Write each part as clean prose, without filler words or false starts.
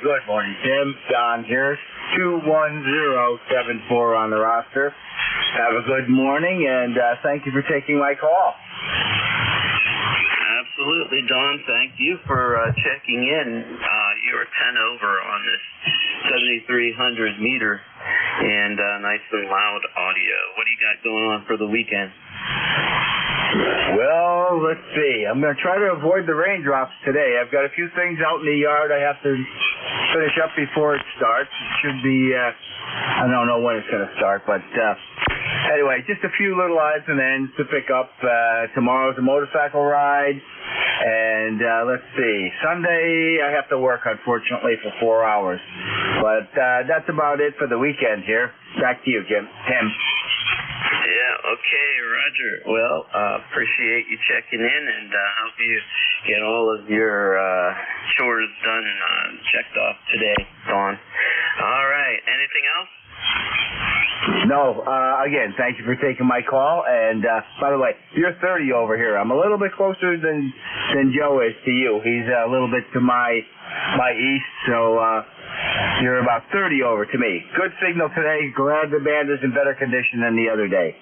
Good morning, Tim. Don here. 21074 on the roster. Have a good morning, and thank you for taking my call. Absolutely, Don. Thank you for checking in. You were 10 over on this 7,300 meter and nice and loud audio. What do you got going on for the weekend? Well, let's see. I'm going to try to avoid the raindrops today. I've got a few things out in the yard I have to finish up before it starts. It should be, I don't know when it's going to start, but anyway, just a few little odds and ends to pick up. Tomorrow's a motorcycle ride, and let's see. Sunday, I have to work, unfortunately, for 4 hours. But that's about it for the weekend here. Back to you, Tim. Yeah, okay, Roger. Well, appreciate you checking in, and hope you get all of your chores done and checked off today, Dawn. All right, anything else? No, again, thank you for taking my call, and by the way, you're 30 over here. I'm a little bit closer than Joe is to you. He's a little bit to my east, so you're about 30 over to me. Good signal today. Glad the band is in better condition than the other day.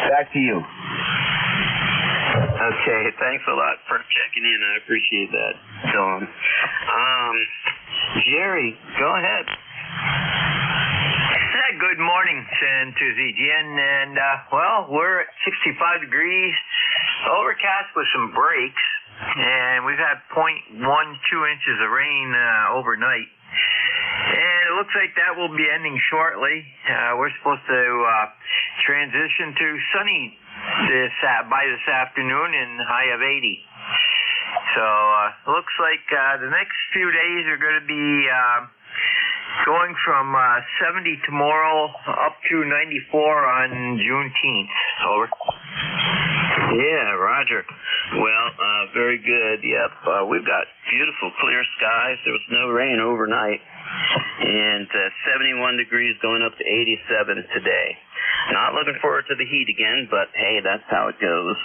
Back to you. Okay, thanks a lot for checking in. I appreciate that, Dawn. Jerry, go ahead. Good morning, San Tuzijian, and well, we're at 65 degrees, overcast with some breaks, and we've had 0.12 inches of rain overnight, and it looks like that will be ending shortly. We're supposed to transition to sunny by this afternoon and high of 80. So it looks like the next few days are going to be going from 70 tomorrow up to 94 on Juneteenth. Over. Yeah, Roger. Well, very good. Yep, we've got beautiful clear skies. There was no rain overnight. And 71 degrees going up to 87 today. Not looking forward to the heat again, but hey, that's how it goes.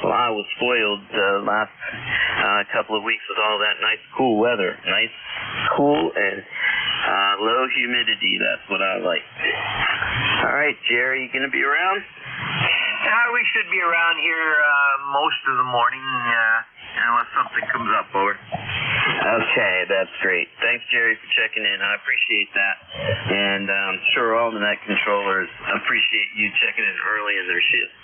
I was spoiled the last couple of weeks with all that nice cool weather. Nice, cool, and low humidity. That's what I like. All right, Jerry, you going to be around? We should be around here most of the morning, unless something comes up, over. Okay, that's great. Thanks, Jerry, for checking in. I appreciate that. And I'm sure all the net controllers appreciate you checking in early in their shift.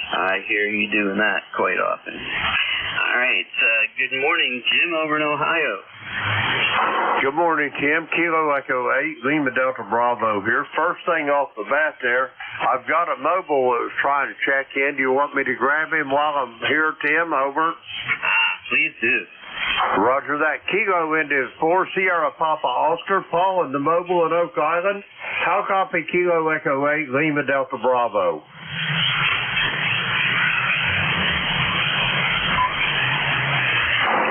I hear you doing that quite often. All right, good morning, Jim, over in Ohio. Good morning, Tim. Kilo Echo 8, Lima Delta Bravo here. First thing off the bat there, I've got a mobile that was trying to check in. Do you want me to grab him while I'm here, Tim? Over. Please do. Roger that. Kilo into 4 Sierra Papa Oscar, Paul in the mobile in Oak Island. How copy Kilo Echo 8, Lima Delta Bravo?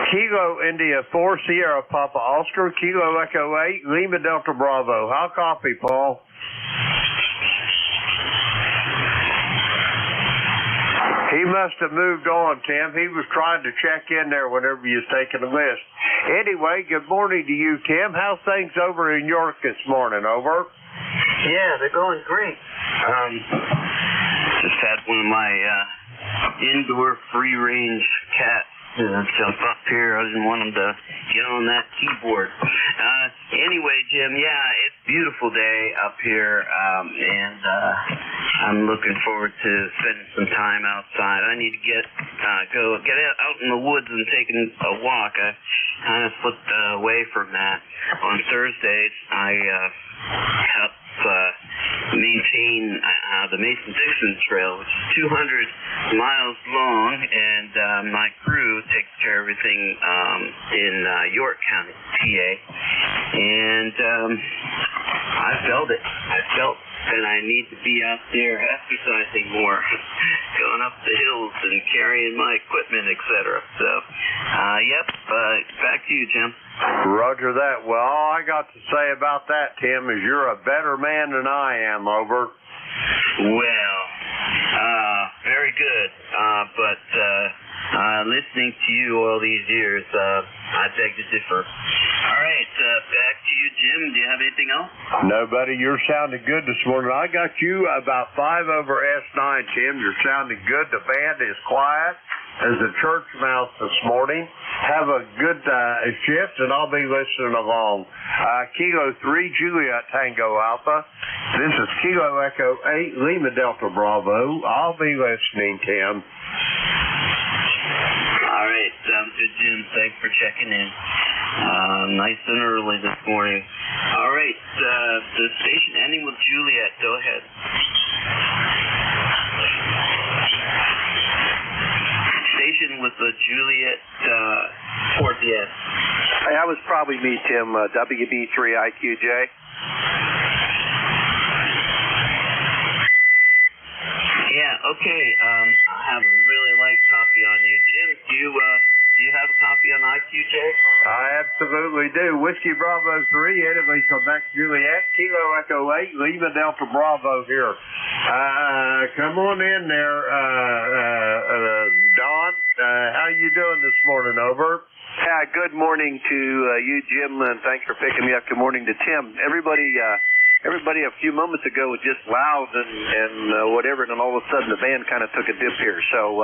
Kilo India 4 Sierra Papa Oscar, Kilo Echo 8, Lima Delta Bravo. How copy, Paul? He must have moved on, Tim. He was trying to check in there whenever you was taking a list. Anyway, good morning to you, Tim. How's things over in York this morning? Over? Yeah, they're going great. Just had one of my indoor free-range cats jump up here. I didn't want him to get on that keyboard. Anyway, Jim, yeah, it's a beautiful day up here, and I'm looking forward to spending some time outside. I need to get out in the woods and taking a walk. I kind of slipped away from that. On Thursdays, I help maintain the Mason-Dixon Trail, which is 200 miles long, and my crew takes care of everything in York County, PA. And I felt it. I felt that I need to be out there exercising more, going up the hills and carrying my equipment, etc. So, back to you, Jim. Roger that. Well, all I got to say about that, Tim, is you're a better man than I am, over. Well, very good. But listening to you all these years, I beg to differ. Anything else? No, buddy, you're sounding good this morning. I got you about 5 over S9, Tim. You're sounding good. The band is quiet as a church mouse this morning. Have a good shift, and I'll be listening along. Kilo 3, Juliet Tango Alpha. This is Kilo Echo 8, Lima Delta Bravo. I'll be listening, Tim. All right, sounds good, Jim. Thanks for checking in. Nice and early this morning. All right, the station ending with Juliet. Go ahead. Station with the Juliet towards the end. Hey, that was probably me, Tim. WB3IQJ. Yeah, okay. I have a really light copy on you. Jim, do you have a copy on IQJ? I absolutely do. Whiskey Bravo 3, Italy, Quebec, Juliet, Kilo Echo 8, Lima Delta Bravo here. Come on in there, Don. How you doing this morning? Over. Yeah, good morning to you, Jim, and thanks for picking me up. Good morning to Tim. Everybody a few moments ago was just loud and whatever, and then all of a sudden the band kind of took a dip here. So,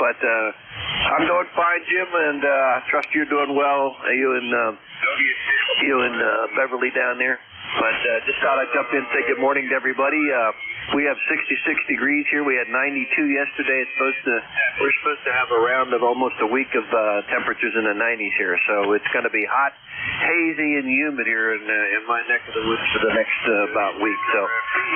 but I'm doing fine, Jim, and I trust you're doing well. You and Beverly down there. But just thought I'd jump in and say good morning to everybody. We have 66 degrees here. We had 92 yesterday. We're supposed to have a round of almost a week of temperatures in the 90s here. So it's going to be hot, hazy, and humid here in my neck of the woods for the next about week. So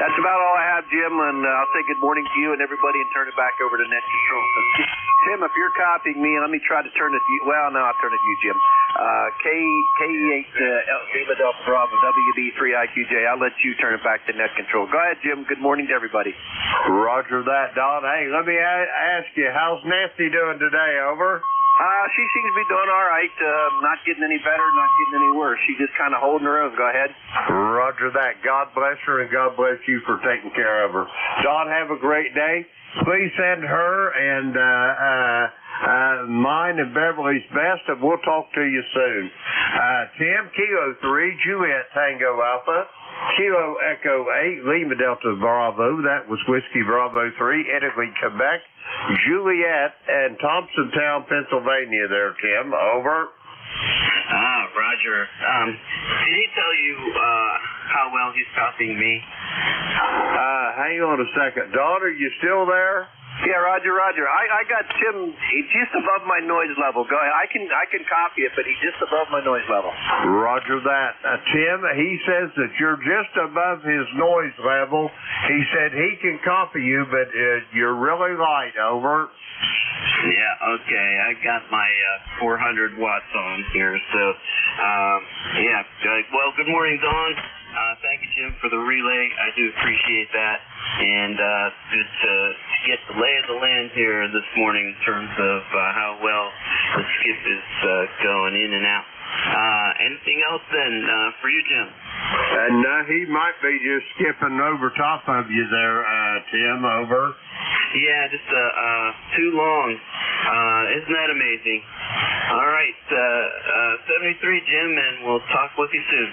that's about all I have, Jim. And I'll say good morning to you and everybody and turn it back over to Net Control. So, Tim, if you're copying me, and let me try to turn it to you. Well, no, I'll turn it to you, Jim. KE8 Lima Delta Bravo, WB3IQJ. I'll let you turn it back to Net Control. Go ahead, Jim. Good morning to everybody. Roger that, Don. Hey, let me ask you, how's Nancy doing today? Over. She seems to be doing all right. Not getting any better, not getting any worse. She's just kind of holding her own. Go ahead. Roger that. God bless her, and God bless you for taking care of her. Don, have a great day. Please send her and mine and Beverly's best, and we'll talk to you soon. Tim, Kilo 3, Juliet Tango Alpha, Kilo Echo 8, Lima Delta Bravo. That was Whiskey Bravo 3, Italy, Quebec, Juliet, and Thompsontown, Pennsylvania there, Tim. Over. Roger. Did he tell you how well he's copying me? Hang on a second. Don, are you still there? Yeah, Roger. I got Tim just above my noise level. Go ahead. I can copy it, but he's just above my noise level. Roger that. Tim, he says that you're just above his noise level. He said he can copy you, but you're really light. Over. Yeah, okay. I got my 400 watts on here, so yeah. Well, good morning, Don. Thank you, Jim, for the relay. I do appreciate that. And good to get the lay of the land here this morning in terms of how well the skip is going in and out. Anything else then for you, Jim? He might be just skipping over top of you there, Tim. Over. Yeah, just too long. Isn't that amazing? All right, 73, Jim, and we'll talk with you soon.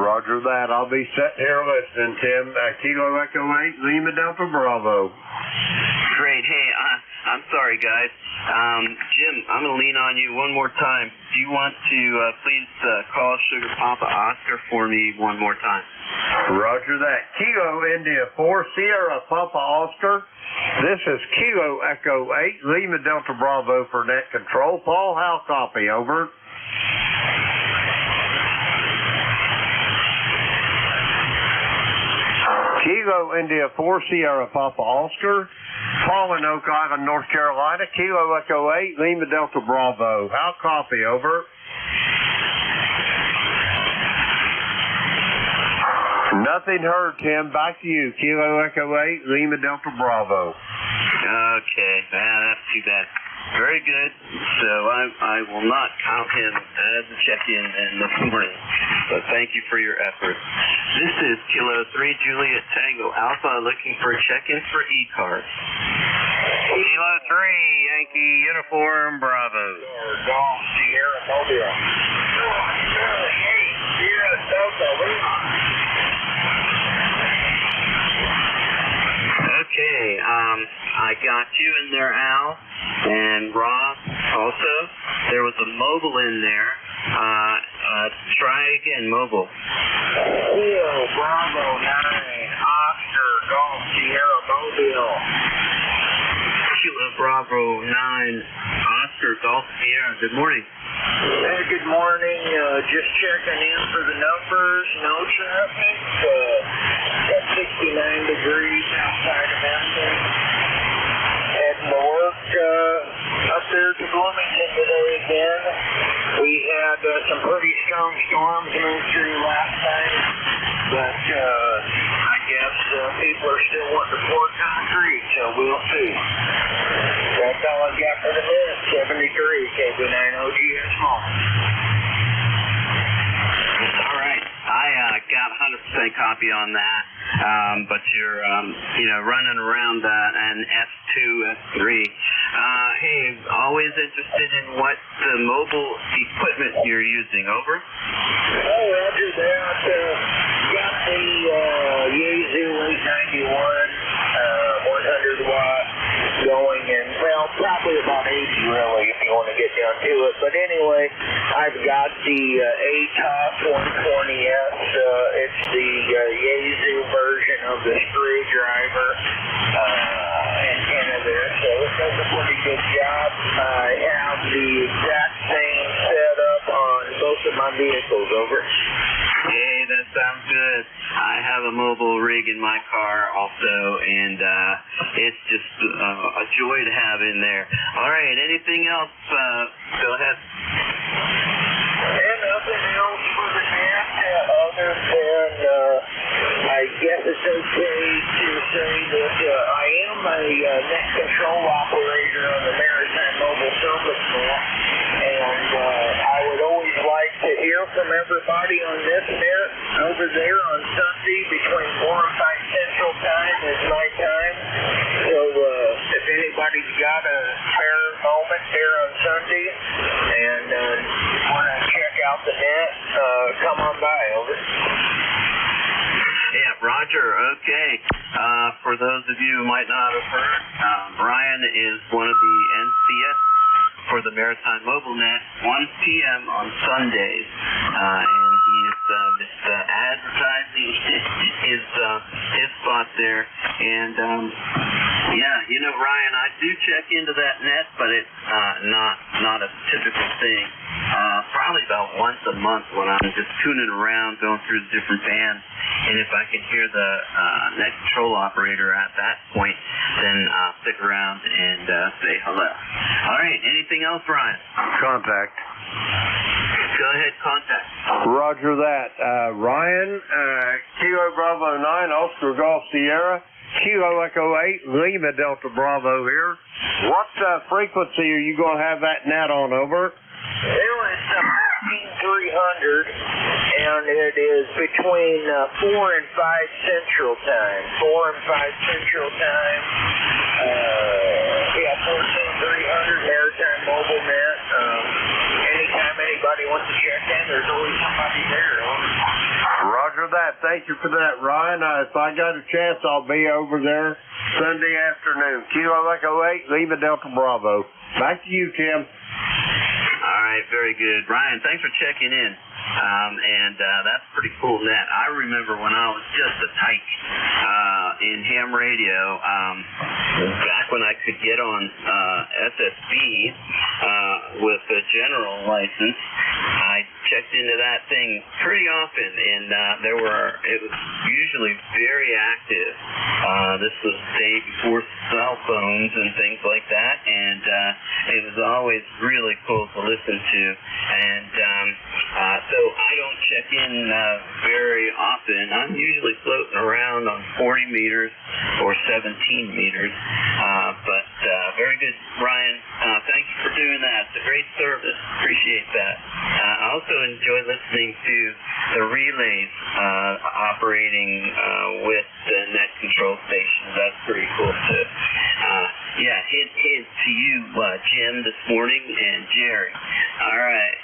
Roger that. I'll be sitting here listening, Tim. Kilo Echo 8, Lima Delta Bravo. Great. Hey, I'm sorry, guys. Jim, I'm going to lean on you one more time. Do you want to please call Sugar Papa Oscar for me one more time? Roger that. Kilo India 4, Sierra Papa Oscar. This is Kilo Echo 8, Lima Delta Bravo for Net Control. Paul, how copy? Over. Kilo India 4, Sierra Papa Oscar. Paul in Oak Island, North Carolina. Kilo Echo 8, Lima Delta Bravo. How copy? Over. Nothing heard, Tim. Back to you. Kilo Echo 8, Lima Delta Bravo. Okay. That's too bad. Very good. So I will not count him as a check-in this morning. But thank you for your efforts. This is Kilo 3 Juliet Tango Alpha looking for a check-in for ECARS. Kilo 3 Yankee Uniform Bravo. Sierra Mobile. 8 Sierra Delta. you in there, Al, and Rob also. There was a mobile in there. Try again, mobile. Kilo Bravo 9, Oscar Golf Sierra Mobile. Kilo Bravo 9, Oscar Golf Sierra. Good morning. Hey, good morning. Just checking in for the numbers. No traffic. Got 69 degrees outside of Memphis. Heading to work up there to Bloomington today again. We had some pretty strong storms move through last night, but I guess people are still wanting to pour concrete, so we'll see. That's all I've got for the minute. 73 KB9OGS small. All right. I got 100% copy on that, but you're, running around an S2, S3. Hey, always interested in what the mobile equipment you're using. Over. Oh, roger that. Got the Yaesu 891 100 watt going, and well, probably about 80 really if you want to get down to it. But anyway, I've got the ATOS 120S. It's the Yaesu version of the screwdriver antenna there, so it does a pretty good job. I have the exact same setup on both of my vehicles. Over. Hey, that sounds good. I have a mobile rig in my car also, and it's just a joy to have in there. All right, anything else? Go ahead. And nothing else for the net other than I guess it's okay to say that I am a net control operator on the Maritime Mobile Service net, and I would always like to hear from everybody on this net over there on Sunday between 4 and 5 Central Time is my time. So if anybody's got a spare moment there on Sunday and want to check out the net, come on by. Over. Yeah, Roger. Okay. For those of you who might not have heard, Brian is one of the NCS for the Maritime Mobile Net, 1 p.m. on Sundays, and he's just advertising his spot there. And yeah, Ryan, I do check into that net, but it's not a typical thing. Probably about once a month when I'm just tuning around, going through the different bands, and if I can hear the net control operator at that point, then stick around and say hello. All right, anything else, Ryan? Contact. Go ahead, contact. Roger that. Ryan, Kilo Bravo 9, Oscar Golf Sierra, Kilo Echo 8, Lima Delta Bravo here. What frequency are you going to have that net on? Over. Well, it's 15300, and it is between 4 and 5 Central Time. 4 and 5 Central Time. Yeah, 14300 Maritime Mobile Net. Anytime anybody wants to check in, there's always somebody there. Roger that. Thank you for that, Ryan. If I got a chance, I'll be over there Sunday afternoon. Kilo Echo 8, Lima Delta Bravo. Back to you, Tim. All right, very good. Ryan, thanks for checking in. And that's pretty cool net. I remember when I was just a tyke in ham radio, back when I could get on SSB with a general license, I checked into that thing pretty often, and it was usually very active. This was the day before cell phones and things like that, and it was always really cool to listen to. And so I don't check in very often. I'm usually floating around on 40 meters or 17 meters. But very good, Ryan. Thank you for doing that. It's a great service. Appreciate that. I also enjoy listening to the relays operating with the net control stations. That's pretty cool too. Yeah, hint to you, Jim, this morning, and Jerry. All right.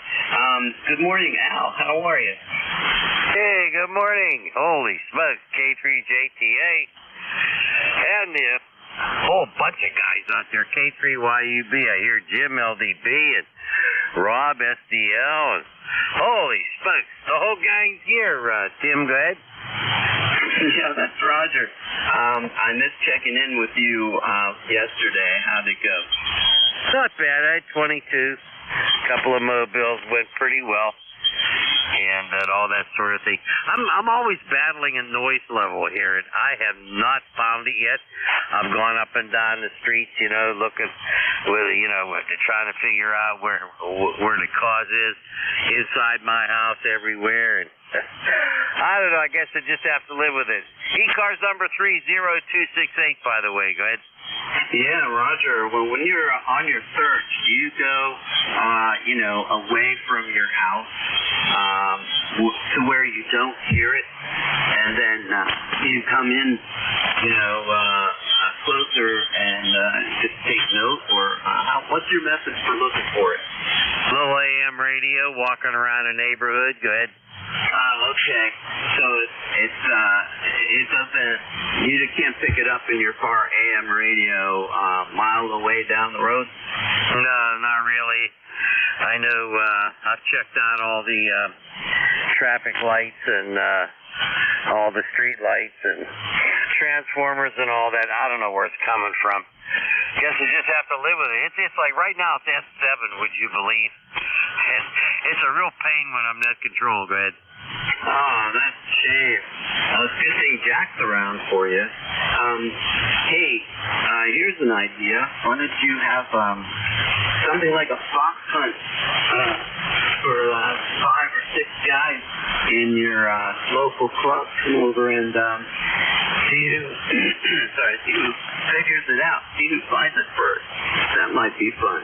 Good morning, Al. How are you? Hey, good morning. Holy smokes, K3JT8. And whole bunch of guys out there. K3YUB, I hear Jim LDB and Rob SDL, and holy smokes, the whole gang's here. Tim, go ahead. Yeah, that's Roger. I missed checking in with you yesterday. How'd it go? Not bad. I had 22. A couple of mobiles went pretty well. And all that sort of thing. I'm always battling a noise level here, and I have not found it yet. I've gone up and down the streets, looking with, trying to figure out where the cause is inside my house, everywhere, and I don't know. I guess I just have to live with it. ECARS number 30268, by the way. Go ahead. Yeah, Roger. Well, when you're on your search, do you go, away from your house to where you don't hear it, and then you come in, closer and just take note, or what's your method for looking for it? Little AM radio, walking around a neighborhood. Go ahead. Okay. So it doesn't, you can't pick it up in your car AM radio miles away down the road? No, not really. I know I've checked out all the traffic lights and all the street lights and transformers and all that. I don't know where it's coming from. Guess you just have to live with it. It's like right now it's S7, would you believe? And it's a real pain when I'm net control. Go ahead. Oh, that's a shame. It's a good thing Jack's around for you. Hey, here's an idea. Why don't you have something like a fox hunt for 5 or 6 guys in your local club? Come over and see who figures it out. See who finds it first. That might be fun.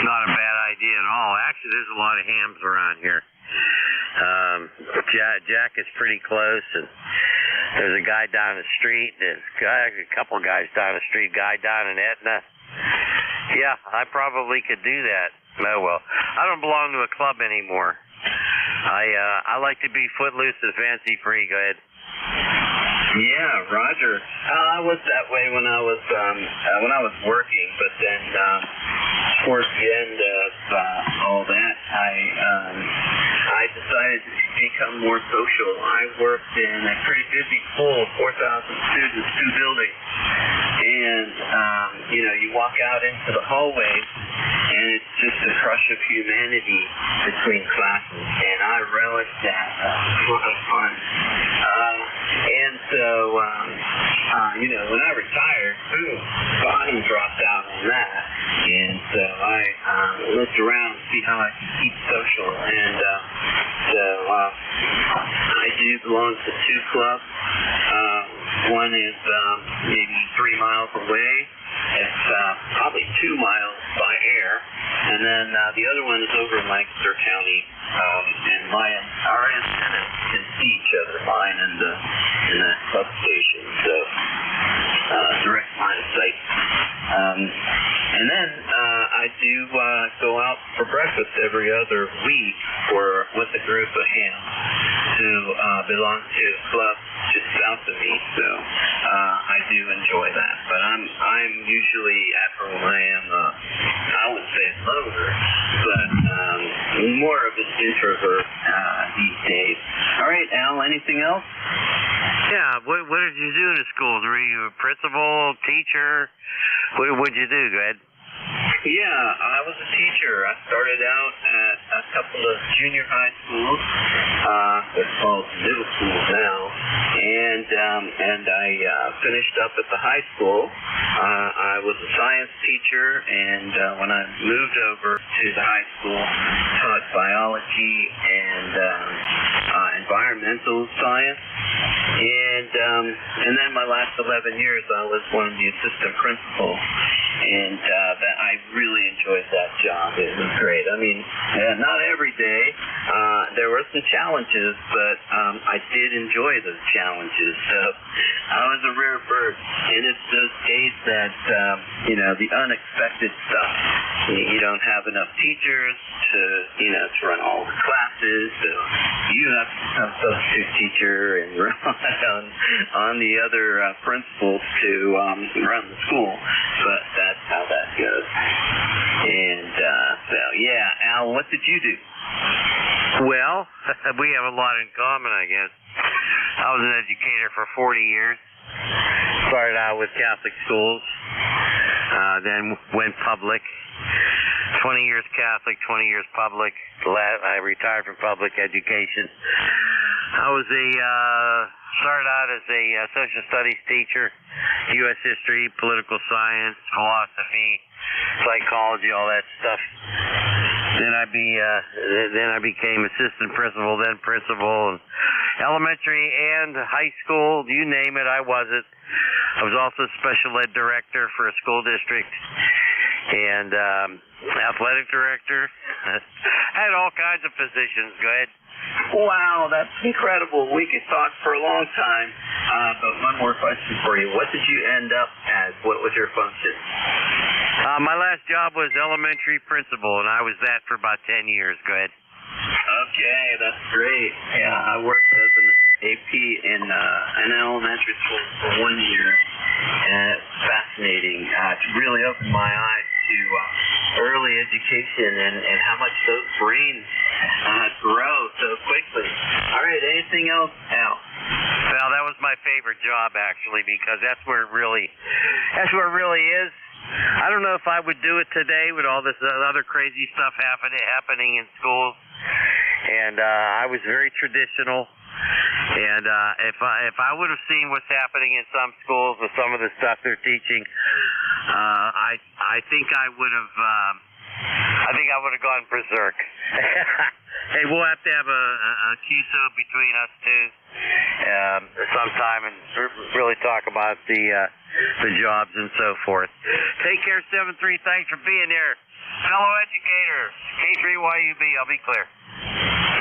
Not a bad idea at all. Actually, there's a lot of hams around here. Jack is pretty close, and there's a guy down the street. There's a couple guys down the street. Guy down in Etna. Yeah, I probably could do that. Oh well, I don't belong to a club anymore. I like to be footloose and fancy free. Go ahead. Yeah, Roger. I was that way when I was working, but then towards the end of all that, I decided to become more social. I worked in a pretty busy school, 4,000 students, 2 buildings, and you walk out into the hallways, and it's just a crush of humanity between classes, and I relished that. It was a lot of fun. And so, when I retired, boom, bottom dropped out on that. And so I looked around to see how I could keep social. And so I do belong to 2 clubs. One is maybe 3 miles away. It's probably 2 miles by air. And then the other one is over in Lancaster County. And our antennas can see each other, mine and the club station. So direct line of sight. And then I do go out for breakfast every other week with a group of hams who belong to a club just south of me. So I do enjoy that. But I'm usually at home. I am I would say a loner, but more of an introvert these days. All right, Al, anything else? Yeah, what did you do in the schools? Were you a principal, teacher? What did you do? Go ahead. Yeah, I was a teacher. I started out at a couple of junior high schools. They're called middle schools now. And I finished up at the high school. I was a science teacher, and when I moved over to the high school, taught biology and environmental science. And then my last 11 years, I was one of the assistant principals. And I really enjoyed that job. It was great. I mean, not every day. There were some challenges, but I did enjoy those challenges. So I was a rare bird. And it's those days that, the unexpected stuff. You don't have enough teachers to run all the classes. So you do have a substitute teacher and on the other principals to run the school, but that's how that goes. And so, yeah, Al, what did you do? Well, we have a lot in common, I guess. I was an educator for 40 years. Started out with Catholic schools, then went public. 20 years Catholic, 20 years public. I retired from public education. I was started out as a social studies teacher, U.S. history, political science, philosophy, psychology, all that stuff. Then I became assistant principal, then principal, and elementary and high school, you name it, I was it. I was also special ed director for a school district and athletic director. I had all kinds of positions. Go ahead. Wow, that's incredible. We could talk for a long time. But one more question for you. What did you end up as? What was your function? My last job was elementary principal, and I was that for about 10 years. Go ahead. Okay, that's great. Yeah, I worked as an AP in an elementary school for 1 year, and it's fascinating. It's really opened my eyes to early education and how much those brains grow so quickly. All right, anything else, Al? Well, that was my favorite job, actually, because that's where it really is. I don't know if I would do it today with all this other crazy stuff happening in schools. And I was very traditional. And if I would have seen what's happening in some schools with some of the stuff they're teaching, I think I would have gone berserk. Hey, we'll have to have a QSO between us two sometime and really talk about the jobs and so forth. Take care, 7-3. Thanks for being here. Fellow educator, K3YUB, I'll be clear.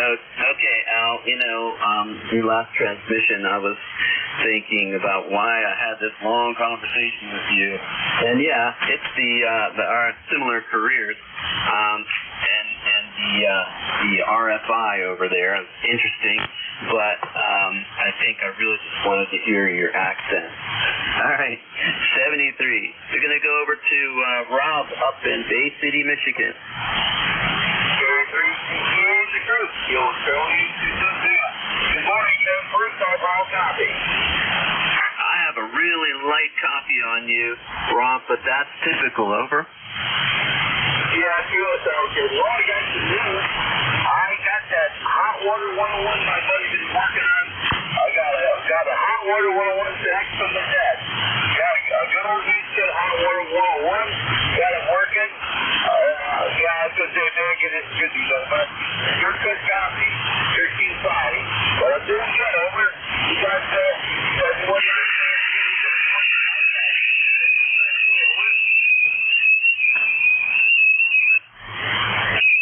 Okay, Al, your last transmission, I was thinking about why I had this long conversation with you. And yeah, it's our similar careers. And the RFI over there is interesting, but I think I really just wanted to hear your accent. All right, 73. We're going to go over to Rob up in Bay City, Michigan. Good morning, Tim. First off, I'll copy. I have a really light copy on you, Rob, but that's typical. Over. Yeah, I feel it out here. Well, I got some news. I got that hot water 101 my buddy's been working on. I got a hot water 101 back from the dead. Got a good old Houston hot water 101. Got it working. Yeah, because they're get it good. But you're good copy. 13.5. But I'm doing good. Over. You got what?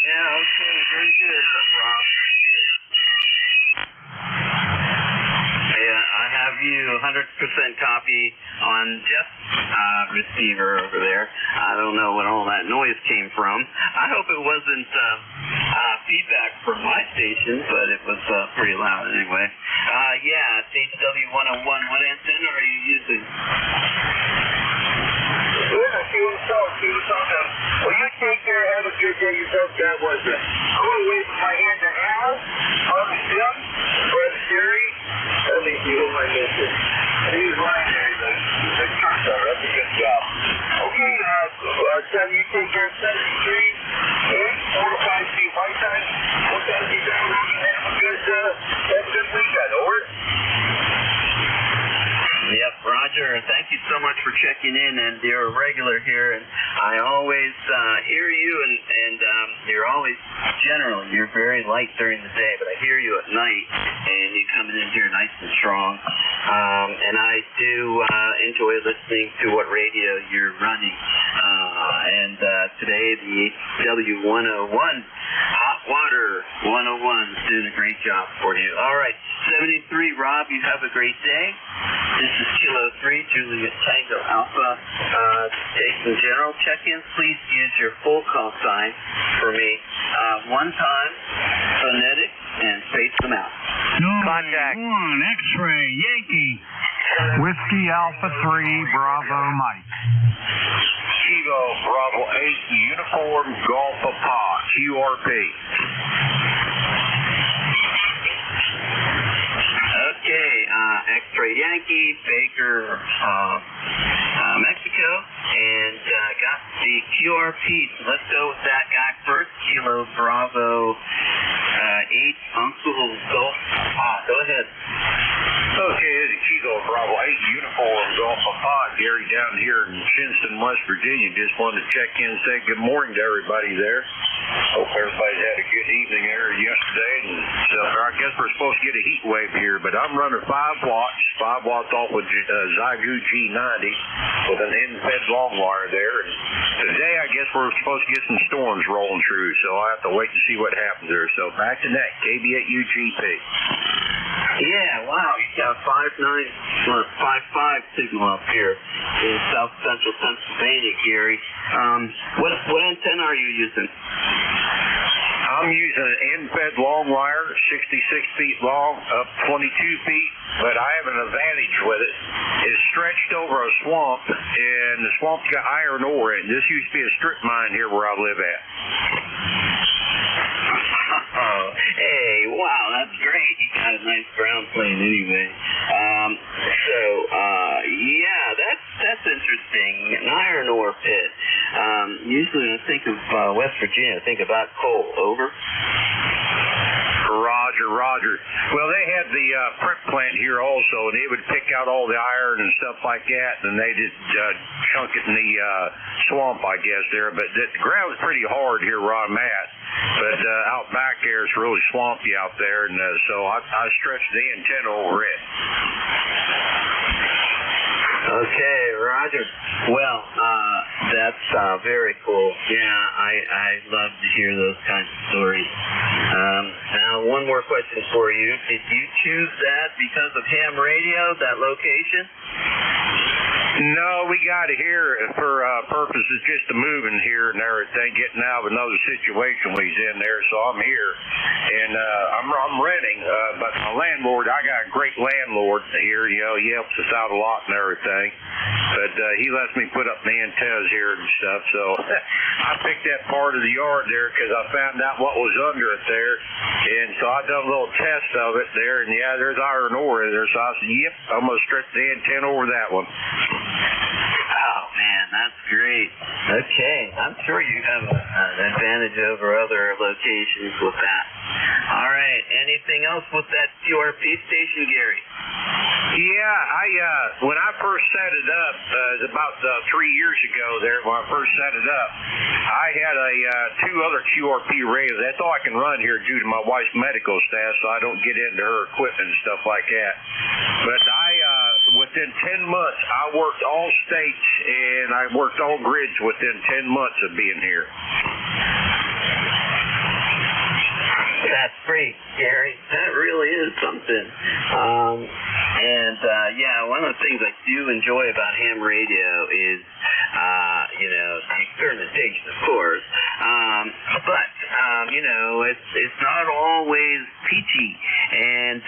Yeah, okay, very good, Rob. Yeah, I have you 100% copy on Jeff's receiver over there. I don't know what all that noise came from. I hope it wasn't feedback from my station, but it was pretty loud anyway. Yeah, it's HW101. What antenna are you using? Yeah, she was talking. Well, you take care. Have a good day yourself. That was it. I'm going to wave my hand to Al, Tim, Brother Jerry. Let me see who I missed. He's right there. The truck driver. That's a good job. Okay, Tim, you take care of 73. 4 to 5 feet white time. We'll talk to you down the road and have a good weekend. Over. Yep, Roger. Thank you so much for checking in, and you're a regular here, and I always hear you, and you're very light during the day, but I hear you at night, and you coming in here nice and strong. And I do enjoy listening to what radio you're running. And today the W101 Hot Water 101 is doing a great job for you. All right, 73, Rob, you have a great day. This is Kilo 3, Juliet Tango Alpha. Station General check-ins, please use your full call sign for me. One time, phonetic, and space them out. Contact. 1, X-ray, Yankee. Whiskey Alpha 3, Bravo Mike. Kilo Bravo 8, Uniform Golf Papa, QRP. Okay, X-ray Yankee, Baker, Mexico, and got the QRP. So let's go with that guy first. Kilo Bravo 8, Uncle Golf. Go ahead. Okay, this is Kilo Bravo 8, Uniform Golf Papa, Gary down here in Shinston, West Virginia. Just wanted to check in and say good morning to everybody there. Hope everybody had a good evening there yesterday. And so I guess we're supposed to get a heat wave here, but I'm running 5 watts off with Zygu G90 with an end-fed long wire there. And today I guess we're supposed to get some storms rolling through, so I have to wait to see what happens there. So back to net, KB8UGP. Yeah, wow, you got a 5.5 signal up here in south central Pennsylvania, Gary. What antenna are you using? I'm using an end-fed long wire, 66 feet long, up 22 feet, but I have an advantage with it. It's stretched over a swamp, and the swamp's got iron ore in it. This used to be a strip mine here where I live at. Oh, hey, wow, that's great. You got a nice ground plane anyway. Yeah, that's interesting. An iron ore pit. Usually when I think of West Virginia, I think about coal. Over. Roger. Well, they had the prep plant here also, and they would pick out all the iron and stuff like that, and they just chunk it in the swamp, I guess, there. But the ground's pretty hard here where I'm at. But out back there, it's really swampy out there, and so I stretched the antenna over it. Okay, Roger. Well, that's very cool. Yeah, I love to hear those kinds of stories. Now, one more question for you. Did you choose that because of ham radio, that location? No, we got it here for purposes just of moving here and everything, getting out of another situation we's in there, so I'm here. And I'm renting, but my landlord, I got a great landlord here, you know, he helps us out a lot and everything. But he lets me put up the antennas here and stuff, so I picked that part of the yard there because I found out what was under it there. And so I done a little test of it there, and yeah, there's iron ore in there, so I said, yep, I'm going to stretch the antenna over that one. Oh, man, that's great. Okay, I'm sure you have an advantage over other locations with that. All right, anything else with that QRP station, Gary? Yeah, when I first set it up, it was about 3 years ago there, when I first set it up, I had 2 other QRP radios. That's all I can run here due to my wife's medical status, so I don't get into her equipment and stuff like that. But within 10 months, I worked all states, and I worked all grids within 10 months of being here. That's great, Gary. That really is something. Yeah, one of the things I do enjoy about ham radio is, the experimentation, of course. It's not always peachy. And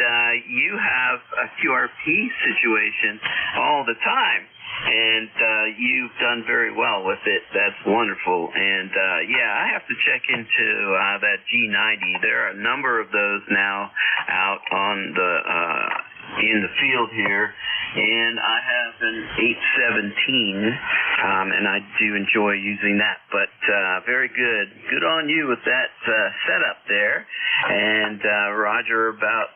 you have a QRP situation all the time. And you've done very well with it. That's wonderful. And I have to check into that G90. There are a number of those now out on in the field here, and I have an 817, and I do enjoy using that. But very good. Good on you with that setup there. And Roger, about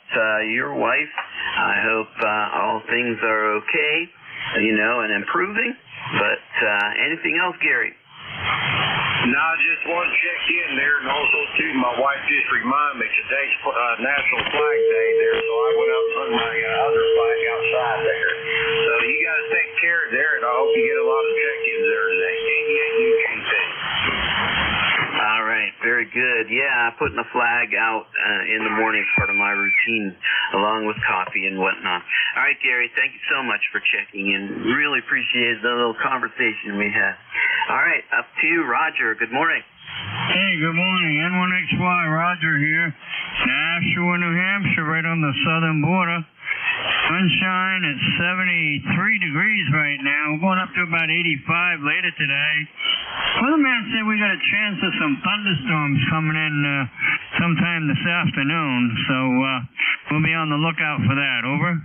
your wife, I hope all things are okay, and improving. But anything else, Gary? No, I just want to check in there, and also, too, my wife just reminded me today's National Flag Day there, so I went out and hung my other flag outside there. So you guys take care there, and I hope you get a lot of check-ins there today. KB8UGP. All right, very good. Yeah, putting a flag out in the morning is part of my routine, along with coffee and whatnot. All right, Gary, thank you so much for checking in. Really appreciate the little conversation we had. All right, up to you, Roger. Good morning. Hey, good morning. N1XY, Roger here. Nashua, New Hampshire, right on the southern border. Sunshine at 73 degrees right now. We're going up to about 85 later today. Weatherman said we got a chance of some thunderstorms coming in sometime this afternoon, so we'll be on the lookout for that. Over?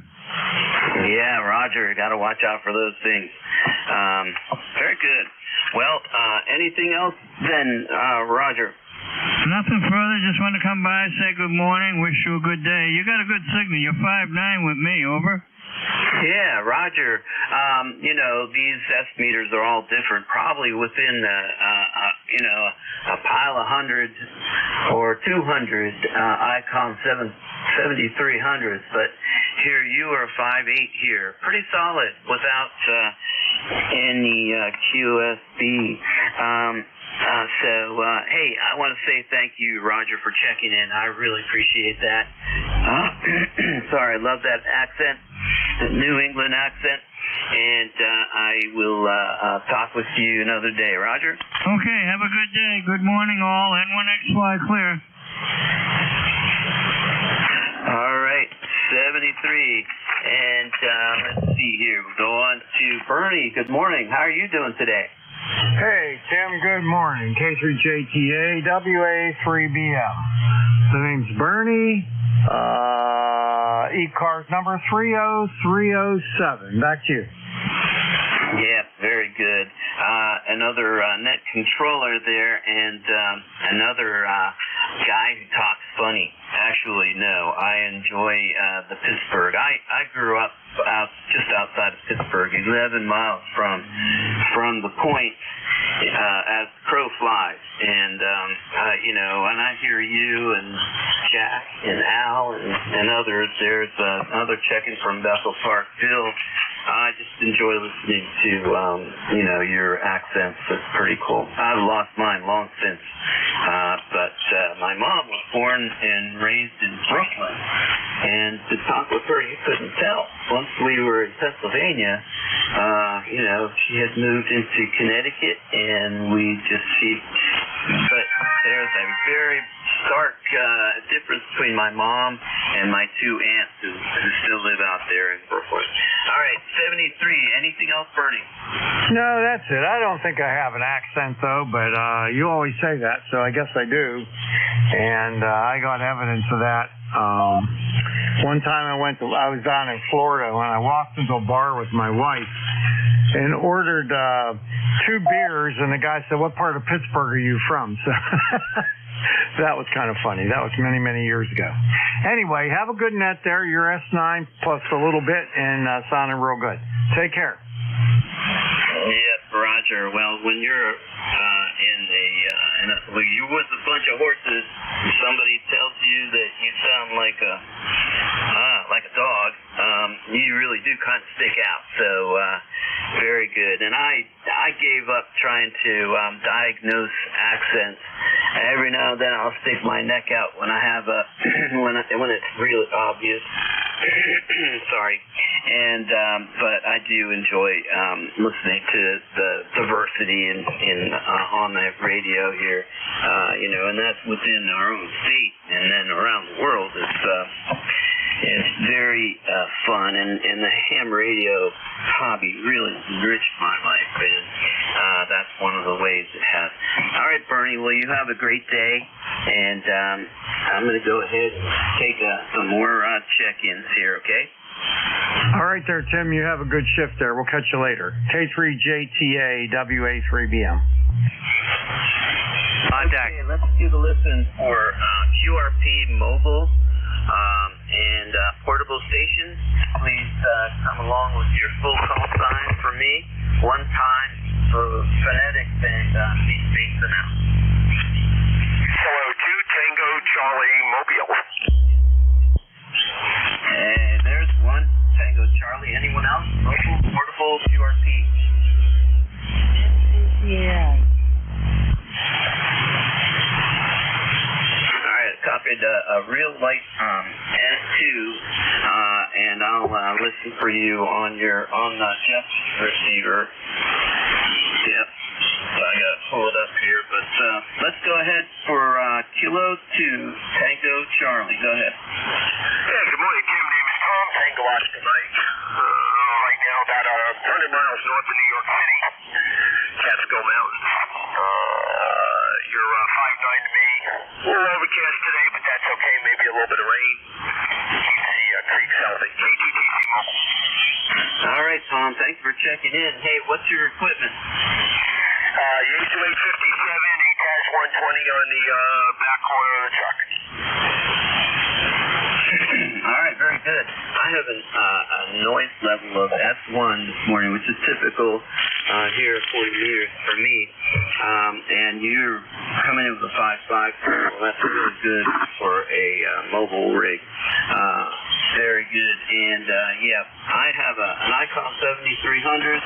Yeah, Roger. Got to watch out for those things. Very good. Well, anything else then, Roger? Nothing further. Just want to come by, say good morning, wish you a good day. You got a good signal. You're 5'9" with me. Over? Yeah, Roger. These S meters are all different, probably within, a pile of 100 or 200 ICOM 7300s, but here you are 5'8" here. Pretty solid without any QSB. Hey, I want to say thank you, Roger, for checking in. I really appreciate that. Sorry, I love that accent, the New England accent. And I will talk with you another day. Roger? Okay, have a good day. Good morning, all. N1XY clear. All right, 73. And let's see here. We'll go on to Bernie. Good morning. How are you doing today? Hey, Tim, good morning. K3JTA, WA3BM. The name's Bernie. ECARS number 30307. Back to you. Yeah, very good. Another net controller there, and another guy who talks funny. Actually, no, I enjoy the Pittsburgh. I grew up just outside of Pittsburgh, 11 miles from the point as the crow flies. And and I hear you and Jack and Al and others. There's another check-in from Bethel Park, Bill. I just enjoy listening to your accents. It's pretty cool. I've lost mine long since, but my mom was born and raised in Brooklyn, and to talk with her, you couldn't tell. Once we were in Pennsylvania, she had moved into Connecticut, and but there's a very stark difference between my mom and my two aunts who still live out there in Brooklyn. All right, 73. Anything else, Bernie? No, that's it. I don't think I have an accent, though, but you always say that, so I guess I do. And I got evidence of that. One time I was down in Florida when I walked into a bar with my wife and ordered 2 beers, and the guy said, "What part of Pittsburgh are you from?" So that was kind of funny. That was many, many years ago. Anyway, have a good net there. Your S9 plus a little bit and sounding real good. Take care. Yes, Roger. Well, when you're you're with a bunch of horses, and somebody tells you that you sound like a dog, you really do kind of stick out. So very good. And I gave up trying to diagnose accents. Every now and then I'll stick my neck out when I have when it's really obvious. Sorry. And but I do enjoy listening to the diversity on the radio here, and that's within our own state and then around the world. It's very fun, and the ham radio hobby really enriched my life, and that's one of the ways it has. All right, Bernie, well, you have a great day, and I'm going to go ahead and take some more check-ins here, okay? All right there, Tim. You have a good shift there. We'll catch you later. K3JTA, WA3BM. Okay, let's do the listen for QRP mobile and portable stations. Please come along with your full call sign for me. One time for phonetics and please space them out. Hello, 2 Tango Charlie Mobile. And there's 1 Tango Charlie. Anyone else? Mobile, portable, QRP. Yeah. Copied a real light S2, and I'll listen for you on the Jeff's receiver. Yep. So I gotta pull it up here, but So let's go ahead for Kilo 2 Tango Charlie. Go ahead. Yeah, good morning, Tim. Name is Tom, Tango Oscar Mike. Right now, about 100 miles north of New York City, Catskill Mountains. You're 5'9" to me. A little overcast today, but that's okay. Maybe a little bit of rain. Keeps the creek healthy. KTTC Mobile. All right, Tom. Thanks for checking in. Hey, what's your equipment? Yaesu 857, ECARS 120 on the back corner of the truck. All right, very good. I have a noise level of S1 this morning, which is typical here at 40 meters for me. And you're coming in with a 5.5. Well, that's really good for a mobile rig. Very good. And yeah, I have an ICOM 7300,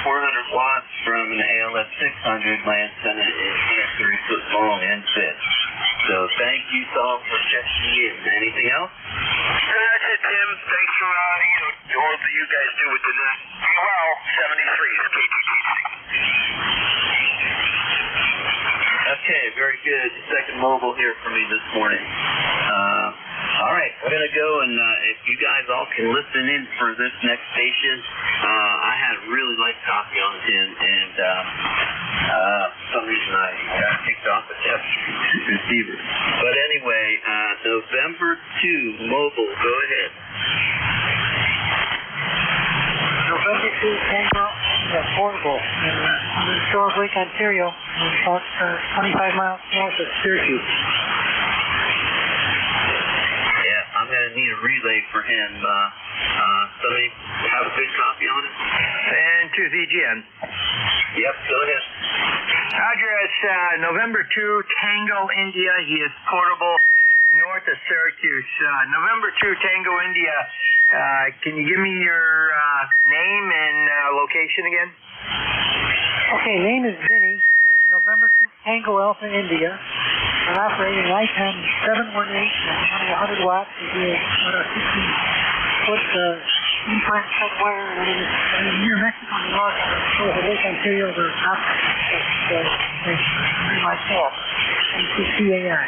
400 watts from an ALF 600. My antenna is 130 foot long and fit. So thank you, Tom, for checking in. Anything else? That's it, Tim. Thanks for all that you guys do with the net. Be well. 73 is KTTC. Okay, very good. Second mobile here for me this morning. All right, we're going to go, and if you guys all can listen in for this next station, I had really light copy on it, and for some reason I got kicked off the test receiver. But anyway, November 2 mobile, go ahead. November 2 Tango Portable in Shores Lake, Ontario, about 25 miles north of Syracuse. Yeah, I'm going to need a relay for him. Somebody have a good copy on it? And to ZGN. Yep, go ahead. Roger, it's November 2 Tango India. He is portable north of Syracuse. November 2 Tango India. Can you give me your name and location again? Okay, name is Vinny. November 2 Tango Alpha India. I'm operating ICOM 718 and 100 watts. We do about a 15-foot implant cut wire, and I'm near Mexico, New York. So the Lake Ontario, the that's myself. NCCAI.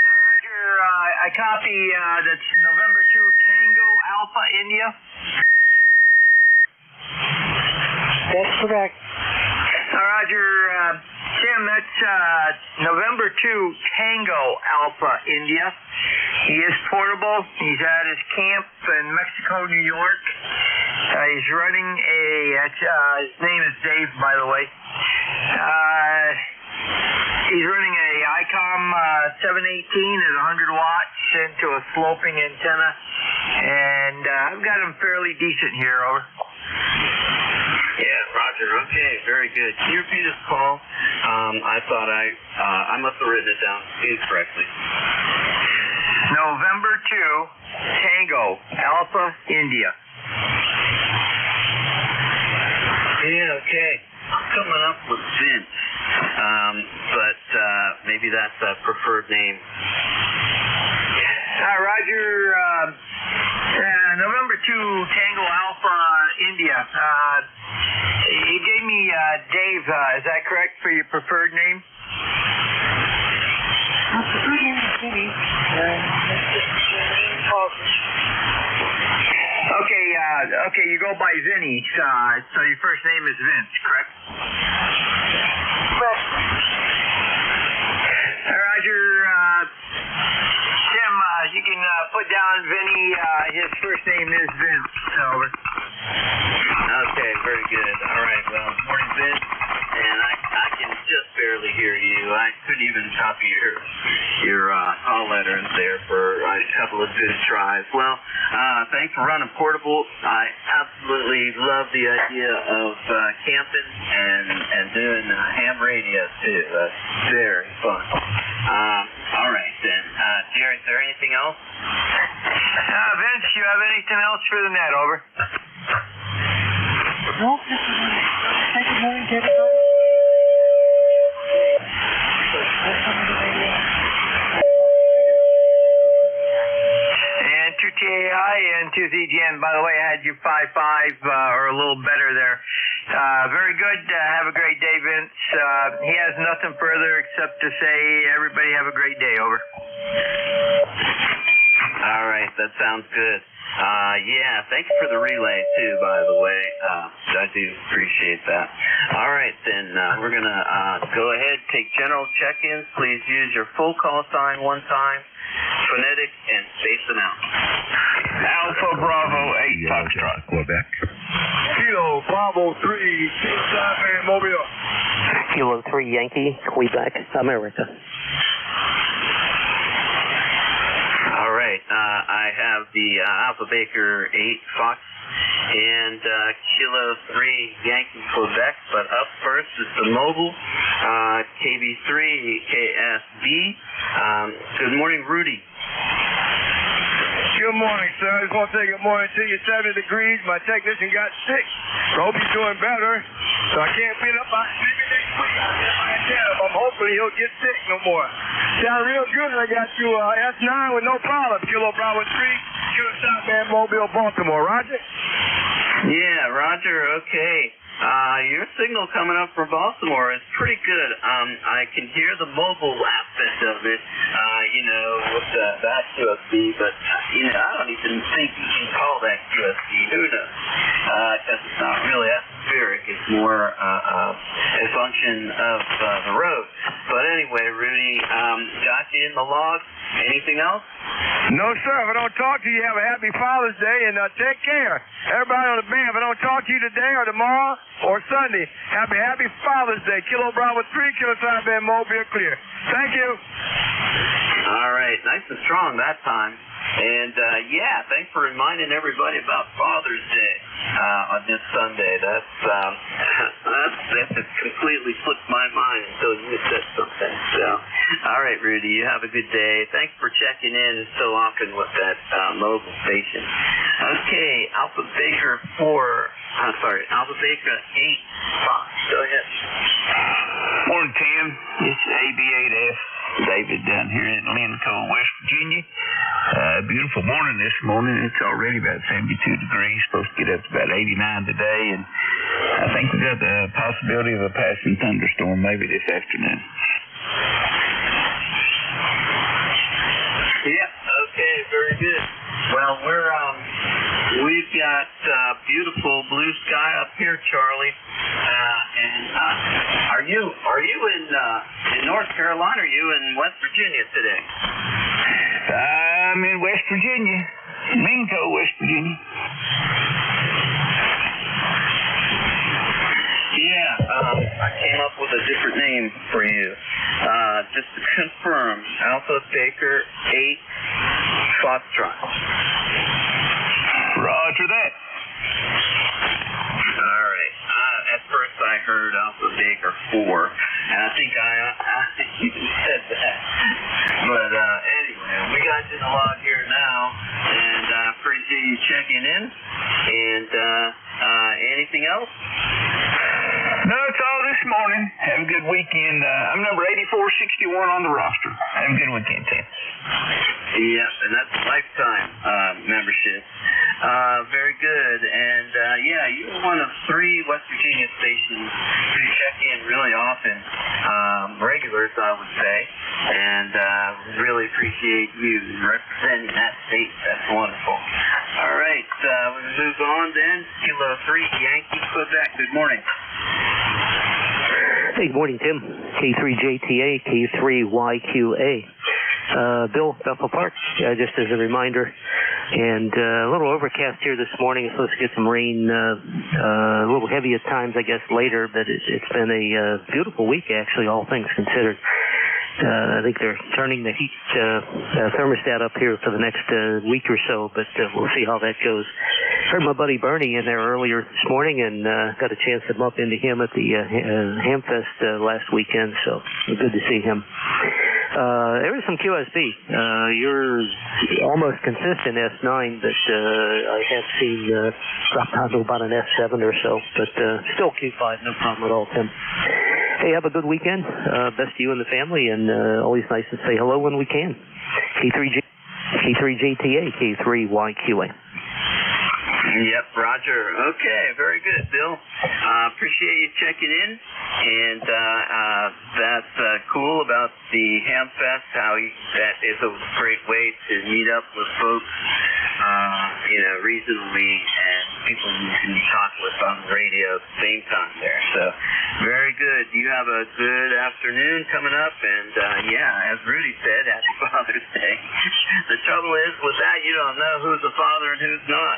Roger, I copy. That's November 2 Tango Alpha India. That's correct. Roger, Tim, that's November 2 Tango Alpha India. He is portable. He's at his camp in Mexico, New York. He's running his name is Dave, by the way. He's running a ICOM 718 at 100 watts into a sloping antenna. And I've got him fairly decent here, over. Yeah, Roger. Okay, very good. Can you repeat his call? I thought I must have written it down incorrectly. November 2 Tango Alpha India. Yeah, okay. I'm coming up with Vince, but maybe that's a preferred name. Roger, November 2 Tango Alpha India. You gave me Dave, is that correct for your preferred name? My preferred name is Vinny. Okay, you go by Vinny, so your first name is Vince, correct? Correct. Roger, Tim, you can put down Vinny, his first name is Vince, over. Okay, very good. All right, well, morning, Vince. And I can just barely hear you. I couldn't even copy your call letters there for a couple of good tries. Well, thanks for running portable. I absolutely love the idea of camping and doing ham radio too. That's very fun. All right then, Jerry, is there anything else? Vince, you have anything else for the net, over? No, thank you, Mary. Get it over. And to TAI and to ZGN, by the way, I had you 5.5 or a little better there. Very good. Have a great day, Vince. He has nothing further except to say, everybody have a great day. Over. All right, that sounds good. Yeah, thanks for the relay, too, by the way. I do appreciate that. All right, then, we're going to go ahead, take general check-ins. Please use your full call sign one time, phonetic, and space them out. Alpha Bravo 8 Foxtrot. Quebec. Kilo Bravo 3, Southern Mobile. Kilo 3 Yankee, Quebec, America. All right, I have the Alpha Baker 8 Fox and Kilo 3 Yankee Quebec, but up first is the mobile, KB3 KSB. Good morning, Rudy. Good morning, sir. I just want to say good morning to you. 70 degrees. My technician got sick. I hope he's doing better. So I can't beat up by maybe next week. I'm hoping he'll get sick no more. Sound real good. I got you S9 with no problem. Kilo Bravo 3, Kilo Southman Mobile, Baltimore. Roger? Yeah, Roger. Okay. Your signal coming up from Baltimore is pretty good. I can hear the mobile aspect of it, with that QSB, but, I don't even think you can call that QSB. Who knows? Because it's not really atmospheric. It's more a function of the road. But anyway, Rudy, got you in the log. Anything else? No, sir. If I don't talk to you, have a happy Father's Day, and take care. Everybody on the band, if I don't talk to you today or tomorrow or Sunday, happy Father's Day. Kilo Bravo 3, Kilo Southman Mobile, clear. Thank you. All right. Nice and strong that time. And, thanks for reminding everybody about Father's Day on this Sunday. That just completely slipped my mind until you said something. So, all right, Rudy, you have a good day. Thanks for checking in so often with that mobile station. Okay, Alpha Baker 8 Fox. Go ahead. Morning, Tim. It's AB8F. David down here in Lincoln, West Virginia. Beautiful morning this morning. It's already about 72 degrees. Supposed to get up to about 89 today, and I think we got the possibility of a passing thunderstorm maybe this afternoon. Yeah. Okay. Very good. Well, we've got beautiful blue sky up here, Charlie. Are you in North Carolina? Or are you in West Virginia today? I'm in West Virginia, Minco, West Virginia. Yeah, I came up with a different name for you. Just to confirm, Alpha Baker 8 Foxtrot. Roger that. All right. At first I heard Alpha Baker 4, and I think I even said that. But anyway, we got you in the log here now, and I appreciate you checking in. And anything else? No, it's all this morning. Have a good weekend. I'm number 8461 on the roster. Have a good weekend, Tim. Yeah, and that's a lifetime membership. Very good. And, you're one of 3 West Virginia stations who check in really often. Regulars, I would say. And really appreciate you representing that state. That's wonderful. All right, we'll move on then. Kilo 3 Yankee Quebec. Good morning. Hey, good morning, Tim. K3JTA, K3YQA. Bill, Bethel Park, just as a reminder. And a little overcast here this morning. It's supposed to get some rain, a little heavy at times, I guess, later. But it's been a beautiful week, actually, all things considered. I think they're turning the heat thermostat up here for the next week or so, but we'll see how that goes. Heard my buddy Bernie in there earlier this morning and got a chance to bump into him at the Hamfest last weekend, so good to see him. There was some QSB. You're almost consistent S9, but I have seen drop down to about an S7 or so, but still Q5, no problem at all, Tim. Hey, have a good weekend. Best to you and the family, and always nice to say hello when we can. K3JTA, K3YQA. Yep, Roger. Okay, very good, Bill. Appreciate you checking in. And that's cool about the Ham Fest, that is a great way to meet up with folks, reasonably, and people you can talk with on the radio at the same time there. So, very good. You have a good afternoon coming up, and as Rudy said, happy Father's Day. The trouble is, with that, you don't know who's a father and who's not.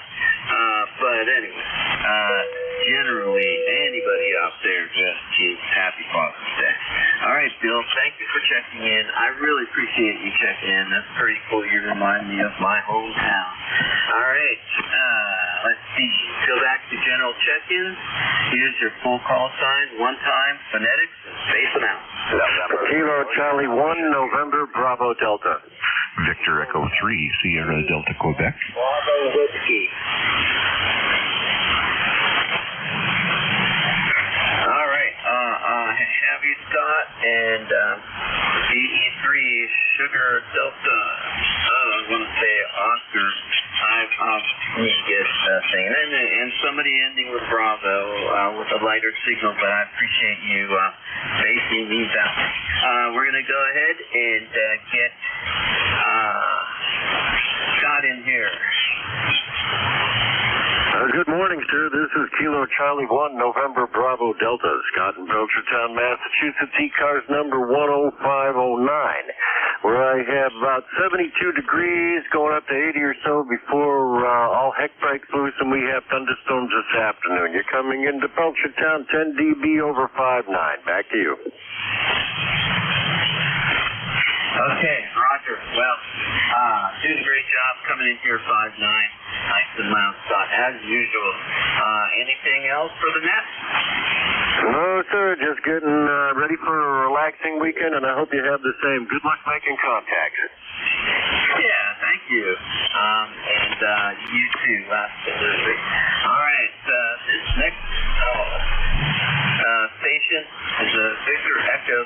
But anyway, generally, anybody out there just happy Father's Day. All right, Bill, thank you for checking in. I really appreciate you checking in. That's pretty cool. You remind me of my hometown. All right, let's see. Go back to general check-ins. Here's your full call sign, one time, phonetics, and space them out. Kilo Charlie 1, November, Bravo Delta. Victor Echo 3, Sierra Delta, Quebec. Bravo Whiskey. All right, have you thought, and DE3, Sugar Delta, I'm going to say Oscar, I'll get that thing. And somebody ending with Bravo with a lighter signal, but I appreciate you facing me down. We're going to go ahead and get Scott in here. Good morning, sir. This is Kilo Charlie 1, November, Bravo Delta. Scott in Belchertown, Massachusetts, ECARS number 10509, where I have about 72 degrees, going up to 80 or so before all heck breaks loose, and we have thunderstorms this afternoon. You're coming into Belchertown, 10 dB over 5.9. Back to you. Okay, Roger. Well, doing a great job coming in here 5.9. Nice and loud, Scott, as usual. Anything else for the net? No, sir. Just getting ready for a relaxing weekend, and I hope you have the same. Good luck making contact. Yeah, thank you. And you too, absolutely. All right, this next station is a Victor Echo 3,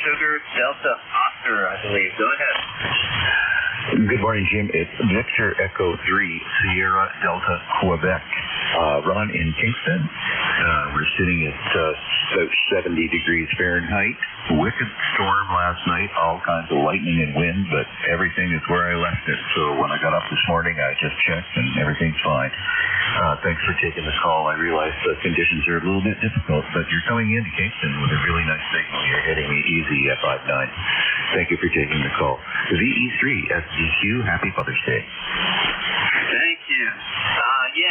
Sugar Delta Oscar, I believe. Go ahead. Good morning, Jim. It's Victor Echo 3, Sierra Delta, Quebec. Ron in Kingston. We're sitting at about 70 degrees Fahrenheit. Wicked storm last night, all kinds of lightning and wind, but everything is where I left it. So when I got up this morning, I just checked and everything's fine. Thanks for taking the call. I realize the conditions are a little bit difficult, but you're coming into Kingston with a really nice signal. You're hitting me easy at 5.9. Thank you for taking the call. VE3 SDQ, happy Father's Day. Thank you.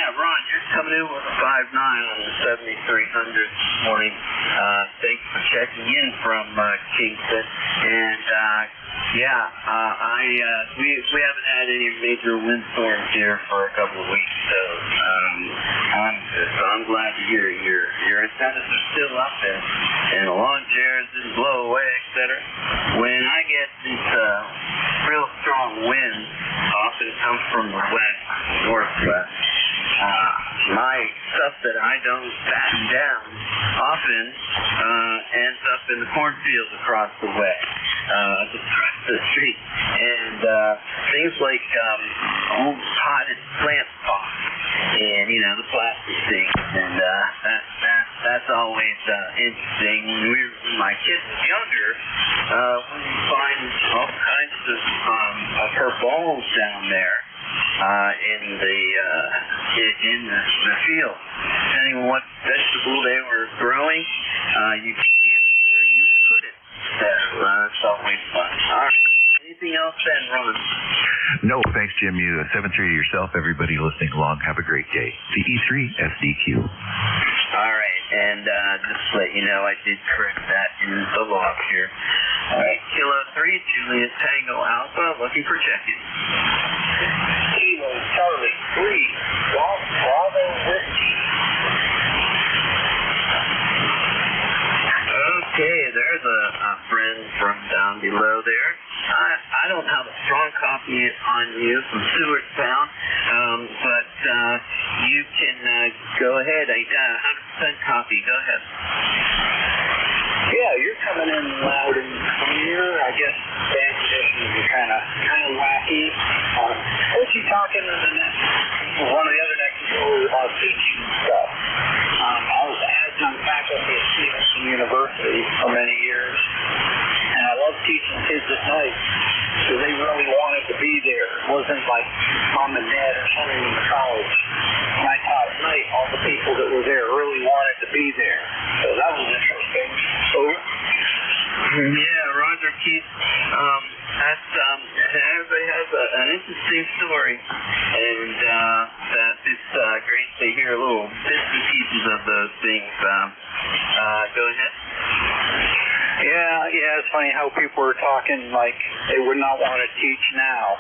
Ron, you're coming in with a 5.9 on the 7300 this morning. Thanks for checking in from Kingston. And we haven't had any major windstorms here for a couple of weeks, so I'm glad to hear your antennas are still up there, and the lawn chairs didn't blow away, etc. When I get these real strong winds, often come from the west, northwest. My stuff that I don't batten down often ends up in the cornfields across the way, across the street, and things like old potted plant pots, and the plastic things, and that's always interesting. When my kids were younger, we find all kinds of herbaceous down there. In the field, depending on what vegetable they were growing, you could see it or you couldn't. That's always fun. All right. Anything else then, Ron? No, thanks, Jim. You 7-3 yourself. Everybody listening along, have a great day. VE3 SDQ. All right, and just to let you know, I did correct that in the log here. All right, Kilo 3, Juliet Tango Alpha, looking for check-in. Kilo Charlie 3, Golf Bravo Whiskey. Okay, there's a friend from down below there. I don't have a strong copy on you from Stewartstown, but you can go ahead. I got a 100% copy. Go ahead. Yeah, you're coming in loud and clear. I guess band conditions are kind of wacky. What's he talking in the next? One of the other next teaching stuff. I was adjunct faculty at Stevenson University for many years, and I loved teaching kids at night because they really wanted to be there. It wasn't like mom and dad or sending them to college. When I taught at night, all the people that were there really wanted to be there. So that was interesting. Over. Yeah, Roger, Keith. Everybody has an interesting story, and it's great to hear little bits and pieces of those things. Go ahead. Yeah, it's funny how people are talking like they would not want to teach now.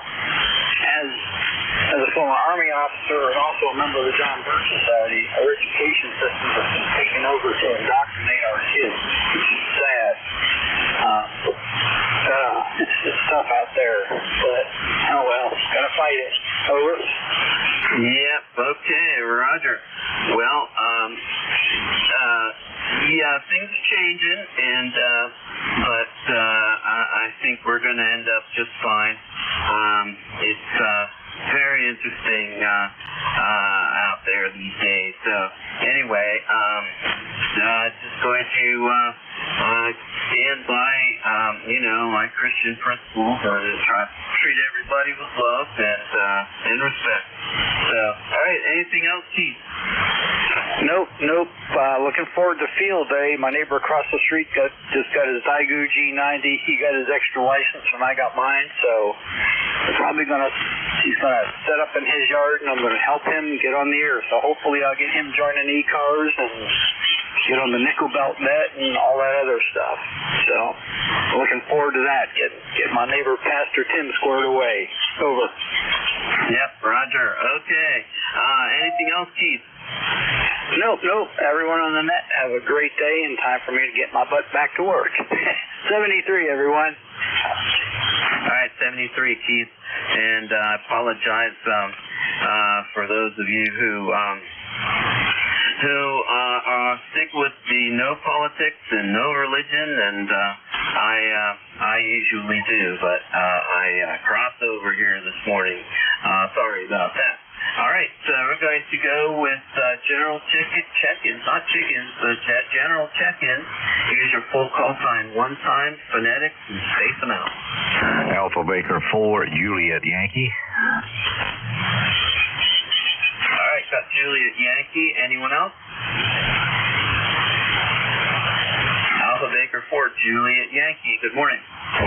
As a former Army officer and also a member of the John Birch Society, our education system has been taken over to indoctrinate our kids, which is sad. It's tough out there, but oh well, gotta fight it. Over. Yep. Okay, Roger. Well, yeah, things are changing, and but I think we're going to end up just fine. It's very interesting out there these days. So anyway, just going to stand by, my Christian principles and try to treat everybody with love and respect. So, all right, anything else, Keith? Nope. Looking forward to field day. My neighbor across the street just got his Daegu G90. He got his extra license when I got mine, so he's gonna set up in his yard, and I'm gonna help him get on the air. So hopefully I'll get him joining ECARS and get on the nickel belt net and all that other stuff. So looking forward to that. Get my neighbor Pastor Tim squared away. Over. Yep, Roger. Okay. Anything else, Keith? Nope. Everyone on the net, have a great day and time for me to get my butt back to work. 73, everyone. All right, 73, Keith. And I apologize for those of you who stick with the no politics and no religion, and I usually do, but I crossed over here this morning. Sorry about that. All right, so we're going to go with general check-ins, not chickens, but general check-ins. Use your full call sign one time, phonetics, and space them out. Alpha Baker 4, Juliet Yankee. All right, got Juliet Yankee. Anyone else? Alpha Baker 4, Juliet Yankee. Good morning.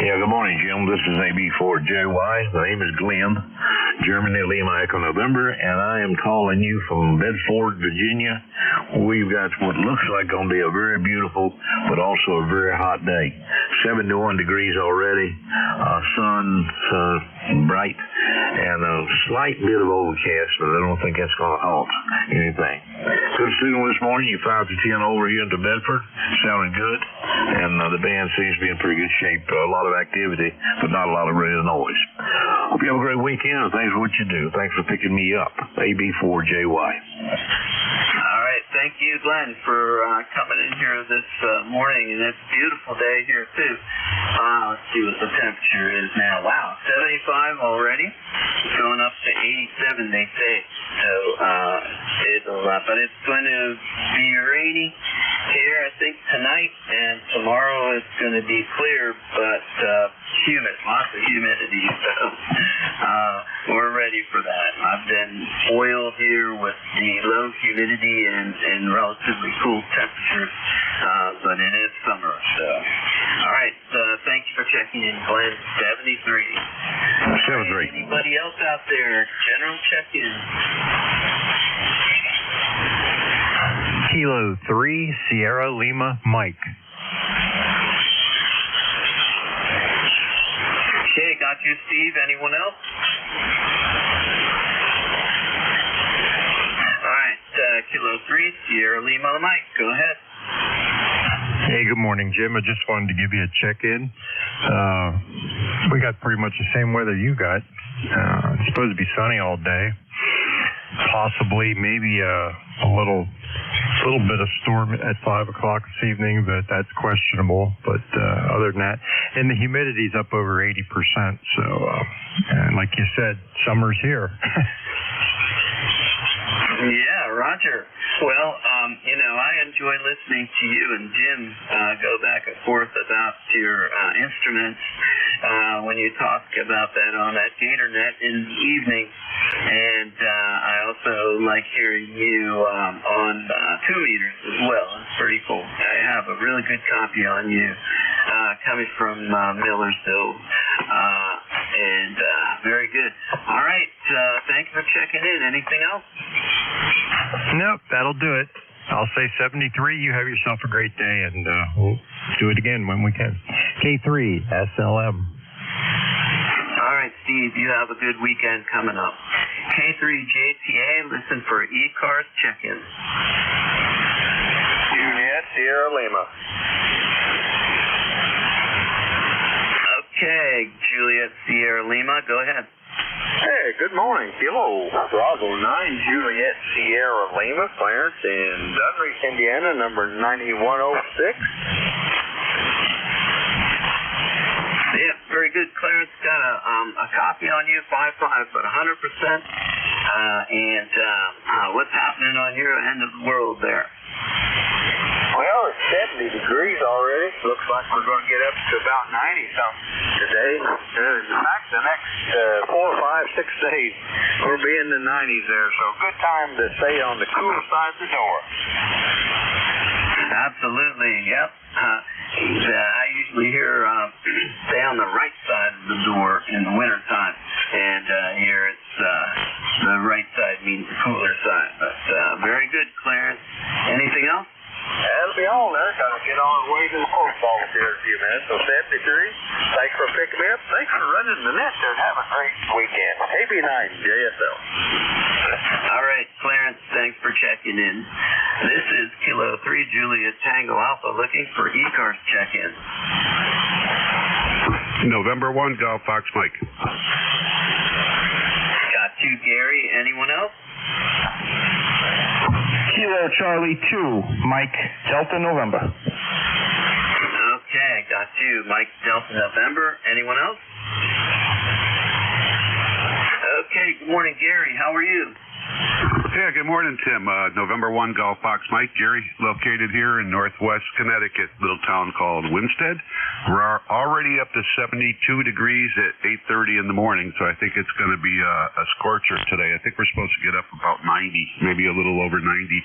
Yeah, good morning, Jim. This is AB4JY. My name is Glenn, Germany Lima Echo November, and I am calling you from Bedford, Virginia. We've got what looks like going to be a very beautiful, but also a very hot day. 71 degrees already, sun bright, and a slight bit of overcast, but I don't think that's going to halt anything. Good signal this morning. You 5 to 10 over here into Bedford, sounding good, and the band seems to be in pretty good shape. A lot of activity, but not a lot of real noise. Hope you have a great weekend, and thanks for what you do. Thanks for picking me up. AB4JY. All right, thank you, Glenn, for coming in here this morning, and it's a beautiful day here, too. Let's see what the temperature is now. Wow, 75 already. It's going up to 87, they say. So, but it's going to be rainy here, I think, tonight, and tomorrow it's going to be clear, but humid, lots of humidity. So, we're ready for that. I've been spoiled here with the low humidity and relatively cool temperatures, but it is summer. So, all right. Thank you for checking in, Glenn. 73. 73. Anybody else out there? General check-in. Kilo 3, Sierra Lima, Mike. Okay, got you, Steve. Anyone else? All right, Kilo 3, Sierra Lima, Mike. Go ahead. Hey, good morning, Jim. I just wanted to give you a check-in. We got pretty much the same weather you got. It's supposed to be sunny all day. Possibly, maybe a little bit of storm at 5 o'clock this evening, but that's questionable. But other than that, and the humidity's up over 80%. So, and like you said, summer's here. Yeah, Roger. Well, I enjoy listening to you and Jim go back and forth about your instruments when you talk about that on that Gator Net in the evening. And I also like hearing you on 2 meters as well. It's pretty cool. I have a really good copy on you coming from Millersville. And very good. All right. Thank you for checking in. Anything else? Nope, that'll do it. I'll say 73. You have yourself a great day, and we'll do it again when we can. K3 SLM. All right, Steve, you have a good weekend coming up. K3JTA, listen for ECARS check-in. Juliet Sierra Lima. Okay, Juliet Sierra Lima, go ahead. Hey, good morning. Kilo Bravo 9, Juliet Sierra Lima, Clarence in Dunreach, Indiana, number 9106. Yeah, very good. Clarence got a copy on you, 5.5, but 100%. What's happening on your end of the world there? Well, it's 70 degrees already. Looks like we're going to get up to about 90-something today. In fact, the next 4, 5, 6 days, we'll be in the 90s there. So good time to stay on the cool side of the door. Absolutely, yep. I usually hear stay on the right side of the door in the wintertime. And here it's the right side means the cooler side. But very good, Clarence. Anything else? That'll be all there. Got to get on the way to the post office here in a few minutes. So 73, thanks for picking me up. Thanks for running the net there. Have a great weekend. AB9, JSL. All right, Clarence, thanks for checking in. This is Kilo 3 Juliet Tango Alpha looking for ECARS check-in. November 1, Golf Fox Mike. Got 2, Gary. Anyone else? Kilo Charlie 2, Mike Delta November. Okay, got 2, Mike Delta November. Anyone else? Okay, good morning, Gary. How are you? Yeah, good morning, Tim. November 1, Golf Fox Mike. Gary, located here in northwest Connecticut, little town called Winstead. We're already up to 72 degrees at 8:30 in the morning, so I think it's going to be a scorcher today. I think we're supposed to get up about 90, maybe a little over 90.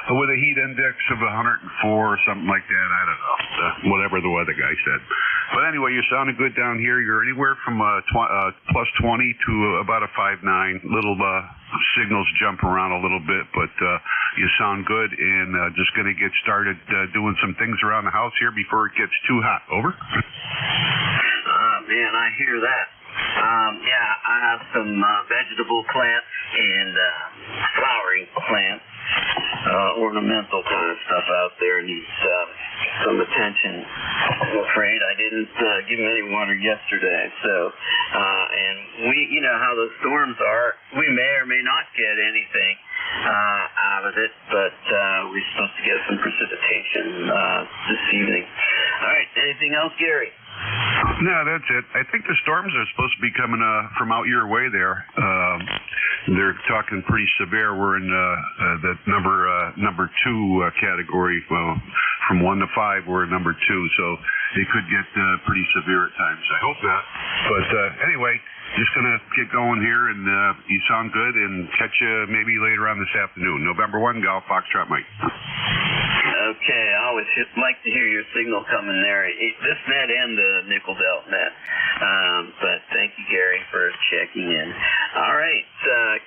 With a heat index of 104 or something like that. I don't know. Whatever the weather guy said. But anyway, you're sounding good down here. You're anywhere from plus 20 to about a 5.9. Little signals jump around a little bit, but you sound good, and just going to get started doing some things around the house here before it gets too hot. Over? Man, I hear that. Yeah, I have some vegetable plants and flowering plants. Ornamental kind of stuff out there needs some attention. I'm afraid I didn't give them any water yesterday. So, and you know how those storms are. We may or may not get anything out of it, but we're supposed to get some precipitation this evening. All right, anything else, Gary? No, that's it. I think the storms are supposed to be coming from out your way there. They're talking pretty severe. We're in the number 2 category. Well, from 1 to 5, we're number 2, so it could get pretty severe at times. I hope not. But anyway, just going to get going here, and you sound good, and catch you maybe later on this afternoon. November 1, Golf Foxtrot Mike. Okay, I always like to hear your signal coming there. This net and the nickel belt net. But thank you, Gary, for checking in. All right,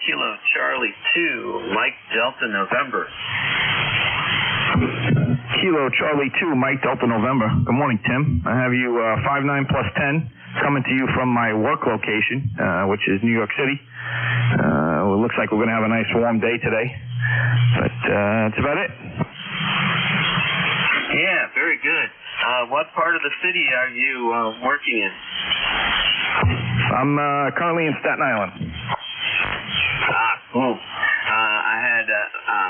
Kilo Charlie 2, Mike Delta November. Kilo Charlie 2, Mike Delta November. Good morning, Tim. I have you 59 plus 10 coming to you from my work location, which is New York City. It looks like we're going to have a nice warm day today. But that's about it. Yeah, very good. What part of the city are you working in? I'm currently in Staten Island. Cool. I had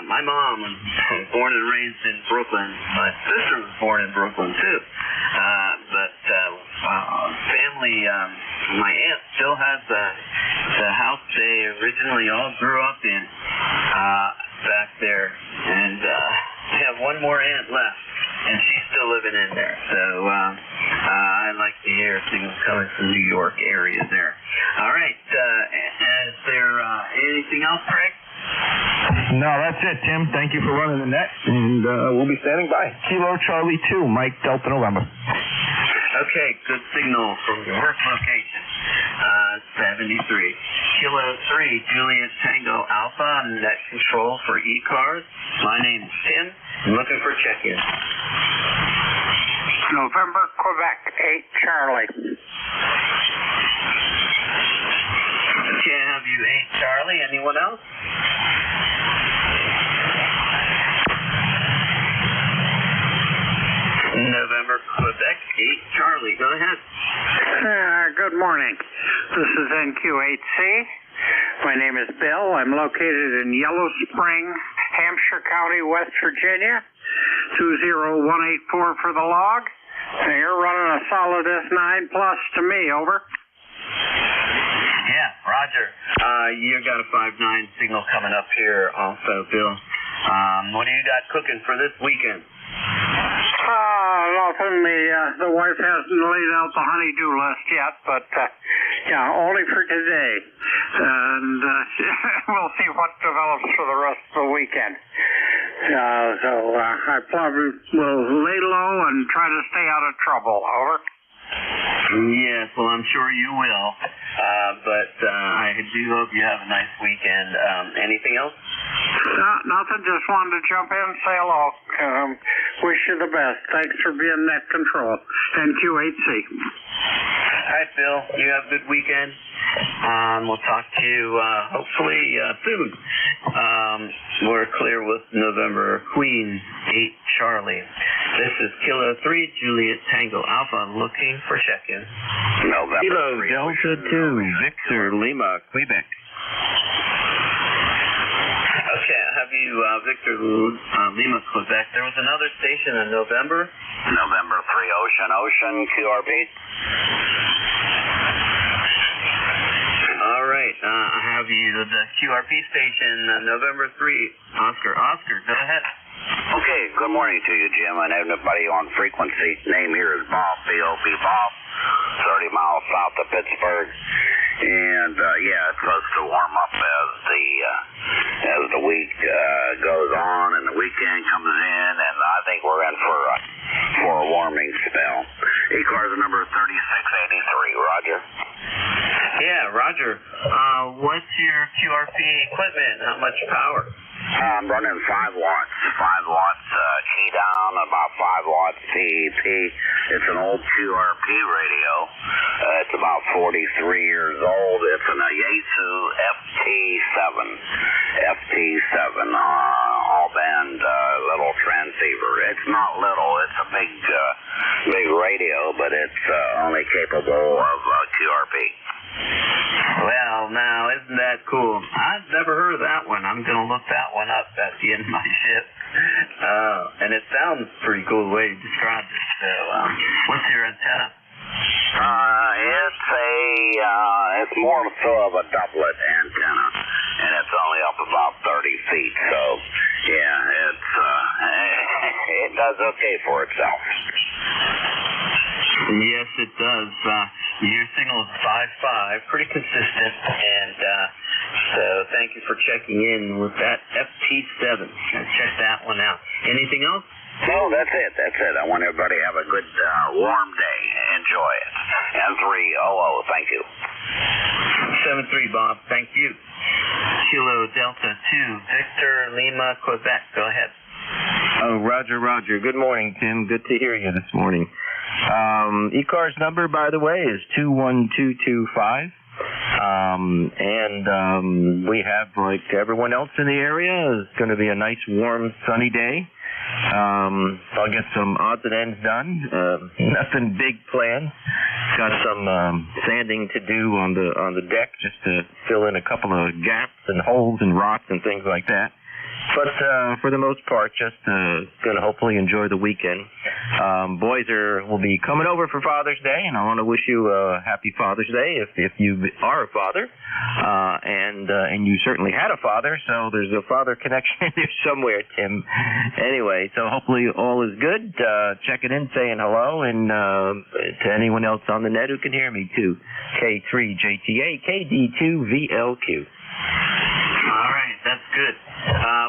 my mom was born and raised in Brooklyn. My sister was born in Brooklyn too. But family, my aunt still has the house they originally all grew up in. back there, and I have one more aunt left, and she's still living in there. So I like to hear things coming from New York area there. All right. Is there anything else, Craig? No, that's it, Tim. Thank you for running the net, and we'll be standing by. Kilo Charlie 2, Mike Delta November. Okay, good signal from your work location. 73. Kilo 3, Juliet Tango Alpha, net control for ECARS. My name is Tim. I'm looking for check-in. November, Quebec, 8 Charlie. Okay, have you 8 Charlie? Anyone else? November, Quebec, 8 Charlie. Go ahead. Good morning. This is NQ8C. My name is Bill. I'm located in Yellow Spring, Hampshire County, West Virginia. 20184 for the log. You're running a solid S9 plus to me, over. Yeah, Roger. You got a 5-9 signal coming up here also, Bill. What do you got cooking for this weekend? Nothing. The wife hasn't laid out the honey-do list yet, but yeah, only for today. And we'll see what develops for the rest of the weekend. So I probably will lay low and try to stay out of trouble. Over. Yes, well, I'm sure you will. But I do hope you have a nice weekend. Anything else? Nothing. Just wanted to jump in and say hello. Wish you the best. Thanks for being net control. NQ8C. All right, Bill. You have a good weekend. We'll talk to you hopefully soon. We're clear with November Queen 8 Charlie. This is Kilo 3 Juliet Tango Alpha looking for check-in. November Kilo 3, Delta 2 Victor Lima Quebec. Okay, I have you Victor Lima Quebec. There was another station in November. November 3 Ocean QRB. All right, I have you the QRP station, November 3, Oscar. Go ahead. Okay, good morning to you, Jim, and everybody on frequency. Name here is Bob, B.O.B. Bob, 30 miles south of Pittsburgh. And, yeah, it's supposed to warm up as the week goes on and the weekend comes in, and I think we're in for a warming spell. ECARS number 3683, Roger. Yeah, Roger. What's your QRP equipment? How much power? I'm running 5 watts. 5 watts key down, about 5 watts TEP. It's an old QRP radio. It's about 43 years old. It's an Yaesu FT7, all-band little transceiver. It's not little. It's a big radio, but it's only capable of QRP. Well, now, isn't that cool? I've never heard of that one. I'm going to look that one up at the end of my shift. And it sounds pretty cool the way you described it. So, what's your antenna? It's more so of a doublet antenna, and it's only up about 30 feet. So, yeah, it does okay for itself. Yes, it does. Your signal is 5.5, pretty consistent, and so thank you for checking in with that FT7. Check that one out. Anything else? No, that's it. I want everybody to have a good, warm day. Enjoy it. N300, thank you. 73, Bob. Thank you. Kilo Delta 2, Victor Lima, Quebec. Go ahead. Oh, Roger. Good morning, Tim. Good to hear you this morning. ECARS number, by the way, is 21225. And we have, like everyone else in the area, it's going to be a nice, warm, sunny day. I'll get some odds and ends done. Nothing big planned. Got some sanding to do on the deck just to fill in a couple of gaps and holes and rots and things like that. But for the most part, just going to hopefully enjoy the weekend. Boys will be coming over for Father's Day, and I want to wish you a happy Father's Day if you are a father, and you certainly had a father, so there's a father connection in there somewhere, Tim. Anyway, so hopefully all is good. Checking in, saying hello, and to anyone else on the net who can hear me too. K3JTA, KD2VLQ. All right, that's good.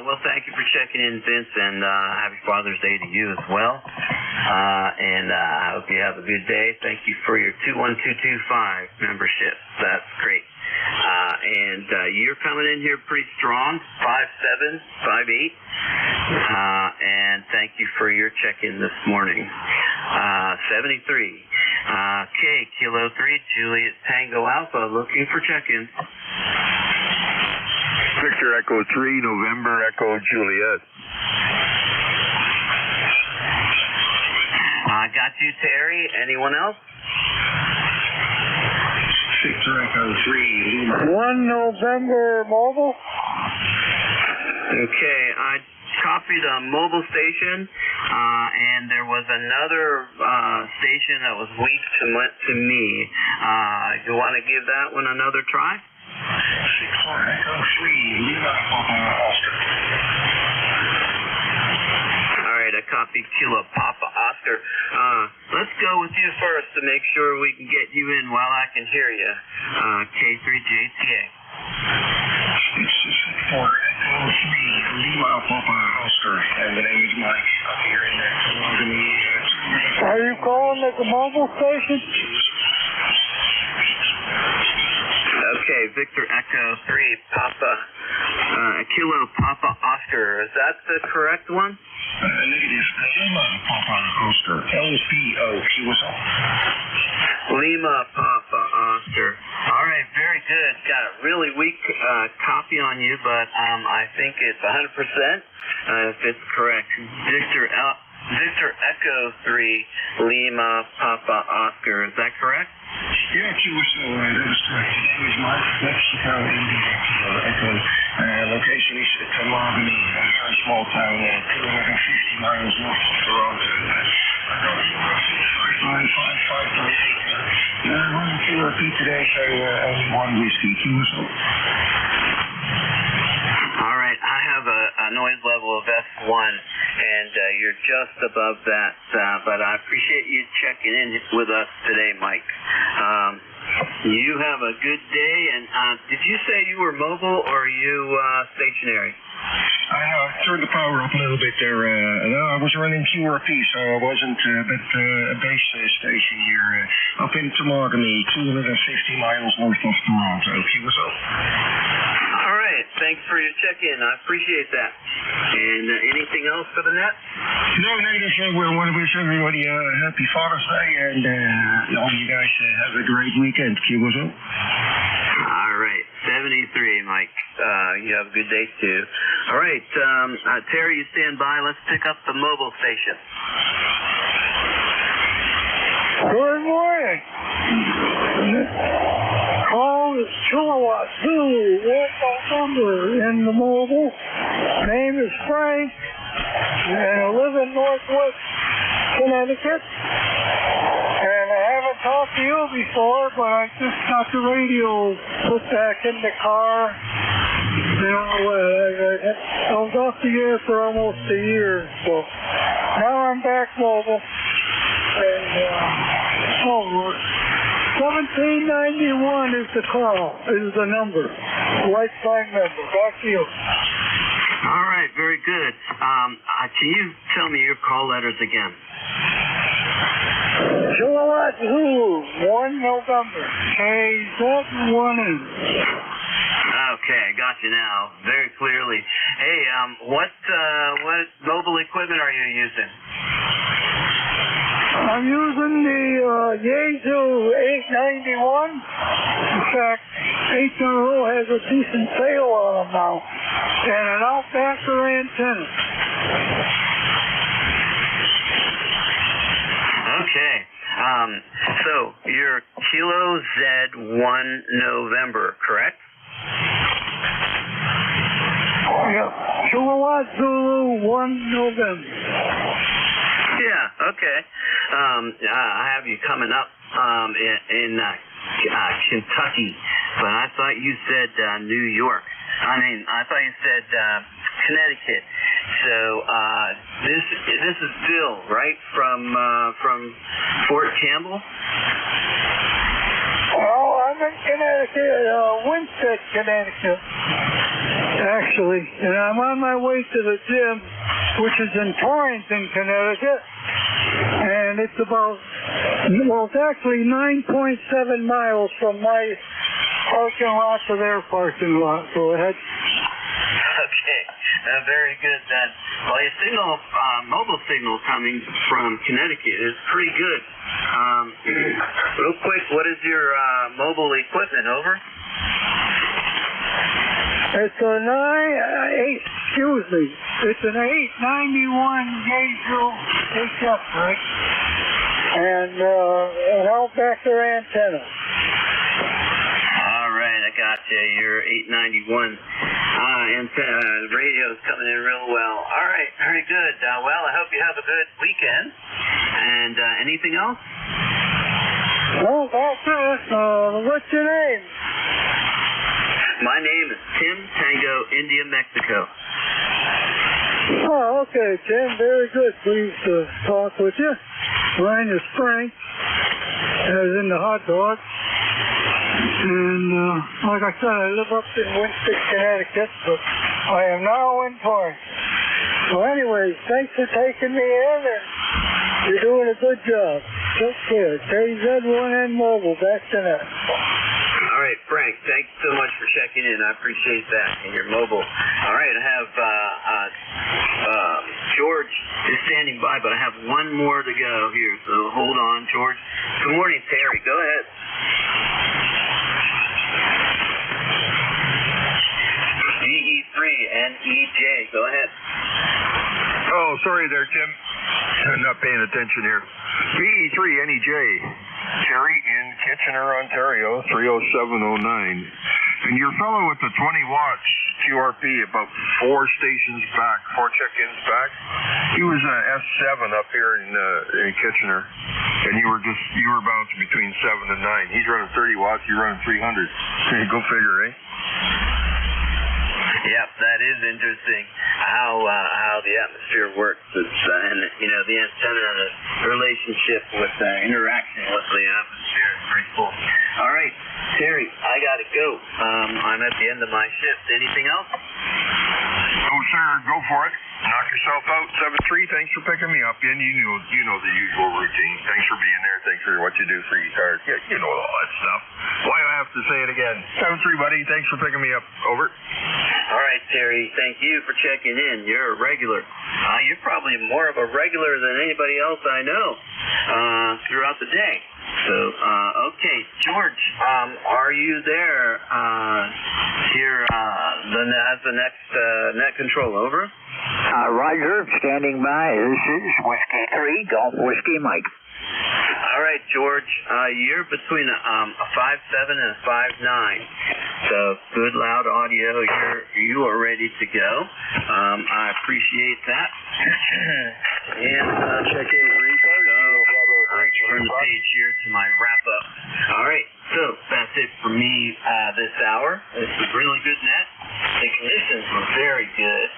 Well, thank you for checking in, Vince, and happy Father's Day to you as well. And I hope you have a good day. Thank you for your 21225 membership. That's great. And you're coming in here pretty strong, 5'7", 5'8". And thank you for your check-in this morning. 73. K, Kilo 3, Juliet Tango Alpha, looking for check-in. Victor Echo 3, November Echo Juliet. I got you, Terry. Anyone else? Victor Echo 3, 1 November mobile. Okay, I copied a mobile station, and there was another station that was weak to me. You want to give that one another try? 6 Echo 3, Lima Papa Oscar. All right, I copied Kilo Papa Oscar. Let's go with you first to make sure we can get you in while I can hear you. K3JTA. 6 Echo 3, Lima Papa Oscar. And the name is Mike. I'm here in there. Are you calling at the mobile station? Okay, Victor Echo 3, Papa, Kilo Papa Oscar. Is that the correct one? Negative. Lima Papa Oscar. LPO. QSO. Lima Papa Oscar. All right, very good. Got a really weak copy on you, but I think it's 100% if it's correct. Victor Echo 3, Lima Papa Oscar. Is that correct? Yeah, QSO. That is correct. The name is Mark. Mexico, India. Echo. Location is Tamagami, a very small town, 250 miles north of Toronto. 555. Running QRP today, so only one whiskey. QSO. All right, I have a noise level of F1, and you're just above that, but I appreciate you checking in with us today, Mike. You have a good day, and did you say you were mobile or are you stationary? I turned the power up a little bit there. I was running QRP, so I wasn't at a base station here up in Tamagami, 250 miles north of Toronto. QSO. All right, thanks for your check-in. I appreciate that. And anything else for the net? No, just we want to wish everybody a happy Father's Day, and all you guys have a great weekend. QSO. All right, 73, Mike. You have a good day, too. All right, Terry, you stand by. Let's pick up the mobile station. Good morning. Call is Kilowatt Zulu, number in the mobile. Name is Frank, and I live in Northwest Connecticut. And I haven't talked to you before, but I just got the radio put back in the car. You know, I was off the air for almost a year, so now I'm back mobile. And, 1791 is the call, is the number. Lifetime member. Back to you. All right, very good. Can you tell me your call letters again? Kilowatt Zulu, 1 November. KZ1E. Okay, I got you now, very clearly. Hey, what mobile equipment are you using? I'm using the Yaesu 891. In fact, 8.0 has a decent sale on them now. And an outbacker antenna. Okay. So, you're Kilo Z1 November, correct? Yeah. Kilowatt Zulu 1 November. Yeah, okay. I have you coming up in Kentucky, but I thought you said New York. I thought you said Connecticut. So this is Bill, right, from Fort Campbell? Oh, I'm in Connecticut, Winsted, Connecticut, actually, and I'm on my way to the gym, which is in Torrington, Connecticut, and it's it's actually 9.7 miles from my parking lot to their parking lot. Go ahead. Okay, very good then. Well, your signal, mobile signal coming from Connecticut is pretty good. Real quick, what is your mobile equipment, over? It's a it's an 891 Gainesville HF, right? And an Outbacker antenna. All right, I got you. Your 891 antenna. The radio's coming in real well. All right, very good. Well, I hope you have a good weekend. And anything else? No, that's it. What's your name? My name is Tim Tango, India, Mexico. Oh, okay, Tim. Very good. Pleased to talk with you. Mine is Frank, as in the hot dog. And like I said, I live up in Winsted, Connecticut, but I am now in Torrington. So anyways, thanks for taking me in, and you're doing a good job. Take care. KZ1N Mobile, back to net. All right, Frank, thanks so much for checking in. I appreciate that, and your mobile. All right, I have George is standing by, but I have one more to go here, so hold on, George. Good morning, Terry. Go ahead. DE3NEJ, go ahead. Oh, sorry there, Tim. I'm not paying attention here. DE3NEJ. Terry in Kitchener, Ontario, 30709. And your fellow with the 20 watts QRP about 4 stations back, 4 check-ins back, he was S7 up here in Kitchener, and you were bouncing between 7 and 9. He's running 30 watts, you're running 300. Go figure, eh? Yep, that is interesting how the atmosphere works. It's and the antenna and the relationship with interaction with the atmosphere is pretty cool. All right, Terry, I gotta go. I'm at the end of my shift. Anything else? No, sir. Go for it. Knock yourself out. 7-3. Thanks for picking me up. And you know the usual routine. Thanks for being there. Thanks for what you do for ECARS. Yeah, you know all that stuff. Why do I have to say it again? 7-3, buddy. Thanks for picking me up. Over. All right, Terry. Thank you for checking in. You're a regular. You're probably more of a regular than anybody else I know throughout the day. So, okay, George, are you there here as the next net control? Over. Roger, standing by. This is Whiskey 3, Golf Whiskey Mike. All right, George, you're between a 5.7 and a 5.9. So good, loud audio. You are ready to go. I appreciate that. And check in for ECARS. Turn the page here to my wrap up. All right, so that's it for me this hour. It's a really good net. The conditions were very good,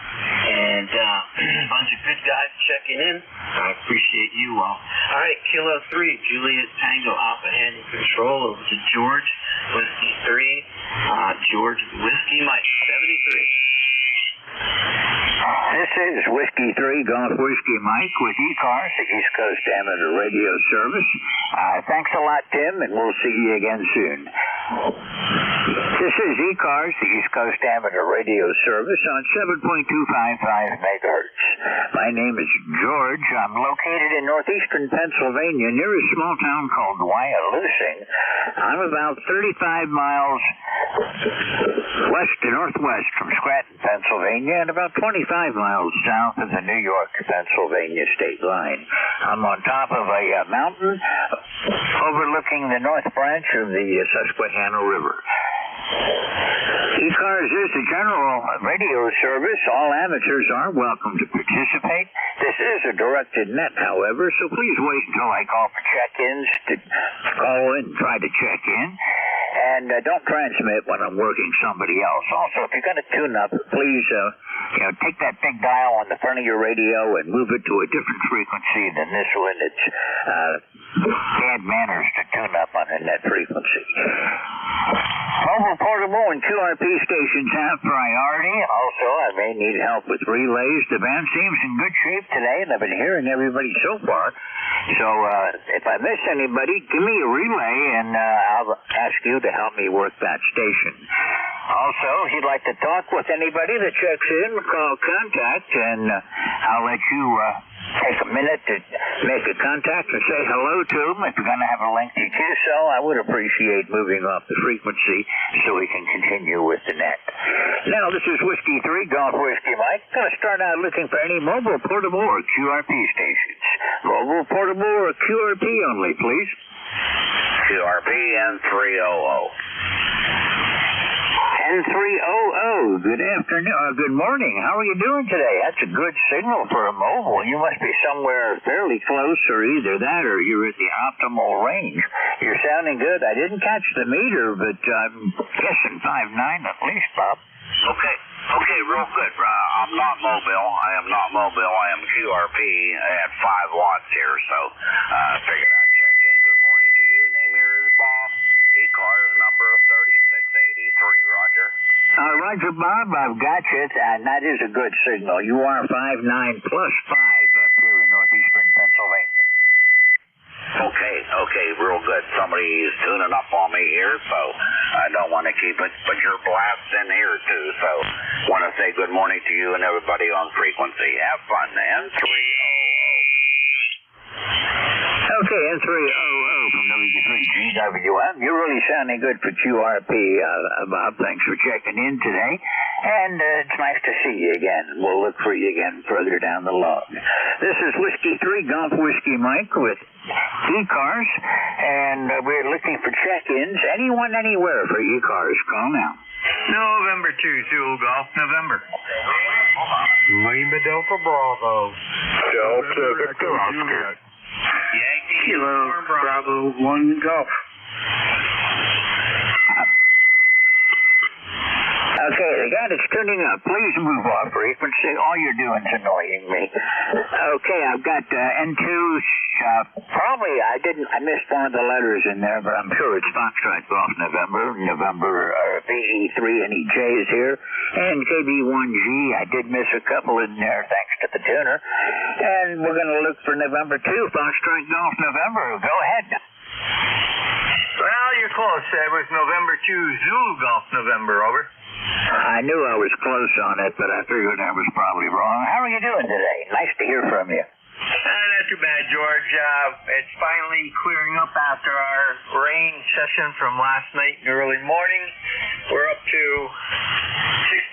and a bunch of good guys checking in. I appreciate you all. All right, Kilo 3, Juliet Tango Alpha handing control over to George, Whiskey 3, George Whiskey Mike, 73. This is Whiskey 3, Golf Whiskey Mike with ECARS, the East Coast Amateur Radio Service. Thanks a lot, Tim, and we'll see you again soon. This is ECARS, the East Coast Amateur Radio Service on 7.255 megahertz. My name is George. I'm located in northeastern Pennsylvania near a small town called Wyalusing. I'm about 35 miles west to northwest from Scranton, Pennsylvania, and about 25 miles south of the New York-Pennsylvania state line. I'm on top of a mountain overlooking the north branch of the Susquehanna River. ECARS is the general radio service. All amateurs are welcome to participate. This is a directed net, however, so please wait until I call for check-ins to call in and try to check in. And don't transmit when I'm working somebody else. Also, if you're going to tune up, please take that big dial on the front of your radio and move it to a different frequency than this one. It's bad manners to tune up on a net frequency. Mobile, portable, and QRP stations have priority. Also, I may need help with relays. The band seems in good shape today, and I've been hearing everybody so far. So if I miss anybody, give me a relay, and I'll ask you to help me work that station. Also, if you'd like to talk with anybody that checks in, call contact, and I'll let you take a minute to make a contact and say hello to them. If you're going to have a lengthy QSO, I would appreciate moving off the frequency so we can continue with the net. Now, this is Whiskey 3, Golf Whiskey Mike. Going to start out looking for any mobile, portable, or QRP stations. Mobile, portable, or QRP only, please. QRP N300. N300. Good afternoon. Good morning. How are you doing today? That's a good signal for a mobile. You must be somewhere fairly close, or either that or you're at the optimal range. You're sounding good. I didn't catch the meter, but I'm guessing 5.9 at least, Bob. Okay, real good. I'm not mobile. I am QRP at 5 watts here, so figured I'd check in. Good morning to you. Name here is Bob. ECARS number 3683. Roger. Roger, Bob. I've got you, and that is a good signal. You are 5.9 plus 5 up here in northeastern Pennsylvania. Okay, real good. Somebody is tuning up on me here, so I don't want to keep it, but you're blasting here too, so want to say good morning to you and everybody on frequency. Have fun, N300. Okay, N300 from W3GWM. You're really sounding good for QRP, Bob. Thanks for checking in today. And it's nice to see you again. We'll look for you again further down the log. This is Whiskey 3, Golf Whiskey Mike with ECARS, and we're looking for check-ins. Anyone, anywhere for ECARS. Call now. November 2, Zulu Golf, November. Lima Delta Bravo. Delta Victor Oscar. Yankee Kilo Bravo 1 Golf. Okay, the guy that's tuning up, please move off frequency. All you're doing is annoying me. Okay, I've got N2. I missed one of the letters in there, but I'm sure it's Foxtrot Golf November, VE3 NEJ is here, and KB1G. I did miss a couple in there, thanks to the tuner. And we're going to look for November 2, Foxtrot Golf November. Go ahead. Well, you're close. It was November 2, Zulu Golf November, over. I knew I was close on it, but I figured I was probably wrong. How are you doing today? Nice to hear from you. Not too bad, George. It's finally clearing up after our rain session from last night and early morning. We're up to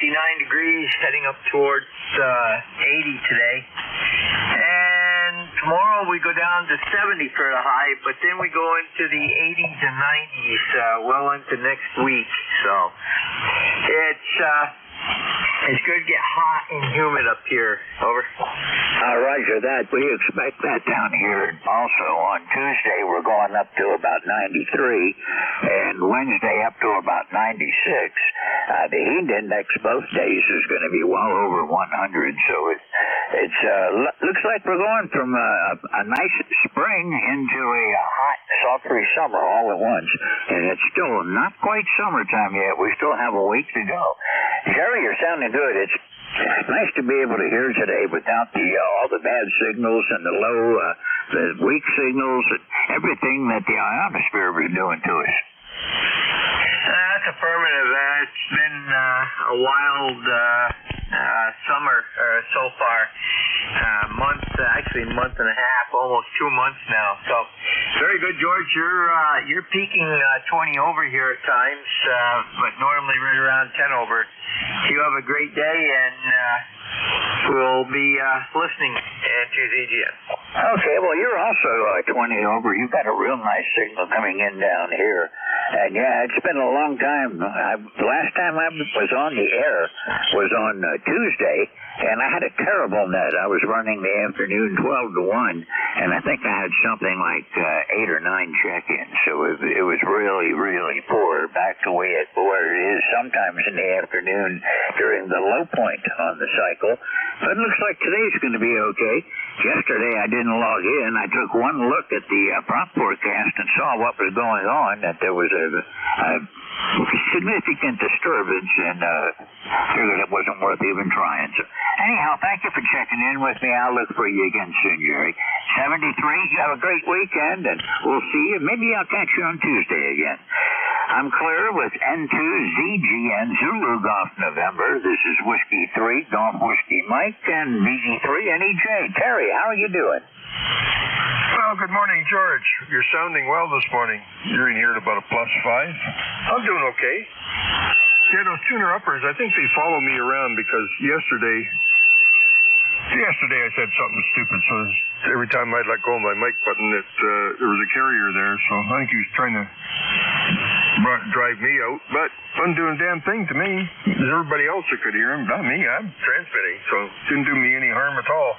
69 degrees, heading up towards 80 today. And tomorrow we go down to 70 for the high, but then we go into the 80s and 90s well into next week. So it's going to get hot and humid up here. Over. Roger that. We expect that down here. Also, on Tuesday, we're going up to about 93, and Wednesday up to about 96. The heat index both days is going to be well over 100, so it looks like we're going from a nice spring into a hot, sultry summer all at once, and it's still not quite summertime yet. We still have a week to go. Jerry, you're sounding good. It's nice to be able to hear today without all the bad signals and the low, the weak signals and everything that the ionosphere was doing to us. That's affirmative. It's been a wild summer so far. Month and a half, almost 2 months now. So very good, George. You're peaking 20 over here at times, but normally right around 10 over. You have a great day, and we'll be listening to ZGN. Okay, well, you're also 20 over. You've got a real nice signal coming in down here. And yeah, it's been a long time. The last time I was on the air was on Tuesday, and I had a terrible net. I was running the afternoon 12 to 1, and I think I had something like 8 or 9 check-ins. So it was really, really poor, back to where it is sometimes in the afternoon during the low point on the cycle. But it looks like today's going to be okay. Yesterday I didn't log in. I took one look at the prompt forecast and saw what was going on, that there was a significant disturbance, and figured it wasn't worth even trying. So anyhow, thank you for checking in with me. I'll look for you again soon, Jerry. 73, you have a great weekend, and we'll see you. Maybe I'll catch you on Tuesday again. I'm clear with N2ZGN Zulu Golf November. This is Whiskey 3, Golf Whiskey Mike, and VG3 NEJ. Terry, how are you doing? Well, good morning, George. You're sounding well this morning. You're in here at about a +5. I'm doing okay. Yeah, those tuner-uppers, I think they follow me around because yesterday I said something stupid, so every time I'd let go of my mic button, there was a carrier there, so I think he was trying to drive me out, but wasn't doing a damn thing to me. There's everybody else that could hear him, not me. I'm transmitting, so it didn't do me any harm at all.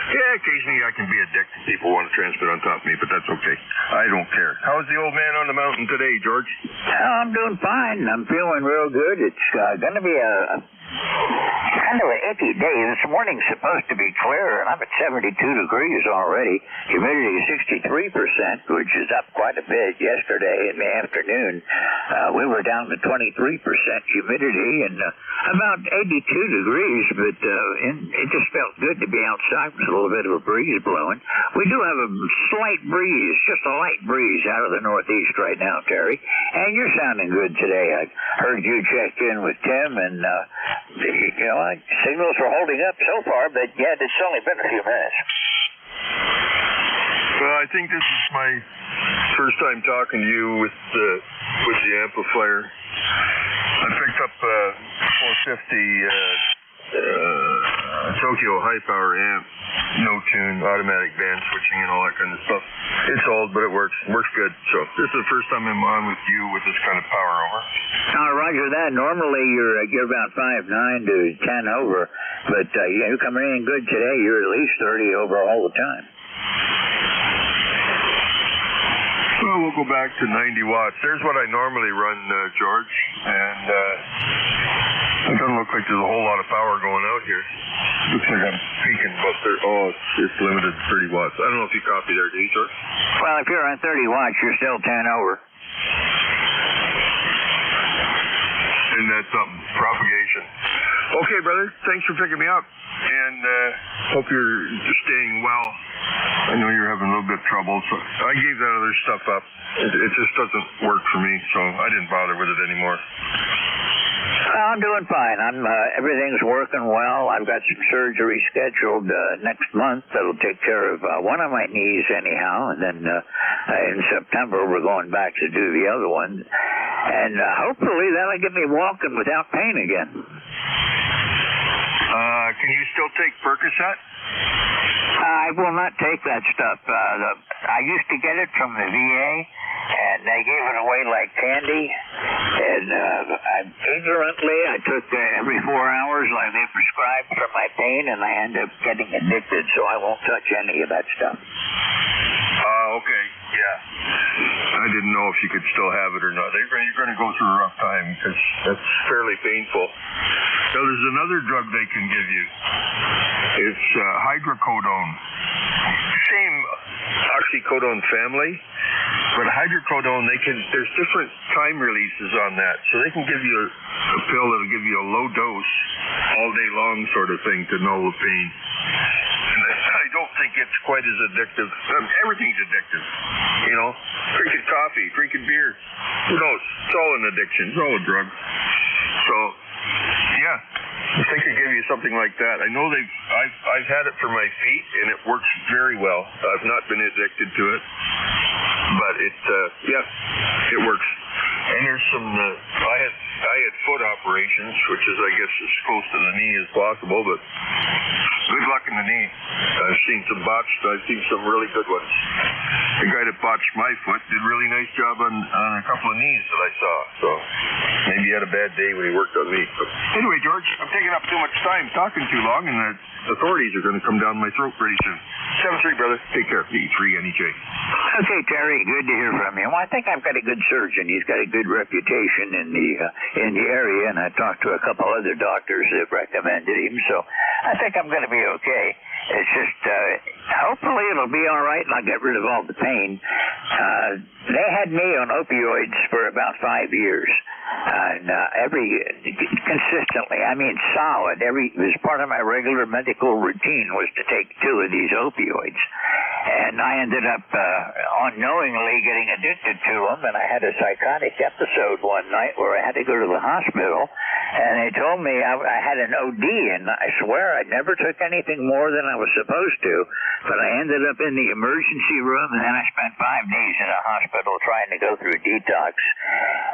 Yeah, occasionally I can be a dick. People want to transmit on top of me, but that's okay. I don't care. How's the old man on the mountain today, George? Well, I'm doing fine. I'm feeling real good. It's going to be a kind of an icky day. This morning's supposed to be clear, and I'm at 72 degrees already. Humidity is 63%, which is up quite a bit. Yesterday in the afternoon, we were down to 23% humidity and about 82 degrees, but it just felt good to be outside with a little bit of a breeze blowing. We do have a slight breeze, just a light breeze out of the northeast right now, Terry. And you're sounding good today. I heard you checked in with Tim, and signals are holding up so far, but yeah, it's only been a few minutes. Well, I think this is my first time talking to you with the amplifier. I picked up a 450 Tokyo high power amp, no tune, automatic band switching and all that kind of stuff. It's old, but it works good. So this is the first time I'm on with you with this kind of power over. Roger that. Normally you're about 5.9 to 10 over, but you're coming in good today. You're at least 30 over all the time. Well, we'll go back to 90 watts. There's what I normally run, George, and it doesn't look like there's a whole lot of power going out here. Looks like I'm peaking about it's limited to 30 watts. I don't know if you copy there, do you, George? Well, if you're on 30 watts, you're still 10 over. Isn't that something? Propagation. Okay, brother. Thanks for picking me up, and hope you're staying well. I know you're having a little bit of trouble, so I gave that other stuff up. It just doesn't work for me, so I didn't bother with it anymore. I'm doing fine. Everything's working well. I've got some surgery scheduled next month that'll take care of one of my knees anyhow, and then in September we're going back to do the other one, and hopefully that'll get me walking without pain again. Can you still take Percocet? I will not take that stuff. I used to get it from the VA, and they gave it away like candy. And ignorantly, I took every 4 hours like they prescribed for my pain, and I ended up getting addicted, so I won't touch any of that stuff. Okay, yeah. I didn't know if you could still have it or not. You're going to go through a rough time because that's fairly painful. So there's another drug they can give you. It's hydrocodone. Same oxycodone family, but hydrocodone, there's different time releases on that. So they can give you a pill that'll give you a low dose all day long sort of thing to null the pain. I don't think it's quite as addictive. Everything's addictive. Drinking coffee, drinking beer. Who knows? It's all an addiction. It's all a drug. So, yeah, I think they give you something like that. I know I've had it for my feet, and it works very well. I've not been addicted to it, but it works. And there's some, I had foot operations, which is, I guess, as close to the knee as possible, but good luck in the knee. I've seen some botched, I've seen some really good ones. The guy that botched my foot did a really nice job on a couple of knees that I saw, so maybe he had a bad day when he worked on me. But anyway, George, I'm taking up too much time talking too long, and the authorities are going to come down my throat pretty soon. 7-3, brother. Take care. E3 NEJ. Okay, Terry, good to hear from you. Well, I think I've got a good surgeon. He's got a good reputation in the area, and I talked to a couple other doctors that recommended him, so I think I'm going to be okay. It's just, hopefully it'll be all right and I'll get rid of all the pain. They had me on opioids for about 5 years. And consistently, I mean solid, it was part of my regular medical routine was to take 2 of these opioids. And I ended up unknowingly getting addicted to them, and I had a psychotic episode one night where I had to go to the hospital, and they told me I had an OD, and I swear I never took anything more than I was supposed to, but I ended up in the emergency room, and then I spent 5 days in a hospital trying to go through detox.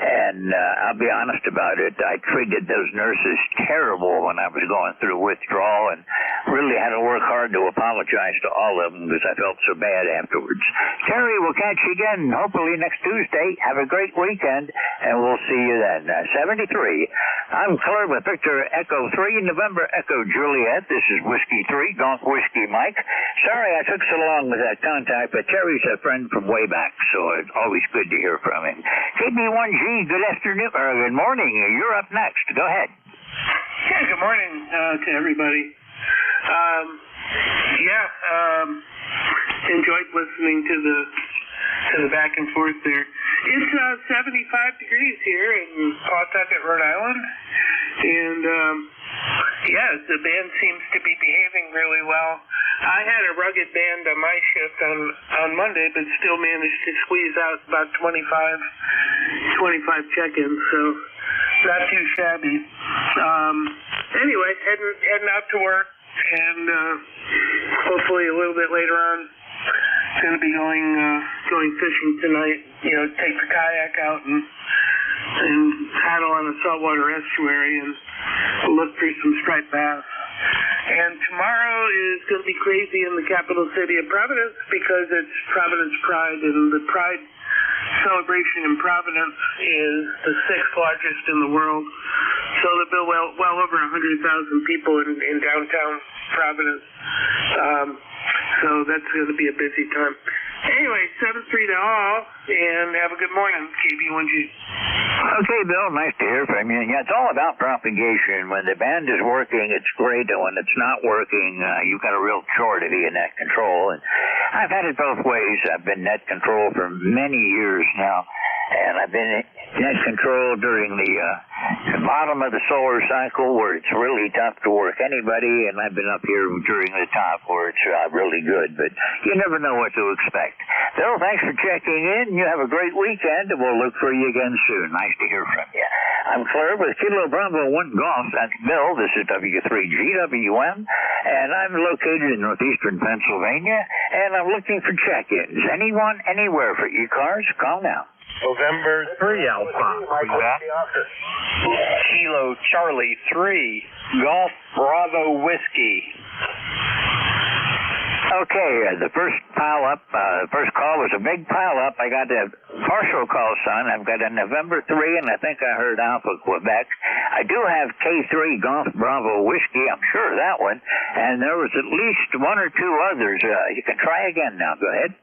And I'll be honest about it, I treated those nurses terrible when I was going through withdrawal, and really had to work hard to apologize to all of them because I felt so bad afterwards. Terry, we'll catch you again hopefully next Tuesday. Have a great weekend, and we'll see you then. 73. I'm Claire with Victor Echo 3, November Echo Juliet. This is Whiskey 3, Golf Whiskey Mike. Sorry I took so long with that contact, but Terry's a friend from way back, so it's always good to hear from him. KB1G, good afternoon, or good morning. You're up next. Go ahead. Yeah, good morning to everybody. Enjoyed listening to the back and forth there. It's 75 degrees here in Pawtucket, Rhode Island, and the band seems to be behaving really well. I had a rugged band on my shift on Monday, but still managed to squeeze out about 25 check-ins, so not too shabby. Anyway, heading out to work, and hopefully a little bit later on, going to be going fishing tonight. You know, take the kayak out and paddle on a saltwater estuary and look through some striped bass. And tomorrow is going to be crazy in the capital city of Providence because it's Providence Pride, and the Pride celebration in Providence is the 6th largest in the world. So there'll be well over 100,000 people in downtown Providence. So that's going to be a busy time. Anyway, 7-3 to all, and have a good morning, KB1G. Okay, Bill, nice to hear from you. Yeah, it's all about propagation. When the band is working, it's great, and when it's not working, you've got a real chore to be in net control. And I've had it both ways. I've been net control for many years now, and I've been net control during the bottom of the solar cycle where it's really tough to work anybody, and I've been up here during the top where it's really good, but you never know what to expect. Bill, thanks for checking in. You have a great weekend, and we'll look for you again soon. Nice to hear from you. I'm Claire with Kilo Bravo 1 Golf. That's Bill. This is W3GWM, and I'm located in northeastern Pennsylvania, and I'm looking for check-ins. Anyone, anywhere for ECARS? Call now. November 3 Alpha. Who's that? Kilo Charlie 3, Golf Bravo Whiskey. Okay, the first first call was a big pile up. I got a partial call, son. I've got a November 3, and I think I heard Alpha Quebec. I do have K3 Golf Bravo Whiskey. I'm sure of that one. And there was at least 1 or 2 others. You can try again now. Go ahead.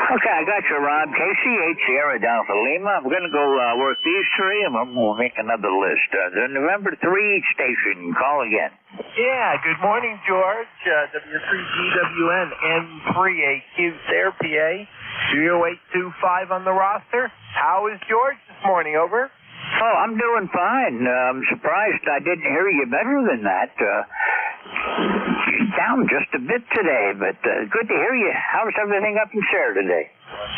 Okay, I got you, Rob. KCH, Sierra Delta Lima. I'm going to go work these 3, and we'll make another list. The November 3 station. Call again. Yeah, good morning, George. W3GWN N3AQ there, PA. 30825 on the roster. How is George this morning? Over. Oh, I'm doing fine. I'm surprised I didn't hear you better than that. Down just a bit today, but good to hear you. How's everything up in Sarah today?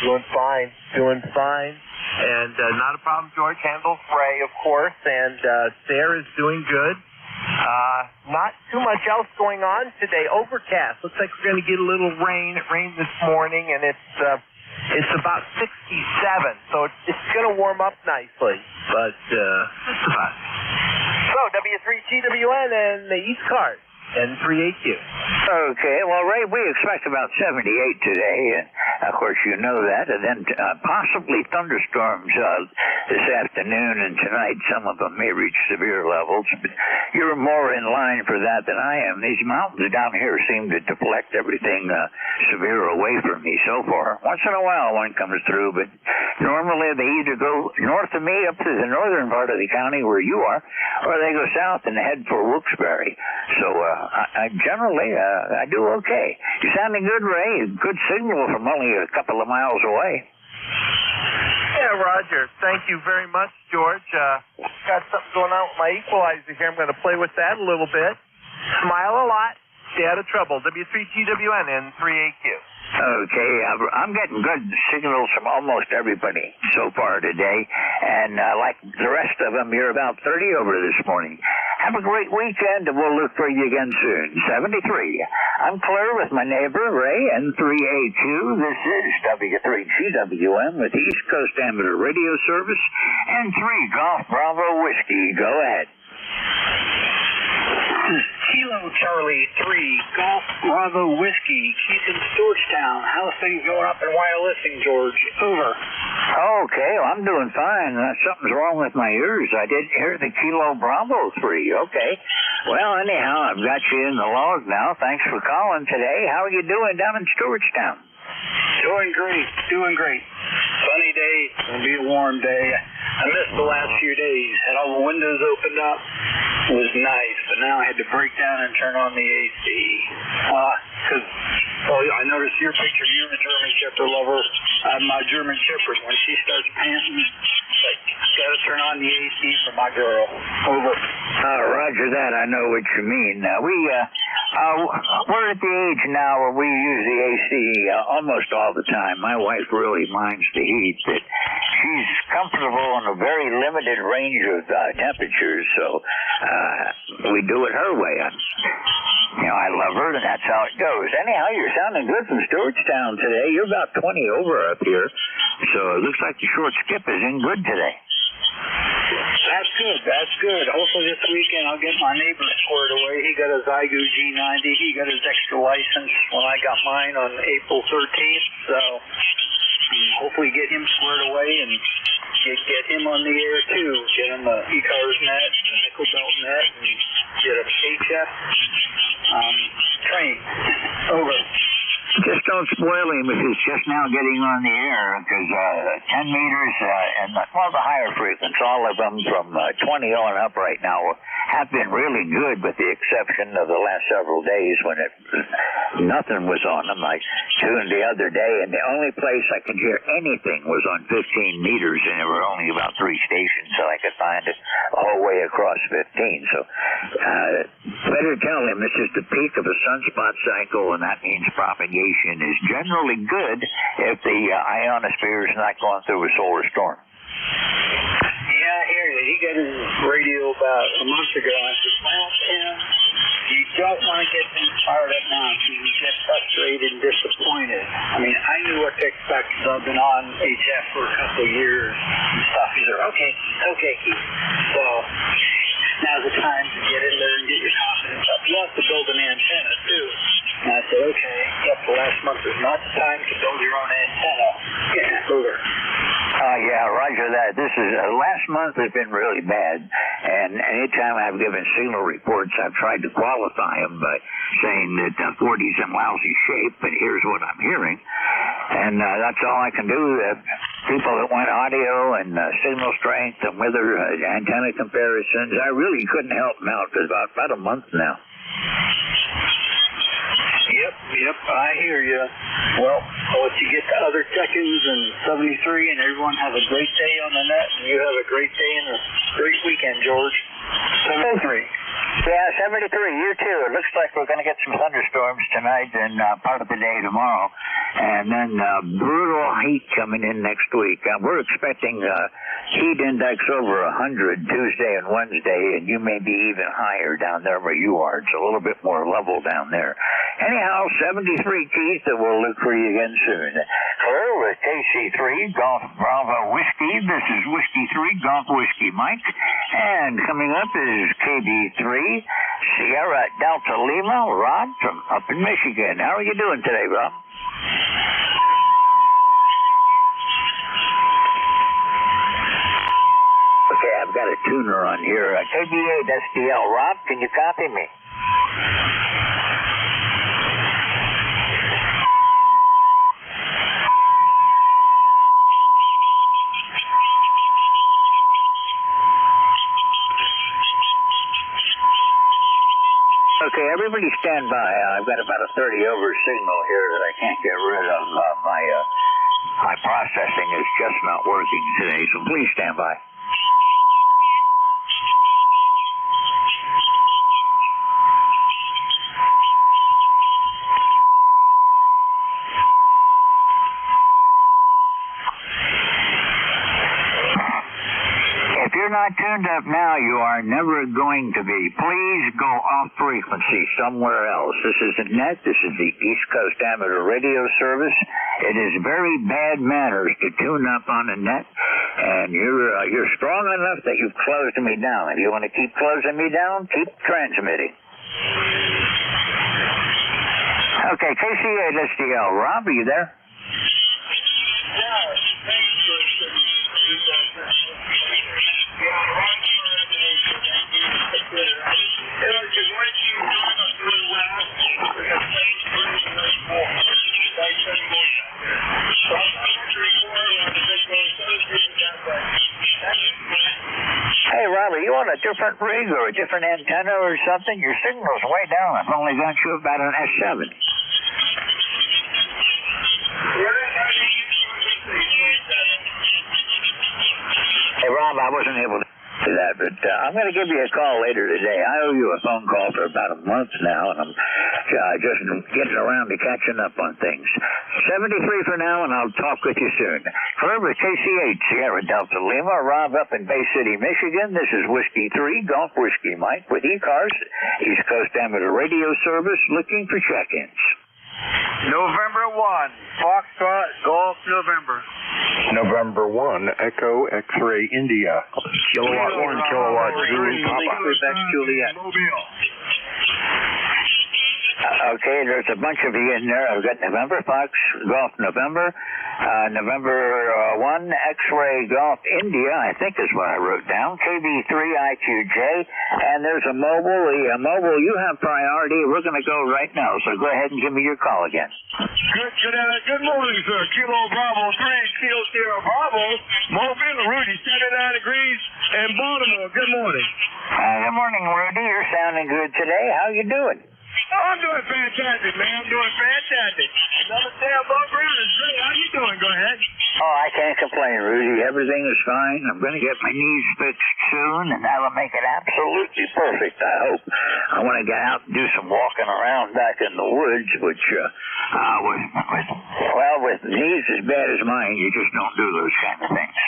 Doing fine. And not a problem, George. Handle Frey, of course, and Sarah's doing good. Not too much else going on today. Overcast. Looks like we're going to get a little rain. It rained this morning, and It's about 67, so it's going to warm up nicely. But that's about it. So, W3GWN and the ECARS. N3AQ. Okay, well, Ray, we expect about 78 today, and of course you know that, and then possibly thunderstorms this afternoon and tonight. Some of them may reach severe levels, but you're more in line for that than I am. These mountains down here seem to deflect everything severe away from me so far. Once in a while one comes through, but normally they either go north of me up to the northern part of the county where you are, or they go south and head for Wilkes-Barre. So I generally, I do okay. You're sounding good, Ray. Good signal from only a couple of miles away. Yeah, Roger. Thank you very much, George. Got something going on with my equalizer here. I'm going to play with that a little bit. Smile a lot. Stay out of trouble. W3GWN N3AQ. Okay, I'm getting good signals from almost everybody so far today, and like the rest of them, you're about 30 over this morning. Have a great weekend, and we'll look for you again soon. 73. I'm Claire with my neighbor, Ray, N3AQ. This is W3GWN with East Coast Amateur Radio Service, N3 Golf Bravo Whiskey. Go ahead. Kilo Charlie 3, Golf Bravo Whiskey, Keith in Stewartstown. How's things going up in Wyalusing, George? Over. Okay, well, I'm doing fine. Something's wrong with my ears. I didn't hear the Kilo Bravo 3. Okay. Well, anyhow, I've got you in the log now. Thanks for calling today. How are you doing down in Stewartstown? Doing great. Doing great. Sunny day. It's going to be a warm day. I missed the last few days. Had all the windows opened up. It was nice, but now I had to break down and turn on the AC. Because, I noticed your picture. You're a German Shepherd lover. My German Shepherd, when she starts panting, like, got to turn on the AC for my girl. Over. Roger that. I know what you mean. We're at the age now where we use the AC almost all the time. My wife really minds the heat. That she's comfortable in a very limited range of temperatures, so we do it her way. I love her, and that's how it goes. Anyhow, you're sounding good from Stewartstown today. You're about 20 over up here, so it looks like the short skip is in good today. That's good. That's good. Hopefully this weekend I'll get my neighbor squared away. He got his Zygo G90. He got his extra license when I got mine on April 13th. So hopefully get him squared away and get him on the air too. Get him a ECARS net, a nickel belt net, and get a HF train. Over. Just don't spoil him if he's just now getting on the air, because 10 meters and the higher frequencies, all of them from 20 on up right now, have been really good, with the exception of the last several days when nothing was on them. I tuned the other day, and the only place I could hear anything was on 15 meters, and there were only about 3 stations, so I could find it the whole way across 15. So better tell him this is the peak of a sunspot cycle, and that means propagation is generally good if the ionosphere is not going through a solar storm. Yeah, I hear you. He got his radio about a month ago. I said, well, Tim, you don't want to get things fired up now because you get frustrated and disappointed. I mean, I knew what to expect because I've been on HF for a couple of years and stuff. He said, okay, Keith. So now's the time to get in there and get your confidence up. You have to build an antenna, too. And I said, okay, yep, the last month is not the time to build your own antenna. Yeah, over. Yeah, roger that. This is last month has been really bad, and anytime I've given signal reports, I've tried to qualify them by saying that 40's in lousy shape, and here's what I'm hearing, and that's all I can do. People that want audio and signal strength and weather antenna comparisons, I really couldn't help them out for about a month now. Yep, I hear you. Well, I'll let you get to other check-ins and 73, and everyone have a great day on the net, and you have a great day and a great weekend, George. 73. Yeah, 73. You too. It looks like we're going to get some thunderstorms tonight and part of the day tomorrow. And then brutal heat coming in next week. We're expecting heat index over 100 Tuesday and Wednesday, and you may be even higher down there where you are. It's a little bit more level down there. Anyhow, 73 Keith, and we'll look for you again soon. Clear with KC3, Golf Bravo Whiskey. This is Whiskey 3, Golf Whiskey Mike. And coming up is KB3, Sierra Delta Lima, Rod from up in Michigan. How are you doing today, Rob? Okay, I've got a tuner on here. KB8 SDL. Rob, can you copy me? Okay, everybody stand by. I've got about a 30 over signal here that I can't get rid of. My processing is just not working today, so please stand by. If you're not tuned up now, you are never going to be. Please go off frequency somewhere else. This isn't net. This is the East Coast Amateur Radio Service. It is very bad manners to tune up on a net, and you're strong enough that you've closed me down. If you want to keep closing me down, keep transmitting. Okay, KC8 SDL. Rob, are you there? Hey, Rob, are you on a different rig or a different antenna or something? Your signal's way down. I've only got you about an S7. Hey, Rob, I wasn't able to do that, but I'm going to give you a call later today. I owe you a phone call for about a month now, and I'm just getting around to catching up on things. 73 for now, and I'll talk with you soon. Remember, KC8, Sierra Delta Lima, Rob up in Bay City, Michigan. This is Whiskey 3, Golf Whiskey Mike with ECARS, East Coast Amateur Radio Service, looking for check-ins. November 1, Foxtrot, Golf, November. November 1, Echo X-Ray India. Kilowatt 1, Kilowatt Zulu Papa. Quebec Juliet. Okay, there's a bunch of you in there. I've got November Fox, Golf November, November 1, X-Ray Golf India, I think is what I wrote down, KB3 IQJ, and there's a mobile. The mobile, you have priority. We're going to go right now, so go ahead and give me your call again. Good morning, sir. Kilo Bravo 3, Kilo Sierra Bravo, Mobile, Rudy, 79 degrees, and Baltimore. Good morning. Good morning, Rudy. You're sounding good today. How you doing? I'm doing fantastic, man. I'm doing fantastic. Another day above ground is great. How you doing? Go ahead. Oh, I can't complain, Rudy. Everything is fine. I'm going to get my knees fixed soon, and that'll make it absolutely perfect, I hope. I want to get out and do some walking around back in the woods, which, with knees as bad as mine, you just don't do those kind of things.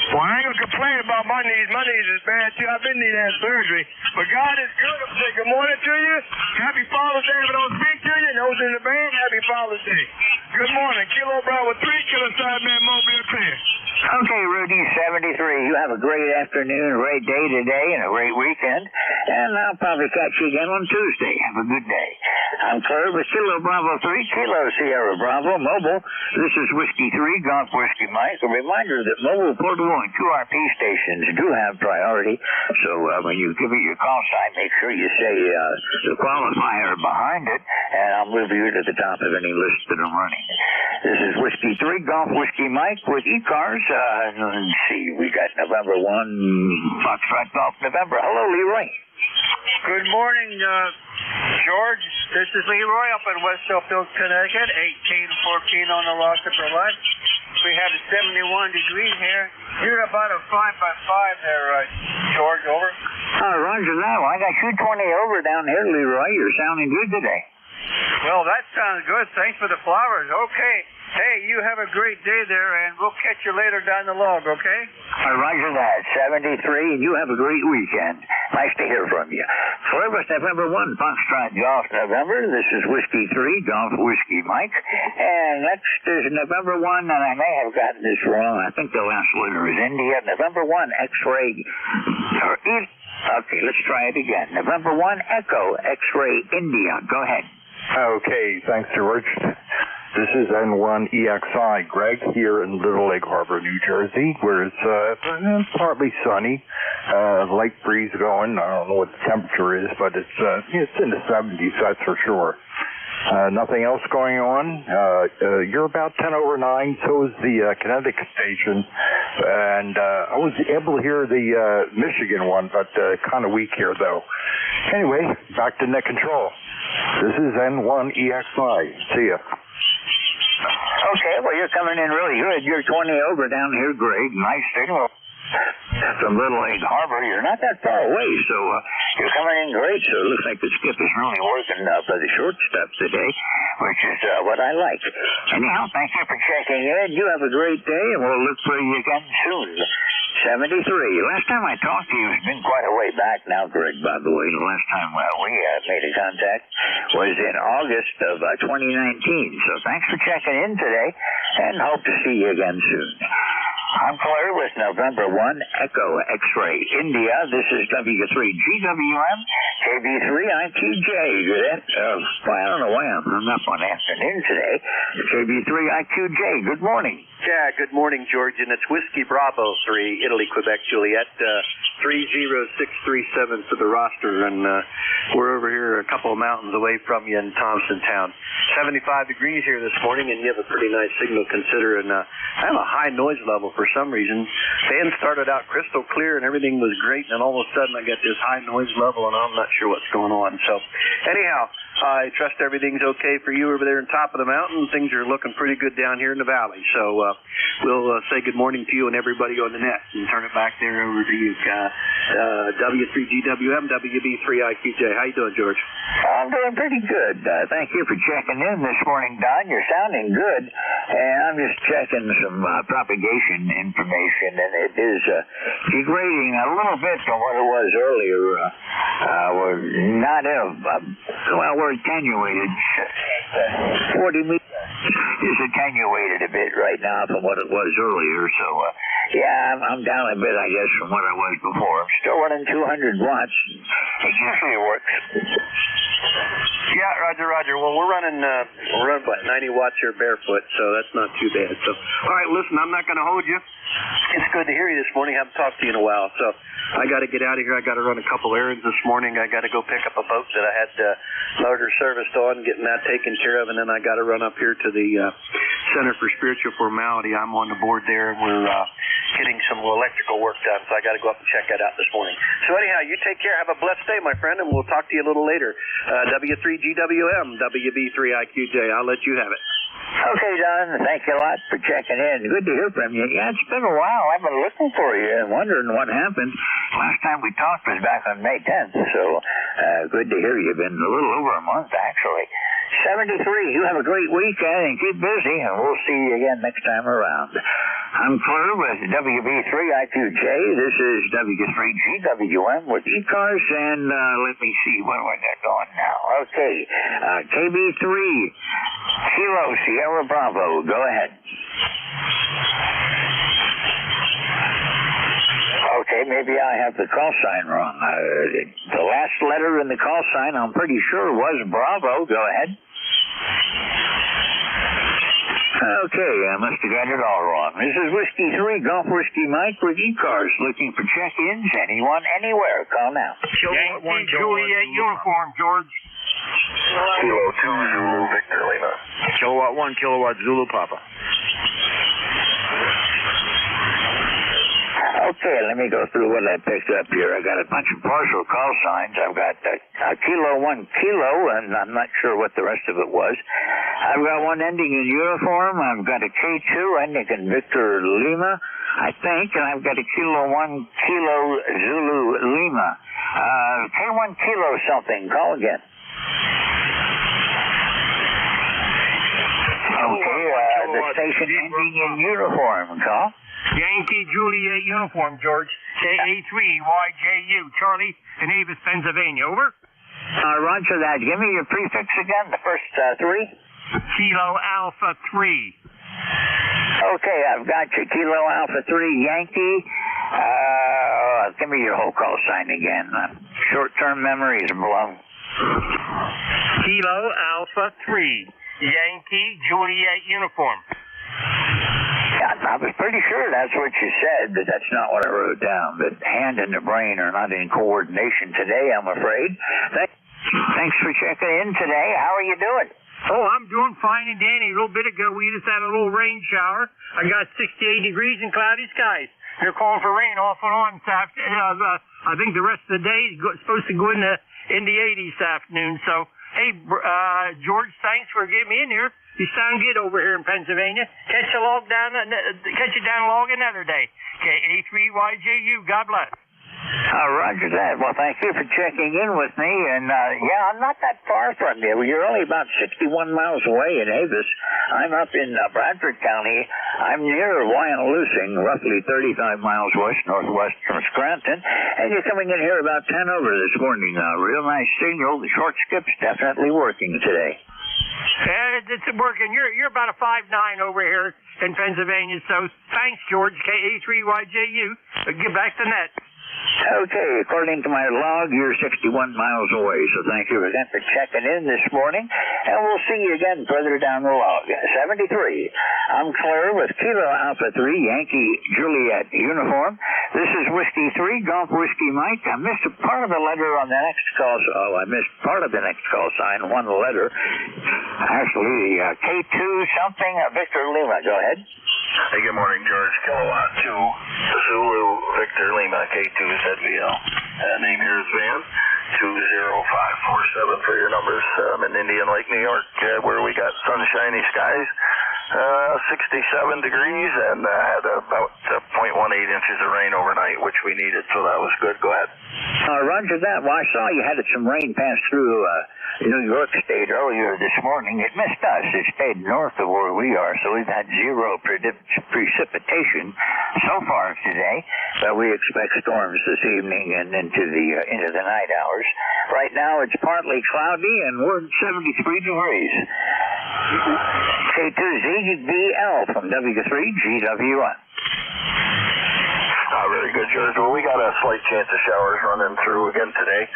Well, I ain't going to complain about my knees. My knees is bad, too. I've been needing to have surgery. But God is good. I'm saying good morning to you. Happy Father's Day. If I don't speak to you, those in the band, happy Father's Day. Good morning. Kilo Bravo 3, Kilo Sideman Mobile clear. Okay, Rudy, 73. You have a great afternoon, a great day today, and a great weekend. And I'll probably catch you again on Tuesday. Have a good day. I'm clear with Kilo Bravo 3, Kilo Sierra Bravo Mobile. This is Whiskey 3, Golf Whiskey Mike. A reminder that mobile, portable, and QRP stations do have priority. So when you give it your call sign, make sure you say the qualifier behind it, and I'll move you to the top of any list that I'm running. This is Whiskey 3, Golf Whiskey Mike with ECARS. Let's see, we got November 1, Foxtrot Golf November. Hello, Leroy. Good morning, George. This is Leroy up in West Sheffield, Connecticut, 1814 on the Rochester line. We have 71 degrees here. You're about a 5 by 5 there, George, over. Roger that. Well, I got you 20 over down here, Leroy. You're sounding good today. Well, that sounds good. Thanks for the flowers. Okay. Hey, you have a great day there, and we'll catch you later down the log, okay? Roger that. 73, and you have a great weekend. Nice to hear from you. Service November 1, Foxtrot Golf November. This is Whiskey 3, Golf Whiskey Mike. And next is November 1, and I may have gotten this wrong. I think the last letter is India. November 1, X-ray. Okay, let's try it again. November 1, Echo, X-ray, India. Go ahead. Okay, thanks, George. This is N1EXI, Greg, here in Little Lake Harbor, New Jersey, where it's partly sunny, light breeze going. I don't know what the temperature is, but it's in the 70s, that's for sure. Nothing else going on. You're about 10 over 9, so is the Connecticut station, and I was able to hear the Michigan one, but kind of weak here, though. Anyway, back to net control. This is N1EXI. See ya. Okay, well, you're coming in really good. You're 20 over down here, Greg. Nice signal from Little Lake Harbor. You're not that far away, so you're coming in great. So it looks like the skip is really working for the short stuff today, which is what I like. Anyhow, thank you for checking in. You have a great day, and we'll look for you again soon. 73. Last time I talked to you, it's been quite a way back now, Greg, by the way. The last time we made a contact was in August of 2019. So thanks for checking in today, and hope to see you again soon. I'm clear with November 1, Echo X-ray India. This is W3GWM, KB3IQJ. I don't know why I'm up on afternoon today. KB3IQJ, good morning. Yeah, good morning, George, and it's Whiskey Bravo 3, Italy, Quebec, Juliet, 30637 for the roster, and we're over here a couple of mountains away from you in Thompsontown. 75 degrees here this morning, and you have a pretty nice signal considering I have a high noise level for some reason. Fan started out crystal clear, and everything was great, and all of a sudden I get this high noise level, and I'm not sure what's going on. So, anyhow, I trust everything's okay for you over there on top of the mountain. Things are looking pretty good down here in the valley. So we'll say good morning to you and everybody on the net and turn it back there over to you. W3GWM, WB3IQJ. How you doing, George? I'm doing pretty good. Thank you for checking in this morning, Don. You're sounding good. And I'm just checking some propagation information, and it is degrading a little bit from what it was earlier. We're not we're attenuated. 40 meters is attenuated a bit right now from what it was earlier. So, I'm down a bit, I guess, from what I was before. I'm still running 200 watts. It usually works. Yeah, Roger. Well, we're running about 90 watts here barefoot, so that's not too bad. So, all right, listen, I'm not going to hold you. It's good to hear you this morning. I haven't talked to you in a while, so I got to get out of here. I got to run a couple errands this morning. I got to go pick up a boat that I had motor serviced on, getting that taken care of, and then I got to run up here to the Center for Spiritual Formality. I'm on the board there, and we're getting some electrical work done, so I got to go up and check that out this morning. So anyhow, you take care. Have a blessed day, my friend, and we'll talk to you a little later. W3GWM, WB3IQJ. I'll let you have it. Okay, Don, thank you a lot for checking in. Good to hear from you. Yeah, it's been a while. I've been looking for you and wondering what happened. Last time we talked was back on May 10th, so good to hear you. Been a little over a month, actually. 73, you have a great weekend and keep busy, and we'll see you again next time around. I'm Claire with WB3IQJ. This is W3GWM with ECARS, and let me see, where do I get going now? Okay, KB3, Kilo Sierra Bravo, go ahead. Okay, maybe I have the call sign wrong. The last letter in the call sign, I'm pretty sure, was Bravo. Go ahead. Okay, I must have got it all wrong. This is Whiskey 3, Golf Whiskey Mike with ECARS, looking for check-ins. Anyone, anywhere, call now. Yankee Juliet uniform, George. Kilo 2 Zulu Victor Lima. Kilowatt 1, Kilowatt Zulu Papa. Okay, let me go through what I picked up here. I got a bunch of partial call signs. I've got Kilo 1 Kilo, and I'm not sure what the rest of it was. I've got one ending in uniform. I've got a K2 ending in Victor Lima, I think, and I've got a Kilo 1 Kilo Zulu Lima. K1 Kilo something. Call again. Okay, the station ending in uniform. Call. Yankee Juliet uniform, George. KA3YJU, Charlie in Avis, Pennsylvania. Over. Roger that. Give me your prefix again, the first three. Kilo Alpha 3. Okay, I've got you. Kilo Alpha 3 Yankee. Give me your whole call sign again. Short-term memory is blown. Kilo Alpha 3 Yankee Juliet uniform. I was pretty sure that's what you said, but that's not what I wrote down. The hand and the brain are not in coordination today, I'm afraid. Thanks for checking in today. How are you doing? Oh, I'm doing fine and dandy. A little bit ago, we just had a little rain shower. I got 68 degrees and cloudy skies. They're calling for rain off and on this afternoon. I think the rest of the day is supposed to go in the 80s this afternoon. So, hey, George, thanks for getting me in here. You sound good over here in Pennsylvania. Catch you down log another day. KA3YJU. God bless. Roger that. Well, thank you for checking in with me. And, yeah, I'm not that far from you. You're only about 61 miles away in Avis. I'm up in Bradford County. I'm near Wyandotte, roughly 35 miles northwest from Scranton. And you're coming in here about 10 over this morning. Real nice signal. The short skip's definitely working today. It's working. You're about a 5'9" over here in Pennsylvania. So thanks, George. KA3YJU. Get back to net. Okay, according to my log, you're 61 miles away, so thank you again for checking in this morning, and we'll see you again further down the log. 73. I'm Claire with Kilo Alpha 3 Yankee Juliet uniform. This is Whiskey 3 Golf Whiskey Mike. I missed a part of the letter on the next call. I missed part of the next call sign, one letter. Actually, K2 something, Victor Lima. Go ahead. Hey, good morning, George. Kilowatt 2, Zulu, Victor Lima, K2 ZVL. Name here is Van, 20547 for your numbers. I'm in Indian Lake, New York, where we got sunshiny skies, 67 degrees, and had about 0.18 inches of rain overnight, which we needed, so that was good. Go ahead. Roger that. Well, I saw you had some rain pass through New York State earlier this morning. It missed us. It stayed north of where we are, so we've had zero precipitation so far today, but we expect storms this evening and into the night hours. Right now it's partly cloudy and we're at 73 degrees. K2ZBL from W3GW1. Very good, George. Well, we got a slight chance of showers running through again today,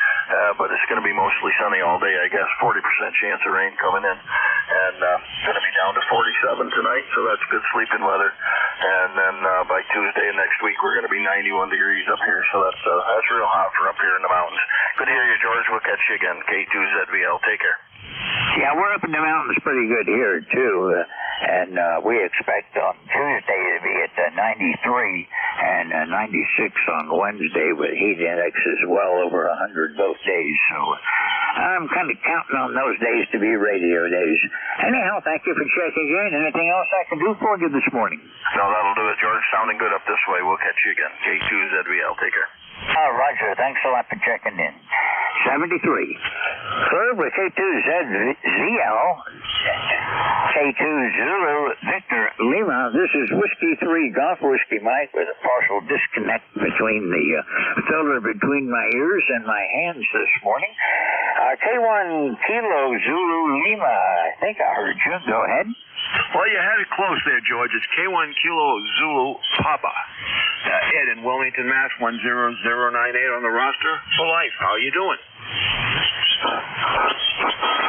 but it's going to be mostly sunny all day, I guess. 40% chance of rain coming in, and going to be down to 47 tonight, so that's good sleeping weather. And then by Tuesday next week, we're going to be 91 degrees up here, so that's real hot for up here in the mountains. Good to hear you, George. We'll catch you again. K2ZVL. Take care. Yeah, we're up in the mountains pretty good here, too. And we expect on Tuesday to be at 93 and 96 on Wednesday with heat indexes well over 100 both days. So I'm kind of counting on those days to be radio days. Anyhow, thank you for checking in. Anything else I can do for you this morning? No, that'll do it, George. Sounding good up this way. We'll catch you again. K2ZVL. Take care. Roger. Thanks a lot for checking in. 73. Third with K2ZL, K2 Zulu Victor Lima. This is Whiskey 3 Golf Whiskey Mike with a partial disconnect between the filter between my ears and my hands this morning. K1 Kilo Zulu Lima. I think I heard you. Go ahead. Well, you had it close there, George. It's K1 Kilo Zulu Papa. Ed in Wilmington, Mass. 10098 on the roster for life. How are you doing?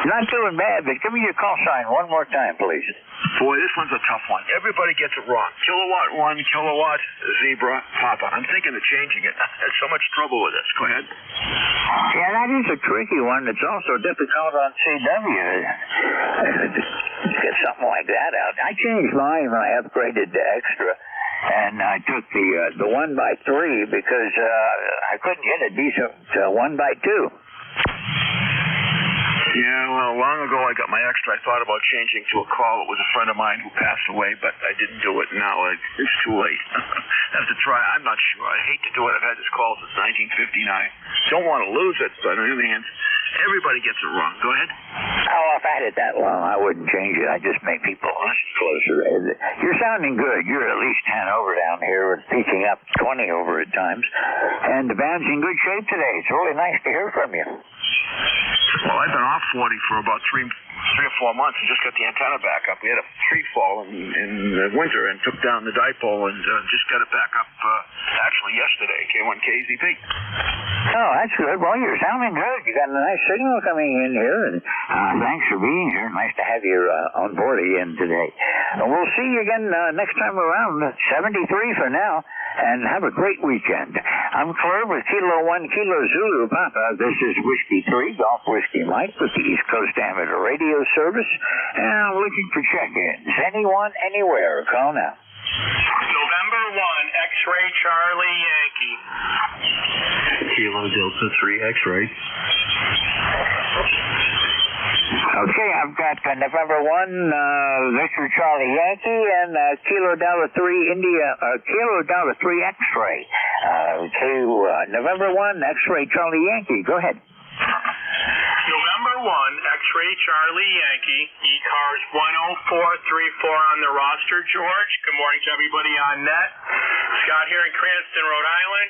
Not doing bad, but give me your call sign one more time, please. Boy, this one's a tough one. Everybody gets it wrong. Kilowatt 1, Kilowatt, Zebra, Papa. I'm thinking of changing it. There's so much trouble with this. Go ahead. Yeah, that is a tricky one. It's also difficult on CW to get something like that out. I changed mine when I upgraded to Extra, and I took the 1x3 because I couldn't get a decent 1x2. Yeah, well, long ago I got my extra. I thought about changing to a call. It was a friend of mine who passed away, but I didn't do it. Now it's too late. I have to try. I'm not sure. I hate to do it. I've had this call since 1959. Don't want to lose it, but on the other hand, everybody gets it wrong. Go ahead. Oh, if I had it that long, I wouldn't change it. I'd just make people listen closer. You're sounding good. You're at least 10 over down here, peaking up 20 over at times. And the band's in good shape today. It's really nice to hear from you. Well, I've been off 40 for about three or 4 months and just got the antenna back up. We had a tree fall in the winter and took down the dipole and just got it back up actually yesterday, K1KZP. Oh, that's good. Well, you're sounding good. You got a nice signal coming in here, and thanks for being here. Nice to have you on board again today. And we'll see you again next time around. 73 for now, and have a great weekend. I'm Claire with Kilo 1 Kilo Zulu Papa. This is Whiskey 3 Golf Whiskey Mike with the East Coast Amateur Radio Service, and I'm looking for check-ins. Anyone, anywhere. Call now. November 1, X-Ray Charlie Yankee. Kilo Delta 3 X-Ray. Okay, I've got November 1, Victor Charlie Yankee, and Kilo Delta 3 India, Kilo Delta 3 X-Ray. November 1, X-Ray Charlie Yankee. Go ahead. November 1, X-Ray Charlie Yankee, ECARS 10434 on the roster, George. Good morning to everybody on net. Scott here in Cranston, Rhode Island.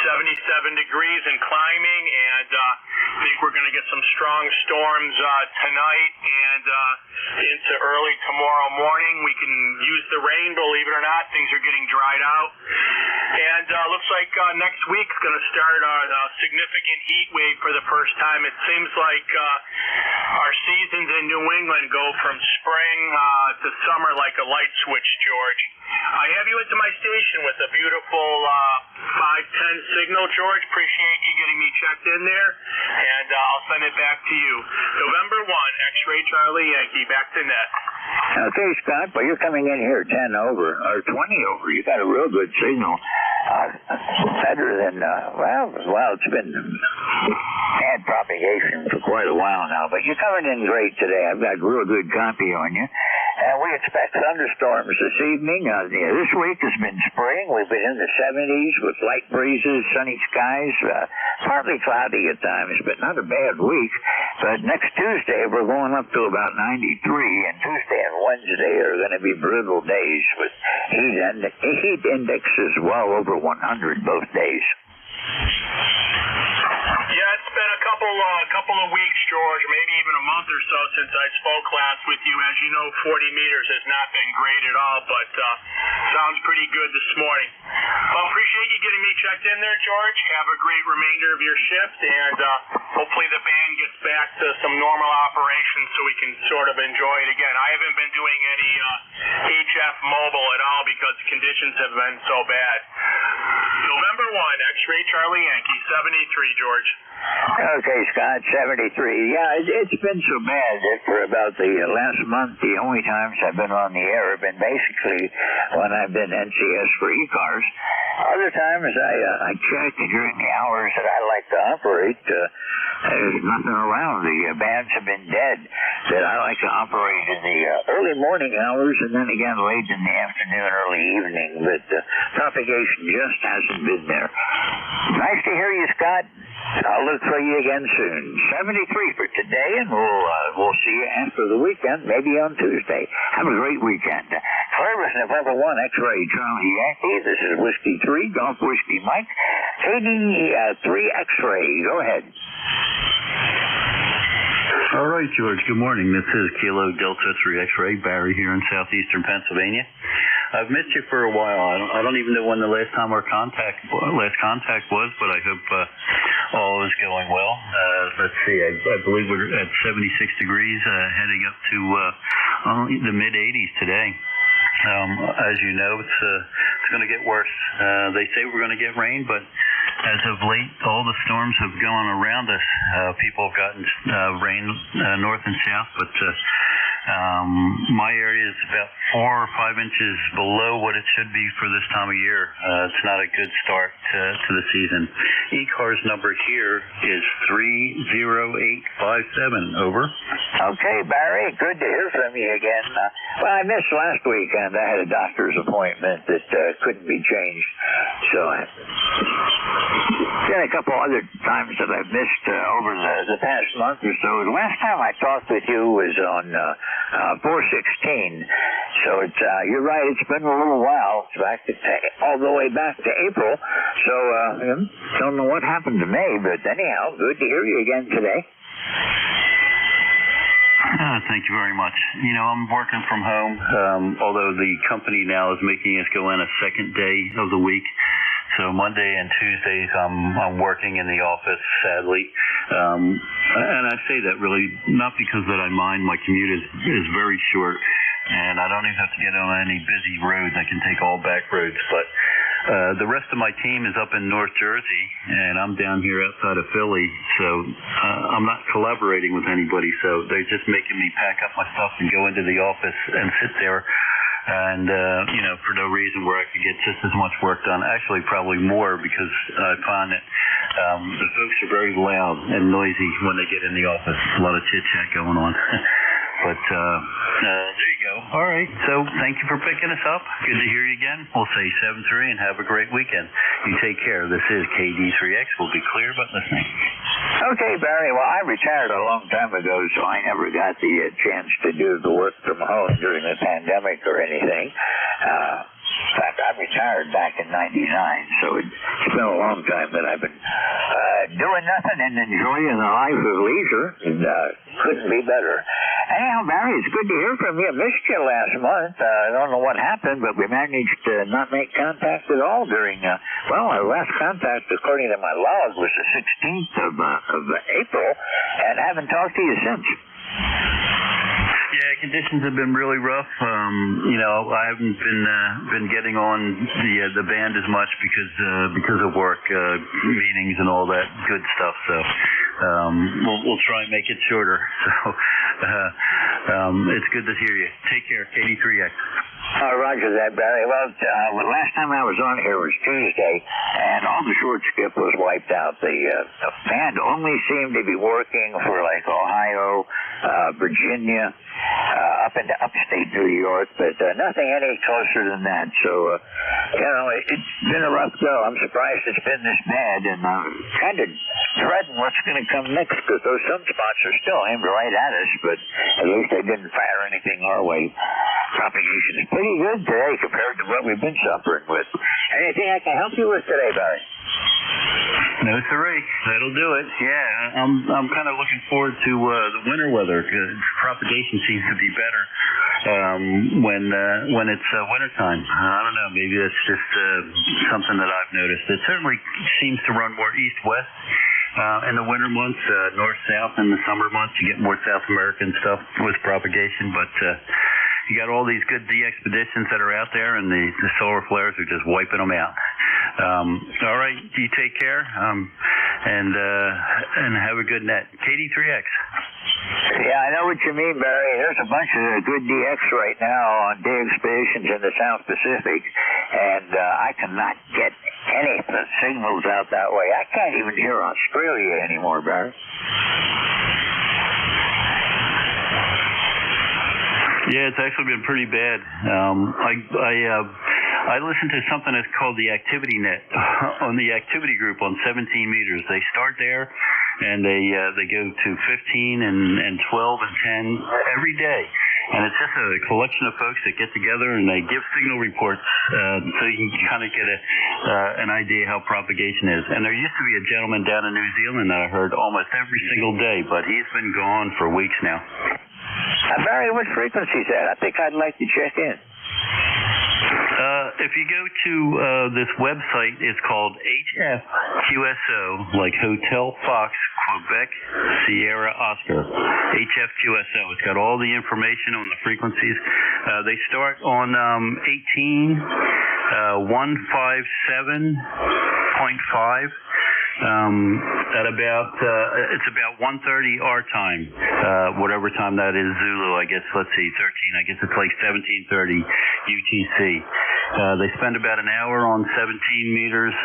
77 degrees and climbing, and I think we're going to get some strong storms tonight and into early tomorrow morning. We can use the rain, believe it or not. Things are getting dried out. And looks like next week's going to start a significant heat wave for the first time. It seems like our seasons in New England go from spring to summer like a light switch, George. I have you into my station with a beautiful 510 signal, George. Appreciate you getting me checked in there, and I'll send it back to you. November 1, X-Ray Charlie Yankee, back to net. Okay, Scott, well, you're coming in here 10 over, or 20 over. You got a real good signal. Better than, well, it's been bad propagation for quite a while now, but you're coming in great today. I've got real good copy on you. And we expect thunderstorms this evening. This week has been spring. We've been in the 70s with light breezes, sunny skies, partly cloudy at times, but not a bad week. But next Tuesday, we're going up to about 93, and Tuesday and Wednesday are going to be brutal days with heat indexes well over 100 both days. Yeah, it's been a couple of weeks, George, maybe even a month or so since I spoke last with you. As you know, 40 meters has not been great at all, but sounds pretty good this morning. Well, appreciate you getting me checked in there, George. Have a great remainder of your shift, and hopefully the band gets back to some normal operations so we can sort of enjoy it again. I haven't been doing any HF mobile at all because the conditions have been so bad. November 1, X-Ray Charlie Yankee, 73, George. Okay, Scott, 73. Yeah, it's been so bad that for about the last month, the only times I've been on the air have been basically when I've been NCS for ECARS. Other times I check during the hours that I like to operate. There's nothing around. The bands have been dead that I like to operate in the early morning hours and then again late in the afternoon, early evening. But propagation just hasn't been there. Nice to hear you, Scott. I'll look for you again soon. 73 for today, and we'll see you after the weekend, maybe on Tuesday. Have a great weekend. Claire was November 1, X-Ray Charlie Yankee. This is Whiskey 3, Golf Whiskey Mike. KD 3 X-Ray. Go ahead. All right, George. Good morning. This is Kilo Delta 3 X-Ray, Barry here in southeastern Pennsylvania. I've missed you for a while. I don't even know when the last contact was, but I hope all is going well. Let's see. I believe we're at 76 degrees, heading up to the mid 80s today. As you know, it's going to get worse. They say we're going to get rain, but as of late, all the storms have gone around us. People have gotten rain north and south, but My area is about 4 or 5 inches below what it should be for this time of year. It's not a good start to the season. ECARS number here is 30857. Over. Okay, Barry, good to hear from you again. Well, I missed last weekend. I had a doctor's appointment that couldn't be changed. So been a couple other times that I've missed over the past month or so. The last time I talked with you was on 4/16. So it's you're right. It's been a little while. It's back to all the way back to April. So don't know what happened to May, but anyhow, good to hear you again today. Thank you very much. You know, I'm working from home, although the company now is making us go in a second day of the week. So Monday and Tuesdays I'm working in the office, sadly. And I say that really not because that I mind. My commute is very short, and I don't even have to get on any busy roads. I can take all back roads. But the rest of my team is up in North Jersey, and I'm down here outside of Philly. So I'm not collaborating with anybody. So they're just making me pack up my stuff and go into the office and sit there. And, you know, for no reason where I could get just as much work done. Actually, probably more, because I find that the folks are very loud and noisy when they get in the office. A lot of chit-chat going on. But there you go. All right. So thank you for picking us up. Good to hear you again. We'll say 7-3 and have a great weekend. You take care. This is KD3X. We'll be clear but listening. Okay, Barry. Well, I retired a long time ago, so I never got the chance to do the work from home during the pandemic or anything. In fact, I retired back in '99, so it's been a long time that I've been doing nothing and enjoying a life of leisure. And couldn't be better. Anyhow, Barry, it's good to hear from you. I missed you last month. I don't know what happened, but we managed to not make contact at all during, our last contact, according to my log, was the 16th of April, and I haven't talked to you since. Yeah, conditions have been really rough. You know, I haven't been getting on the band as much because of work, meetings and all that good stuff. So we'll try and make it shorter. So it's good to hear you. Take care, KD3X. Roger that, Barry. Well, last time I was on here was Tuesday, and all the short skip was wiped out. The band only seemed to be working for like Ohio, Virginia, up into upstate New York, but nothing any closer than that. So, you know, it's been a rough go. I'm surprised it's been this bad, and I'm kind of dreading what's going to come next, because those sunspots are still aimed right at us, but at least they didn't fire anything our way. Propagation is pretty good today compared to what we've been suffering with. Anything I can help you with today, Barry? No, sirree. That'll do it. Yeah, I'm kind of looking forward to the winter weather, because propagation seems to be better when it's wintertime. I don't know. Maybe that's just something that I've noticed. It certainly seems to run more east-west in the winter months, north-south in the summer months. You get more South American stuff with propagation, but you got all these good de-expeditions that are out there, and the solar flares are just wiping them out. All right, you take care, and have a good net. KD3X. Yeah, I know what you mean, Barry. There's a bunch of good DX right now on de-expeditions in the South Pacific, and I cannot get any of the signals out that way. I can't even hear Australia anymore, Barry. Yeah, it's actually been pretty bad. I listened to something that's called the Activity Net on the activity group on 17 meters. They start there, and they go to 15 and 12 and 10 every day. And it's just a collection of folks that get together and they give signal reports, so you can kind of get an idea how propagation is. And there used to be a gentleman down in New Zealand that I heard almost every single day, but he's been gone for weeks now. Barry, what frequency is that? I think I'd like to check in. If you go to this website, it's called HFQSO, like Hotel Fox, Quebec, Sierra Oscar. HFQSO. It's got all the information on the frequencies. They start on 157.5. at about it's about 1:30 our time, whatever time that is Zulu. I guess let's see, 13. I guess it's like 17:30 UTC. They spend about an hour on 17 meters,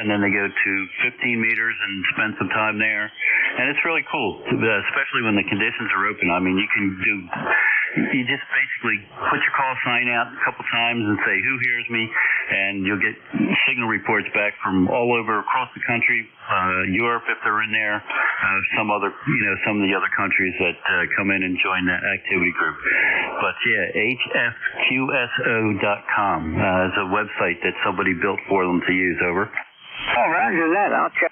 and then they go to 15 meters and spend some time there. And it's really cool, especially when the conditions are open. I mean, you just basically put your call sign out a couple times and say, who hears me? And you'll get signal reports back from all over across the country, Europe if they're in there, some of the other countries that come in and join that activity group. But yeah, hfqso.com is a website that somebody built for them to use. Over. Oh, roger that. I'll check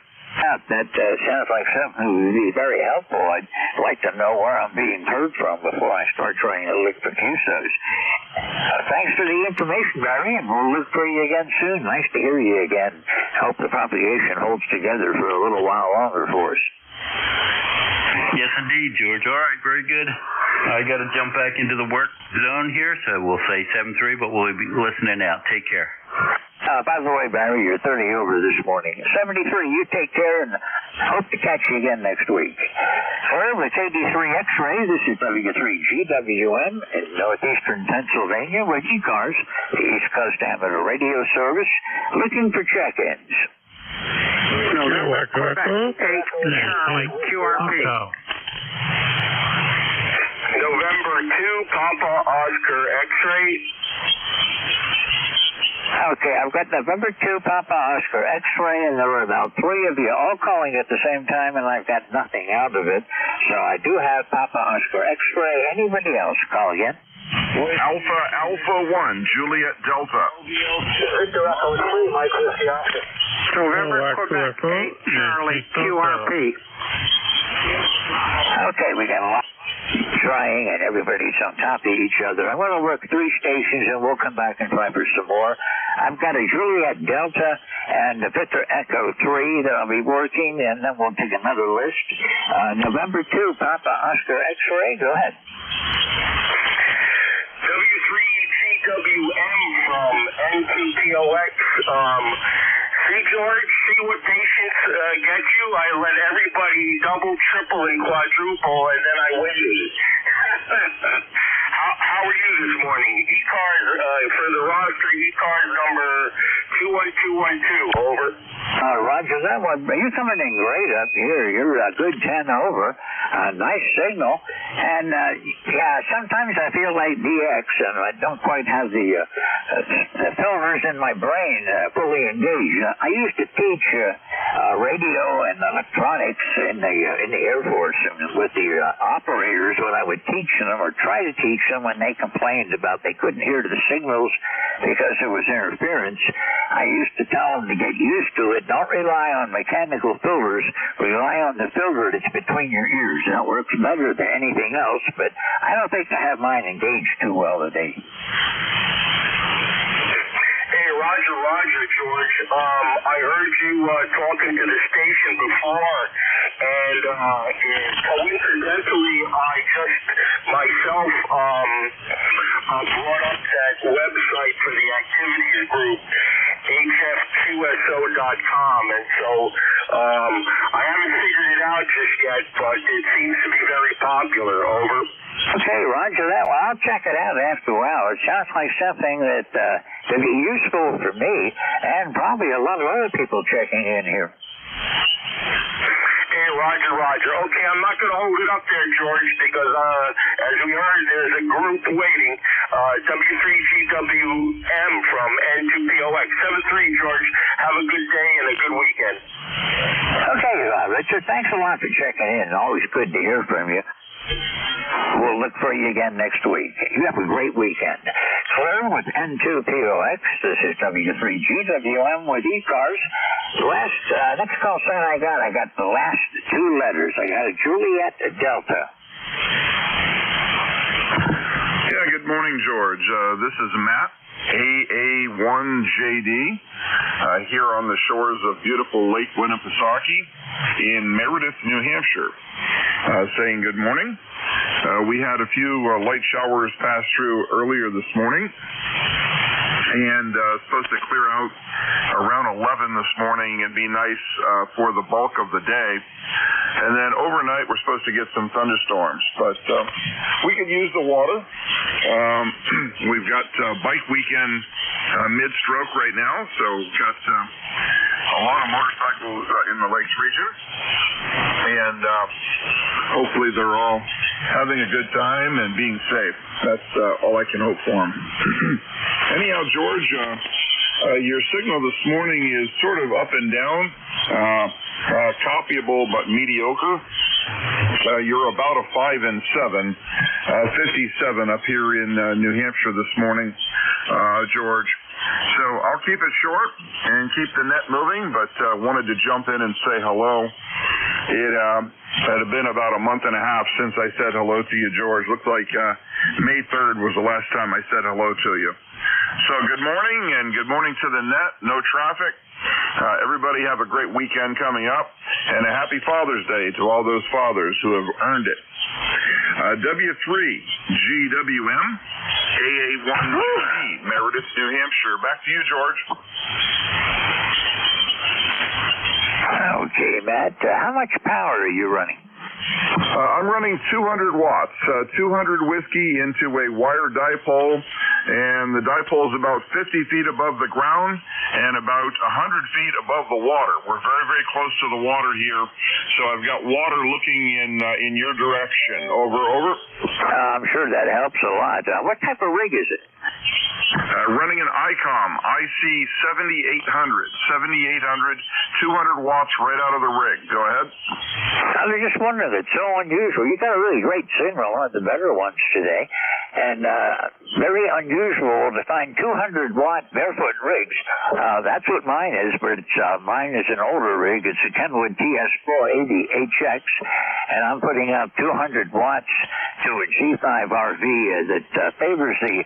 out. That sounds like something that would be very helpful. I'd like to know where I'm being heard from before I start trying to look for QSOs. Thanks for the information, Barry, and we'll look for you again soon. Nice to hear you again. Hope the propagation holds together for a little while longer for us. Yes, indeed, George. All right, very good. I got to jump back into the work zone here, so we'll say 7-3, but we'll be listening out. Take care. By the way, Barry, you're 30 over this morning. 73, you take care, and hope to catch you again next week. Well, it's 83 X-Ray. This is W3GWM in northeastern Pennsylvania with ECARS, the East Coast Amateur Radio Service, looking for check-ins. November, Quebec, 8, Charlie, QRP. November 2, Papa Oscar X-Ray. Okay, I've got November 2, Papa Oscar X-Ray, and there were about 3 of you all calling at the same time, and I've got nothing out of it. So I do have Papa Oscar X-Ray. Anybody else call again? Alpha 1, Juliet Delta. Victor Echo 3, Mike Whiskey Oscar. November, Quebec, 8, Charlie, QRP. Okay, we got a lot trying, and everybody's on top of each other. I'm going to work 3 stations, and we'll come back and try for some more. I've got a Juliet Delta and a Victor Echo 3 that I'll be working, and then we'll take another list. November 2, Papa Oscar X-Ray. Go ahead. W3GWM from N2POX. See, George, see what patience gets you? I let everybody double, triple, and quadruple, and then I win. How are you this morning? ECARS, for the roster, ECARS number 21212, over. Roger that one. You're coming in great up here. You're a good 10 over. Nice signal. And, sometimes I feel like DX, and I don't quite have the filters in my brain fully engaged. I used to teach radio and electronics in the Air Force, and with the operators when I would teach them or try to teach them when they complained about they couldn't hear the signals because there was interference. I used to tell them to get used to it. Don't rely on mechanical filters. Rely on the filter that's between your ears. That works better than anything else, but I don't think I have mine engaged too well today. Hey, Roger, George. I heard you talking to the station before, and coincidentally, I just myself brought up that website for the activities group, hfqso.com, and so I haven't figured it out just yet, but it seems to be very popular. Over. Okay, Roger that. Well, I'll check it out after a while. It sounds like something that could be useful for me and probably a lot of other people checking in here. Hey, Roger. Okay, I'm not going to hold it up there, George, because as we heard, there's a group waiting. W3GWM from N2POX. 7-3, George. Have a good day and a good weekend. Okay, Richard, thanks a lot for checking in. Always good to hear from you. We'll look for you again next week. You have a great weekend. Claire with N2POX. This is W3GWM with ECARS. Next call sign I got the last 2 letters. I got a Juliet Delta. Yeah, good morning, George. This is Matt, AA1JD, here on the shores of beautiful Lake Winnipesaukee in Meredith, New Hampshire. Saying good morning. We had a few light showers pass through earlier this morning, and supposed to clear out around 11 this morning and be nice for the bulk of the day. And then overnight, we're supposed to get some thunderstorms. But we could use the water. We've got bike weekend mid-stroke right now, so we've got a lot of motorcycles in the Lakes region. And hopefully they're all having a good time and being safe. That's all I can hope for them. Anyhow, George, your signal this morning is sort of up and down, copyable but mediocre. You're about a 5 and 7, 57 up here in New Hampshire this morning, George. So I'll keep it short and keep the net moving, but wanted to jump in and say hello. It had been about a month and a half since I said hello to you, George. Looked like May 3rd was the last time I said hello to you. So good morning, and good morning to the net. No traffic. Everybody have a great weekend coming up, and a happy Father's Day to all those fathers who have earned it. W3GWM, AA1G, Meredith, New Hampshire. Back to you, George. Okay, Matt. How much power are you running? I'm running 200 watts, 200 whiskey into a wire dipole, and the dipole is about 50 feet above the ground and about 100 feet above the water. We're very, very close to the water here, so I've got water looking in your direction. Over. I'm sure that helps a lot. What type of rig is it? Running an ICOM, IC 7800, 200 watts right out of the rig. Go ahead. I was just wondering, it's so unusual. You got a really great signal on the better ones today, and very unusual to find 200-watt barefoot rigs. That's what mine is, but mine is an older rig. It's a Kenwood TS480HX, and I'm putting up 200 watts to a G5 RV that favors the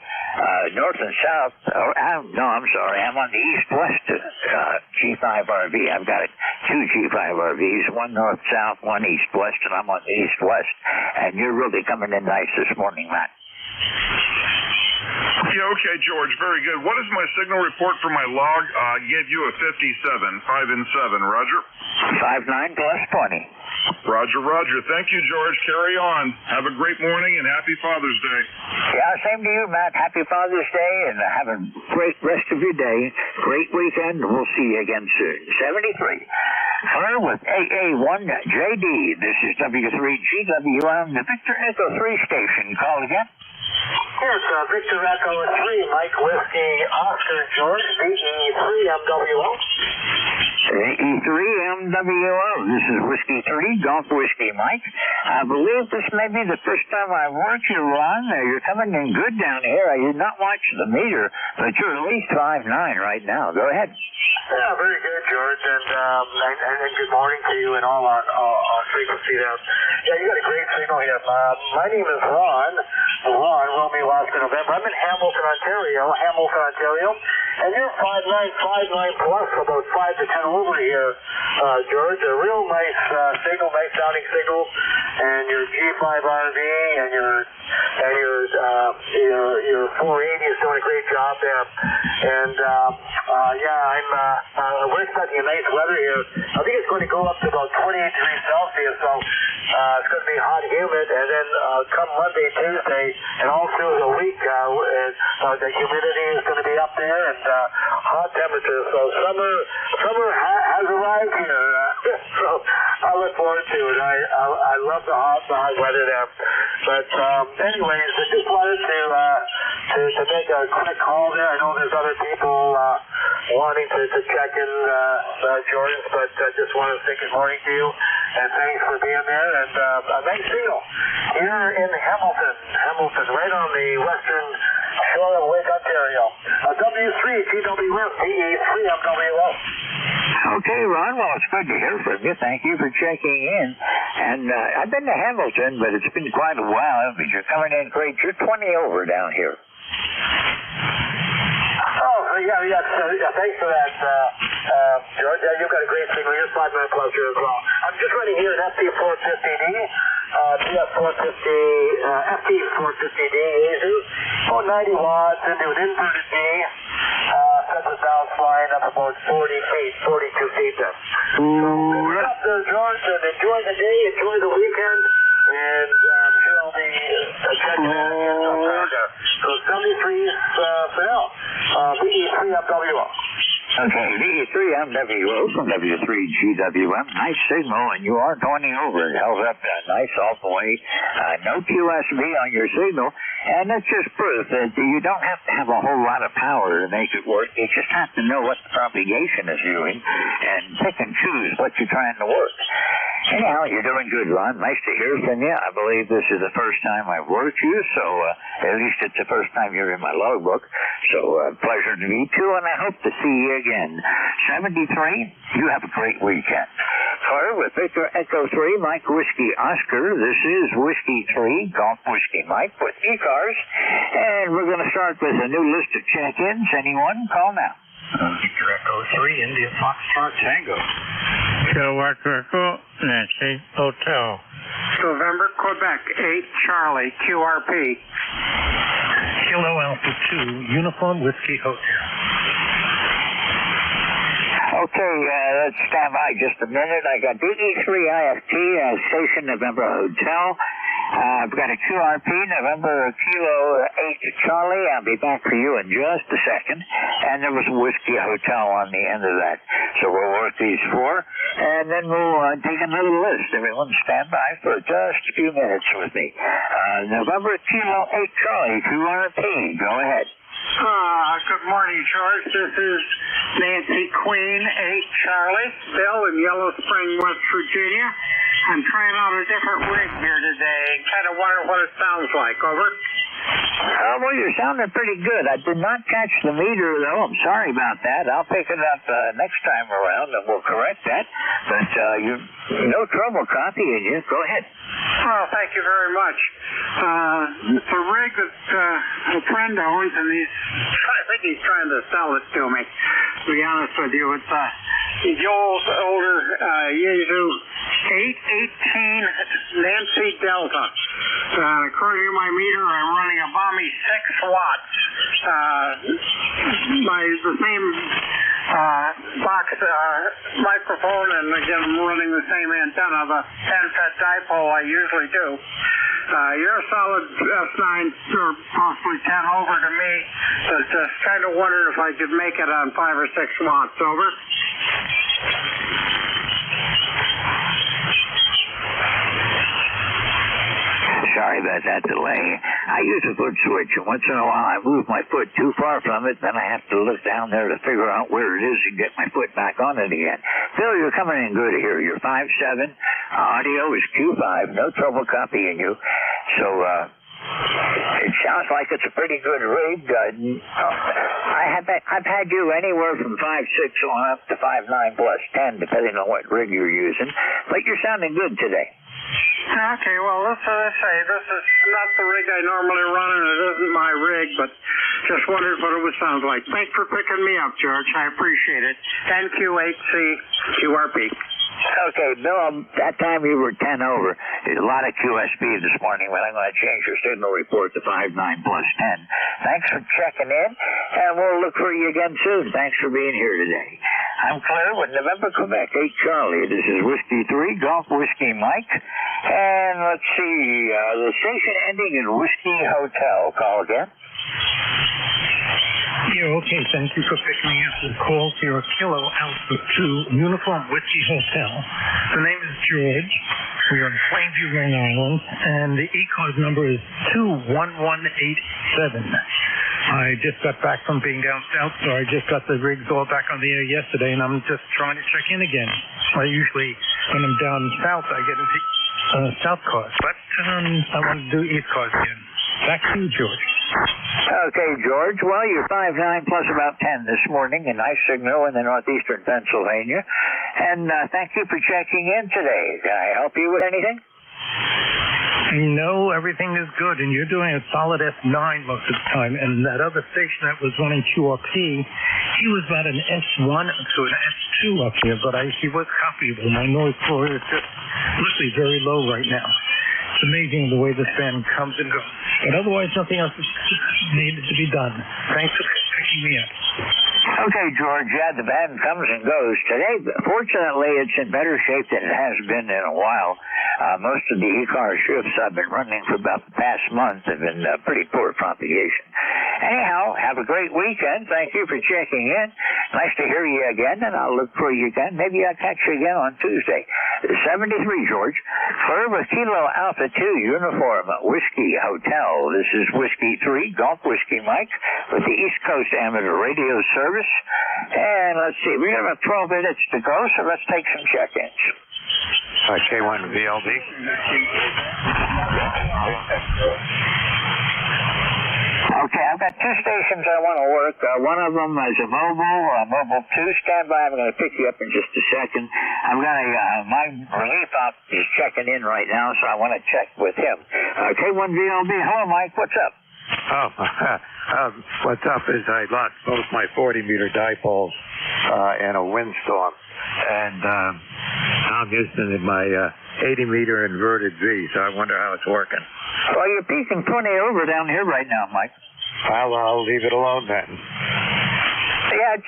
north and south. I'm on the east-west G5 RV. I've got two G5 RVs, one north-south, one east-west, and I'm on the east-west. And you're really coming in nice this morning, Matt. Yeah, okay, George, very good. What is my signal report for my log? I gave you a 57, 5 and 7, Roger? 5-9 plus 20. Roger. Thank you, George. Carry on. Have a great morning and happy Father's Day. Yeah, same to you, Matt. Happy Father's Day, and have a great rest of your day. Great weekend. We'll see you again soon. 73. Fur with AA1JD. This is W3GWM, the Victor Echo 3 station. Call again. Yes, Victor Echo 3, Mike Whiskey, Oscar George, VE3MWO. VE3MWO. This is Whiskey 3, Golf Whiskey Mike. I believe this may be the first time I worked you, Ron. You're coming in good down here. I did not watch the meter, but you're at least 5'9" right now. Go ahead. Yeah, very good, George, and good morning to you and all on frequency there. Yeah, you got a great signal here. My name is Ron, Romeo Oscar November. I'm in Hamilton, Ontario, and you're 5'9" plus, about 5 to 10 over here, George. A real nice signal, nice sounding signal, and your G5 RV and your 480 is doing a great job there. And we're expecting a nice weather here. I think it's going to go up to about 28 degrees Celsius, so it's going to be hot and humid. And then come Monday, Tuesday, and all through the week, the humidity is going to be up there and hot temperatures. So summer has arrived here. So I look forward to it. I love the hot weather there. But anyways, I just wanted to make a quick call there. I know there's other people wanting to check in, Jordan, but I just want to say good morning to you, and thanks for being there. And a nice signal here in Hamilton, right on the western shore of Lake Ontario. W3GWM, VE3MWO. Okay, Ron. Well, it's good to hear from you. Thank you for checking in. And I've been to Hamilton, but it's been quite a while. But you're coming in great. You're 20 over down here. Thanks for that, George. Yeah, you've got a great signal. You're 5'9" plus here as well. I'm just running here an FT450D, FT450D, Yaesu, 90 watts into an inverted D, sets the valve flying up about 40 feet, 42 feet then. So good up there, George, and enjoy the day, enjoy the weekend, and I'm sure I'll be checking in again sometime there. So 73 for now. VE3FWO. Okay, VE3MWO from W3GWM. Nice signal, and you are turning over. It held up nice all the way. No QSB on your signal, and that's just proof that you don't have to have a whole lot of power to make it work. You just have to know what the propagation is doing and pick and choose what you're trying to work. Anyhow, you're doing good, Ron. Nice to hear from you. I believe this is the first time I've worked you, so at least it's the first time you're in my logbook. So pleasure to meet you, and I hope to see you again. 73, you have a great weekend. Carter with Victor Echo 3, Mike Whiskey Oscar. This is Whiskey 3, Golf Whiskey Mike with ECARS, and we're going to start with a new list of check-ins. Anyone? Call now. Victor Echo 3, India Foxtrot Tango. Kilo Echo, Nancy Hotel. November, Quebec, 8 Charlie, QRP. Kilo Alpha 2, Uniform Whiskey Hotel. Okay, let's stand by just a minute. I got DE3IFT, Station November Hotel. I've got a QRP, November Kilo 8 Charlie. I'll be back for you in just a second. And there was a Whiskey Hotel on the end of that. So we'll work these four, and then we'll take another list. Everyone stand by for just a few minutes with me. November Kilo 8 Charlie, QRP. Go ahead. Good morning, George. This is Nancy Queen, 8 Charlie, Bill in Yellow Spring, West Virginia. I'm trying out a different rig here today. Kind of wonder what it sounds like. Over. Well, you're sounding pretty good. I did not catch the meter, though. I'm sorry about that. I'll pick it up next time around, and we'll correct that. But no trouble copying you. Go ahead. Oh, thank you very much. The rig that a friend owns, and I think he's trying to sell it to me, to be honest with you. It's the older Yaesu 818 Nancy Delta. According to my meter, I'm running a balmy 6 watts. The same box microphone, and again, I'm running the same antenna, the 10-foot dipole I usually do. You're a solid S9 or possibly 10 over to me, but just kind of wondered if I could make it on 5 or 6 watts. Over. Sorry about that delay. I use a foot switch, and once in a while I move my foot too far from it, then I have to look down there to figure out where it is and get my foot back on it again. Phil, you're coming in good here. You're 5'7". Audio is Q5. No trouble copying you. So, it sounds like it's a pretty good rig. I've had you anywhere from 5'6" on up to 5'9" plus 10, depending on what rig you're using. But you're sounding good today. Okay, well, this is not the rig I normally run, and it isn't my rig, but just wondered what it would sound like. Thanks for picking me up, George. I appreciate it. NQ8C QRP. Okay, Bill, that time you were 10 over. There's a lot of QSB this morning, but I'm going to change your signal report to 5'9" plus 10. Thanks for checking in, and we'll look for you again soon. Thanks for being here today. I'm Claire with November, Quebec, 8 Charlie. This is Whiskey 3, Golf Whiskey Mike. And let's see, the station ending in Whiskey Hotel. Call again. Yeah, okay, thank you for picking me up. The call to your Kilo Alpha 2 Uniform Whiskey Hotel. The name is George. We are in Plainview, Long Island, and the ECARS number is 21187. I just got back from being down south, so I just got the rigs all back on the air yesterday, and I'm just trying to check in again. I usually, when I'm down south, I get into South Cars, but I want to do East Cars again. Back to you, George. Okay, George. Well, you're 5'9" plus about 10 this morning. A nice signal in the northeastern Pennsylvania. And thank you for checking in today. Can I help you with anything? No, everything is good, and you're doing a solid S9 most of the time. And that other station that was running QRP, he was about an S1 to an S2 up here, but he was copyable. My noise floor is just literally very low right now. It's amazing the way this band comes and goes. But otherwise, nothing else is needed to be done. Thanks for picking me up. Okay, George, yeah, the van comes and goes. Today, fortunately, it's in better shape than it has been in a while. Most of the ECARS shifts I've been running for about the past month have been pretty poor propagation. Anyhow, have a great weekend. Thank you for checking in. Nice to hear you again, and I'll look for you again. Maybe I'll catch you again on Tuesday. 73, George. Clear with Kilo Alpha 2 Uniform Whiskey Hotel. This is Whiskey 3, Golf Whiskey Mike, with the East Coast Amateur Radio Service. And let's see, we got about 12 minutes to go, so let's take some check-ins. K1 VLD. Okay, I've got two stations I want to work. One of them is a mobile 2. Stand by. I'm going to pick you up in just a second. I've got my relief op is checking in right now, so I want to check with him. K1 VLD. Hello, Mike. What's up? Oh, what's up is I lost both my 40-meter dipoles in a windstorm, and I'm using my 80-meter inverted V, so I wonder how it's working. Well, you're peaking 20 over down here right now, Mike. I'll leave it alone then. Yeah, it's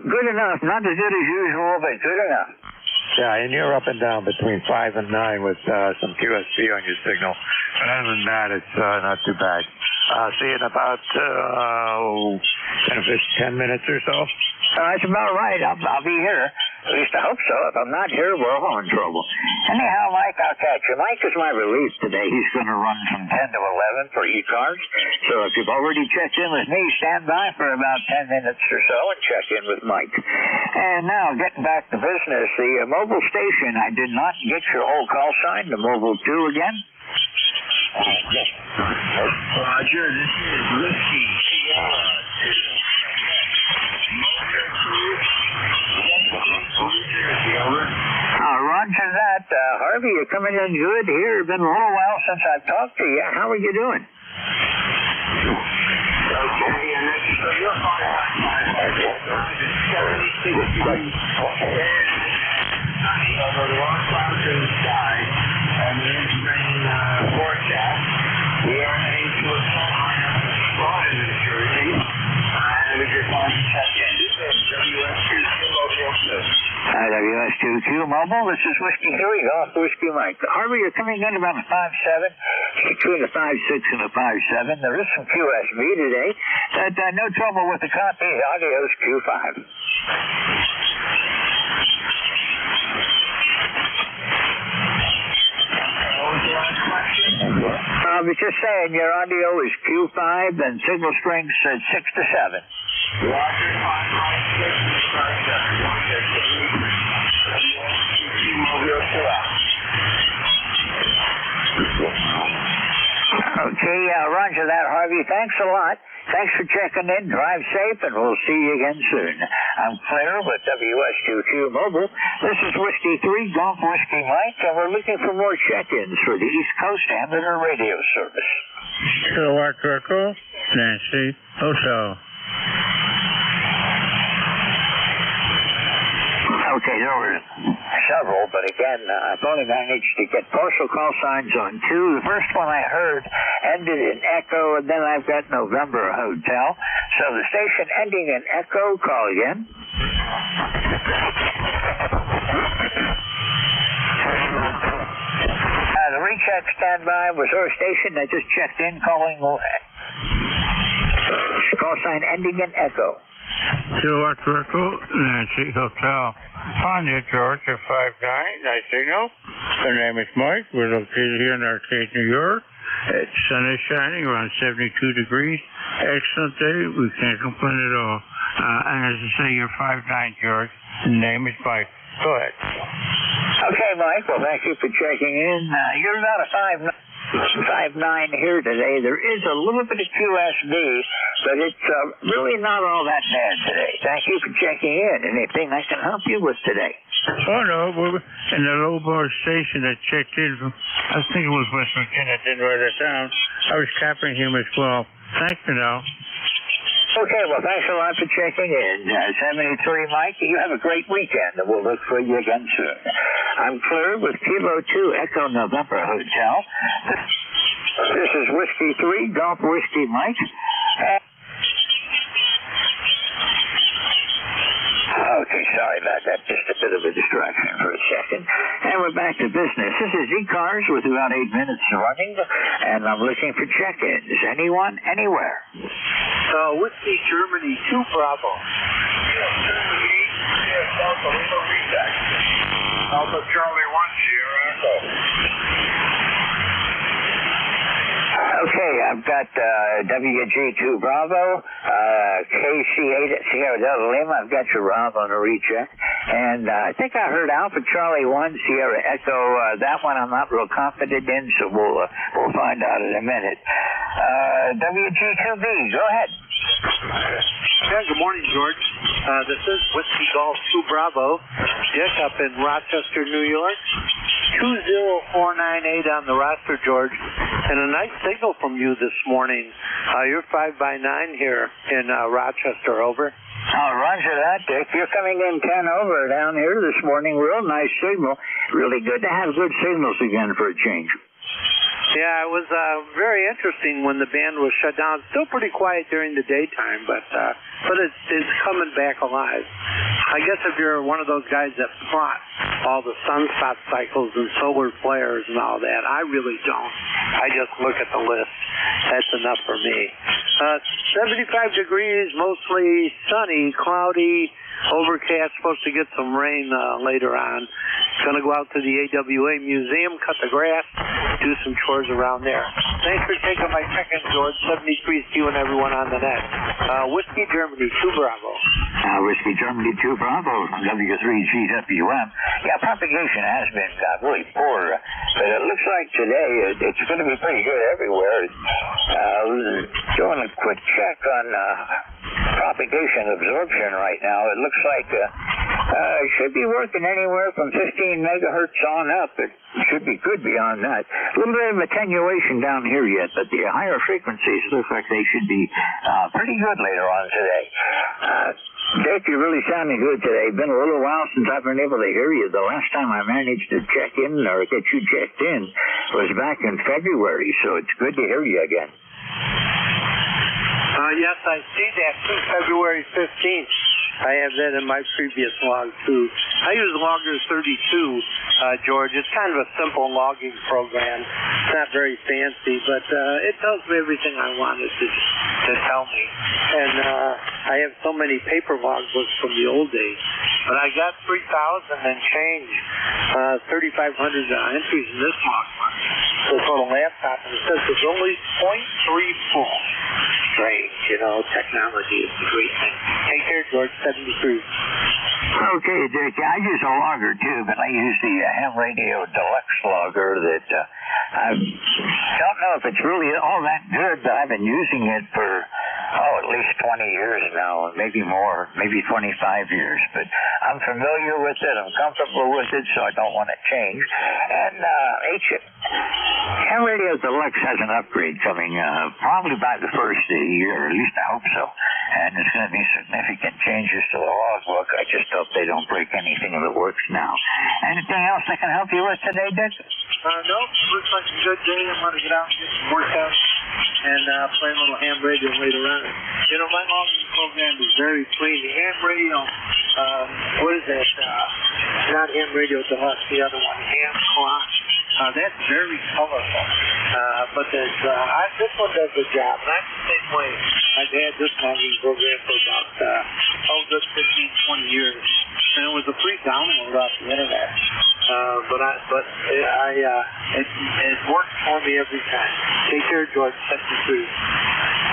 good enough. Not as good as usual, but good enough. Yeah, and you're up and down between 5 and 9 with some QSP on your signal. But other than that, it's not too bad. See you in about 10 minutes or so. That's about right. I'll be here. At least I hope so. If I'm not here, we're all in trouble. Anyhow, Mike, I'll catch you. Mike is my relief today. He's going to run from 10 to 11 for ECARS. So if you've already checked in with me, stand by for about 10 minutes or so and check in with Mike. And now, getting back to business, the mobile station, I did not get your whole call sign, the mobile 2 again. Roger, this is Whiskey. Roger that. Harvey, you're coming in good here. Been a little while since I've talked to you. How are you doing? Okay, and that's so you're on 76 degrees. Over the long clouds in the sky, and the rain forecast. We are heading to a small island in Florida, New Jersey, and we just wanted to check in. This is WS2Q Mobile. WS2Q Mobile, this is Whiskey Harry, Golf Whiskey Mike. Harvey, you're coming in about a 5.7, between a 5.6 and a 5.7. There is some QSB today, but no trouble with the copy. Adios, Q5. I was just saying your audio is Q5 and signal strength said 6 to 7. Okay, roger that, Harvey. Thanks a lot. Thanks for checking in. Drive safe, and we'll see you again soon. I'm Claire with WS2Q Mobile. This is Whiskey 3, Golf Whiskey Mike, and we're looking for more check-ins for the East Coast Amateur Radio Service. Kilowatt Echo, Nancy, Hotel. Okay, there were several, but again, I've only managed to get partial call signs on 2. The first one I heard ended in Echo, and then I've got November Hotel. So the station ending in Echo, call again. The recheck standby was our station. I just checked in, calling call sign ending in Echo. Kilowatt Echo, Nancy, Hotel. Tanya, George, 5'9", nice signal. Her name is Mike. We're located here in Arcade, New York. It's sun is shining, around 72 degrees. Excellent day. We can't complain at all. And as I say, you're 5'9", George. The name is Mike. Go ahead. Okay, Mike. Well, thank you for checking in. You're about a 5'9" here today. There is a little bit of QSB, but it's really not all that bad today. Thank you for checking in. Anything I can help you with today? Oh, no. We're in the low-bar station that checked in from, I think it was West Virginia. I didn't write it down. I was capping him as well. Thank you now. Okay, well, thanks a lot for checking in. 73, Mike. You have a great weekend, and we'll look for you again soon. I'm Claire with Kilo 2 Echo November Hotel. This is Whiskey 3, Golf Whiskey Mike. Okay, sorry about that. Just a bit of a distraction for a second. And we're back to business. This is ECARS with about 8 minutes running, and I'm looking for check-ins. Anyone, anywhere? Whiskey Germany 2 Bravo. Alpha Charlie 1 Sierra Echo. Okay, I've got WG2 Bravo, KC8 at Sierra Delta Lima. I've got your Rob on a recheck. And I think I heard Alpha Charlie 1 Sierra Echo. That one I'm not real confident in, so we'll find out in a minute. WG2B, go ahead. Yeah, good morning, George. This is Whiskey Golf 2 Bravo. Dick up in Rochester, New York. 20498 on the roster, George. And a nice signal from you this morning. You're 5x9 here in Rochester, over. Oh, roger that, Dick. You're coming in 10 over down here this morning. Real nice signal. Really good to have good signals again for a change. Yeah, it was very interesting when the band was shut down. Still pretty quiet during the daytime, but it's coming back alive. I guess if you're one of those guys that plot all the sunspot cycles and solar flares and all that, I really don't. I just look at the list. That's enough for me. 75 degrees, mostly sunny, cloudy, overcast, supposed to get some rain later on. Going to go out to the AWA Museum, cut the grass, do some chores around there. Thanks for taking my check-in, George. 73 to you and everyone on the net. Whiskey Germany 2 Bravo. Whiskey Germany 2 Bravo, W3GWM. Yeah, propagation has been really poor, but it looks like today it's going to be pretty good everywhere. Doing a quick check on propagation absorption right now. It looks like it should be working anywhere from 15 megahertz on up. It should be good beyond that. A little bit of attenuation down here yet, but the higher frequencies look like they should be pretty good later on today. Dick, you're really sounding good today. Been a little while since I've been able to hear you. The last time I managed to check in or get you checked in was back in February, so it's good to hear you again. Yes, I see that too, February 15th. I have that in my previous log, too. I use Logger 32, George. It's kind of a simple logging program. It's not very fancy, but it tells me everything I want it to tell me. And I have so many paper logbooks from the old days. But I got 3,000 and change, 3,500 entries in this logbook. So it's on a laptop, and it says there's only 0.34. Strange, technology is a great thing. Take care, George. 73. Okay, Dick. I use a logger too, but I use the Ham Radio Deluxe logger that I don't know if it's really all that good, but I've been using it for at least 20 years now, maybe more, maybe 25 years. But I'm familiar with it. I'm comfortable with it, so I don't want to change. And Ham Radio Deluxe has an upgrade coming probably by the first of the year, at least I hope so. And there's going to be significant changes to the logbook. I just hope they don't break anything that works now. Anything else I can help you with today, Dick? No, looks like a good day. I'm going to get out and get some workouts and play a little ham radio later on. My logging program is very clean. The ham radio, what is that? Not ham radio deluxe, the other one, ham clock. That's very colorful. But this one does the job. And I'm the same way. I've had this logging program for about good 15, 20 years. And it was a free download off the internet. It works for me every time. Take care, George. 73.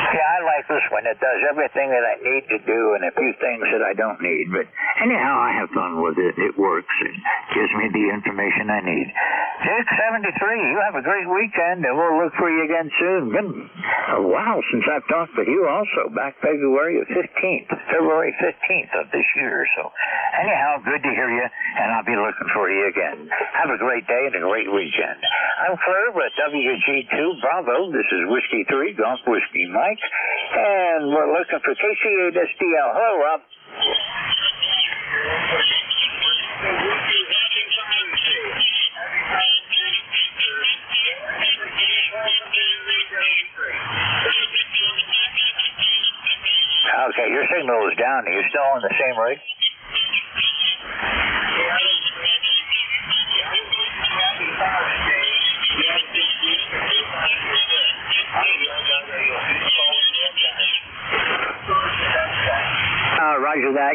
Yeah, I like this one. It does everything that I need to do and a few things that I don't need. But anyhow, I have fun with it. It works. It gives me the information I need. Dick, 73, you have a great weekend, and we'll look for you again soon. Been a while since I've talked to you also, back February 15th of this year. So anyhow, good to hear you, and I'll be looking for you again. Have a great day and a great weekend. I'm Claire with WG2 Bravo. This is Whiskey 3, Golf Whiskey Mike, and we're looking for KC8SDL. Hello, Rob. Okay, your signal is down. Are you still on the same rig?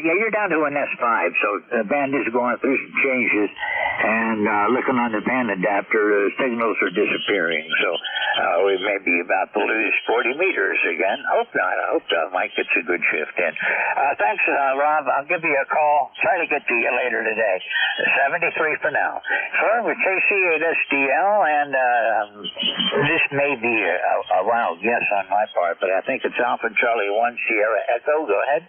Yeah, you're down to an S5, so the band is going through some changes, and looking on the band adapter, signals are disappearing, so we may be about to lose 40 meters again. Hope not. I hope Mike gets a good shift in. Thanks, Rob. I'll give you a call. Try to get to you later today. 73 for now. Fern with KC8SDL, and this may be a wild guess on my part, but I think it's Alpha Charlie 1 Sierra Echo. Go ahead.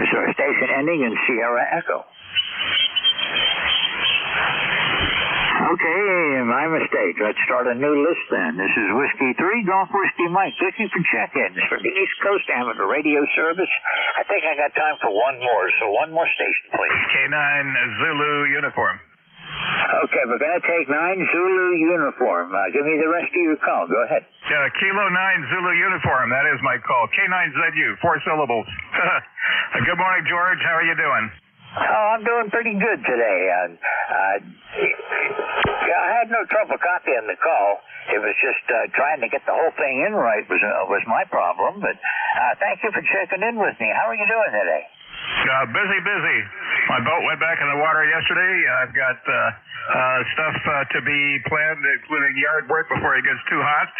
So station ending in Sierra Echo. Okay, my mistake. Let's start a new list then. This is Whiskey 3, Golf Whiskey Mike, looking for check-ins for the East Coast Amateur Radio Service. I think I got time for one more, so one more station, please. K9 Zulu Uniform. Okay, we're going to take 9 Zulu Uniform. Give me the rest of your call. Go ahead. Kilo 9 Zulu Uniform. That is my call. K9ZU, 4 syllables. Good morning, George. How are you doing? Oh, I'm doing pretty good today. I had no trouble copying the call. It was just trying to get the whole thing in right was my problem. But thank you for checking in with me. How are you doing today? Busy. My boat went back in the water yesterday. I've got stuff to be planned, including yard work before it gets too hot.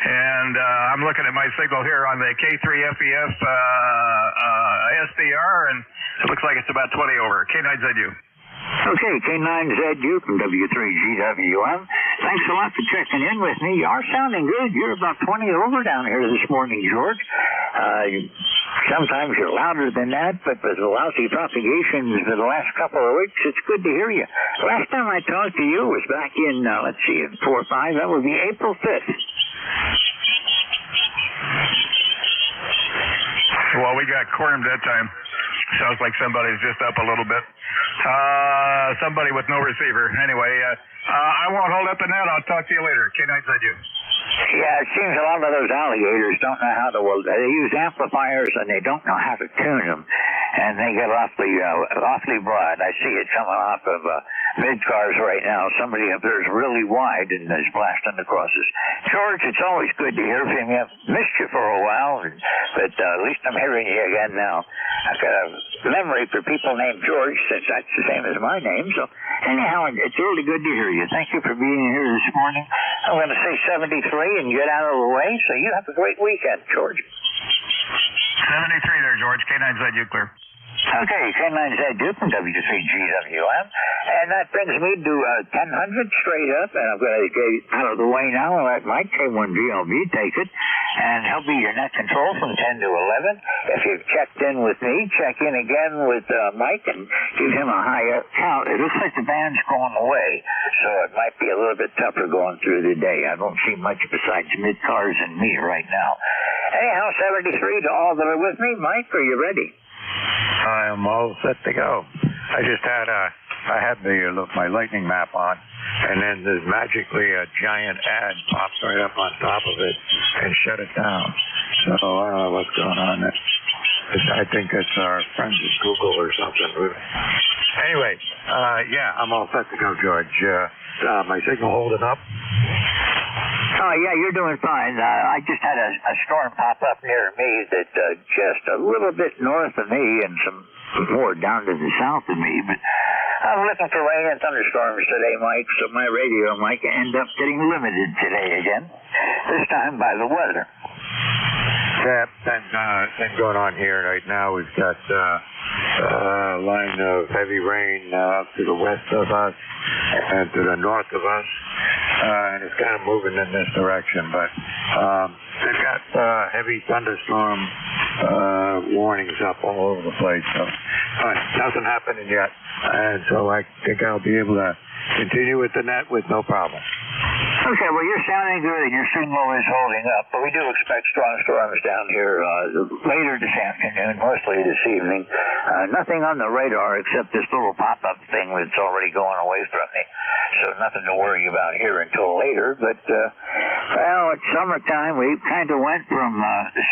And I'm looking at my signal here on the K3FEF SDR, and it looks like it's about 20 over. K9ZU. Okay, K9ZU from W3GWM. Thanks a lot for checking in with me. You are sounding good. You're about 20 over down here this morning, George. Sometimes you're louder than that, but with the lousy propagations for the last couple of weeks, it's good to hear you. Last time I talked to you was back in, let's see, in 4 or 5. That would be April 5th. Well, we got cornered that time. Sounds like somebody's just up a little bit. Somebody with no receiver. Anyway, I won't hold up the net. I'll talk to you later. K9ZU. Yeah, it seems a lot of those alligators don't know how to, they use amplifiers and they don't know how to tune them. And they get awfully broad. I see it coming off of mid-cars right now. Somebody up there is really wide and is blasting across us. George, it's always good to hear from you. Missed you for a while, but at least I'm hearing you again now. I've got a memory for people named George, since that's the same as my name. So anyhow, it's really good to hear you. Thank you for being here this morning. I'm going to say 73 and get out of the way, so you have a great weekend, George. 73 there, George. K9ZU clear. Okay, K9ZU from W3GWM. And that brings me to 1000 straight up, and I'm going to get out of the way now and let Mike K1GLB take it, and he'll be your net control from 10 to 11. If you've checked in with me, check in again with Mike and give him a higher count. It looks like the band's going away, so it might be a little bit tougher going through the day. I don't see much besides mid-cars and me right now. Anyhow, 73 to all that are with me. Mike, are you ready? I am all set to go. I just had my lightning map on, and then there's magically a giant ad pops right up on top of it and shut it down. So I don't know what's going on there. I think it's our friends at Google or something. Anyway, yeah, I'm all set to go, George. My signal holding up? Oh, yeah, you're doing fine. I just had a storm pop up near me that just a little bit north of me and some more down to the south of me. But I'm looking for rain and thunderstorms today, Mike, so my radio might end up getting limited today again, this time by the weather. Yeah, same going on here right now. We've got a line of heavy rain up to the west of us and to the north of us, and it's kind of moving in this direction. But they've got heavy thunderstorm warnings up all over the place. So nothing happening yet, and so I think I'll be able to continue with the net with no problem. Okay, well, you're sounding good and your signal is holding up, but we do expect strong storms down here later this afternoon, mostly this evening. Nothing on the radar except this little pop-up thing that's already going away from me, so nothing to worry about here until later. But, well, it's summertime. We kind of went from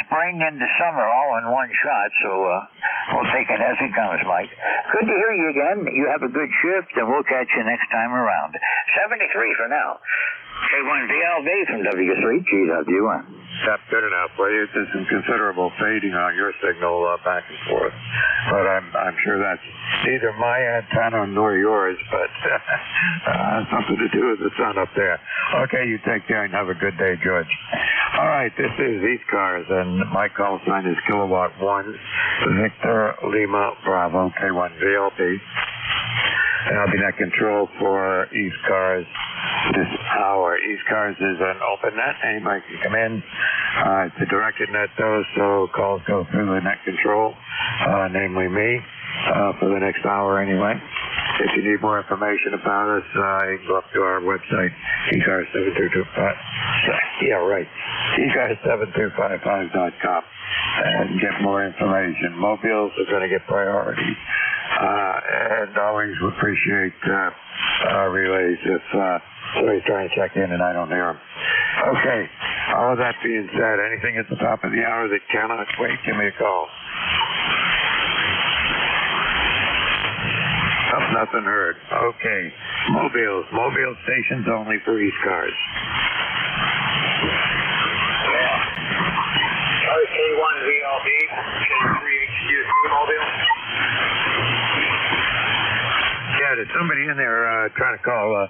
spring into summer all in one shot, so we'll take it as it comes, Mike. Good to hear you again. You have a good shift, and we'll catch you next time around. 73 for now. K1VLV from W3GWM. That's good enough. Well, there's some considerable fading on your signal back and forth, but I'm sure that's neither my antenna nor yours, but something to do with the sun up there. Okay, you take care and have a good day, George. All right, this is ECARS, and my call sign is Kilowatt 1, Victor Lima Bravo K1 VLP. And I'll be net control for ECARS this hour. ECARS is an open net. Anybody can come in. It's a directed net, though, so calls go through the net control, namely me, for the next hour anyway. If you need more information about us, you can go up to our website, ECARS725. Yeah, right. ECARS725.com and get more information. Mobiles are going to get priority. And always appreciate relays if somebody's trying to check in and I don't hear them. Okay, all of that being said, anything at the top of the hour that cannot wait, give me a call. Oh, nothing heard. Okay, mobile stations only for ECARS. K1 VLB, K3 HQC mobile. Yeah, there's somebody in there trying to call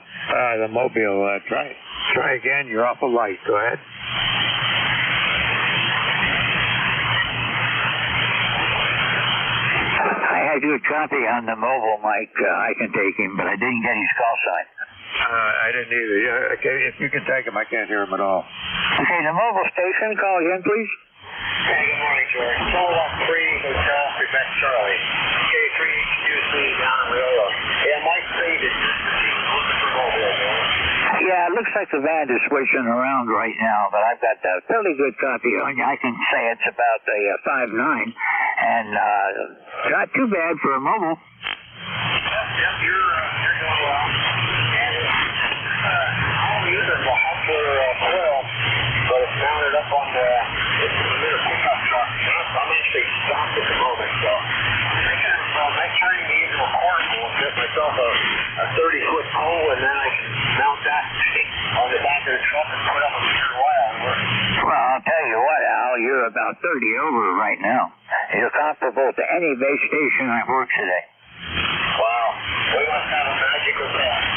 the mobile. Try again. You're awful light. Go ahead. I had good copy on the mobile mic. I can take him, but I didn't get his call sign. I didn't either. Yeah, okay, if you can take him, I can't hear him at all. Okay, the mobile station. Call again, please. Hey, good morning, George. Kilowatt 3 Hotel, Quebec Charlie. K3 HQC down in Leola. Yeah, Mike Reed is just looking for mobile. Yeah, it looks like the band is switching around right now, but I've got a fairly good copy on you. I can say it's about a 5.9, and not too bad for a mobile. Yep, you're doing well. And I'm using the Hustler coil, but it's mounted up on the little pickup truck. I'm actually stopped at the moment, so I'm trying to use a cord and set myself a 30-foot pole, and then I can mount that on the back of the truck and put up a bigger wire. Well, I'll tell you what, Al, you're about 30 over right now. You're comparable to any base station I've worked today. Wow, we must have a magical test.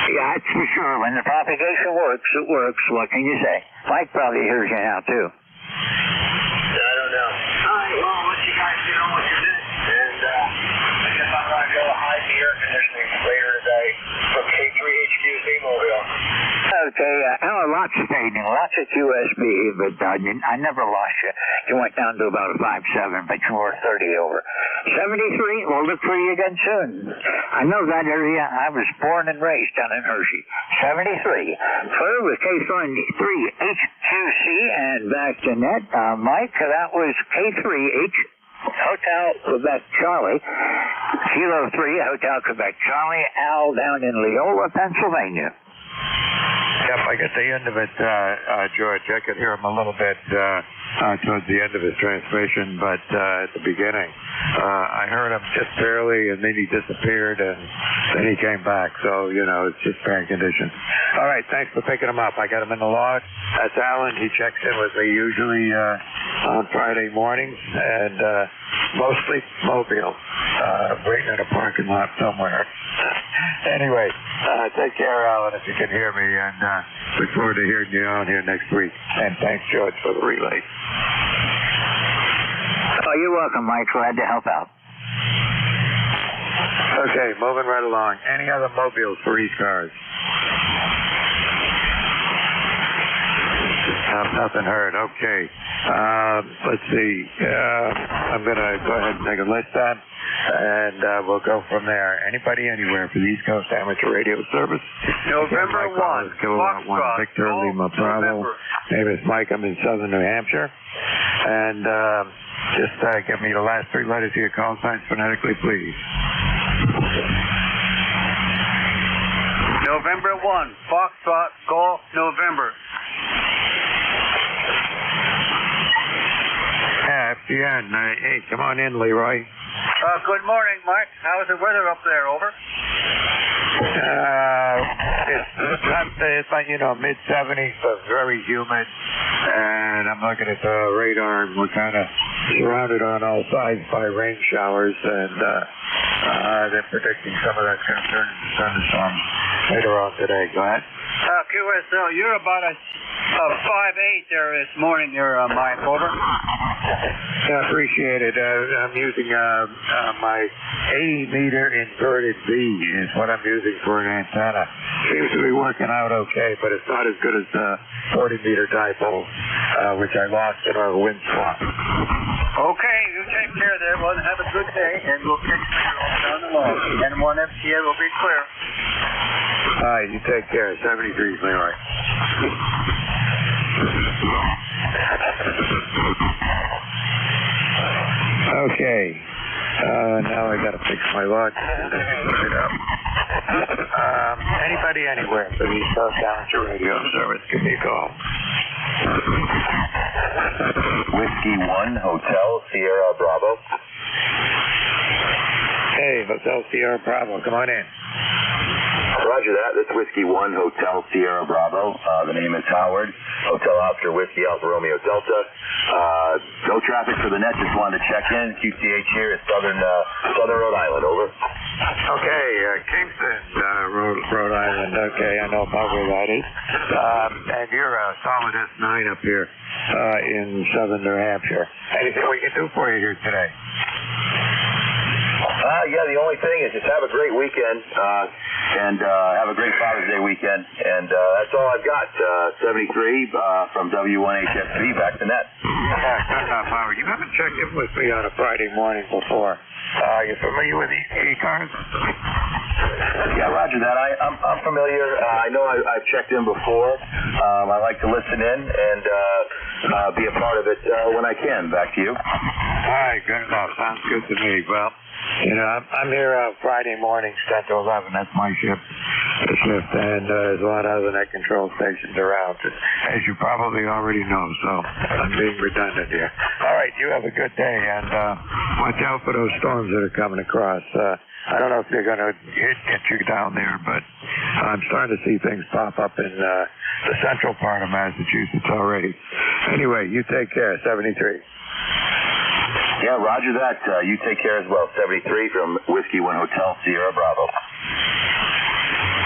Yeah, that's for sure. When the propagation works, it works. What can you say? Mike probably hears you now, too. I don't know. All right, well, I'll let you guys get on with your day. And I guess I'm going to go hide the air conditioning later today from K3 HQC mobile. Okay, Al, lots of fading, lots of QSB, but I never lost you. You went down to about a 5.7, but you were 30 over. 73, we'll look for you again soon. I know that area. I was born and raised down in Hershey. 73. Clear with K3 HQC and back to net. Mike, that was K3H Hotel Quebec Charlie. Kilo 3 Hotel Quebec Charlie. Al down in Leola, Pennsylvania. Yep, I get the end of it, George. I could hear him a little bit towards the end of his transmission, but at the beginning, I heard him just barely, and then he disappeared, and then he came back. So, it's just bad conditions. All right, thanks for picking him up. I got him in the log. That's Alan. He checks in with me usually on Friday mornings, and mostly mobile, waiting in a parking lot somewhere. Anyway, take care, Alan, if you can hear me, and look forward to hearing you on here next week. And thanks, George, for the relay. Oh, you're welcome, Mike. Glad to help out. Okay, moving right along. Any other mobiles for ECARS? Nothing heard. Okay. Let's see. I'm going to go ahead and take a list then, and we'll go from there. Anybody, anywhere for the East Coast Amateur Radio Service? November 1. Kilowatt 1, Victor Lima Bravo. Name is Mike. I'm in southern New Hampshire. And just give me the last three letters of your call signs phonetically, please. November 1. Foxtrot Golf November. FDN. Hey, come on in, Leroy. Good morning, Mike. How's the weather up there? Over. it's like, mid-70s, but very humid. And I'm looking at the radar, and we're kind of surrounded on all sides by rain showers, and they're predicting some of that's going to turn into thunderstorms later on today. Go ahead. QSL, you're about a 5'8" there this morning. You're Mike, over. Yeah, appreciate it. I'm using my 80-meter inverted V is what I'm using for an antenna. Seems to be working out okay, but it's not as good as the 40-meter dipole, which I lost in a windstorm. Okay, you take care there. Well, have a good day, and we'll catch you later down the line. N1 FTA will be clear. All right, you take care. 73, Leroy. Okay. Now I got to fix my watch. Anybody anywhere for the East Coast Amateur Radio Service, give me a call. Whiskey 1, Hotel Sierra Bravo. Hey, Hotel Sierra Bravo, come on in. Roger that. That's Whiskey 1, Hotel Sierra Bravo. The name is Howard. Hotel Oscar Whiskey Alpha Romeo Delta. No traffic for the net. Just wanted to check in. QCH here at Southern Rhode Island. Over. Okay, Kingston, Rhode Island. Okay, I know about where that is. And you're a solid S9 up here in Southern New Hampshire. Anything we can do for you here today? Yeah, the only thing is just have a great weekend and have a great Father's Day weekend. And that's all I've got. 73 from W1HFC back to net. Yeah, good enough, Howard. You haven't checked in with me on a Friday morning before. Are you familiar with ECARS? Yeah, roger that. I'm familiar. I know I've checked in before. I like to listen in and be a part of it when I can. Back to you. All right, good enough. Sounds good to me. Well, I'm here Friday mornings, 10 to 11. That's my shift. And there's a lot of other net control stations around, as you probably already know, so I'm being redundant here. All right, you have a good day, and watch out for those storms that are coming across. I don't know if they're going to hit you down there, but I'm starting to see things pop up in the central part of Massachusetts already. Anyway, you take care. 73. Yeah, roger that. You take care as well. 73 from Whiskey 1 Hotel Sierra Bravo.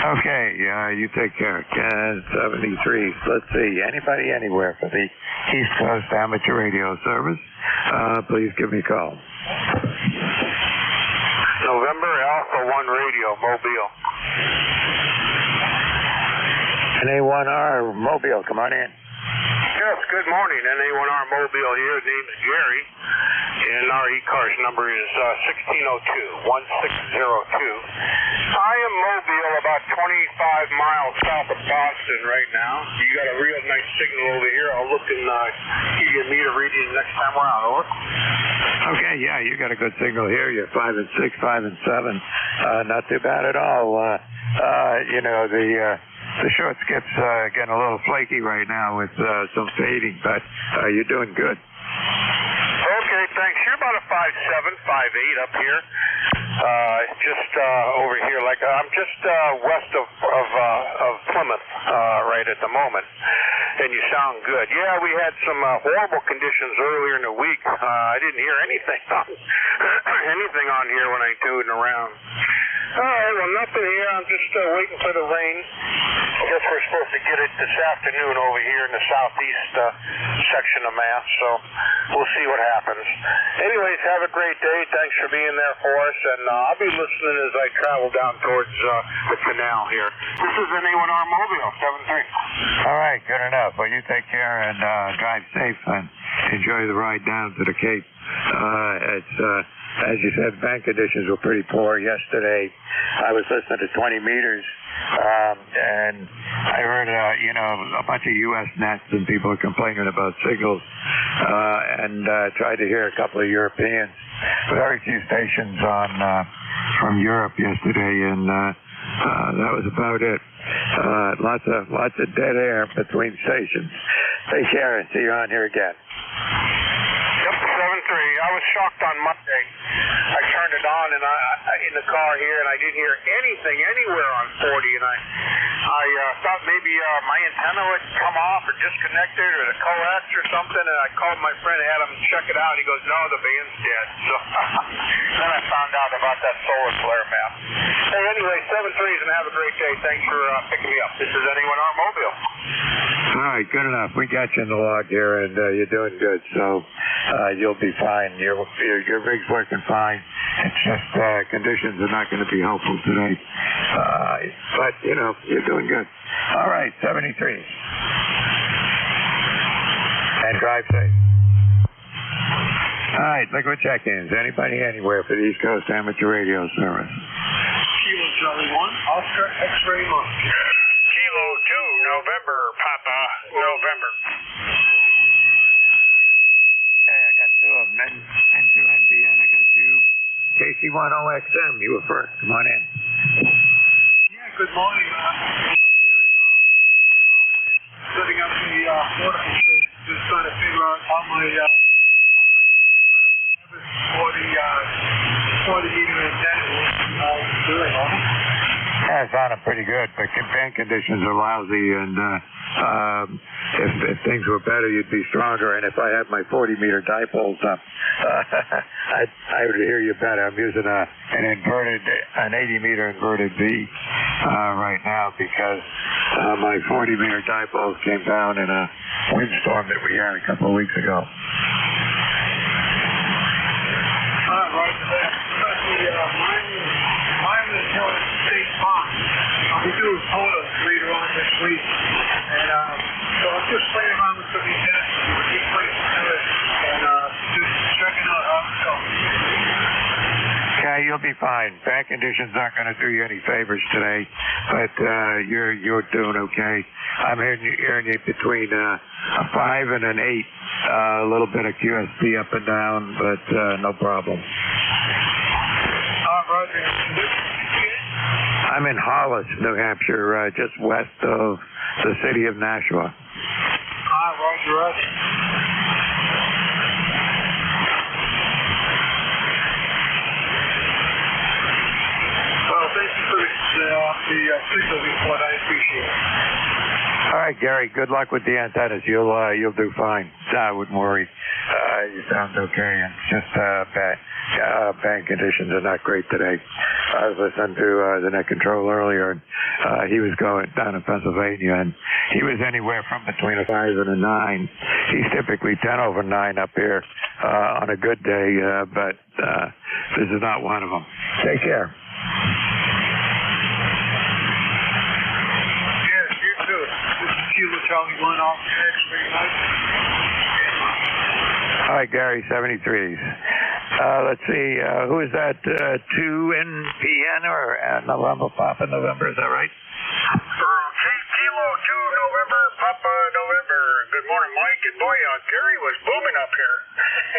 Okay, you take care. 73. Let's see. Anybody anywhere for the East Coast Amateur Radio Service, please give me a call. November Alpha 1 Radio, Mobile. NA1R Mobile, come on in. Yes, good morning. NA1R Mobile here. Name's Gary. And our ECARS number is 1602-1602. I am Mobile, about 25 miles south of Boston right now. You got a real nice signal over here. I'll look and give you a meter reading next time we're out. Over. Okay, yeah, you got a good signal here. You're 5 and 6, 5 and 7. Not too bad at all. The short skip's getting a little flaky right now with some fading, but you're doing good. Okay, thanks. You're about a 5'7", 5'8" up here. Just over here, I'm just west of Plymouth right at the moment, and you sound good. Yeah, we had some horrible conditions earlier in the week. I didn't hear anything on here when I tuned around. All right, well, nothing here. I'm just waiting for the rain. I guess we're supposed to get it this afternoon over here in the southeast section of Mass, so we'll see what happens. Anyways, have a great day. Thanks for being there for us, and I'll be listening as I travel down towards the canal here. This is NA1R Mobile, 73. All right, good enough. Well, you take care and drive safe and enjoy the ride down to the Cape. As you said, bank conditions were pretty poor yesterday. I was listening to 20 meters, and I heard, a bunch of U.S. nets and people complaining about signals, and tried to hear a couple of Europeans. Very few stations from Europe yesterday, and that was about it. Lots of dead air between stations. Take care and see you on here again. Yep, 7-3. I was shocked on Monday. I turned it on, and in the car here, and I didn't hear anything anywhere on 40, and I thought maybe my antenna would come off or disconnected or the coax or something, and I called my friend and had him check it out. He goes, no, the band's dead. So then I found out about that solar flare map. Hey, anyway, 7-3s, and have a great day. Thanks for picking me up. This is Anyone Automobile. All right, good enough. We got you in the log here, and you're doing good, so you'll be fine. Your rig's working fine. It's just conditions are not going to be helpful today. But, you know, you're doing good. All right, 73. And drive safe. All right, liquid check-ins. Anybody anywhere for the East Coast Amateur Radio Service? Kilo Charlie 1, Oscar X-Ray Monkey. Kilo 2, November, Papa, November. Okay, I got two of them. N2 NPN, I got you. KC10XM, you were first. Come on in. Yeah, good morning. I'm up here in setting up the order station, just trying to figure out how my I put up a 40 meter antenna doing on it. Yeah, it's sounding pretty good, but band conditions are lousy, and if things were better, you'd be stronger. And if I had my 40-meter dipoles up, I would hear you better. I'm using an 80-meter inverted V right now because my 40-meter dipoles came down in a windstorm that we had a couple of weeks ago. Mine was held at State Park. We do quotas later on this week. And so I'm just playing around with some of these tests. We keep playing with it and just checking out how it's going. Okay, you'll be fine. Bad conditions aren't going to do you any favors today, but you're doing okay. I'm hearing you between a 5 and an 8. A little bit of QSP up and down, but no problem. I'm in Hollis, New Hampshire, just west of the city of Nashua. Roger, roger. Well, thank you for the signal report. I appreciate it. All right, Gary. Good luck with the antennas. You'll do fine. I wouldn't worry. You sound okay, and just band conditions are not great today. I was listening to the net control earlier, and he was going down in Pennsylvania, and he was anywhere from between a 5 and a 9. He's typically 10 over 9 up here on a good day, but this is not one of them. Take care. Yes, you too. This is Kilo Charlie 1 off X-Ray Night. All right, Gary, 73s. Let's see, who is that? 2 NPN or November, Papa November, is that right? Kilo 2, November, Papa, November. Good morning, Mike. And boy, Gary was booming up here.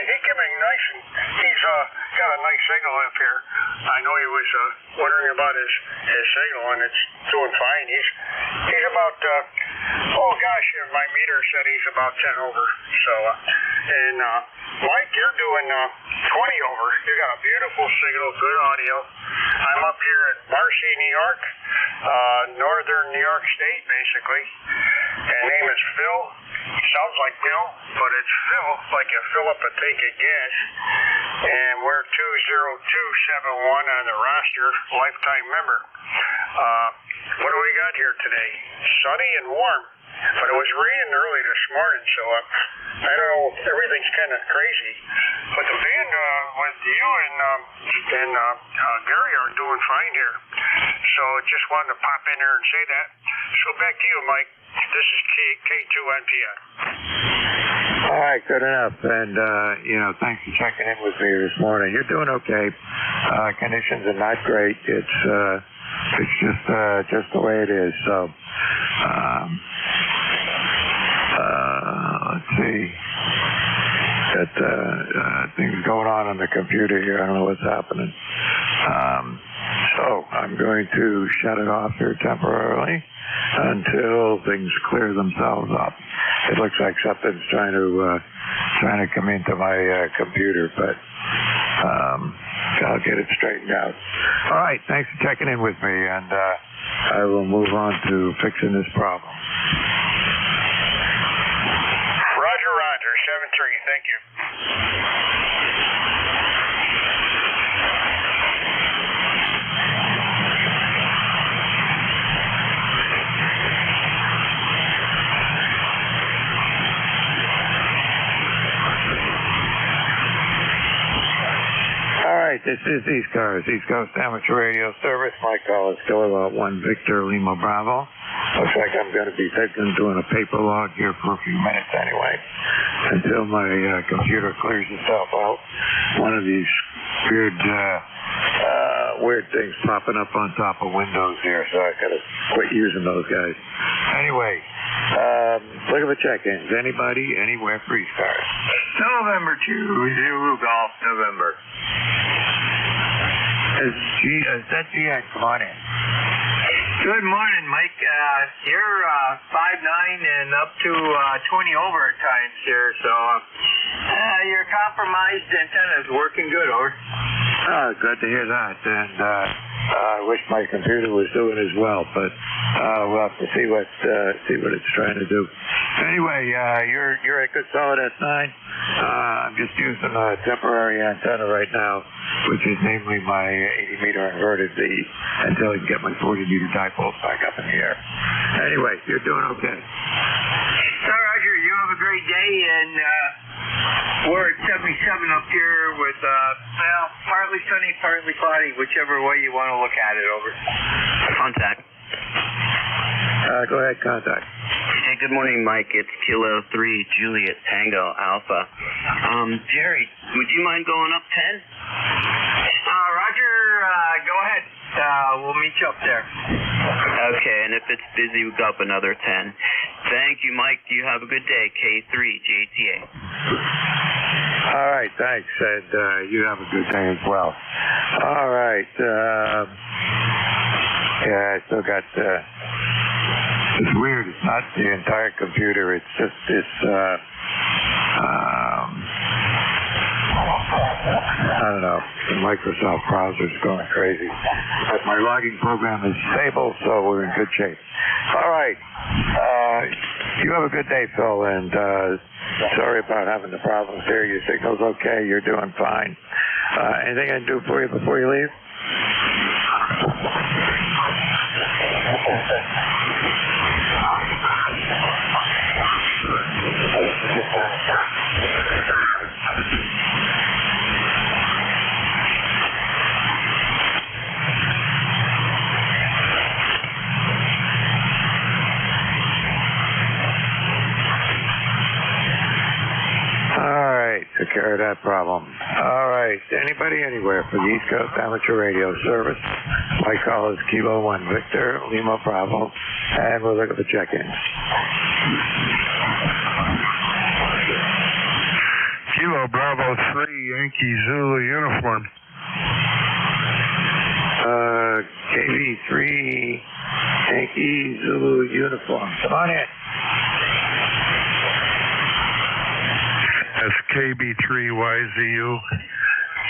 He came in nice, and he's got a nice signal up here. I know he was wondering about his signal, and it's doing fine. He's about, my meter said he's about 10 over. So, Mike, you're doing 20 over. You got a beautiful signal, good audio. I'm up here at Marcy, New York, northern New York State, basically. And name is Phil. Sounds like Bill, but it's Phil, like you fill up a tank of gas. And we're 20271 on the roster, lifetime member. What do we got here today? Sunny and warm. But it was raining early this morning, so I don't know. Everything's kind of crazy. But the band with you and Gary are doing fine here. So just wanted to pop in there and say that. So back to you, Mike. This is K2NPN. All right, good enough. And, thanks for checking in with me this morning. You're doing okay. Conditions are not great. It's just the way it is. So, let's see. Got things going on the computer here. I don't know what's happening. So I'm going to shut it off here temporarily until things clear themselves up. It looks like something's trying to come into my computer, but got I'll get it straightened out. All right, thanks for checking in with me, and I will move on to fixing this problem. Roger, 7-3, thank you. All right, this is ECARS, East Coast Amateur Radio Service. My call is Kilo 1 Victor Lima Bravo. Looks like I'm going to be doing a paper log here for a few minutes anyway, until my computer clears itself out. One of these weird things popping up on top of Windows here, so I got to quit using those guys. Anyway, look at the check-ins. Anybody, anywhere for ECARS? November 2, Zulu Golf, November. Is that GN? Come on in. Good morning, Mike. You're 5'9" and up to 20 over at times here, so your compromised antenna is working good, over. Oh, good to hear that. And I wish my computer was doing as well, but we'll have to see what it's trying to do. Anyway, you're a good solid S9. I'm just using a temporary antenna right now, which is namely my 80-meter inverted V, until I can get my 40-meter dipoles back up in the air. Anyway, you're doing okay. So, Roger, you have a great day, and we're at 77 up here with, partly sunny, partly cloudy, whichever way you want to look at it, over. Contact. Go ahead, contact. Hey, good morning, Mike. It's Kilo 3 Juliet Tango Alpha. Jerry, would you mind going up 10? Roger, go ahead. We'll meet you up there. Okay, and if it's busy, we'll go up another 10. Thank you, Mike. You have a good day. K3 JTA. All right, thanks, and you have a good day as well. All right. Yeah, I still got... it's weird. It's not the entire computer. It's just this... I don't know. The Microsoft browser's going crazy. But my logging program is stable, so we're in good shape. All right. You have a good day, Phil, and sorry about having the problems here. Your signal's okay. You're doing fine. Anything I can do for you before you leave? Took care of that problem. All right. Anybody, anywhere for the East Coast Amateur Radio Service. My call is Kilo 1 Victor Lima Bravo, and we'll look at the check-ins. Kilo Bravo 3 Yankee Zulu uniform. KV3 Yankee Zulu uniform. Come on in. That's KB3YZU.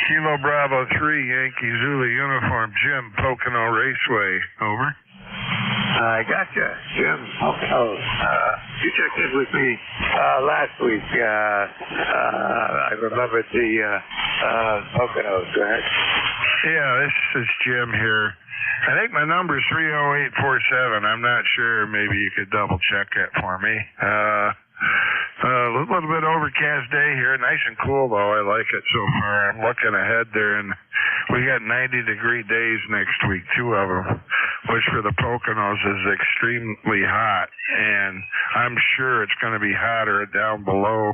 Kilo Bravo 3 Yankee Zulu uniform. Jim, Pocono Raceway. Over. I gotcha. Jim Pocono. You checked in with me last week. I remembered the Poconos. Go ahead. Yeah, this is Jim here. I think my number is 30847. I'm not sure. Maybe you could double check that for me. A little bit overcast day here. Nice and cool, though. I like it so far. I'm looking ahead there, and we got 90-degree days next week, 2 of them, which for the Poconos is extremely hot, and I'm sure it's going to be hotter down below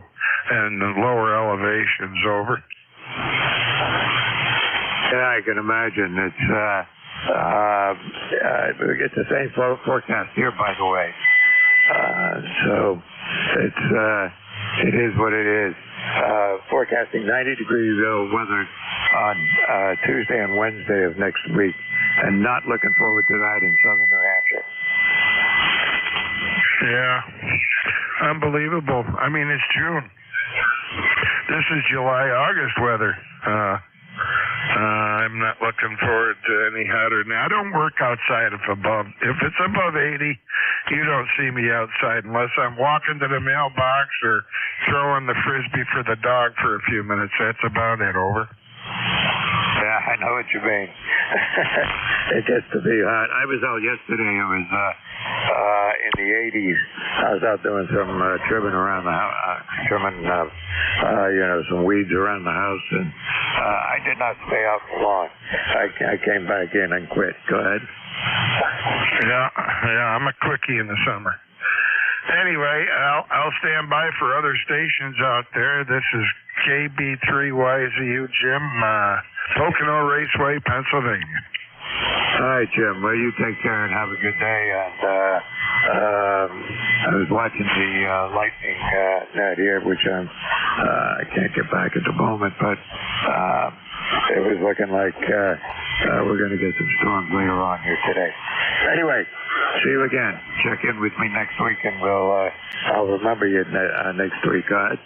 and the lower elevations. Over. Yeah, I can imagine. It's the same forecast here, by the way. So it is what it is. Forecasting 90-degree weather on Tuesday and Wednesday of next week, and not looking forward to that in southern New Hampshire. Yeah, unbelievable. I mean, it's June. This is July, August weather. I not looking forward to any hotter than that. I don't work outside if it's above 80, you don't see me outside unless I'm walking to the mailbox or throwing the frisbee for the dog for a few minutes. That's about it. Over. Yeah, I know what you mean. It gets to be hot. I was out yesterday. It was in the 80s. I was out doing some trimming around the house, some weeds around the house, and I did not stay out for long. I came back in and quit. Go ahead. Yeah, I'm a quickie in the summer. Anyway, I'll stand by for other stations out there. This is KB3YZU Jim, Pocono Raceway, Pennsylvania. All right, Jim. Well, you take care and have a good day. And I was watching the lightning net here, which I can't get back at the moment, but it was looking like we're going to get some storms later on here today. Anyway, see you again. Check in with me next week, and I'll remember you next week. Go ahead.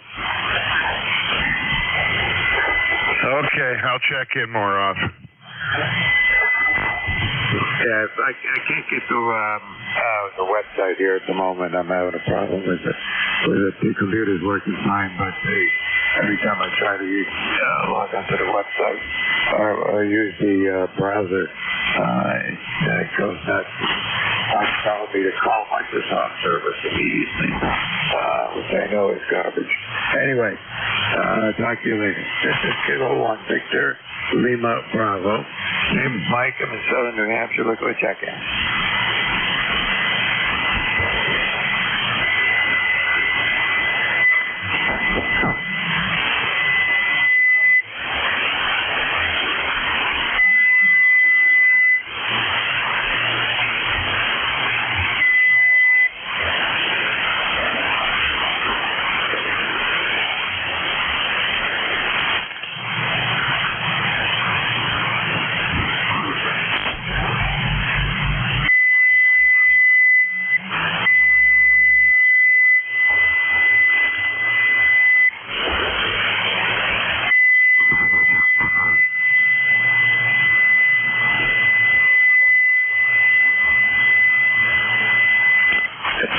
Okay, I'll check in more often. Yeah, I can't get to the website here at the moment. I'm having a problem with it. The computer's working fine, but every time I try to log onto the website or use the browser, it goes nuts. It's telling me to call Microsoft service immediately, which I know is garbage. Anyway, talk to you later. This is Kilo 1 Victor Lima Bravo. Name is Mike. I'm in southern New Hampshire. Look what check in.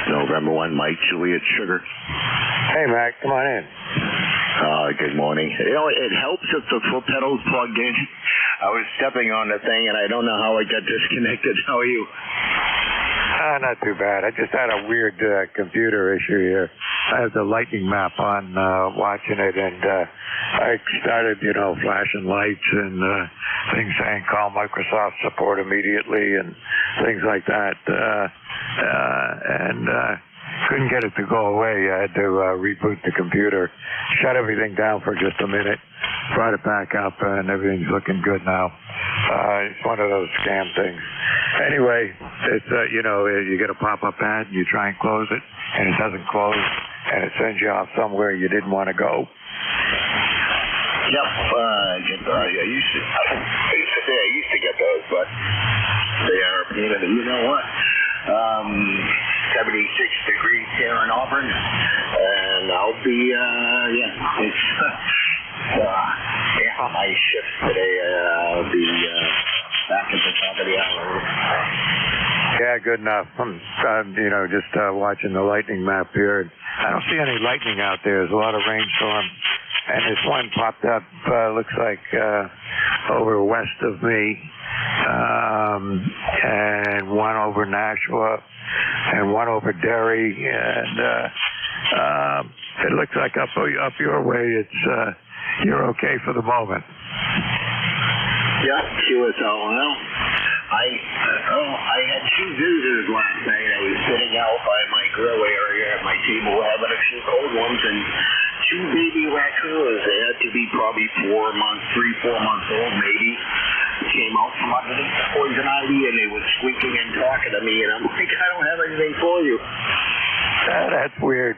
November 1, Mike, Juliet Sugar. Hey, Mac, come on in. Good morning. It helps if the foot pedal's plugged in. I was stepping on the thing, and I don't know how I got disconnected. How are you? Not too bad. I just had a weird computer issue here. I have the lightning map on watching it, and I started, flashing lights and things saying call Microsoft support immediately and things like that. And couldn't get it to go away. I had to reboot the computer, shut everything down for just a minute, brought it back up, and everything's looking good now. It's one of those scam things. Anyway, it's, you get a pop-up ad, and you try and close it, and it doesn't close, and it sends you off somewhere you didn't want to go. Yep, I used to get those, but they are a pain in the, you know what? 76 degrees here in Auburn, and I'll be, it's, my shift today, I'll be back at the top of the hour. Yeah, good enough. I'm just watching the lightning map here. I don't see any lightning out there. There's a lot of rainstorm. And this one popped up, looks like over west of me, and one over Nashua, and one over Derry, and it looks like up your way, you're okay for the moment. Yeah, QSL. Well, I had two visitors last night. I was sitting out by my grill area at my table having a few cold ones, and two baby raccoons. They had to be probably 3, 4 months old maybe. Came out from underneath the poison ivy, and they were squeaking and talking to me, and I'm like, I don't have anything for you. That's weird.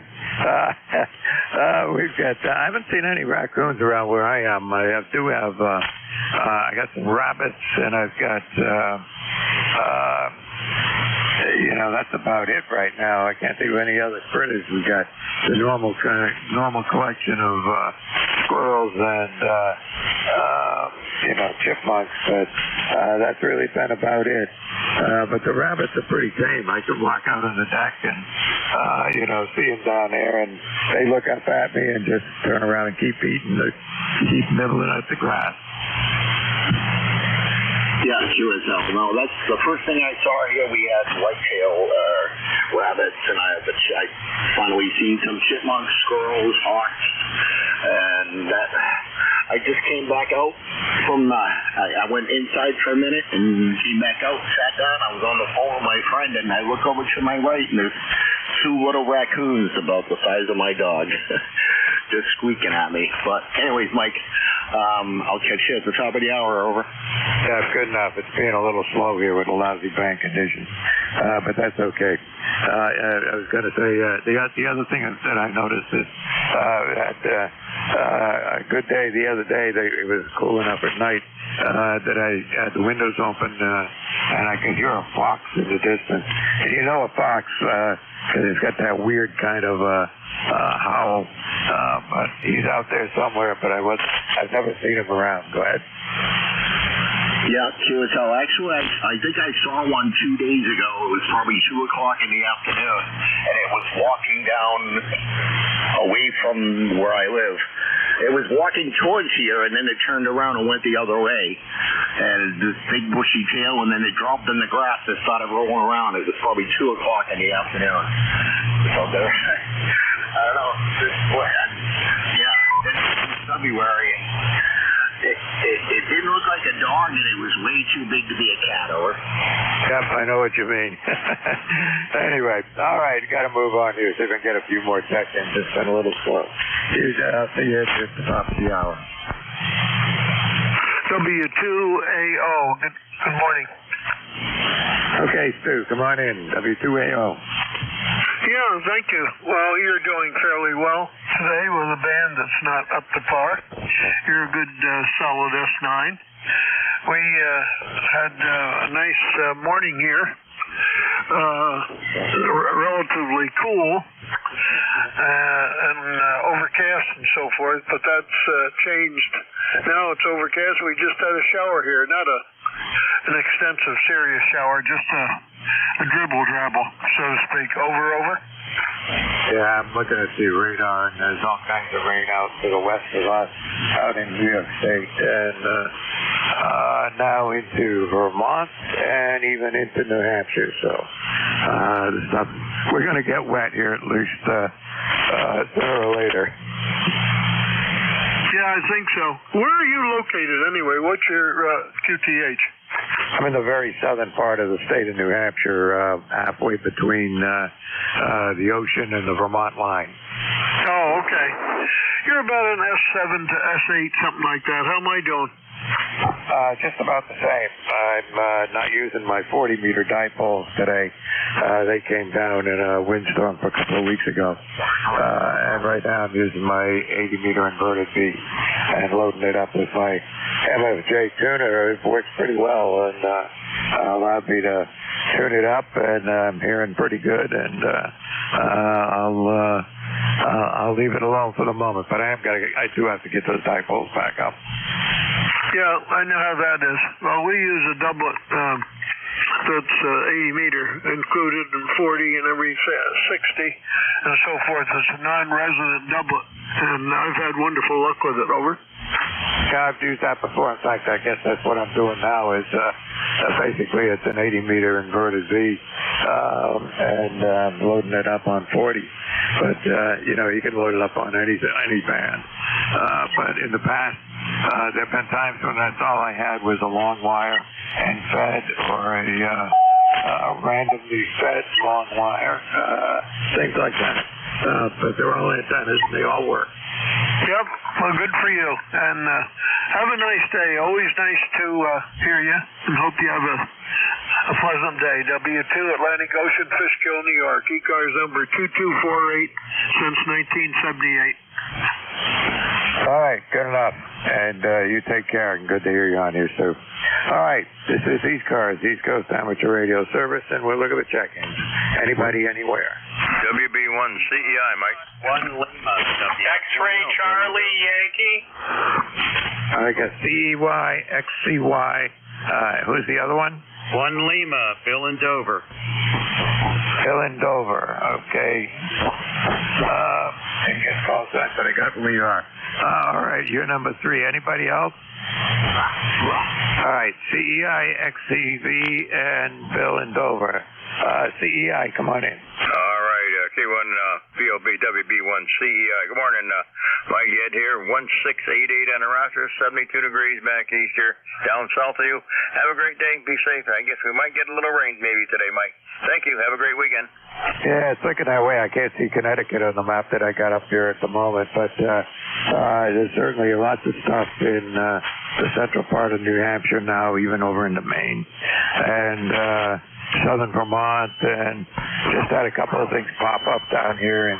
We've got, I haven't seen any raccoons around where I am. I do have, I got some rabbits, and I've got, that's about it right now. I can't think of any other critters. We got the normal collection of squirrels and chipmunks, but that's really been about it. But the rabbits are pretty tame. I can walk out on the deck and, see them down there, and they look up at me and just turn around and keep keep nibbling at the grass. Yeah, QSL. No, that's the first thing I saw here. We had whitetail rabbits, and I finally seen some chipmunks, squirrels, hawks, and that. I just came back out from. I went inside for a minute and came back out, sat down. I was on the phone with my friend, and I look over to my right, and there's two little raccoons about the size of my dog, just squeaking at me. But anyways, Mike. I'll catch you at the top of the hour. Over. Yeah, good enough. It's being a little slow here with a lousy bank conditions, but that's okay. I was going to say the other thing that I noticed is a good day the other day. It was cool enough at night that I had the windows open and I could hear a fox in the distance. And a fox, because it's got that weird kind of howl. But he's out there somewhere, but I've never seen him around. Go ahead. Yeah, QSL. Actually, I think I saw one 2 days ago. It was probably 2 o'clock in the afternoon, and it was walking down away from where I live. It was walking towards here, and then it turned around and went the other way. And this big bushy tail, and then it dropped in the grass and started rolling around. It was probably 2 o'clock in the afternoon. So there, I don't know. It's February. It didn't look like a dog, and it was way too big to be a cat, over. Yep, I know what you mean. Anyway, all right, got to move on here, see if we can get a few more check-ins. It's been a little slow. I'll see you at the top of the hour. W2AO, good morning. Okay, Stu, come on in, W2AO. Yeah, thank you. Well, you're doing fairly well today with a band that's not up to par. You're a good solid S9. We had a nice morning here, relatively cool and overcast and so forth, but that's changed. Now it's overcast. We just had a shower here, not an extensive, serious shower, just a dribble-drabble, so to speak. Over. Yeah, I'm looking at the radar, and there's all kinds of rain out to the west of us, out in New York State, and now into Vermont, and even into New Hampshire. So we're going to get wet here at least sooner or later. Yeah, I think so. Where are you located anyway? What's your QTH? I'm in the very southern part of the state of New Hampshire, halfway between the ocean and the Vermont line. Oh, okay. You're about an S7 to S8, something like that. How am I doing? Just about the same. I'm not using my 40-meter dipoles today. They came down in a windstorm a couple of weeks ago. And right now I'm using my 80-meter inverted V and loading it up with my MFJ tuner. It works pretty well and allowed me to tune it up, and I'm hearing pretty good. And I'll leave it alone for the moment, but I do have to get those dipoles back up. Yeah, I know how that is. Well, we use a doublet that's 80 meter included and 40 and every 60 and so forth. It's a non-resident doublet, and I've had wonderful luck with it. Over. Yeah, I've used that before. In fact, I guess that's what I'm doing now is basically it's an 80-meter inverted V, and I'm loading it up on 40. But, you can load it up on any band. But in the past, there have been times when that's all I had was a long wire and fed, or a randomly fed long wire, things like that. But they're all antennas and they all work. Yep. Well, good for you. And have a nice day. Always nice to hear you, and hope you have a pleasant day. W2 Atlantic Ocean, Fishkill, New York. ECARS number 2248 since 1978. All right, good enough. And you take care, and good to hear you on here, Sue. All right, this is ECARS, East Coast Amateur Radio Service, and we'll look at the check-ins. Anybody, anywhere. WB1 CEI, Mike. 1 Lima. X-Ray Charlie Yankee. I got CEY, XCY. Who's the other one? 1 Lima, Bill in Dover. Bill in Dover. Okay. Didn't get calls back, but I got where you are. All right, you're number 3. Anybody else? All right, CEI, XCV, and Bill in Dover. CEI, come on in. All right, K1 POB WB1 CEI. Good morning, Mike Ed here. 1688 on the roster, 72 degrees back east here, down south of you. Have a great day. Be safe. I guess we might get a little rain maybe today, Mike. Thank you. Have a great weekend. Yeah, it's looking that way. I can't see Connecticut on the map that I got up here at the moment, but there's certainly lots of stuff in the central part of New Hampshire now, even over into Maine, and southern Vermont, and just had a couple of things pop up down here in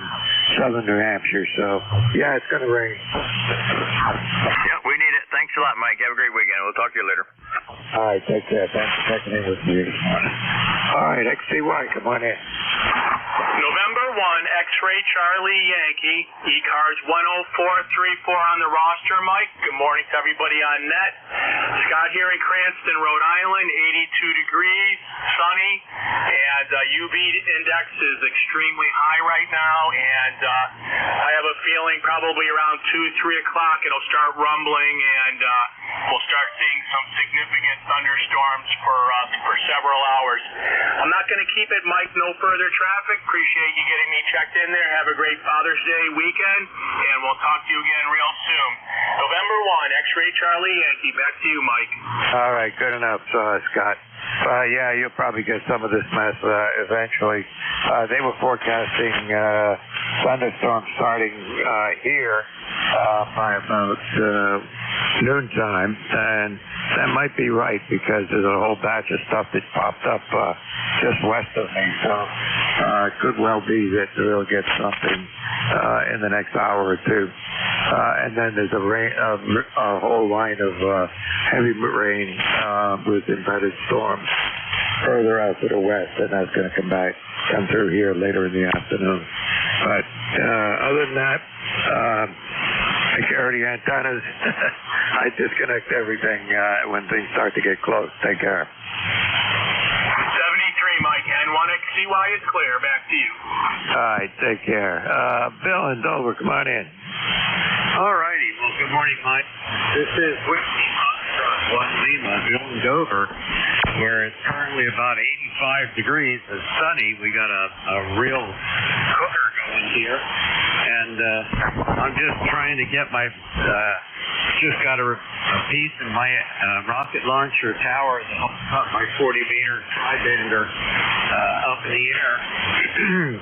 southern New Hampshire. So, yeah, it's going to rain. Yeah, we need it. Thanks a lot, Mike. Have a great weekend. We'll talk to you later. All right, take care. Thanks for checking in with me this morning. All right, XCY, come on in. November 1, X-Ray Charlie Yankee, ECARS 10434 on the roster, Mike. Good morning to everybody on net. Scott here in Cranston, Rhode Island, 82 degrees, sunny, and UV index is extremely high right now, and I have a feeling probably around 2, 3 o'clock it'll start rumbling, and we'll start seeing some significant thunderstorms for several hours. I'm not going to keep it, Mike, no further traffic. Appreciate you getting me checked in there. Have a great Father's Day weekend, and we'll talk to you again real soon. November 1, X-Ray Charlie Yankee. Back to you, Mike. All right, good enough, Scott. Yeah, you'll probably get some of this mess eventually. They were forecasting thunderstorms starting here by about noontime, and that might be right because there's a whole batch of stuff that popped up just west of me. So it could well be that we'll get something in the next hour or two. And then there's a whole line of heavy rain with embedded storms further out to the west, and that's going to come through here later in the afternoon. But other than that, security antennas, I disconnect everything when things start to get close. Take care. 73, Mike. N1XCY is clear. Back to you. All right, take care. Bill in Dover, come on in. All righty. Well, good morning, Mike. This is Whiskey Foxtrot 1 Lima, Bill in Dover, where it's currently about 85 degrees. It's sunny. We got a real cooker going here, and I'm just trying to get my just got a piece in my rocket launcher tower that helps cut my 40-meter tri-bender up in the air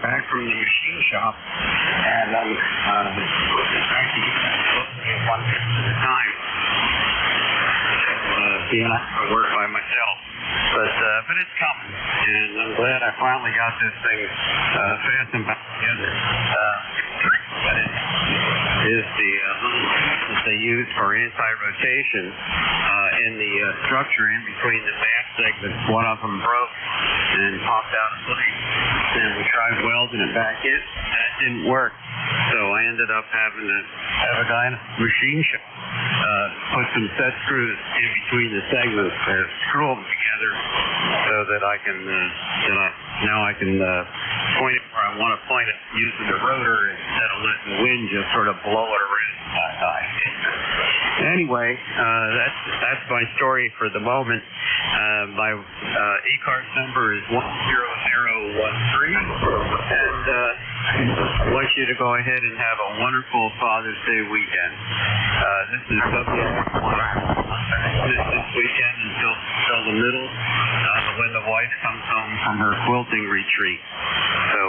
back from the machine shop, and I'm trying to get that one piece at a time. Being I work by myself, but it's coming, and I'm glad I finally got this thing fastened back together. But it is the little piece that they use for anti-rotation in the structure in between the mast segments. One of them broke and popped out of place, and we tried welding it back in. That didn't work, so I ended up having to have a guy in a machine shop put some set screws in between the segments to screw them together so that I can now I can point it where I want to point it using the rotor instead of letting the wind just sort of blow it around my eye. Anyway, that's my story for the moment. My ECARS number is 10013, and I want you to go ahead and have a wonderful Father's Day weekend. This is WF1 this weekend until the middle when the wife comes home from her quilting retreat. So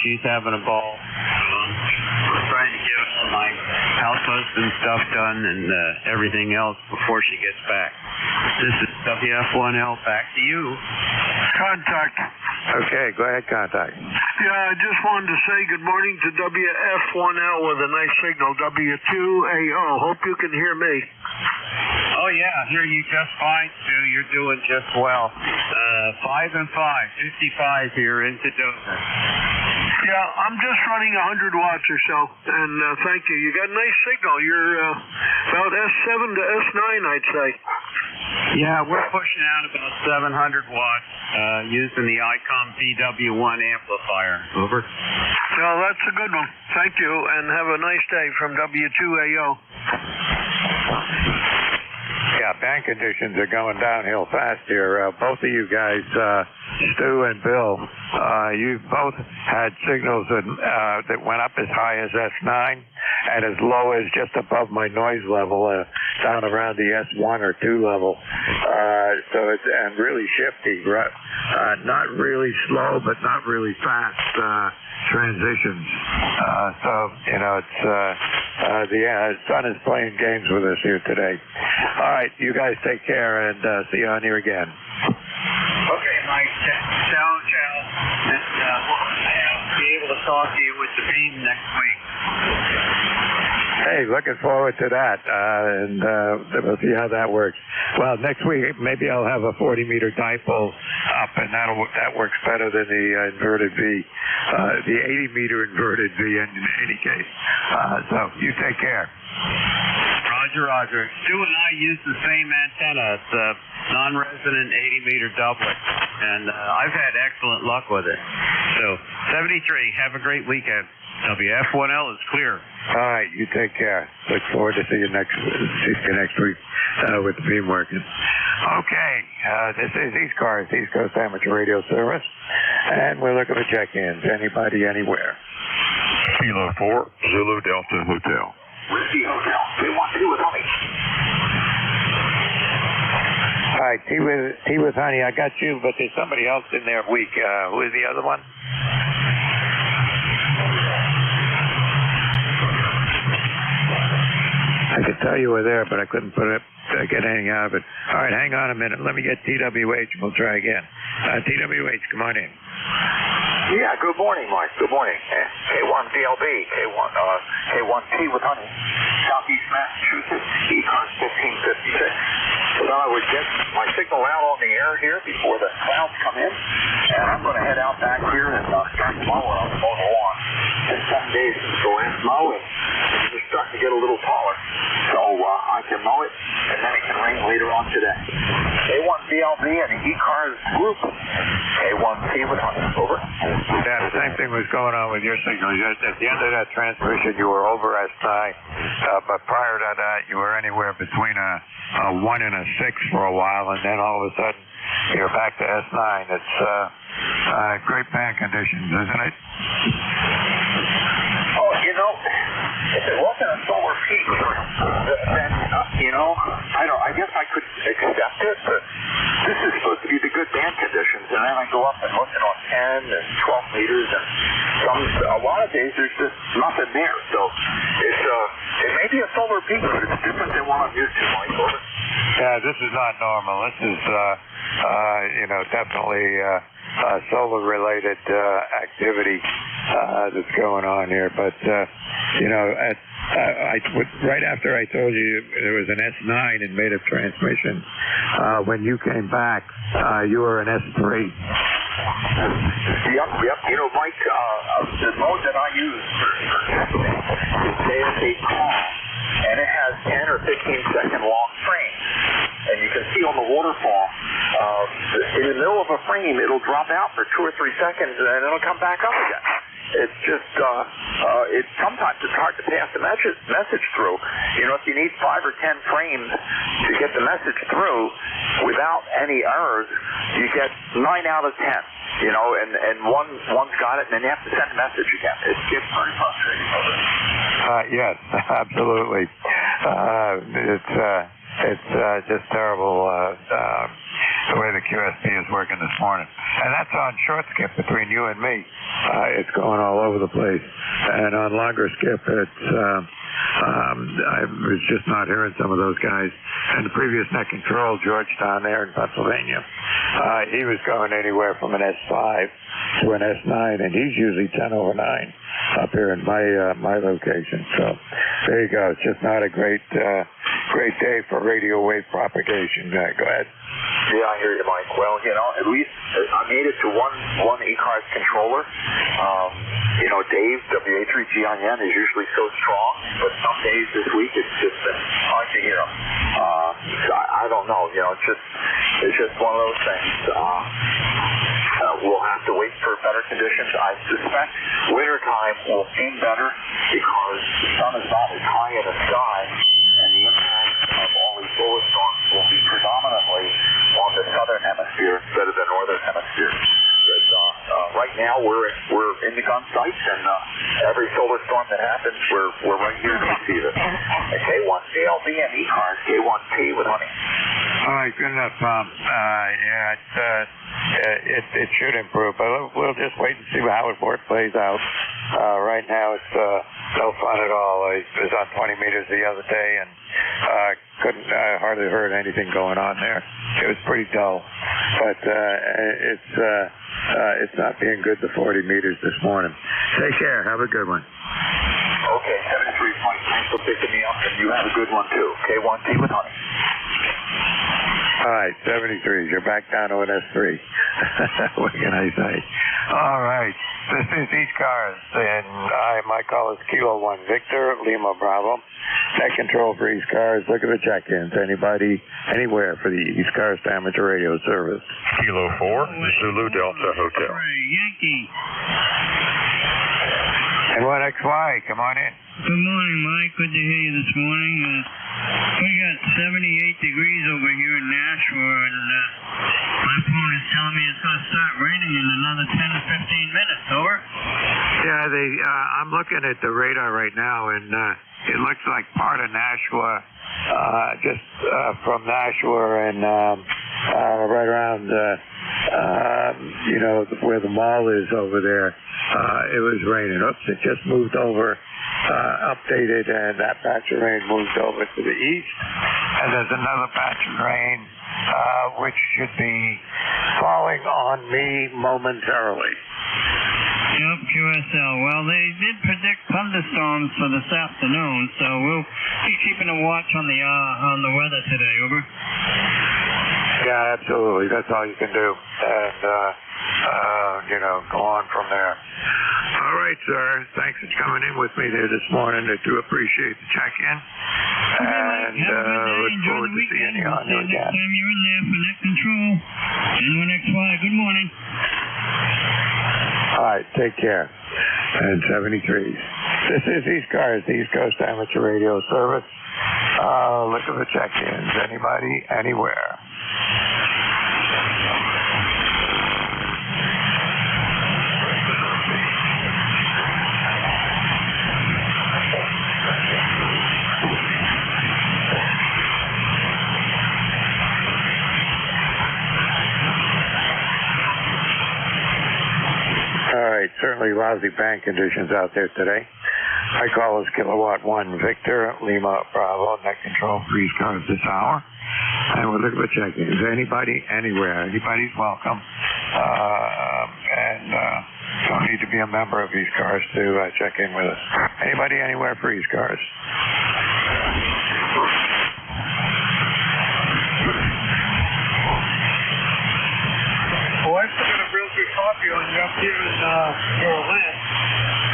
she's having a ball. We're trying to get all my house husband stuff done and everything else before she gets back. This is WF1L. Back to you. Contact. Okay, go ahead, contact. Yeah, I just wanted to say good morning to WF1L with a nice signal, W2AO. Hope you can hear me. Oh, yeah, I hear you just fine, Stu. You're doing just well. 5 and 5, 55 here into Dover. Yeah, I'm just running 100 watts or so, and thank you. You got a nice signal. You're about S7 to S9, I'd say. Yeah, we're pushing out about 700 watts using the ICOM PW1 amplifier. Over. Well, that's a good one. Thank you, and have a nice day from W2AO. Yeah, band conditions are going downhill fast here. Both of you guys, Stu and Bill, you both had signals that went up as high as S9 and as low as just above my noise level, down around the S1 or 2 level. So it's and really shifty, not really slow, but not really fast transitions. So you know, it's the sun is playing games with us here today. All right, you guys take care and see you on here again. Okay, Mike. Ciao. And we'll be able to talk to you with the beam next week. Hey, looking forward to that, and we'll see how that works. Well, next week maybe I'll have a 40-meter dipole up, and that works better than the inverted V, the 80-meter inverted V in any case. So you take care. Roger. Stu and I use the same antenna. It's a non-resonant 80-meter doublet, and I've had excellent luck with it. So 73, have a great weekend. WF1L is clear. All right, you take care. Look forward to see you next week with the beam working. Okay, this is ECARS, East Coast Amateur Radio Service, and we're looking for check-ins. Anybody, anywhere. Kilo 4, Zulu Delta Hotel. Whiskey Hotel. We want tea with honey. All right, tea with honey. I got you, but there's somebody else in there weak. Who is the other one? I could tell you were there, but I couldn't get anything out of it. All right, hang on a minute. Let me get TWH, and we'll try again. TWH, come on in. Yeah, good morning, Mike. Good morning. K1DLB, K1T with honey. Southeast Massachusetts, ECARS 1556. Well, I would get my signal out on the air here before the clouds come in, and I'm going to head out back here and start mowing on the lawn. It's 7 days since the last mow, and it's starting to get a little taller. So I can mow it, and then it can rain later on today. K1DLB and the ECARS group. K1T with honey. Over. Yeah, the same thing was going on with your signal. At the end of that transmission, you were over S9, but prior to that, you were anywhere between a 1 and a 6 for a while, and then all of a sudden, you're back to S9. It's great band conditions, isn't it? Oh, you know, if it wasn't a solar peak, then, I guess I could accept it, but this is supposed to be the good band conditions, and then I go up and listen on 10 and 12 meters, and a lot of days there's just nothing there, so it may be a solar peak, but it's different than what I'm used to, Mike. Over. Yeah, this is not normal. This is, definitely solar-related activity that's going on here. But, right after I told you there was an S9 in made of transmission, when you came back, you were an S3. Yep. You know, Mike, the mode that I use for testing is ASA Calm, and it has 10 or 15-second long frames. And you can see on the waterfall, in the middle of a frame, it'll drop out for 2 or 3 seconds, and then it'll come back up again. It's just, sometimes it's hard to pass the message through. You know, if you need 5 or 10 frames to get the message through without any errors, you get 9 out of 10. You know, and one's got it, and then you have to send a message again. It gets very frustrating. Yes, absolutely. It's just terrible the way the QSP is working this morning. And that's on short skip between you and me. It's going all over the place. And on longer skip, I was just not hearing some of those guys. And the previous net control, George down there in Pennsylvania, he was going anywhere from an S5 to an S9, and he's usually 10 over 9 up here in my location. So there you go. It's just not a great day for radio wave propagation. Go ahead. Yeah, I hear you, Mike. Well, at least I made it to one ECARS controller. You know, Dave, WA3G on Yen is usually so strong, but some days this week it's just been hard to hear him. So I don't know. You know, it's just one of those things. We'll have to wait for better conditions. I suspect wintertime will seem better because the sun is not as high in the sky, and the impact of all these solar storms will be predominantly on the southern hemisphere instead of the northern hemisphere. Right now we're in the gun sights, and every solar storm that happens, we're right here to receive it. K1CLB and ECARS, K1T with honey. All right, good enough, Tom. It should improve, but we'll just wait and see how it plays out. Right now, it's no fun at all. I was on 20 meters the other day and couldn't hardly heard anything going on there. It was pretty dull, but it's not being good to 40 meters this morning. Take care. Have a good one. Okay, 73 Mike. Thanks for picking me up, and you have a good one too. K1T with honey. All right, 73s. You're back down to an S3. What can I say? All right. This is ECARS, and my call is Kilo 1 Victor, Lima Bravo. Net control for ECARS. Look at the check-ins. Anybody, anywhere for the ECARS amateur radio service. Kilo 4, Zulu Delta Hotel. Yankee. And 1XY, come on in. Good morning, Mike. Good to hear you this morning. We got 78 degrees over here in Nashville, and my phone is telling me it's going to start raining in another 10 or 15 minutes. Over? Yeah, I'm looking at the radar right now, and it looks like part of Nashua, just from Nashua and right around, where the mall is over there, it was raining. Oops, it just moved over, updated, and that batch of rain moved over to the east. And there's another batch of rain, which should be falling on me momentarily. Yep, QSL. Well, they did predict thunderstorms for this afternoon, so we'll be keeping a watch on the weather today. Over. Yeah, absolutely. That's all you can do, and go on from there. All right, sir. Thanks for coming in with me there this morning. I do appreciate the check-in, and look forward to seeing you on you again. Next time you're in there for net control, N1XY. Good morning. All right, take care. And 73s. This is ECARS, the East Coast Amateur Radio Service. Look at the check-ins. Anybody, anywhere. Certainly lousy bank conditions out there today. My call is Kilowatt 1 Victor, Lima Bravo, net control for ECARS this hour. And we'll look at the check-ins. Anybody, anywhere. Anybody's welcome. Don't need to be a member of ECARS to check in with us. Anybody, anywhere for ECARS. Well, I still got a real good copy on you up here in Berlin.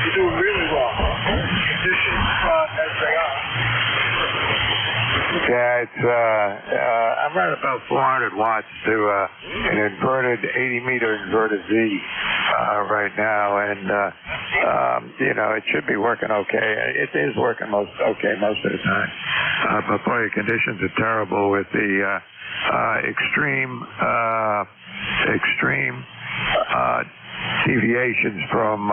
You're doing really well. Conditions as they are. Yeah, it's I'm running about 400 watts to an inverted 80-meter inverted Z right now, and it should be working okay. It is working most of the time, but boy, the conditions are terrible with the extreme deviations from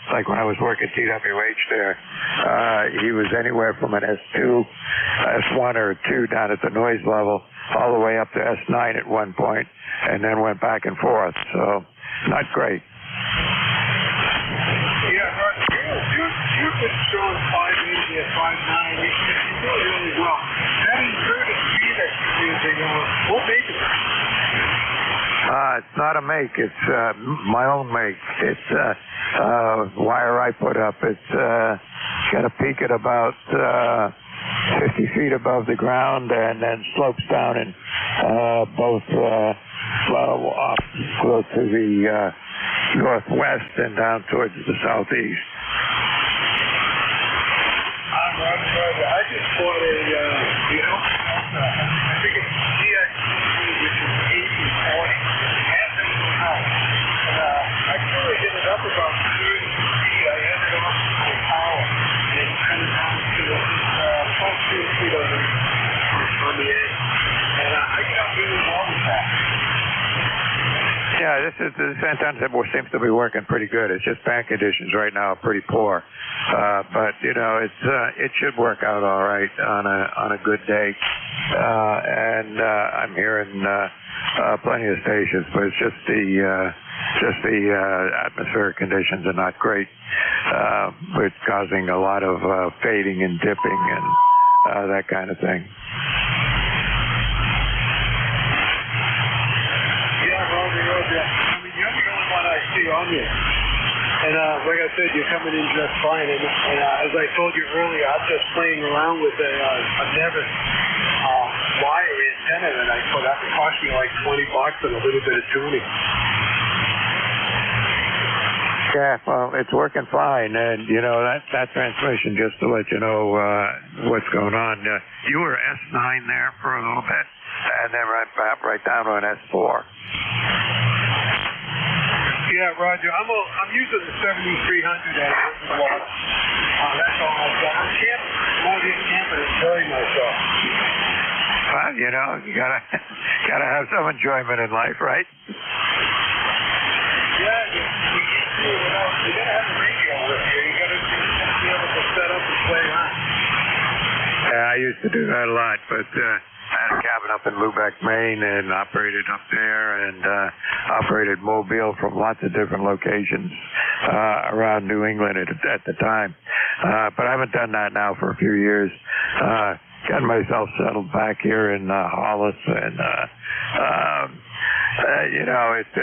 like when I was working TWH there. He was anywhere from an S2, S1 or 2 down at the noise level, all the way up to S9 at one point, and then went back and forth. So, not great. Yeah, you've been showing 580 at 590. You're doing really well. That inverted speed that you're using, what make it? It's not a make. It's my own make. It's wire I put up. It's got a peak at about 50 feet above the ground, and then slopes down in both close to the northwest and down towards the southeast. Roger. I just bought a, I think it's GXC, which is 80/40, and the house. I really hit it up about 30 feet. I ended up with the power. And it kind of down to 12 feet on the edge. And I got really well with that. Yeah, this antenna seems to be working pretty good. It's just band conditions right now are pretty poor, but you know it should work out all right on a good day. And I'm hearing plenty of stations, but it's just the atmospheric conditions are not great. It's causing a lot of fading and dipping and that kind of thing. Roger. I mean, you're the only one I see on here. And like I said, you're coming in just fine. And as I told you earlier, I'm just playing around with a Nevis wire antenna that I put up. It cost me like $20 and a little bit of tuning. Yeah, well, it's working fine. And, you know, that transmission, just to let you know what's going on, you were S9 there for a little bit, and then right down on S4. Yeah, Roger. I'm using the 7300 as a lot. That's all I've got. I'm camping, enjoying myself. Well, you know, you gotta have some enjoyment in life, right? Yeah, you gotta have a radio with you. You gotta be able to set up and play around. Yeah, I used to do that a lot, but I had a cabin up in Lubec, Maine, and operated up there, and operated Mobile from lots of different locations around New England at the time. But I haven't done that now for a few years. Got myself settled back here in Hollis, and you know, it's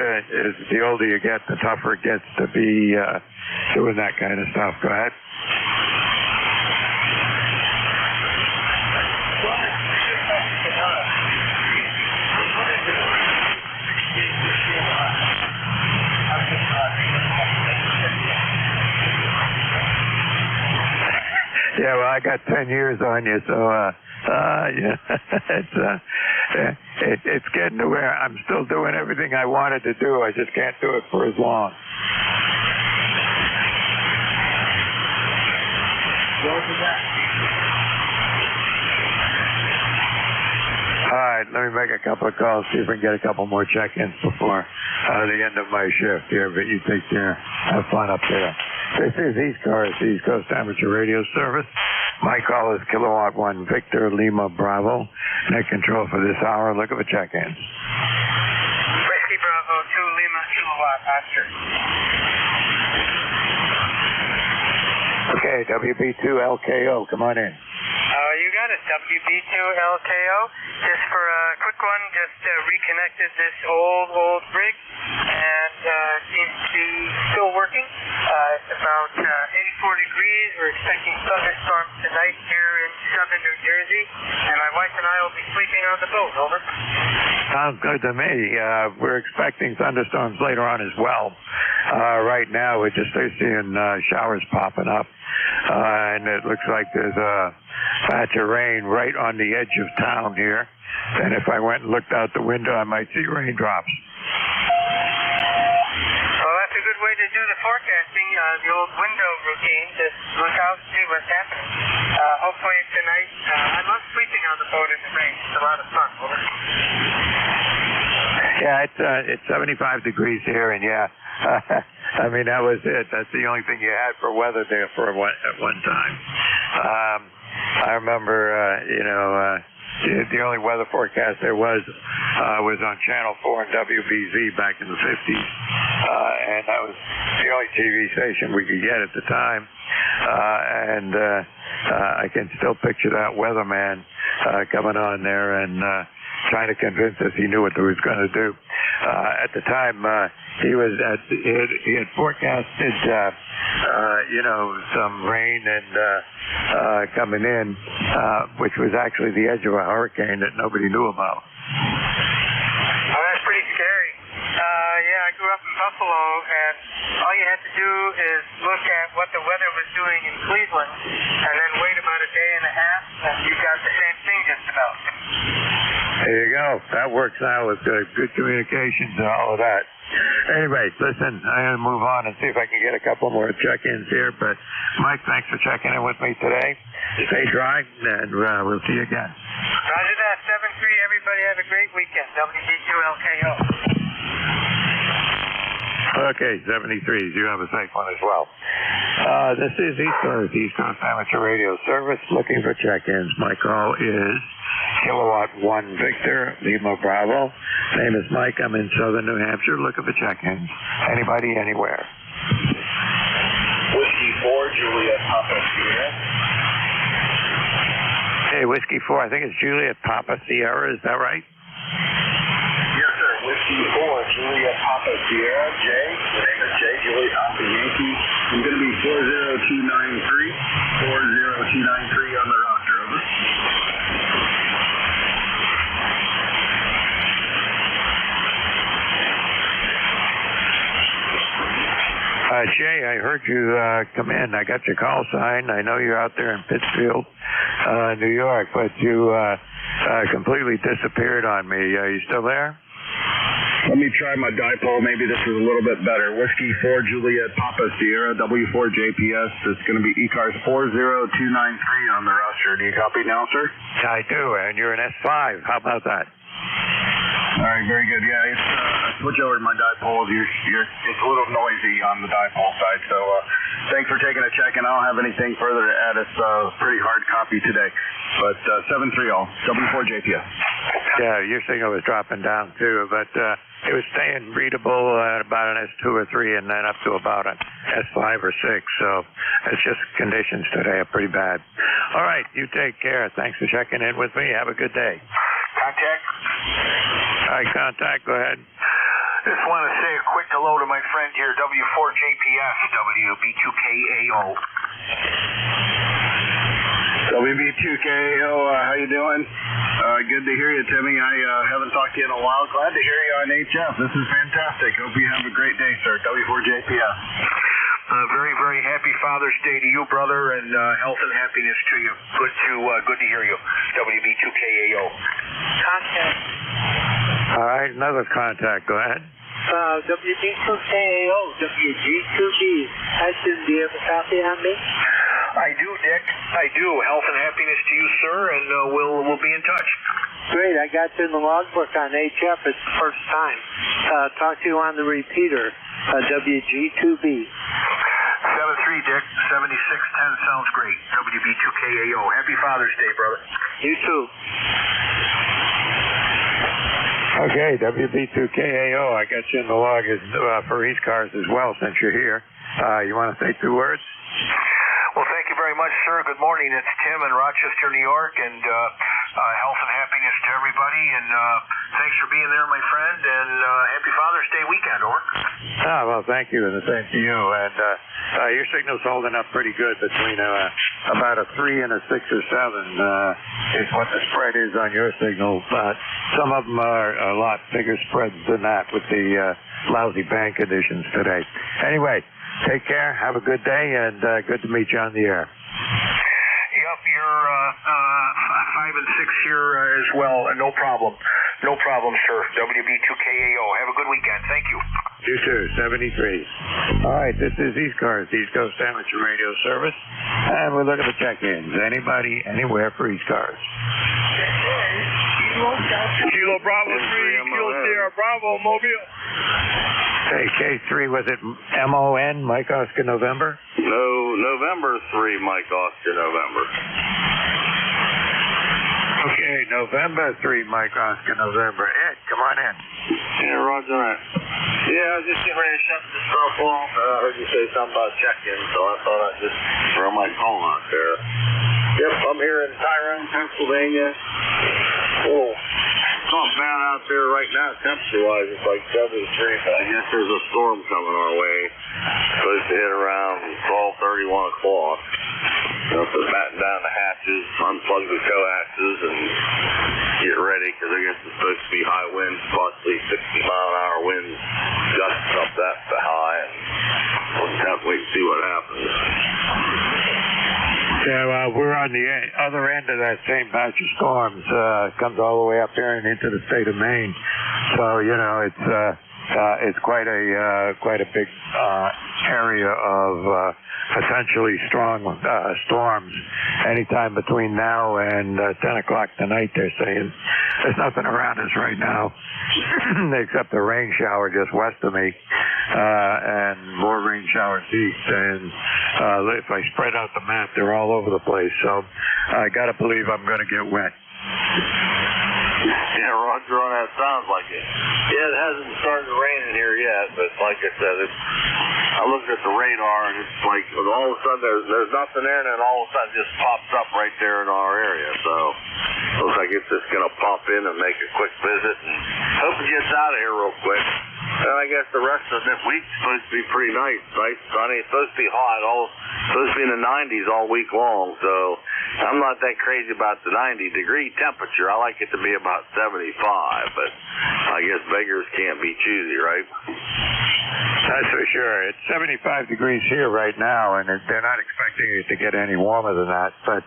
the older you get, the tougher it gets to be doing that kind of stuff. Go ahead. Yeah, well, I got 10 years on you, so yeah, it's getting to where I'm still doing everything I wanted to do. I just can't do it for as long. All right, let me make a couple of calls, see if we can get a couple more check-ins before the end of my shift here. But you take care. Have fun up there. This is ECARS, the East Coast Amateur Radio Service. My call is Kilowatt 1 Victor Lima Bravo. Net control for this hour. Look at the check-ins. Whiskey Bravo 2 Lima Kilowatt Oscar. Okay, WB2LKO, come on in. You got it, WB2LKO. Just for a quick one, just reconnected this old rig, and seems to be still working. It's about 84 degrees. We're expecting thunderstorms tonight here in southern New Jersey, and my wife and I will be sleeping on the boat. Over. Sounds good to me. We're expecting thunderstorms later on as well. Right now, we're just seeing showers popping up, and it looks like there's a patch of rain right on the edge of town here. And if I went and looked out the window, I might see raindrops. Well, that's a good way to do the forecasting, the old window routine. Just look out and see what's happening. Hopefully tonight. I love sleeping on the boat in the rain. It's a lot of fun. Over. Yeah, it's 75 degrees here, and yeah, I mean, that was it. That's the only thing you had for weather there at one time. I remember, the only weather forecast there was on Channel 4 and WBZ back in the 50s, and that was the only TV station we could get at the time. And I can still picture that weatherman coming on there and trying to convince us he knew what he was going to do. At the time, he had forecasted, some rain and coming in, which was actually the edge of a hurricane that nobody knew about. Oh, that's pretty scary. Yeah, I grew up in Buffalo, and all you had to do is look at what the weather was doing in Cleveland, and then wait about a day and a half, and you got the same thing just about. There you go. That works out with good communications and all of that. Anyway, listen, I'm going to move on and see if I can get a couple more check-ins here. But, Mike, thanks for checking in with me today. Stay dry, and we'll see you again. Roger that. 7-3, everybody have a great weekend. WD2LKO. Okay, 73s. You have a safe one as well. This is ECARS, East Coast Amateur Radio Service, looking for check-ins. My call is Kilowatt 1 Victor, Lima Bravo. Name is Mike. I'm in southern New Hampshire looking for check-ins. Anybody, anywhere. Whiskey 4, Juliet Papa Sierra. Hey, Whiskey 4, I think it's Juliet Papa Sierra. Is that right? Yes, sir. Whiskey 4, Juliet Papa Sierra. Jay, the name is Jay, Juliet Papa Yankee. I'm going to be 40293. 40293 on the roster, over. Jay, I heard you come in. I got your call sign. I know you're out there in Pittsfield, New York, but you completely disappeared on me. Are you still there? Let me try my dipole. Maybe this is a little bit better. Whiskey 4, Juliet Papa Sierra, W4 JPS. It's going to be ECARS 40293 on the roster. Do you copy now, sir? I do, and you're an S5. How about that? All right, very good. Yeah, it's switch over to my dipole. It's a little noisy on the dipole side, so thanks for taking a check, and I don't have anything further to add. It's a pretty hard copy today, but 7-3 all, W4 JPS. Yeah, your signal was dropping down too, but it was staying readable at about an S2 or 3, and then up to about an S5 or 6. So it's just conditions today are pretty bad. All right, you take care. Thanks for checking in with me. Have a good day. Contact. All right, contact. Go ahead. Just want to say a quick hello to my friend here, W4 JPS, WB2KAO. WB2KAO, how you doing? Good to hear you, Timmy. I haven't talked to you in a while. Glad to hear you on HF. This is fantastic. Hope you have a great day, sir. W4 JPS. Very, very happy Father's Day to you, brother, and health and happiness to you. Good to hear you. WB2KAO. Contact. All right, another contact. Go ahead. WD2KAO, WG2B. I shouldn't be able to copy on me. I do, Dick. I do. Health and happiness to you, sir, and we'll be in touch. Great. I got you in the logbook on HF. It's the first time. Talk to you on the repeater, WG2B. 7-3, Dick. 7610 sounds great. WB2KAO. Happy Father's Day, brother. You too. Okay, WB2KAO. I got you in the log for ECARS as well since you're here. You want to say 2 words? Well, thank you very much, sir. Good morning. It's Tim in Rochester, New York, and health and happiness to everybody. And thanks for being there, my friend. And happy Father's Day weekend, over. Oh, well, thank you, and the same to you. And your signal's holding up pretty good between about a 3 and a 6 or 7 is what the spread is on your signal. But some of them are a lot bigger spreads than that with the lousy band conditions today. Anyway, take care. Have a good day, and good to meet you on the air. Yep, you're 5 and 6 here as well. No problem. No problem, sir. WB2KAO. Have a good weekend. Thank you. You too. 73. All right, this is ECARS, East Coast Amateur Radio Service, and we're looking for check-ins. Anybody, anywhere for ECARS. Kilo Bravo 3, Kilo Sierra Bravo, Mobile. Hey, K3, was it MON, Mike Oscar November? No, November 3, Mike Oscar November. Okay, November 3, Mike Oscar November. Ed, come on in. Yeah, roger that. Yeah, I was just getting ready to shut this stuff off. I heard you say something about check-in, so I thought I'd just throw my call out there. Yep, I'm here in Tyrone, Pennsylvania. Oh, it's not bad out there right now, temperature-wise. It's like 73, but I guess there's a storm coming our way. Supposed to hit around 12:30, 1 o'clock. So to batten down the hatches, unplug the coaxes, and get ready, because I guess it's supposed to be high winds, possibly 60-mile-an-hour winds, gusts up that see what happens. Yeah, we're on the other end of that same batch of storms. Comes all the way up here and into the state of Maine. So, you know, it's quite a big area of potentially strong storms. Anytime between now and 10 o'clock tonight, they're saying. There's nothing around us right now except a rain shower just west of me, and more rain showers east. And if I spread out the map, they're all over the place. So I got to believe I'm going to get wet. Yeah, Roger, on that sounds like it. Yeah, it hasn't started raining here yet, but like I said, I looked at the radar and it's like all of a sudden there's nothing there, and then all of a sudden it just pops up right there in our area. So looks like it's just going to pop in and make a quick visit, and hope it gets out of here real quick. And I guess the rest of this week's supposed to be pretty nice, sunny. It's supposed to be hot, supposed to be in the 90s all week long. So I'm not that crazy about the 90-degree temperature. I like it to be about 75, but I guess beggars can't be choosy, right? That's for sure. It's 75 degrees here right now, and they're not expecting it to get any warmer than that. But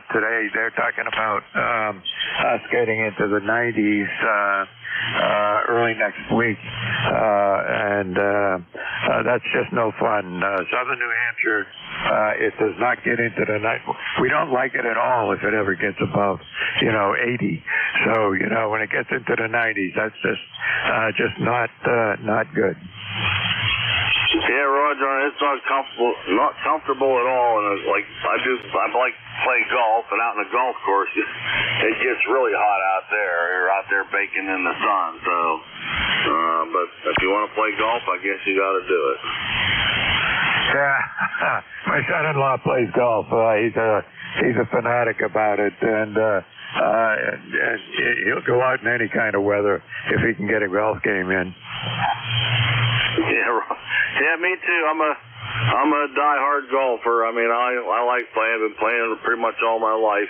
today they're talking about us getting into the 90s early next week, and that's just no fun. Southern New Hampshire, it does not get into the night. We don't like it at all if it ever gets above, 80. So, when it gets into the 90s, that's just not good. Yeah, Roger, it's not comfortable at all. And I like to play golf, and out in the golf course, it gets really hot out there. You're out there baking in the sun. So, but if you want to play golf, I guess you got to do it. Yeah, my son-in-law plays golf. He's a fanatic about it, and he'll go out in any kind of weather if he can get a golf game in. Yeah, me too. I'm a die-hard golfer. I mean, I like playing. I've been playing pretty much all my life.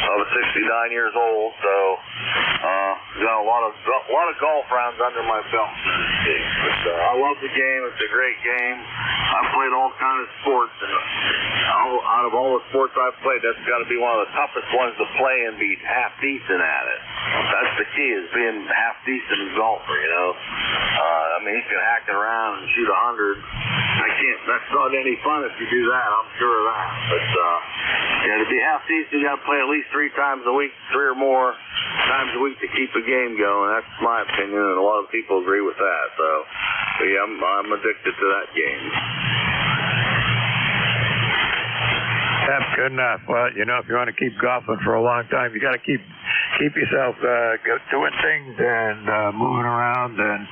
I was 69 years old, so got a lot of golf rounds under my belt. But I love the game. It's a great game. I've played all kinds of sports, and out of all the sports I've played, that's got to be one of the toughest ones to play and be half decent at it. That's the key, is being half decent as a golfer. I mean, you can hack it around and shoot 100. That's not any fun if you do that. I'm sure of that. But to be half decent, you got to play at least 3 times a week, 3 or more times a week to keep the game going. That's my opinion, and a lot of people agree with that. So yeah, I'm addicted to that game. That's good enough. Well, if you want to keep golfing for a long time, you got to keep yourself doing things and moving around, and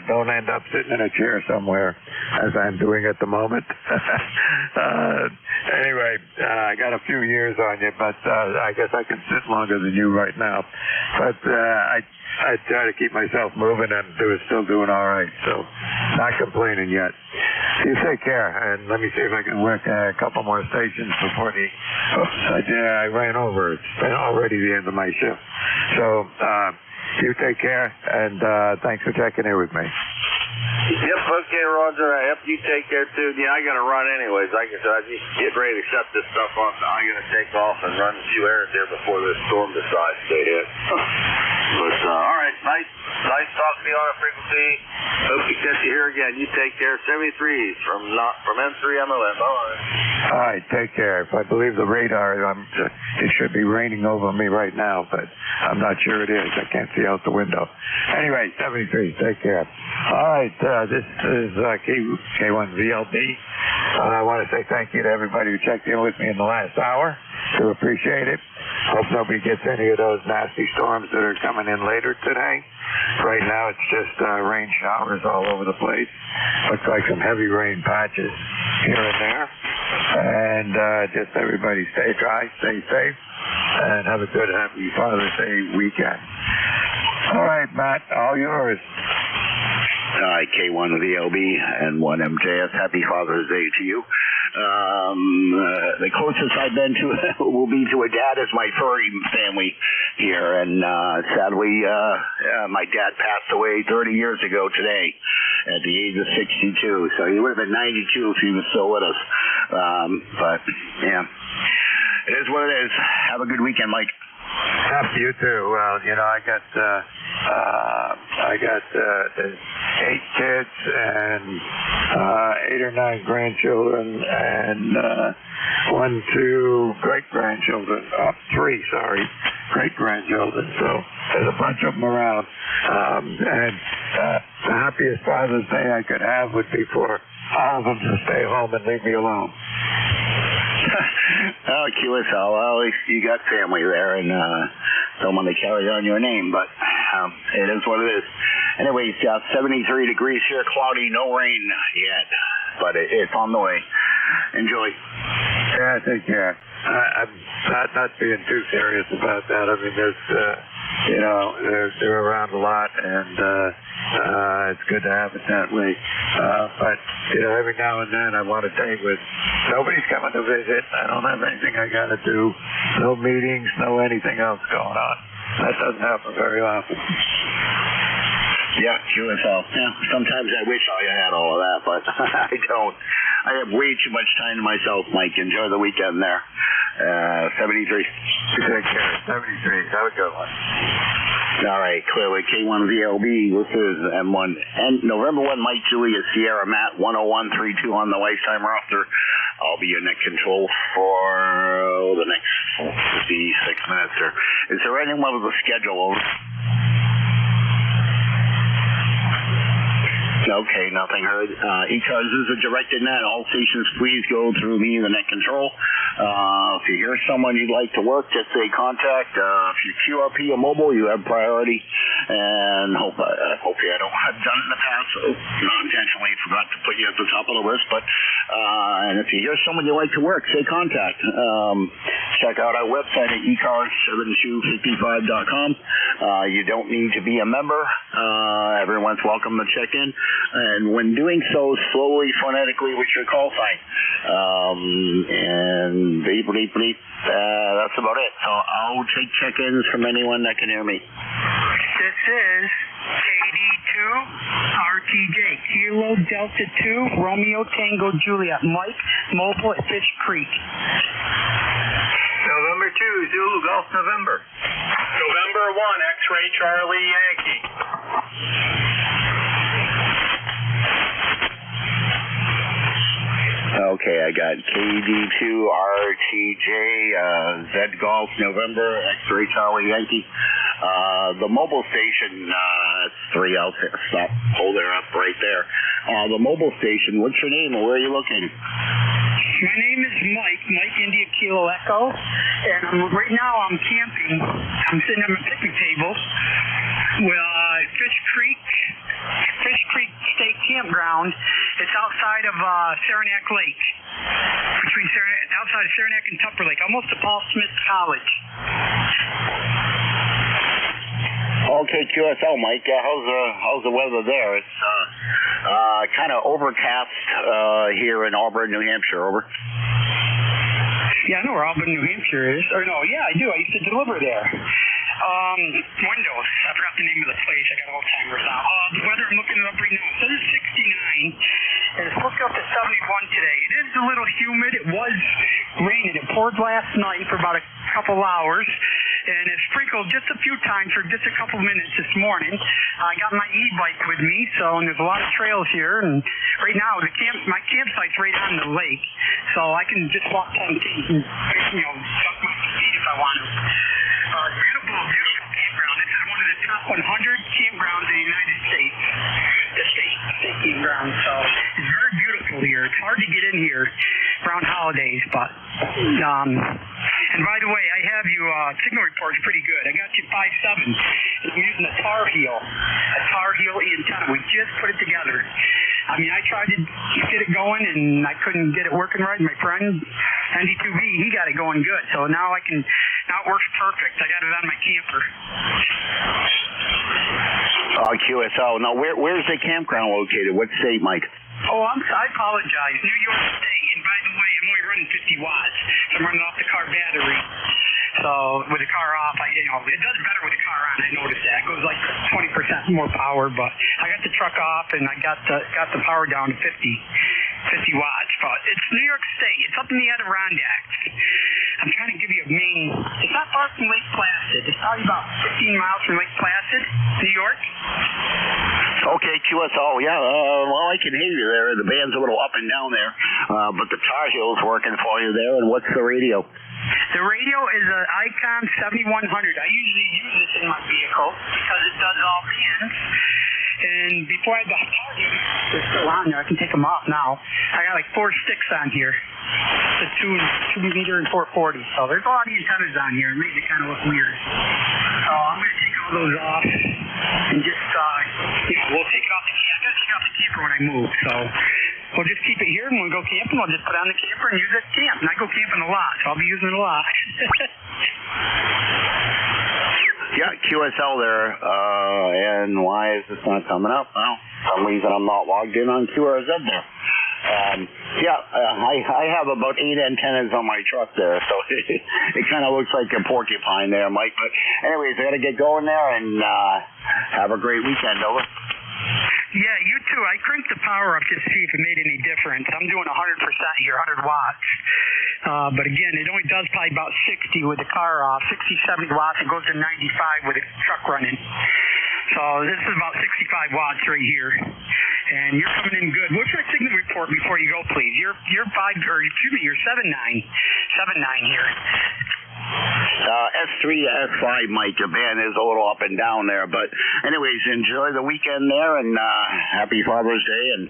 don't end up sitting in a chair somewhere, as I'm doing at the moment. Anyway, I got a few years on you, but I guess I can sit longer than you right now. But I try to keep myself moving, and still doing all right. So, not complaining yet. You take care, and let me see if I can work a couple more stations before I ran over. It's been already the end of my shift. So, you take care, and thanks for checking in with me. Yep, okay, Roger. I hope you take care, too. Yeah, I got to run anyways. Like I said, I just get ready to shut this stuff off. I got to take off and run a few errands here before this storm decides to hit. But, all right, nice talking to you on a frequency. Hope to catch you here again. You take care. 73s from N3MON. Bye. All right, take care. If I believe the radar, it should be raining over me right now, but I'm not sure it is. I can't see out the window. Anyway, 73, take care. All right, this is K1VLB. I want to say thank you to everybody who checked in with me in the last hour. Do appreciate it. Hope nobody gets any of those nasty storms that are coming in later today. Right now, it's just rain showers all over the place. Looks like some heavy rain patches here and there. And just everybody stay dry, stay safe, and have a good, happy Father's Day weekend. All right, Matt, all yours. Hi, K1VLB and 1MJS. Happy Father's Day to you. The closest I've been to will be to a dad is my furry family here, and sadly, my dad passed away 30 years ago today, at the age of 62. So he would have been 92 if he was still with us. But, yeah, it is what it is. Have a good weekend, Mike. You too. Well, I got 8 kids and 8 or 9 grandchildren and 1, 2 great-grandchildren. 3, sorry, great-grandchildren. So there's a bunch of them around. And the happiest Father's Day I could have would be for all of them to stay home and leave me alone. Oh, QSL, well, at least you got family there and don't want to carry on your name, but it is what it is. Anyways, 73 degrees here, cloudy, no rain yet, but it's on the way. Enjoy. Yeah, take care. I'm not being too serious about that. I mean, there's, they're around a lot, and it's good to have it that way. But, every now and then I want a day with nobody's coming to visit. I don't have anything I got to do. No meetings, no anything else going on. That doesn't happen very often. Yeah, QSL. Yeah, sometimes I wish I had all of that, but I don't. I have way too much time to myself, Mike. Enjoy the weekend there. 73. Take care. 73. Have a good one. All right, clearly K1VLB. This is M1. And November 1, Mike Julius, Sierra Matt, 10132 on the lifetime roster. I'll be your net control for the next 56 minutes. Is there anyone with a schedule over? Okay, nothing heard. ECARS is a directed net. All stations, please go through me, the net control. If you hear someone you'd like to work, just say contact. If you're QRP or mobile, you have priority. And hopefully I don't have done it in the past, so not intentionally forgot to put you at the top of the list. But and if you hear someone you'd like to work, say contact. Check out our website at ECARS7255.com. You don't need to be a member. Everyone's welcome to check in. And when doing so, slowly, phonetically with your call sign. And beep, beep, beep. That's about it. So I'll take check-ins from anyone that can hear me. This is KD2 RTJ, Kilo Delta 2, Romeo Tango Juliet, Mike, mobile at Fish Creek. November 2, Zulu Golf November. November 1, X-Ray Charlie Yankee. Okay, I got KD2 RTJ, Z Golf November, X-Ray Charlie Yankee. The mobile station, it's 3 out there. Stop, hold her up right there. The mobile station, what's your name and where are you located? My name is Mike India Kilo Echo, and right now I'm camping. I'm sitting at my picnic table. Well, Fish Creek State Campground. It's outside of Saranac Lake, outside of Saranac and Tupper Lake, almost to Paul Smith College. Okay, QSL, Mike. How's the weather there? It's kind of overcast here in Auburn, New Hampshire. Over. Yeah, I know where Auburn, New Hampshire is. Or no, yeah, I do. I used to deliver there. Windows. I forgot the name of the place. I got all timers now. The weather, I'm looking it up right now. It says it's 69, and it's supposed to go up to 71 today. It is a little humid. It was raining. It poured last night for about a couple hours, and it sprinkled just a few times for just a couple minutes this morning. I got my e-bike with me, and there's a lot of trails here, and right now my campsite's right on the lake, so I can just walk 10 feet and, suck my feet if I want to. Beautiful campground. This is one of the top 100 campgrounds in the United States. The state campground. So it's very beautiful here. It's hard to get in here around holidays, but and by the way, I have you signal report's pretty good. I got you 5.7. I'm using a Tar Heel antenna. We just put it together. I mean, I tried to get it going, and I couldn't get it working right. My friend, ND2B, he got it going good. So now it works perfect. I got it on my camper. QSL. Now, where's the campground located? What state, Mike? Oh, I apologize. New York State. And by the way, I'm only running 50 watts. So I'm running off the car battery. So with the car off, it does better with the car on. I noticed that. It goes like 20% more power, but I got the truck off and I got the power down to 50 watts. But it's New York State. It's up in the Adirondacks. I'm trying to give you a main. It's not far from Lake Placid. It's probably about 15 miles from Lake Placid, New York. Okay, QSO, yeah, well, I can hear you there. The band's a little up and down there, but the Tar Heel's working for you there, and what's the radio? The radio is an Icon 7100. I usually use this in my vehicle because it does all bands. And before I had the Tar Heel, they're still on there. I can take them off now. I got like 4 sticks on here. It's a 2 meter and 440. So there's a lot of antennas on here. It makes it kind of look weird. So I'm going to take all those off and just, we'll take off the camper. I got to take off the camper when I move. So we'll just keep it here, and when we go camping, I'll just put on the camper and use it at camp. And I go camping a lot, so I'll be using it a lot. Yeah, QSL there, and why is this not coming up? Well, for some reason I'm not logged in on QRZ there. I have about 8 antennas on my truck there, so it kind of looks like a porcupine there, Mike. But anyways, I got to get going there, and have a great weekend, over. Yeah, you too. I cranked the power up just to see if it made any difference. I'm doing 100% here, 100 watts. But again, it only does probably about 60 with the car off, 60, 70 watts. It goes to 95 with the truck running. So this is about 65 watts right here. And you're coming in good. What's your signal report before you go, please? You're 79 here. S3 to S5, Mike. The band is a little up and down there, but anyways, enjoy the weekend there, and happy Father's Day, and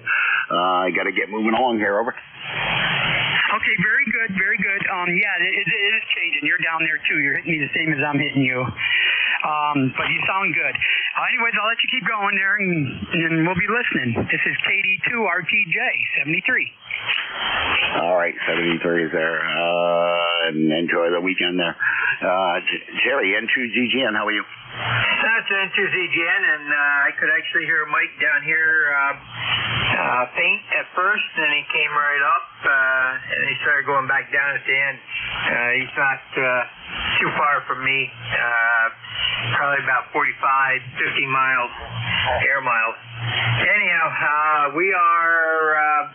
I got to get moving along here, over. Okay, very good, very good. It is changing. You're down there too. You're hitting me the same as I'm hitting you. But you sound good. Anyways, I'll let you keep going there, and we'll be listening. This is KD2 RTJ 73. All right, 73 is there. And enjoy the weekend there. Jerry, N2ZGN, how are you? That's N2ZGN, and I could actually hear Mike down here faint at first, and he came right up, and he started going back down at the end. He's not too far from me, probably about 45, 50 miles, air miles. Anyhow, we are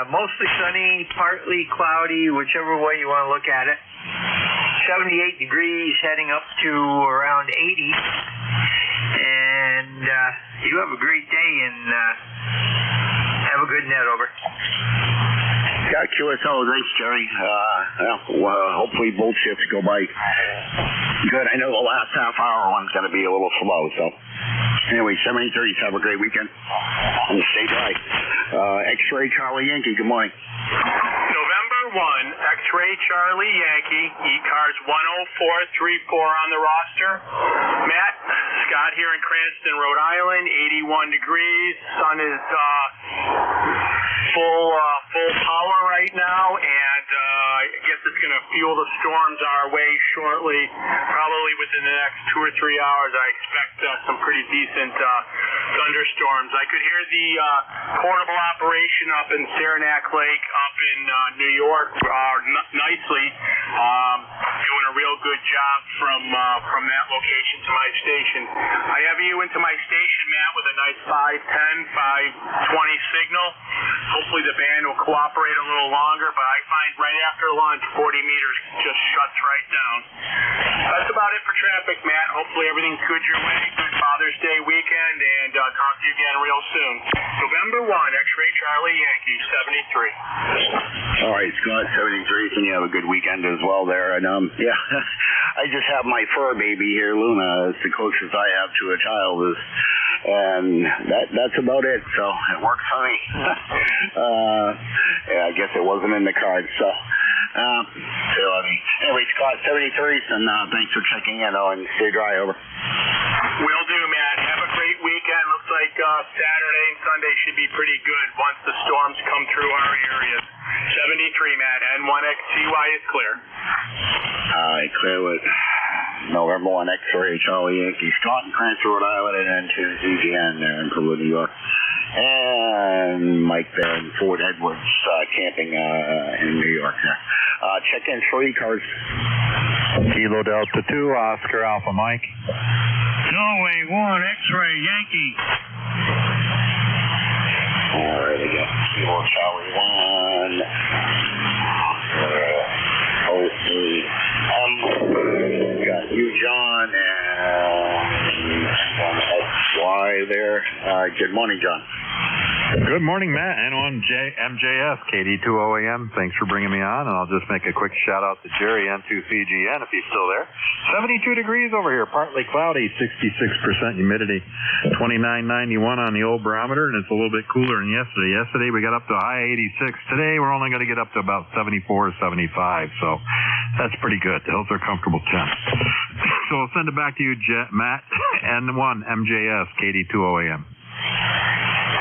mostly sunny, partly cloudy, whichever way you want to look at it. 78 degrees, heading up to around 80. And you have a great day, and have a good net, over. Yeah, QSO, thanks, Jerry. Hopefully both shifts go by good. I know the last half hour one's going to be a little slow, so anyway, 73s, have a great weekend, and stay dry. X-Ray Charlie Yankee, good morning. November 1, X-Ray Charlie Yankee, ECARS 10434 on the roster. Matt, Scott here in Cranston, Rhode Island, 81 degrees. Sun is full power right now, and I guess it's going to fuel the storms our way shortly. Probably within the next 2 or 3 hours, I expect some pretty decent thunderstorms. I could hear the portable operation up in Saranac Lake up in New York nicely, doing a real good job from that location to my station. I have you into my station, Matt, with a nice 510, 520 signal. Hopefully the band will cooperate a little longer, but I find right after lunch, 40 meters just shuts right down. That's about it for traffic, Matt. Hopefully everything's good your way. Good Father's Day weekend, and talk to you again real soon. November 1, X-Ray Charlie Yankee, 73. All right, Scott, 73, and you have a good weekend as well there. And I just have my fur baby here, Luna. It's the closest I have to a child, and that's about it. So it works for me. I guess it wasn't in the cards. So anyway, Scott, 73s, and thanks for checking in. And stay dry, over. Will do, Matt. Have a great weekend. Looks like Saturday and Sunday should be pretty good once the storms come through our areas. 73, Matt. N1XCY is clear. All right, clear with November 1 X-Ray Charlie Yankee, Scott in Cranston, Rhode Island, and N2ZGN there in Peru, New York. And Mike there in Fort Edwards, camping in New York there. Check in for ECARS. Kilo Delta 2, Oscar Alpha Mike. Norway 1, X-ray, Yankee. All right, again. Kilo Charlie 1. Got you, John, and XY there. Good morning, John. Good morning, Matt, and on MJF, KD2OAM. Thanks for bringing me on, and I'll just make a quick shout-out to Jerry, N2CGN, if he's still there. 72 degrees over here, partly cloudy, 66% humidity, 2991 on the old barometer, and it's a little bit cooler than yesterday. Yesterday, we got up to a high 86. Today, we're only going to get up to about 74 or 75, so that's pretty good. Those are comfortable temps. So I'll send it back to you, Matt, N1, MJS, KD2OAM.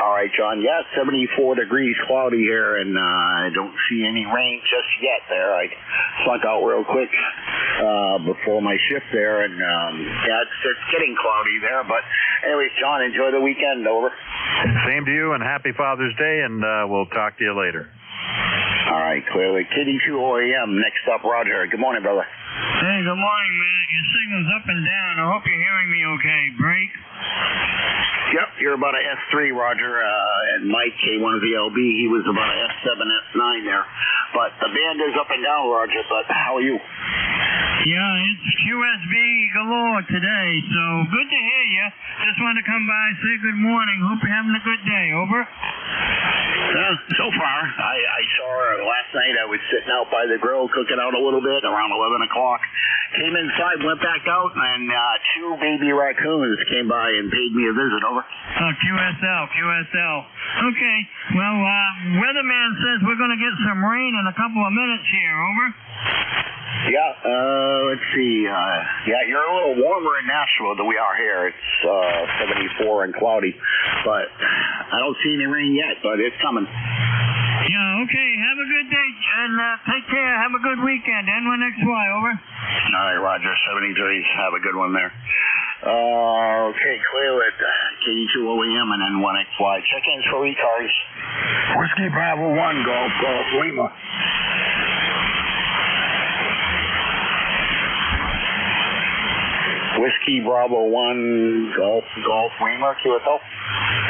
All right, John. Yeah, 74 degrees cloudy here, and I don't see any rain just yet there. I slunk out real quick before my shift there, and yeah, it's getting cloudy there. But anyways, John, enjoy the weekend. Over. Same to you, and happy Father's Day, and we'll talk to you later. All right, clearly. KD2OAM, next up, Roger. Good morning, brother. Hey, good morning, man. Your signal's up and down. I hope you're hearing me okay. Break? Yep, you're about a S3, Roger, and Mike, K1VLB, he was about a S7, S9 there. But the band is up and down, Roger, but how are you? Yeah, it's QSB galore today, so good to hear you. Just wanted to come by and say good morning. Hope you're having a good day. Over? So far, I saw her last night. I was sitting out by the grill cooking out a little bit around 11 o'clock. Came inside, went back out, and two baby raccoons came by and paid me a visit. Over. Oh, QSL. Okay, well, weatherman says we're going to get some rain in a couple of minutes here. Over? Yeah, let's see. Yeah, you're a little warmer in Nashville than we are here. It's 74 and cloudy, but I don't see any rain yet, but it's coming. Yeah, okay. Have a good day, and take care. Have a good weekend. N1XY, over. All right, Roger. 73. Have a good one there. Okay, Clearwood, KD2OAM and N1XY. Check-ins for ECARS. Whiskey Bravo 1, Golf Lima. Whiskey Bravo 1, Golf Lima, QSL.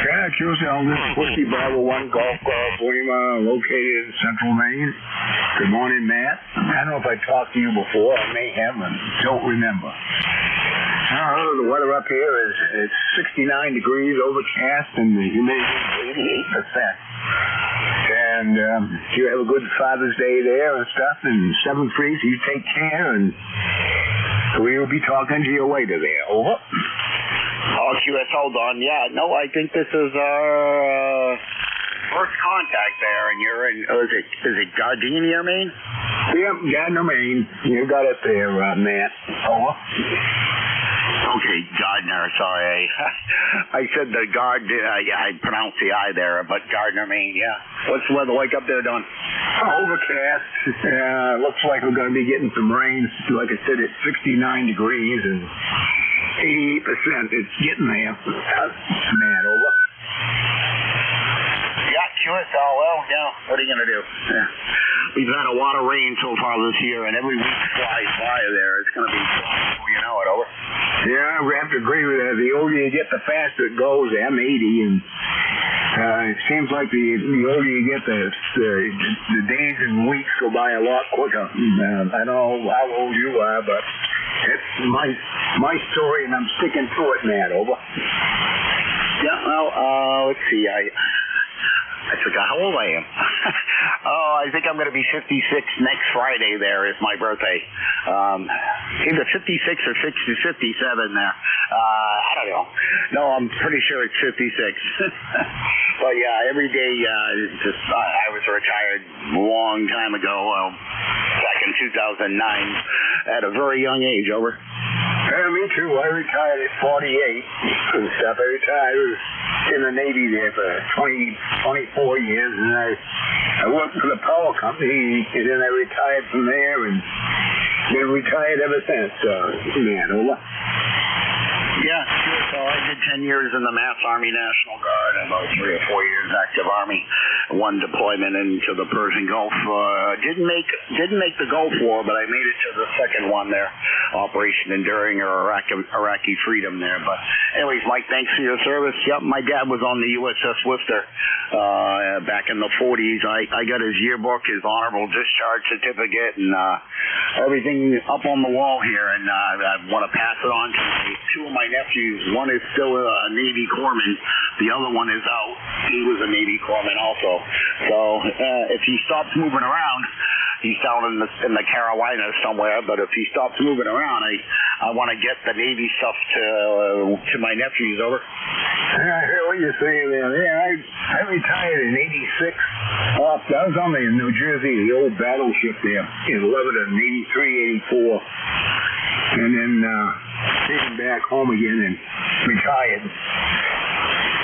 Yeah, QSL. This is Whiskey Bravo 1, Golf Lima, located in Central Maine. Good morning, Matt. I don't know if I talked to you before. I may have and don't remember. The weather up here is 69 degrees, overcast, and the humidity is 88%. And you have a good Father's Day there and stuff, and 7-3, so you take care, and we will be talking to you later there. Over. Oh, QS, hold on. Yeah, no, I think this is our first contact there, and you're in, is it Gardenia, Maine? Yep, Gardner, Maine. You got it there, Matt. Over. Okay, Gardner, sorry. I said the I pronounced the I there, but Gardner, Maine, yeah. What's the weather like up there, Don? Overcast. Looks like we're going to be getting some rain. Like I said, it's 69 degrees and 88%. It's getting there. Man, over. Yeah, QSL, well, yeah, what are you going to do? Yeah. We've had a lot of rain so far this year, and every week flies by there. It's going to be, you know it, over. Yeah, we have to agree with that. The older you get, the faster it goes. I'm 80, and it seems like the older you get, the days and weeks go by a lot quicker. I don't know how old you are, but it's my story, and I'm sticking to it, Matt. Over. Yeah, well, let's see. I forgot how old I am. I think I'm going to be 56 next Friday there is my birthday. Either 56 or 57 there. I don't know. No, I'm pretty sure it's 56. But yeah, every day, I was retired a long time ago, back in 2009, at a very young age, over. Yeah, me too. I retired at 48 and stuff. I retired. I was in the Navy there for 24 years, and I worked for the power company, and then I retired from there, and been retired ever since. Man, over. Yeah, so I did 10 years in the Mass Army National Guard and about 3 or 4 years active Army. one deployment into the Persian Gulf. Didn't make the Gulf War, but I made it to the second one there, Operation Enduring or Iraqi Freedom there. But anyways, Mike, thanks for your service. Yep, my dad was on the USS Worcester back in the 40s. I got his yearbook, his honorable discharge certificate, and everything up on the wall here, and I want to pass it on to two of my nephews. One is still a Navy corpsman. The other one is out. He was a Navy corpsman also. So if he stops moving around, he's down in the Carolinas somewhere, but if he stops moving around, I want to get the Navy stuff to my nephews. Over. I hear what you're saying there. Yeah, I retired in '86. I was on the New Jersey, the old battleship there in Lebanon, '83, '84. And then came back home again and retired.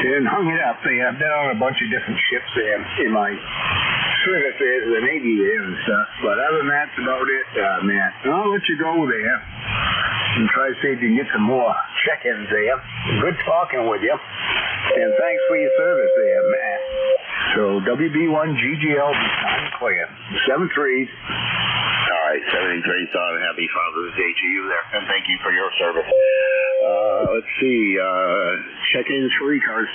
And hung it up there. I've been on a bunch of different ships there in my service there to the Navy there and stuff. But other than that, that's about it, Matt. I'll let you go there and try to see if you can get some more check-ins there. Good talking with you. And thanks for your service there, Matt. So WB1GGL, time clear. 7-3. All right, 73. So happy Father's Day to you there, and thank you for your service. Let's see. Check-ins for ECARS.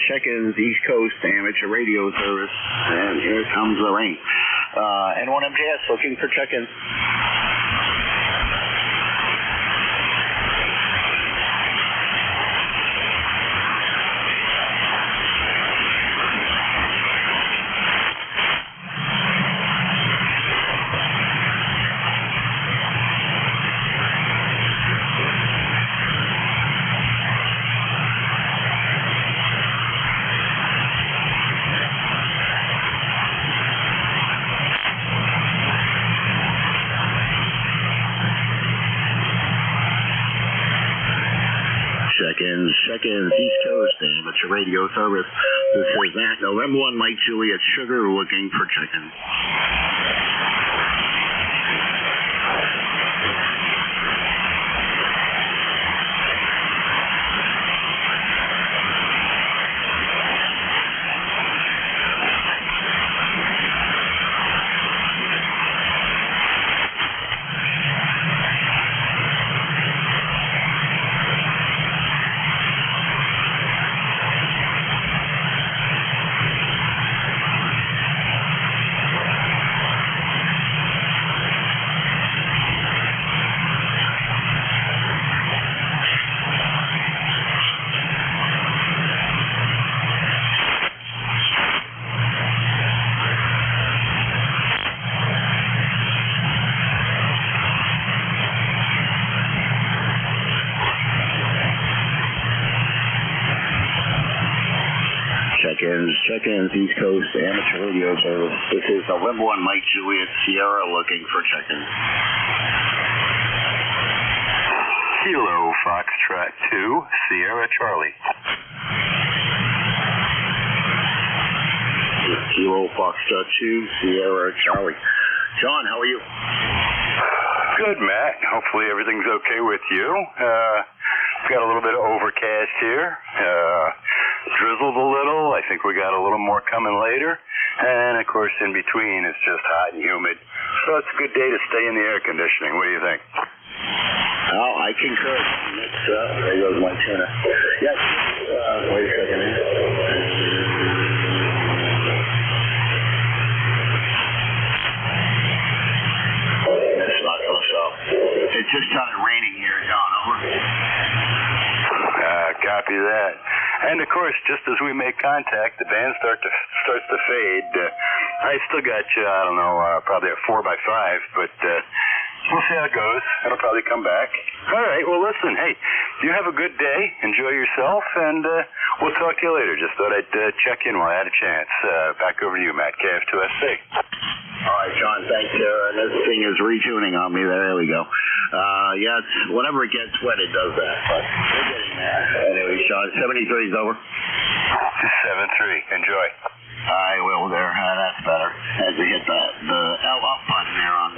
Check-ins, East Coast amateur radio service, and here comes the rain. N1MJS looking for check-ins. Check-ins, East Coast amateur radio service. This is Matt, November 1, Mike Juliet Sugar, looking for check-ins. Check-ins, East Coast amateur radio service. This is November 1, Mike Juliet Sierra, looking for check-ins. Kilo Foxtrot 2, Sierra Charlie. Kilo Foxtrot 2, Sierra Charlie. John, how are you? Good, Matt. Hopefully everything's okay with you. We've got a little bit of overcast here. Drizzled a little. I think we got a little more coming later. And, of course, in between, it's just hot and humid. So it's a good day to stay in the air conditioning. What do you think? Oh, I concur. There goes my tuna. Yes. Wait a second. That's not going to stop. It just started raining here, John. Over. Copy that. And, of course, just as we make contact, the band starts to fade. I still got you, I don't know, probably a 4x5, but we'll see how it goes. It'll probably come back. All right, well, listen, hey, you have a good day. Enjoy yourself, and we'll talk to you later. Just thought I'd check in while I had a chance. Back over to you, Matt, KF2SC. All right, John, thanks. This thing is retuning on me. There we go. Yeah, it's, whenever it gets wet, it does that, but we're getting there. Anyway, Sean, 73 is over. 7-3. Enjoy. I will there. That's better. Had to hit the L up button there on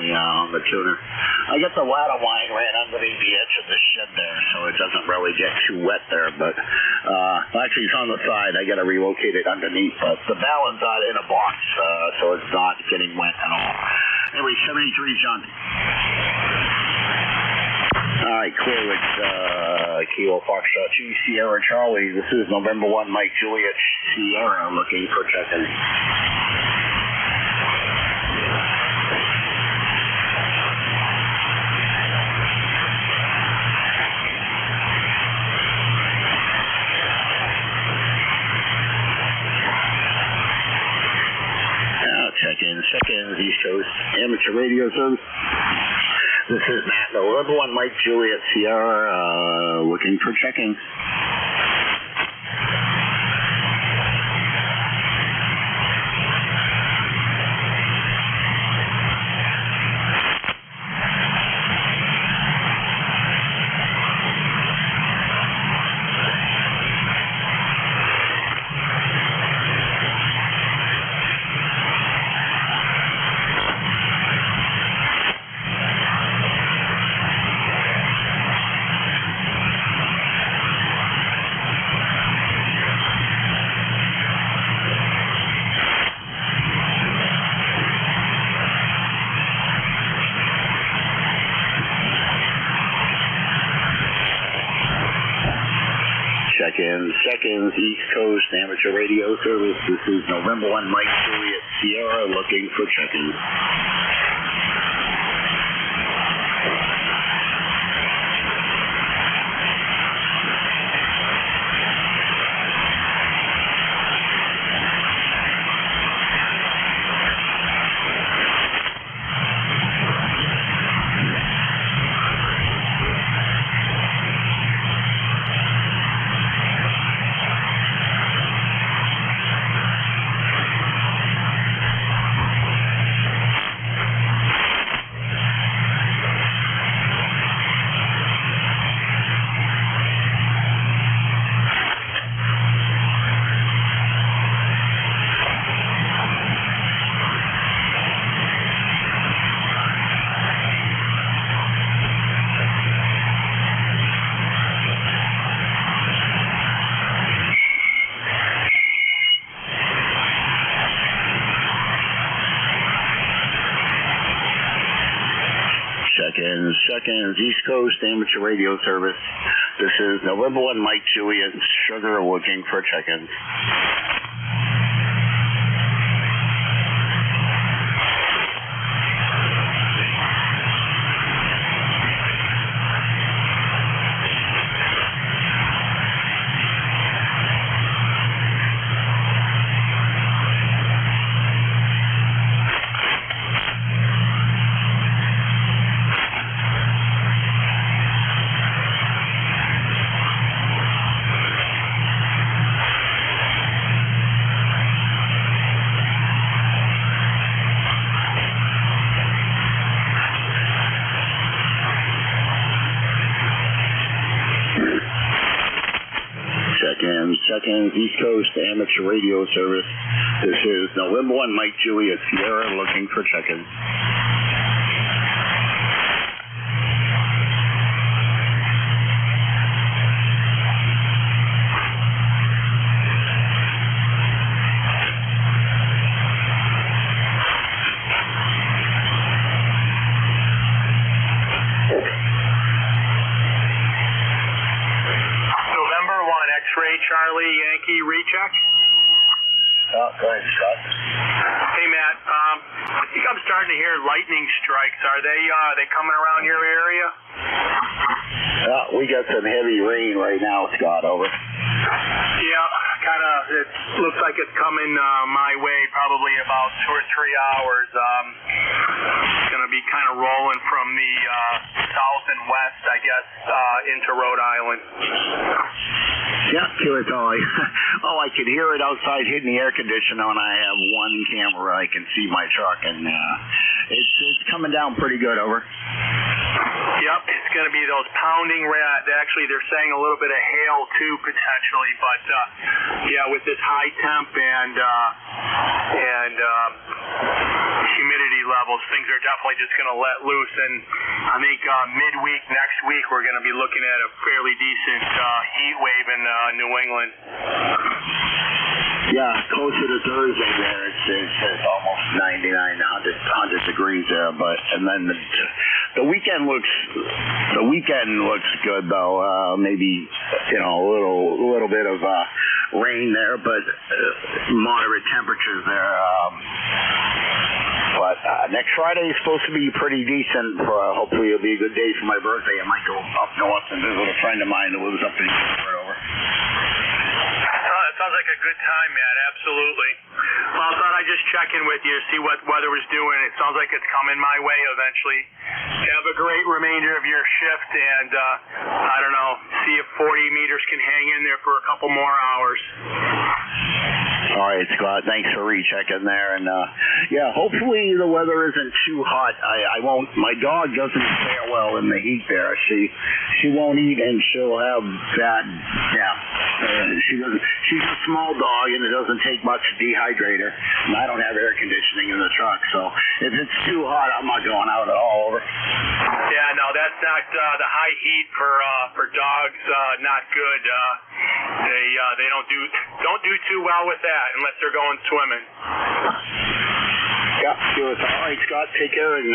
the tuner. I get the ladder line ran underneath the edge of the shed there, so it doesn't really get too wet there. But actually, it's on the side. I got to relocate it underneath. But the ballon's out in a box, so it's not getting wet at all. Anyway, 73, John. All right, clear with Kilo Foxtrot 2 Sierra Charlie. This is November 1 Mike Juliet Sierra looking for check-in. Check-in, East Coast Amateur Radio Service. This is Matt, November 1 Mike Juliet Sierra, looking for check-in. Seconds, East Coast Amateur Radio Service. This is November 1 Mike Juliet Sierra looking for check-in. Seconds, East Coast Amateur Radio Service. This is November 1 Mike Juliet Sugar looking for check-in. Seconds, East Coast Amateur Radio Service. This is November 1 Mike Juliet Sierra looking for check-in. Charlie Yankee recheck. Oh, go ahead, Scott. Hey, Matt. I think I'm starting to hear lightning strikes. Are they coming around your area? We got some heavy rain right now, Scott. Over. Yeah, kind of. It's looks like it's coming my way probably about 2 or 3 hours. It's going to be kind of rolling from the south and west, I guess, into Rhode Island. Yeah, QSL. I can hear it outside hitting the air conditioner, and I have one camera I can see my truck, and it's coming down pretty good. Over. Yep, it's going to be those pounding actually, they're saying a little bit of hail too potentially, but yeah, with this high temp and humidity levels, things are definitely just going to let loose. And I think midweek next week we're going to be looking at a fairly decent heat wave in New England. Yeah, closer to Thursday there, it's almost 99, 100 degrees there. And then the weekend looks good though. Maybe a little bit of rain there, but moderate temperatures there. But next Friday is supposed to be pretty decent. Hopefully it'll be a good day for my birthday. I might go up north and visit a friend of mine that lives up in Over. Sounds like a good time, Matt. Absolutely. Well, I thought I'd just check in with you to see what weather was doing. It sounds like it's coming my way eventually. Have a great remainder of your shift, and I don't know, see if 40 meters can hang in there for a couple more hours. All right, Scott. Thanks for rechecking there, and yeah, hopefully the weather isn't too hot. I won't. My dog doesn't fare well in the heat there. She won't eat, and she'll have bad. Yeah, she's a small dog, and it doesn't take much to dehydrate her. And I don't have air conditioning in the truck, so if it's too hot, I'm not going out at all. Over. Yeah, no, that's not the high heat for dogs. Not good. They don't do too well with that unless they're going swimming. Yeah, good. All right, Scott, take care, and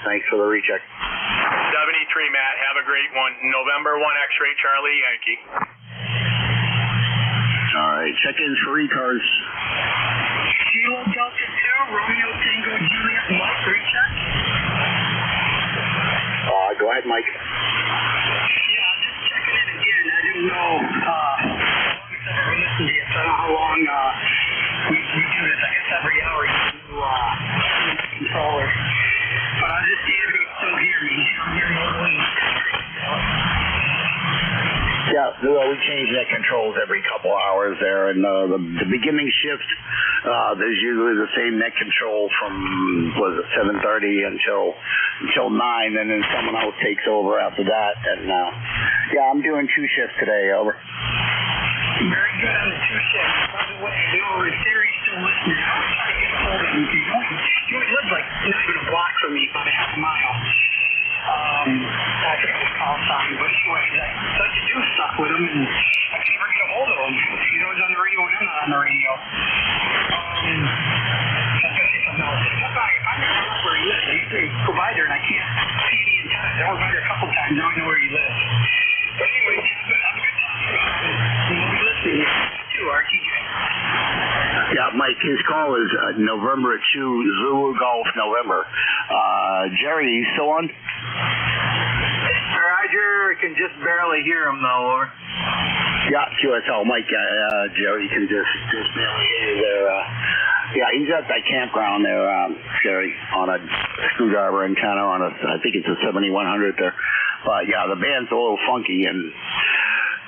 thanks for the recheck. 73, Matt. Have a great one. November 1 X-ray Charlie Yankee. All right, check-ins for ECARS. Kilo Delta 2, Romeo Tango Juliet Mike, recheck. Go ahead, Mike. Yeah, I'm just checking in again. I didn't know how long it's ever listened to you, so I don't know how long we do this. I guess every hour you do the controller. But I'm just seeing if you can still hear me. I'm hearing a little. Yeah, well, we change net controls every couple hours there, and the beginning shift, there's usually the same net control from 7:30 until 9, and then someone else takes over after that. And yeah, I'm doing 2 shifts today. Over. Very good on the 2 shifts. By the way, Terry's still listening. I was trying to get a hold of him. He lives like not even a block from me, about a half a mile. I forget his call sign, but anyway, I like to do stuff with him, and I can never get a hold of him. He's always on the radio and I'm not on the radio. Especially if I'm not. If I'm not know where he lives, I usually go by there and I can't see the antenna. I went by there a couple times, now I know where he lives. But anyway, have a good time. We'll be listening to RTJ. Yeah, Mike, his call is November 2, Zulu Golf November. Jerry, you still on? Roger, can just barely hear him though, over. Yeah, QSL, Mike, Jerry can just barely hear you there. Yeah, he's at that campground there, Jerry, on a screwdriver antenna on I think it's a 7100 there. But yeah, the band's a little funky, and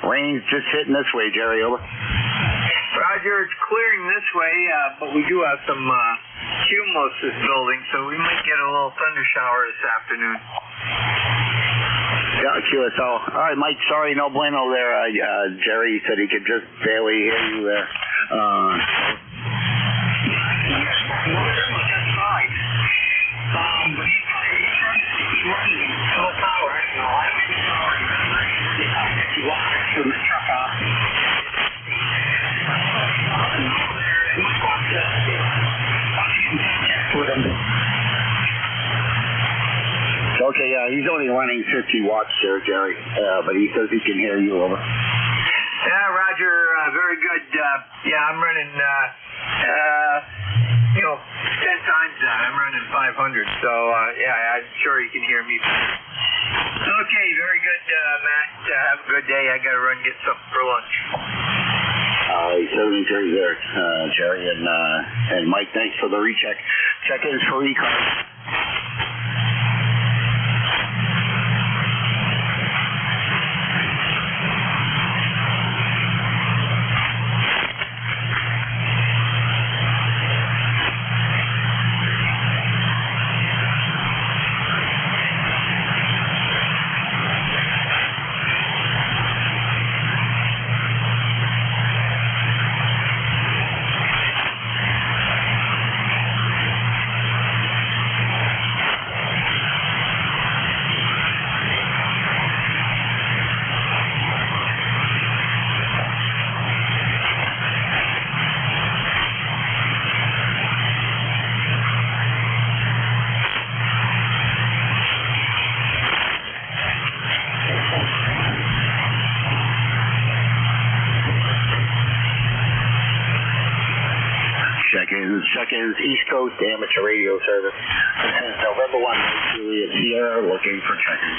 rain's just hitting this way, Jerry, over. Roger, it's clearing this way, but we do have some cumulus building, so we might get a little thunder shower this afternoon. Yeah, QSL. All right, Mike, sorry, no bueno there. Jerry said he could just barely hear you there. That's fine. But he's running full power. No, I don't even know. He walks from the truck off. Okay, he's only running 50 watts there, Jerry, but he says he can hear you, over. Yeah, Roger, very good. Yeah, I'm running, 10 times that. I'm running 500, so, yeah, I'm sure you can hear me. Okay, very good, Matt. Have a good day. I got to run and get something for lunch. 73 there, Jerry and Mike. Thanks for the recheck. Check-ins for ECARS. Check-ins, East Coast Amateur Radio Service. This is November 1, Juliet Sierra, looking for check-ins.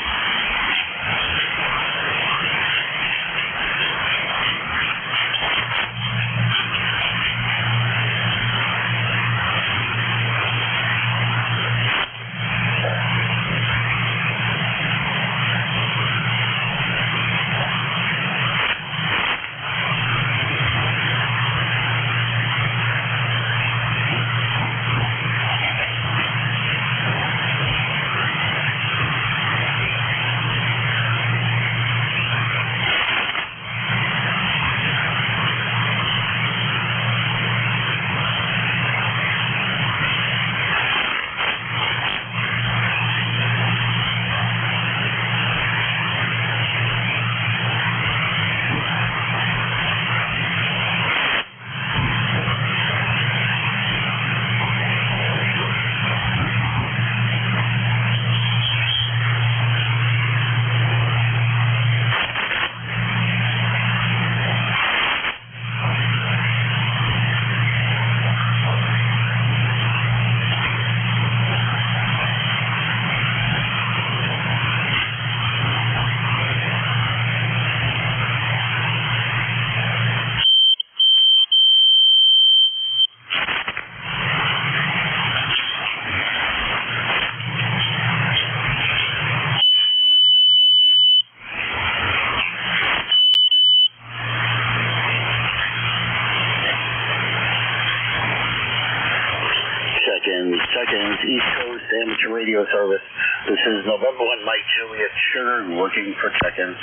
Check-ins, East Coast Amateur Radio Service. This is November 1, Mike Juliet Sugar, looking for check-ins.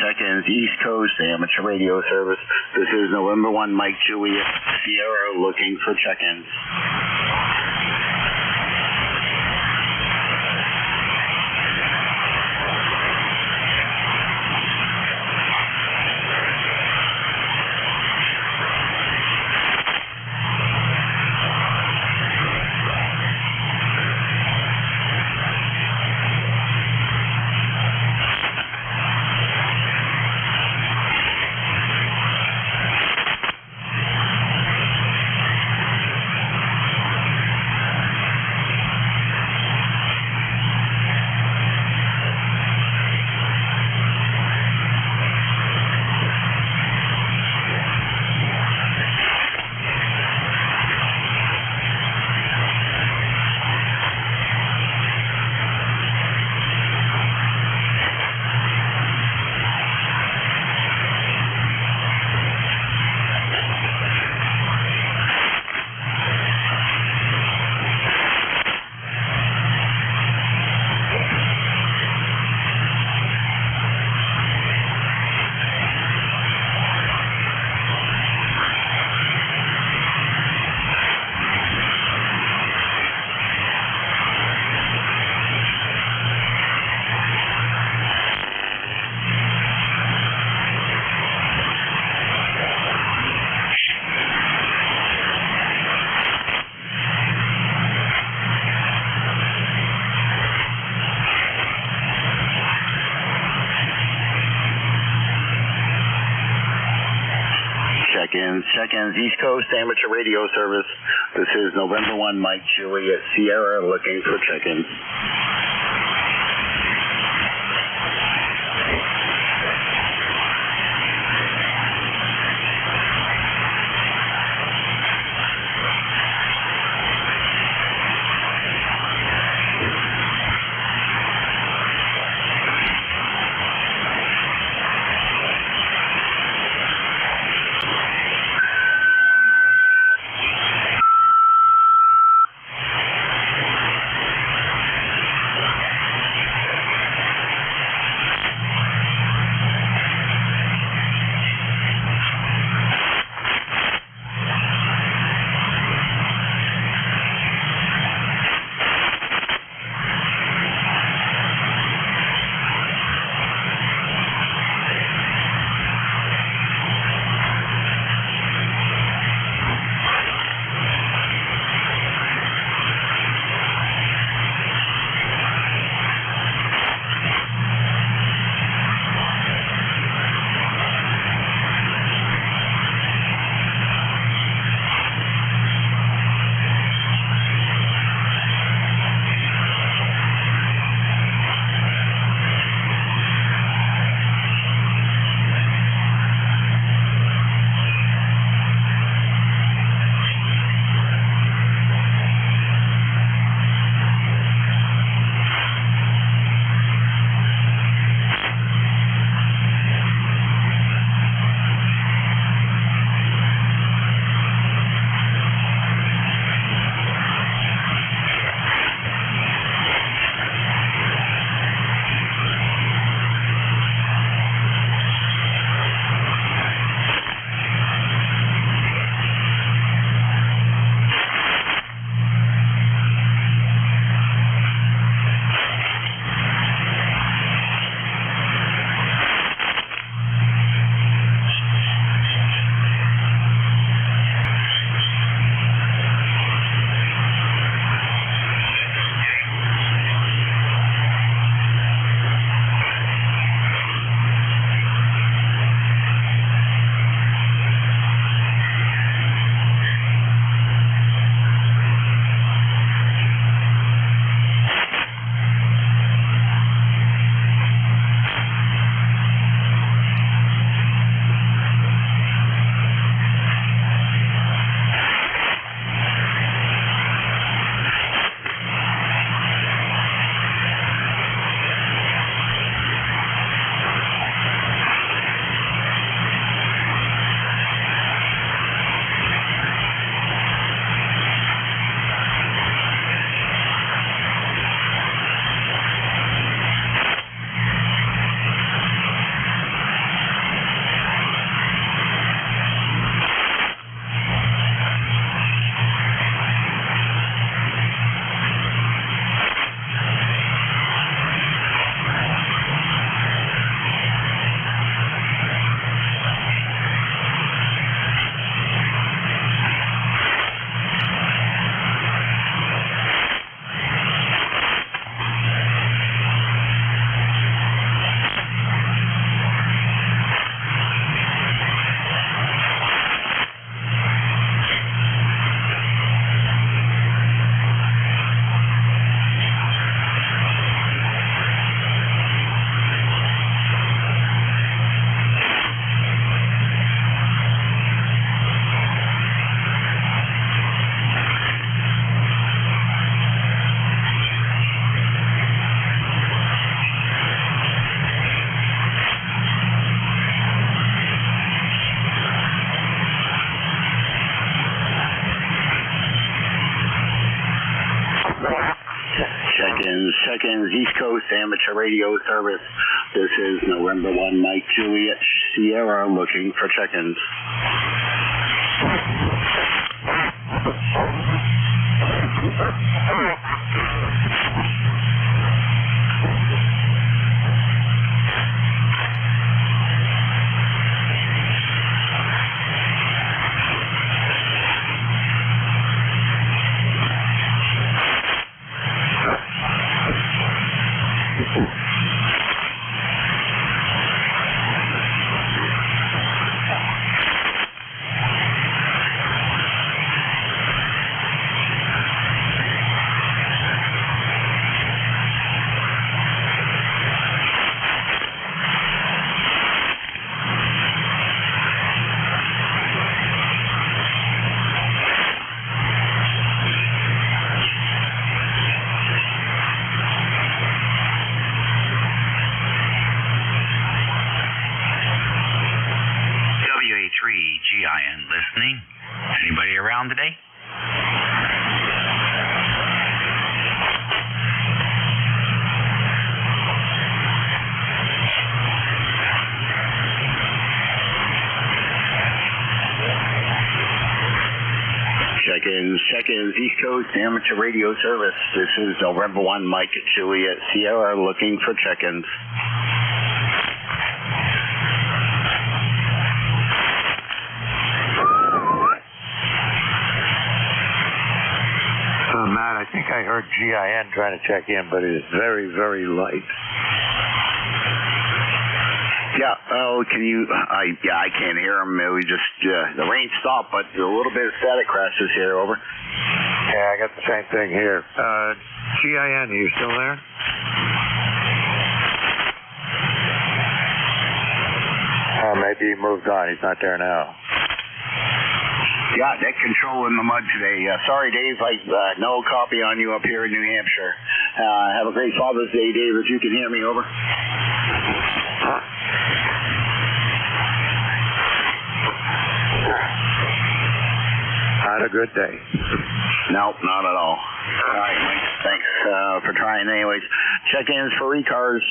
Check-ins, East Coast Amateur Radio Service. This is November 1, Mike Juliet Sierra, looking for check-ins. check-ins, East Coast Amateur Radio Service. This is November 1, Mike Juliet Sierra looking for check-ins. Check-ins, East Coast Amateur Radio Service. This is November 1, Mike Juliet Sierra looking for check-ins. down today? Check-ins, East Coast Amateur Radio Service. This is November 1, Mike at Juliet Sierra looking for check-ins. Matt, I think I heard GIN trying to check in, but it is very, very light. Yeah, can you, I can't hear him. We just, the rain stopped, but a little bit of static crashes here, over. Yeah, I got the same thing here. GIN, are you still there? Maybe he moved on. He's not there now. Yeah, net control in the mud today. Sorry, Dave, no copy on you up here in New Hampshire. Have a great Father's Day, Dave, if you can hear me, over. Not a good day. Nope, not at all. All right, Mike, thanks for trying anyways. Check-ins for ECARS.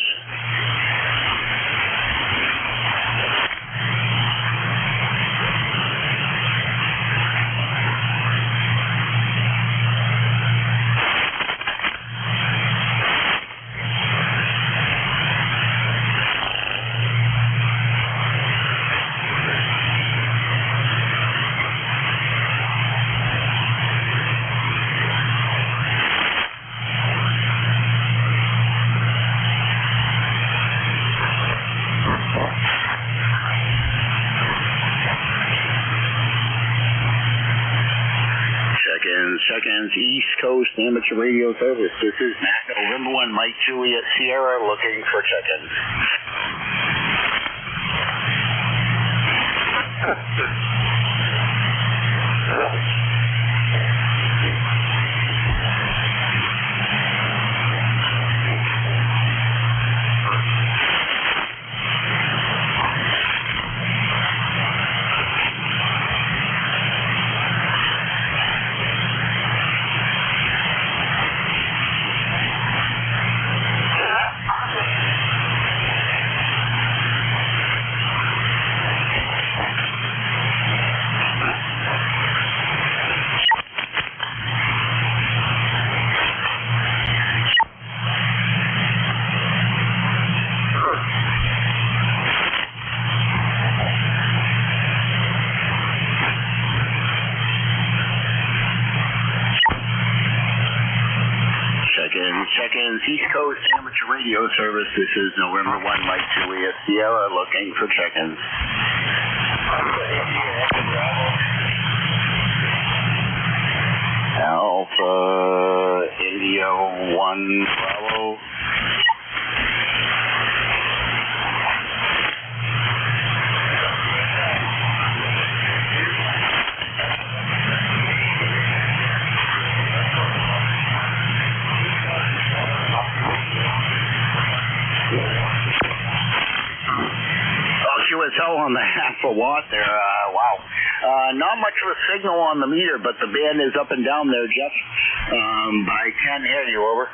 Check-ins, East Coast Amateur Radio Service. This is Matt, November 1, Mike Juliet Sierra looking for check-ins. Check-ins, East Coast Amateur Radio Service. This is November 1, Mike Juliet Sierra looking for check-ins. Alpha India 1 Bravo. QSL on the half a watt there. Wow. Not much of a signal on the meter, but the band is up and down there, Jeff. I can hear you, over.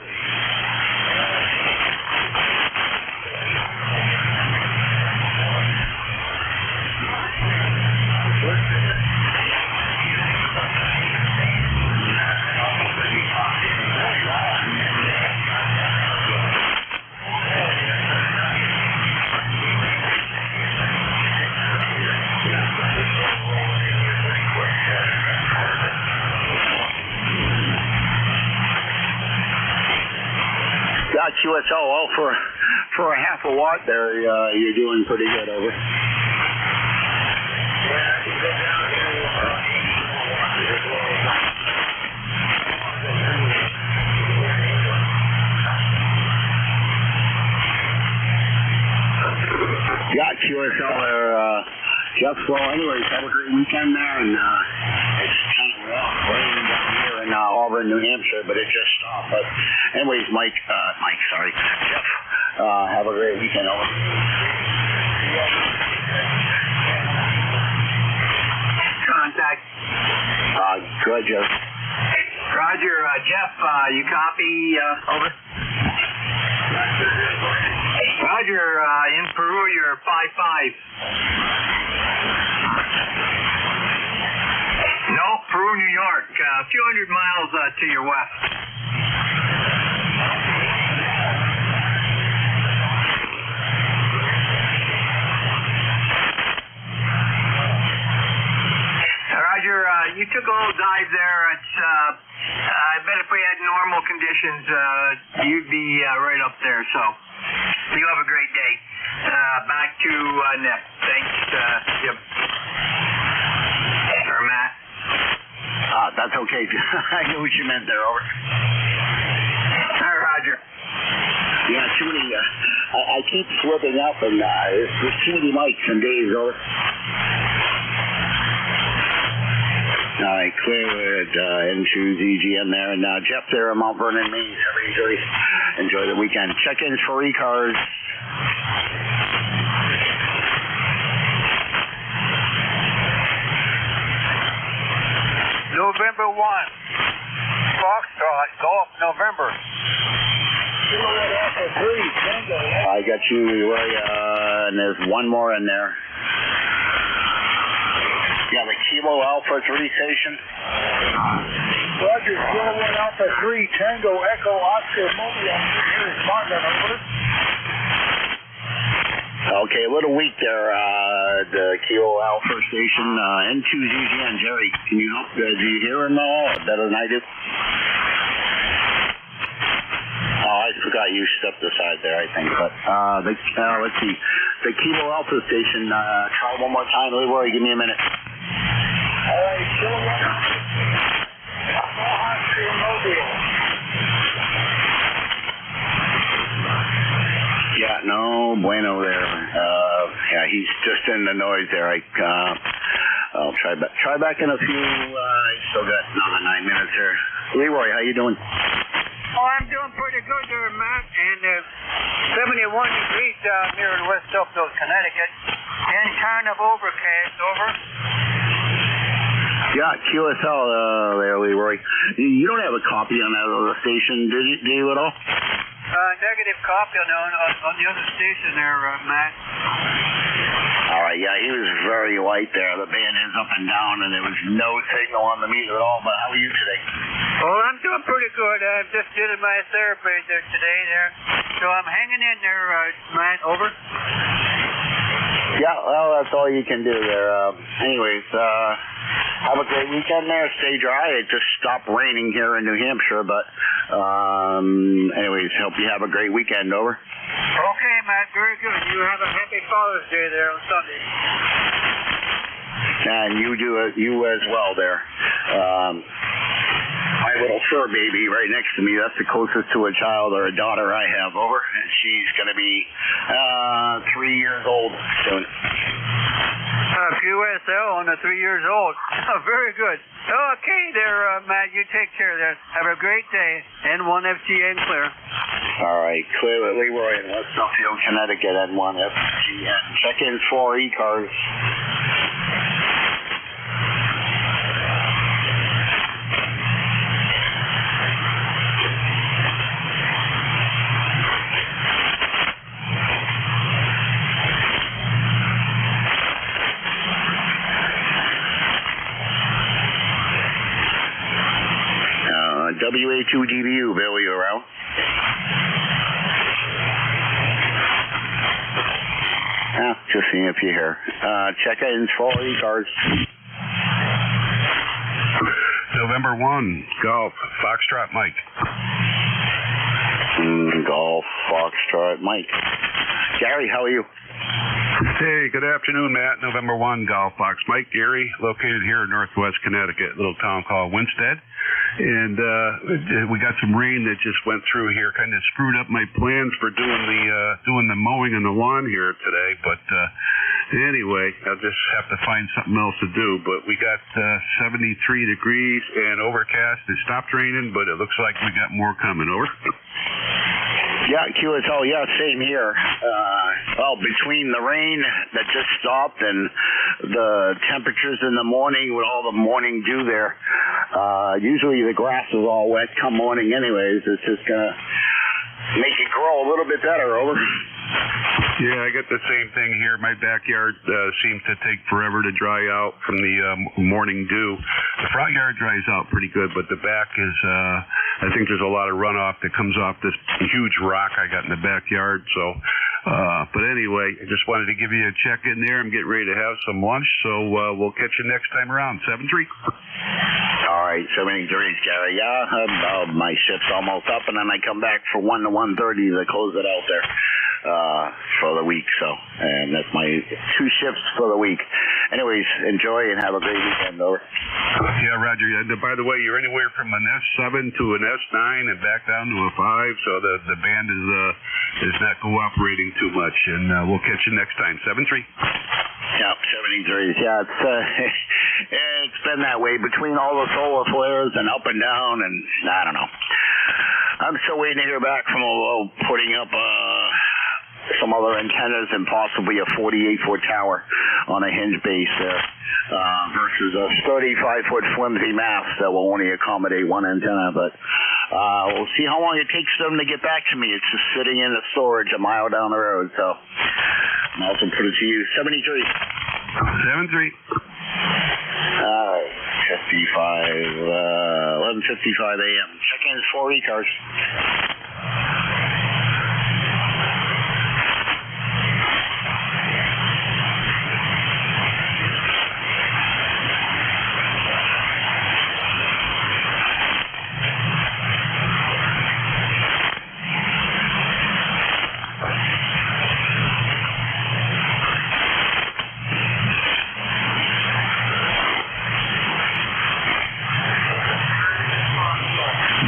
QSL, well, for a half a watt there, you're doing pretty good, over. Yeah, QSL there, Jeff. Well, anyways, have a great weekend there, and it's kind of raining down here in Auburn, New Hampshire, but it just stopped. But anyways, Jeff, have a great weekend, over. Contact. ahead, Jeff. Roger, Jeff, you copy, over? Roger, in Peru, you're 5-5. No, Peru, New York, a few hundred miles to your west. Roger, you took a little dive there. It's, I bet if we had normal conditions, you'd be right up there. So, you have a great day. Back to Nep. Thanks, Jim. Or Matt. That's okay. I knew what you meant there, over. All right, Roger. Yeah, too many, I keep slipping up, and there's too many mics and days, over. All right, clear it into ZGM there. And Jeff there, Mount Vernon, Maine. Enjoy the weekend. Check-ins for ECARS. November 1. Foxtrot, Golf, November. I got you, Roy, and there's one more in there. Yeah, the Kilo Alpha 3 station. Roger, Kilo 1 Alpha 3, Tango Echo Oscar Mobile. Here's Martin, over. Okay, a little weak there, the Kilo Alpha station, N2 ZGN. Jerry, can you help? Do you hear him better than I do? Oh, I forgot you stepped aside there, I think. But let's see. The Kilo Alpha station, try one more time. Leroy, give me a minute. All right, Kilo 1 Oscar Mobile. Yeah, no bueno there. Yeah, he's just in the noise there. I'll try back in a few. Still got another 9 minutes here. Leroy, how you doing? Oh, I'm doing pretty good there, Matt. And 71 degrees down here in West Upfield, Connecticut. And kind of overcast, over. Yeah, QSL there, Leroy. You don't have a copy on that other station, do you at all? Negative copy on the other station there, Matt. All right, yeah, he was very light there. The band is up and down, and there was no signal on the meter at all. But how are you today? Well, I'm doing pretty good. I'm just doing my therapy there today there. So I'm hanging in there, Matt, over. Yeah, well, that's all you can do there. Anyways, have a great weekend there. Stay dry. It just stopped raining here in New Hampshire, but anyways, hope you have a great weekend, over. Okay, Matt, very good. You have a happy Father's Day there on Sunday. And you as well there. My little fur baby right next to me, that's the closest to a child or a daughter I have, over. And she's going to be 3 years old soon. QSL on the 3 years old. Very good. Okay there, Matt, you take care there. Have a great day. N1FGN clear. All right, clear at Leroy in West Upfield, Connecticut, N1FGN. Check-ins for ECARS. WA2DBU, Bill, you around? Just seeing if you're here. Check-ins for ECARS. November 1, Golf, Foxtrot Mike. Golf, Foxtrot Mike. Gary, how are you? Hey, good afternoon, Matt. November 1, Golf, Fox Mike. Gary, located here in northwest Connecticut, a little town called Winstead. And we got some rain that just went through here, kind of screwed up my plans for doing the mowing on the lawn here today. But anyway, I'll just have to find something else to do. But we got 73 degrees and overcast. It stopped raining, but it looks like we got more coming. Over. Yeah, QSL, yeah, same here. Well, between the rain that just stopped and the temperatures in the morning with all the morning dew there, usually the grass is all wet come morning anyways. It's just going to make it grow a little bit better, over. Yeah, I got the same thing here. My backyard seems to take forever to dry out from the morning dew. The front yard dries out pretty good, but the back is, I think there's a lot of runoff that comes off this huge rock I got in the backyard. So, but anyway, I just wanted to give you a check in there. I'm getting ready to have some lunch, so we'll catch you next time around. 7-3. All right, 73, Gary. Yeah, my shift's almost up, and then I come back for 1 to 1:30 to close it out there for the week. So, and that's my 2 shifts for the week. Anyways, enjoy and have a great weekend, over. Yeah, Roger. By the way, you're anywhere from an S7 to an S9 and back down to a 5, so the band is not cooperating too much, and we'll catch you next time. 7-3. Yeah, 73. Yeah, it's been that way between all the solar flares and up and down, and I don't know. I'm still waiting to hear back from putting up some other antennas and possibly a 48-foot tower on a hinge base there versus a 35-foot flimsy mast that will only accommodate one antenna. But we'll see how long it takes them to get back to me. It's just sitting in the storage a mile down the road, so I'll also put it to you. 73. 7-3. 11:55 a.m. Check-ins for ECARS.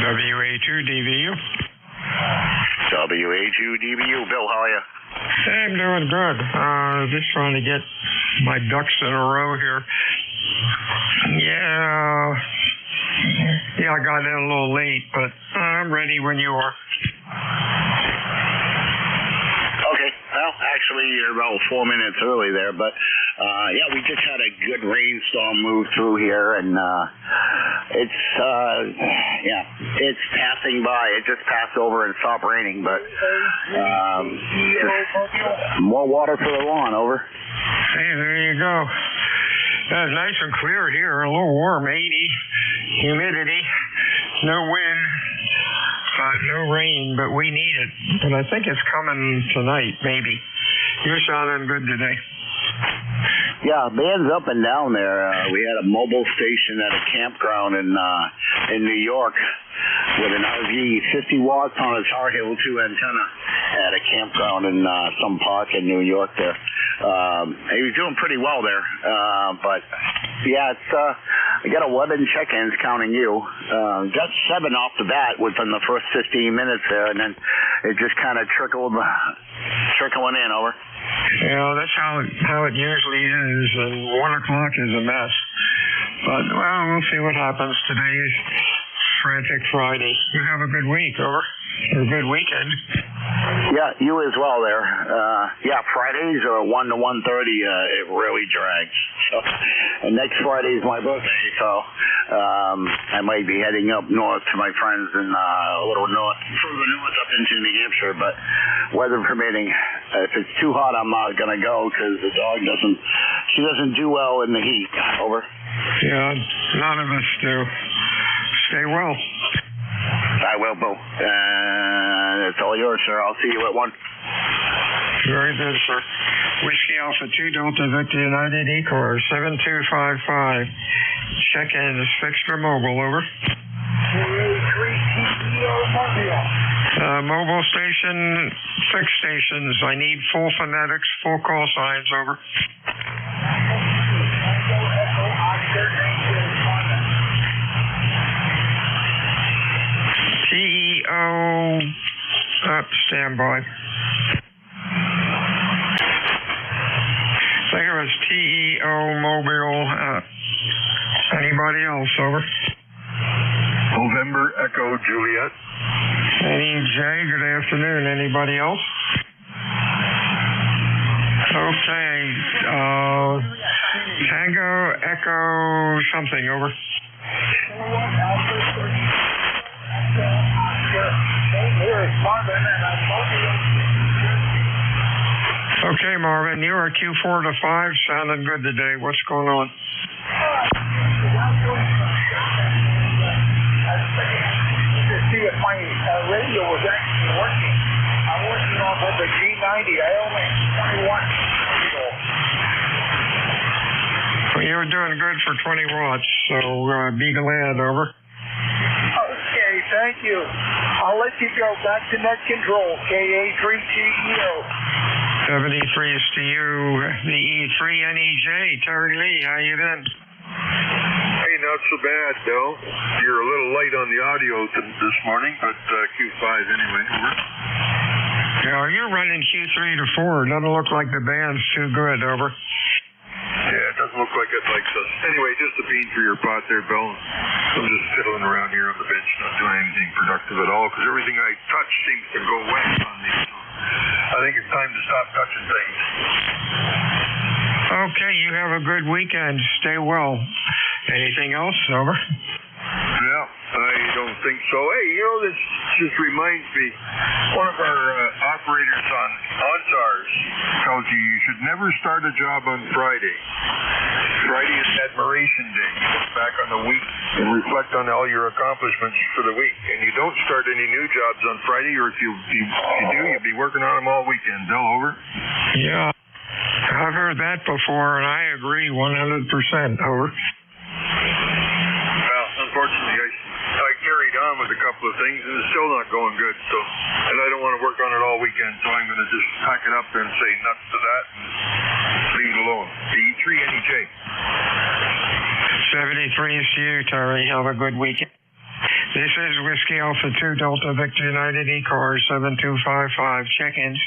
WA2DBU. WA2DBU. Bill, how are you? Hey, I'm doing good. Just trying to get my ducks in a row here. Yeah, I got in a little late, but I'm ready when you are. Okay. Well, actually, you're about 4 minutes early there, but yeah, we just had a good rainstorm move through here, and it's passing by. It just passed over and stopped raining, but just more water for the lawn, over. Hey, there you go. It's nice and clear here, a little warm, 80, humidity, no wind, no rain, but we need it. And I think it's coming tonight, maybe. You're sounding good today. Yeah, band's up and down there. We had a mobile station at a campground in New York with an RV, 50 watts on a Tar Heel 2 antenna at a campground in some park in New York there. He was doing pretty well there. But, yeah, it's I got 11 check-ins counting you. Got 7 off the bat within the first 15 minutes there, and then it just kind of trickling in, over. Yeah, that's how it usually is, and 1 o'clock is a mess. But, well, we'll see what happens. Today's Frantic Friday. You have a good week, over. Or a good weekend. Yeah, you as well there. Yeah, Fridays are 1 to 1:30. It really drags. So, and next Friday is my birthday, so I might be heading up north to my friends in a little north, further north up into New Hampshire. But weather permitting, if it's too hot, I'm not gonna go because the dog doesn't do well in the heat. Over. Yeah, none of us do. Stay well. I will, Bo. It's all yours, sir. I'll see you at 1. Very good, sir. Whiskey Alpha 2 Delta Victor United ECARS 7255. Check-in is fixed or mobile, over. Mobile station, 6 stations. I need full phonetics, full call signs, over. TEO, standby. I think it was TEO mobile. Anybody else, over? November Echo Juliet. NEJ, good afternoon. Anybody else? Echo something, over. Okay, Marvin, you are Q4 to 5, sounding good today. What's going on? To see if my radio was actually working. I'm working off of the G90. I only have 21. Well, you're doing good for 20 watts, so be glad, over. Okay, thank you. I'll let you go. Back to net control, KA3TEO. 73 is to you, the E3NEJ. Terry Lee, how you been? Hey, not so bad, Bill. You're a little light on the audio this morning, but Q5 anyway. Over. Yeah, you're running Q3 to 4. Doesn't look like the band's too good, over. Yeah, it doesn't look like it likes us. Anyway, just a bean for your pot there, Bill. I'm just fiddling around here on the bench, not doing anything productive at all, because everything I touch seems to go west on me. I think it's time to stop touching things. Okay, you have a good weekend. Stay well. Anything else, over? Yeah, I don't think so. Hey, you know, this just reminds me, one of our operators on ODSARS tells you should never start a job on Friday. Friday is Admiration Day. You look back on the week and reflect on all your accomplishments for the week. And you don't start any new jobs on Friday, or if you do, you'll be working on them all weekend. Bill, over? Yeah, I've heard that before, and I agree 100%, over. Well, unfortunately, I carried on with a couple of things, and it's still not going good. So, and I don't want to work on it all weekend, so I'm going to just pack it up and say nuts to that and leave it alone. E3NEJ. 73 is to you, Terry. Have a good weekend. This is Whiskey Alpha 2 Delta Victor United ECARS 7255. Check-ins.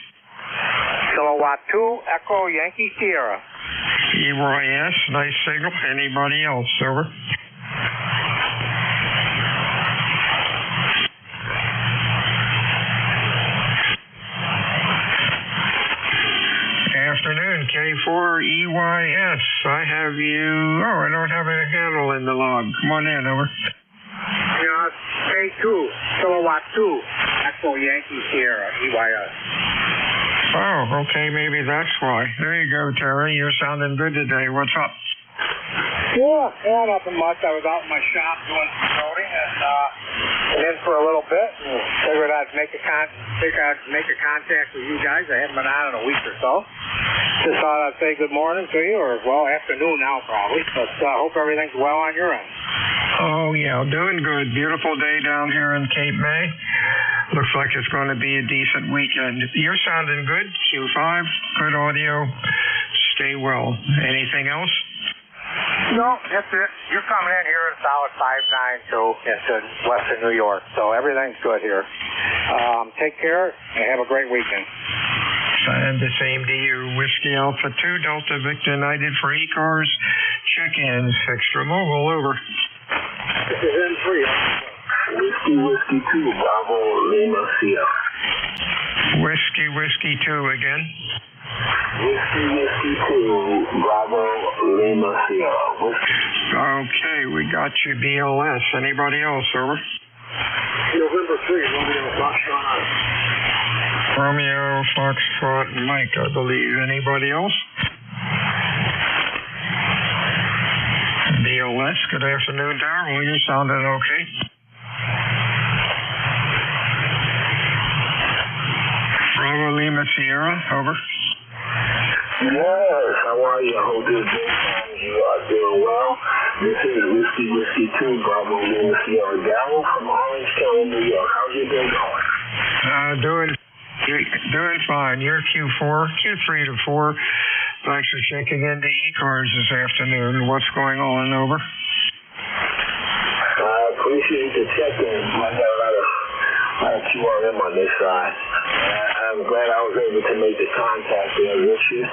Kilowatt 2 Echo Yankee Sierra. EYS, nice signal. Anybody else, over? Afternoon, K4 EYS. I have you. Oh, I don't have a handle in the log. Come on in, over. Yeah, K2 Kilowatt 2 Echo Yankee Sierra EYS. Oh, okay, maybe that's why. There you go, Terry. You're sounding good today. What's up? Yeah, nothing much. I was out in my shop doing some loading and in for a little bit and figured I'd make a contact with you guys. I haven't been on in a week or so. Just thought I'd say good morning to you, or, well, afternoon now probably, but hope everything's well on your end. Oh, yeah, doing good. Beautiful day down here in Cape May. Looks like it's going to be a decent weekend. You're sounding good, Q5, good audio. Stay well. Anything else? No, that's it. You're coming in here at a solid 592 into Western New York, so everything's good here. Take care and have a great weekend. And the same to you. Whiskey Alpha 2 Delta Victor United for ECARS. Check-ins. Extra Mobile, over. This is N3. Whiskey 2 Bravo Lima Sierra. Whiskey 2 again. Whiskey 2 Bravo Lima Sierra. Okay, we got you, BLS. Anybody else, over? November 3, Romeo Foxtrot. Romeo, Foxtrot, Mike, I believe. Anybody else? BLS, good afternoon, Darryl. You sounding okay? Bravo Lima Sierra, over. Yes, how are you? I hope you are doing well. This is Whiskey 2 Bravo Lima Sierra Darryl from Orange County, New York. How's your day going? Doing fine. You're Q3 to 4. Thanks for checking into ECARS this afternoon. What's going on, over? I appreciate the check-in. I got a lot of QRM on this side. I'm glad I was able to make the contact there with you.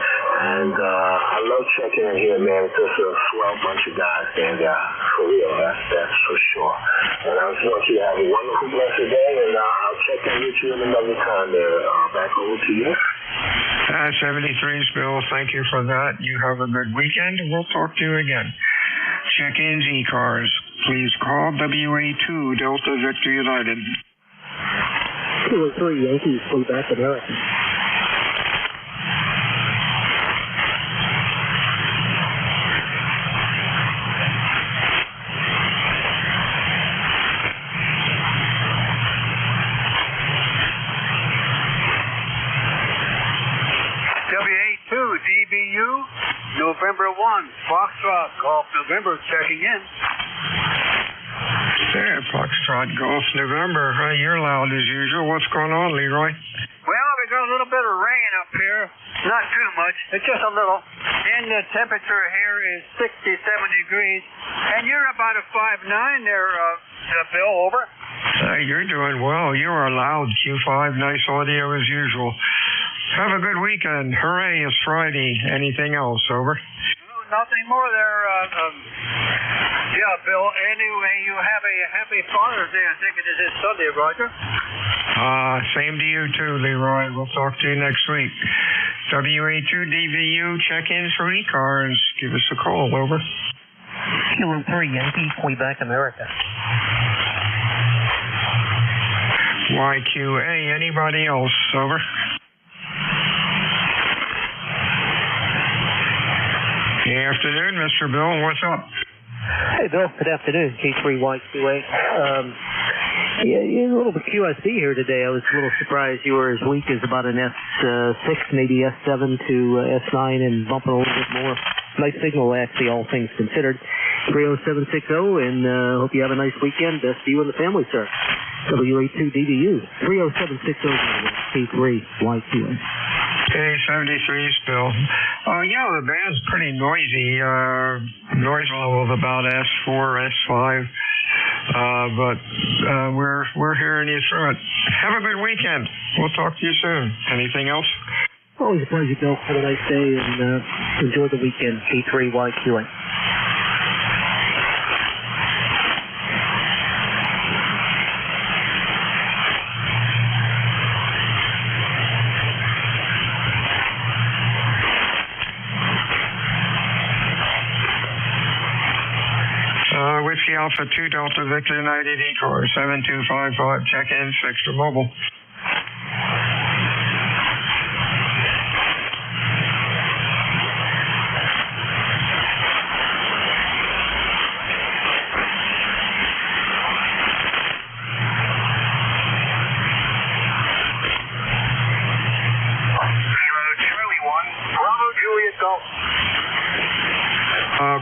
And I love checking in here, man. It's just a swell bunch of guys stand there. For real, that's for sure. And I just want you to have a wonderful, blessed day. And I'll check in with you at another time there. Back over to you. 73's Bill. Thank you for that. You have a good weekend, and we'll talk to you again. check-ins ECARS. Please call WA2 Delta Victor United. 203 Yankees, flew back America. WA2 DBU, November 1, Foxtrot, Golf November, checking in. There, Foxtrot Golf November. You're loud as usual. What's going on, Leroy? Well, we got a little bit of rain up here. Not too much. It's just a little. And the temperature here is 67 degrees. And you're about a 5'9" there, Bill, over. You're doing well. You are loud, Q5. Nice audio as usual. Have a good weekend. Hooray, it's Friday. Anything else, over? Nothing more there, yeah, Bill. Anyway, you have a happy Father's Day. I think it is this Sunday, Roger. Same to you too, Leroy. We'll talk to you next week. WA2 DVU check-ins for ECARS. Give us a call, over. Kilo 3 Yankee, Quebec, America. YQA, anybody else, over? Good afternoon, Mr. Bill. What's up? Hey, Bill. Good afternoon. K3YQA. Yeah, a little bit QSB here today. I was a little surprised you were as weak as about an S6, maybe S7 to S9, and bumping a little bit more. Nice signal, actually, all things considered. 30760, and hope you have a nice weekend. Best to you and the family, sir. WA2DDU, 30760, K3YQA. K73's Bill. Yeah, the band's pretty noisy. Noise level of about S4, S5. But we're hearing you through it. Have a good weekend. We'll talk to you soon. Anything else? Always a pleasure, Bill. Have a nice day and enjoy the weekend. K3YQA. Whiskey Alpha 2 Delta Victor United ECARS 7255 check-in, extra mobile.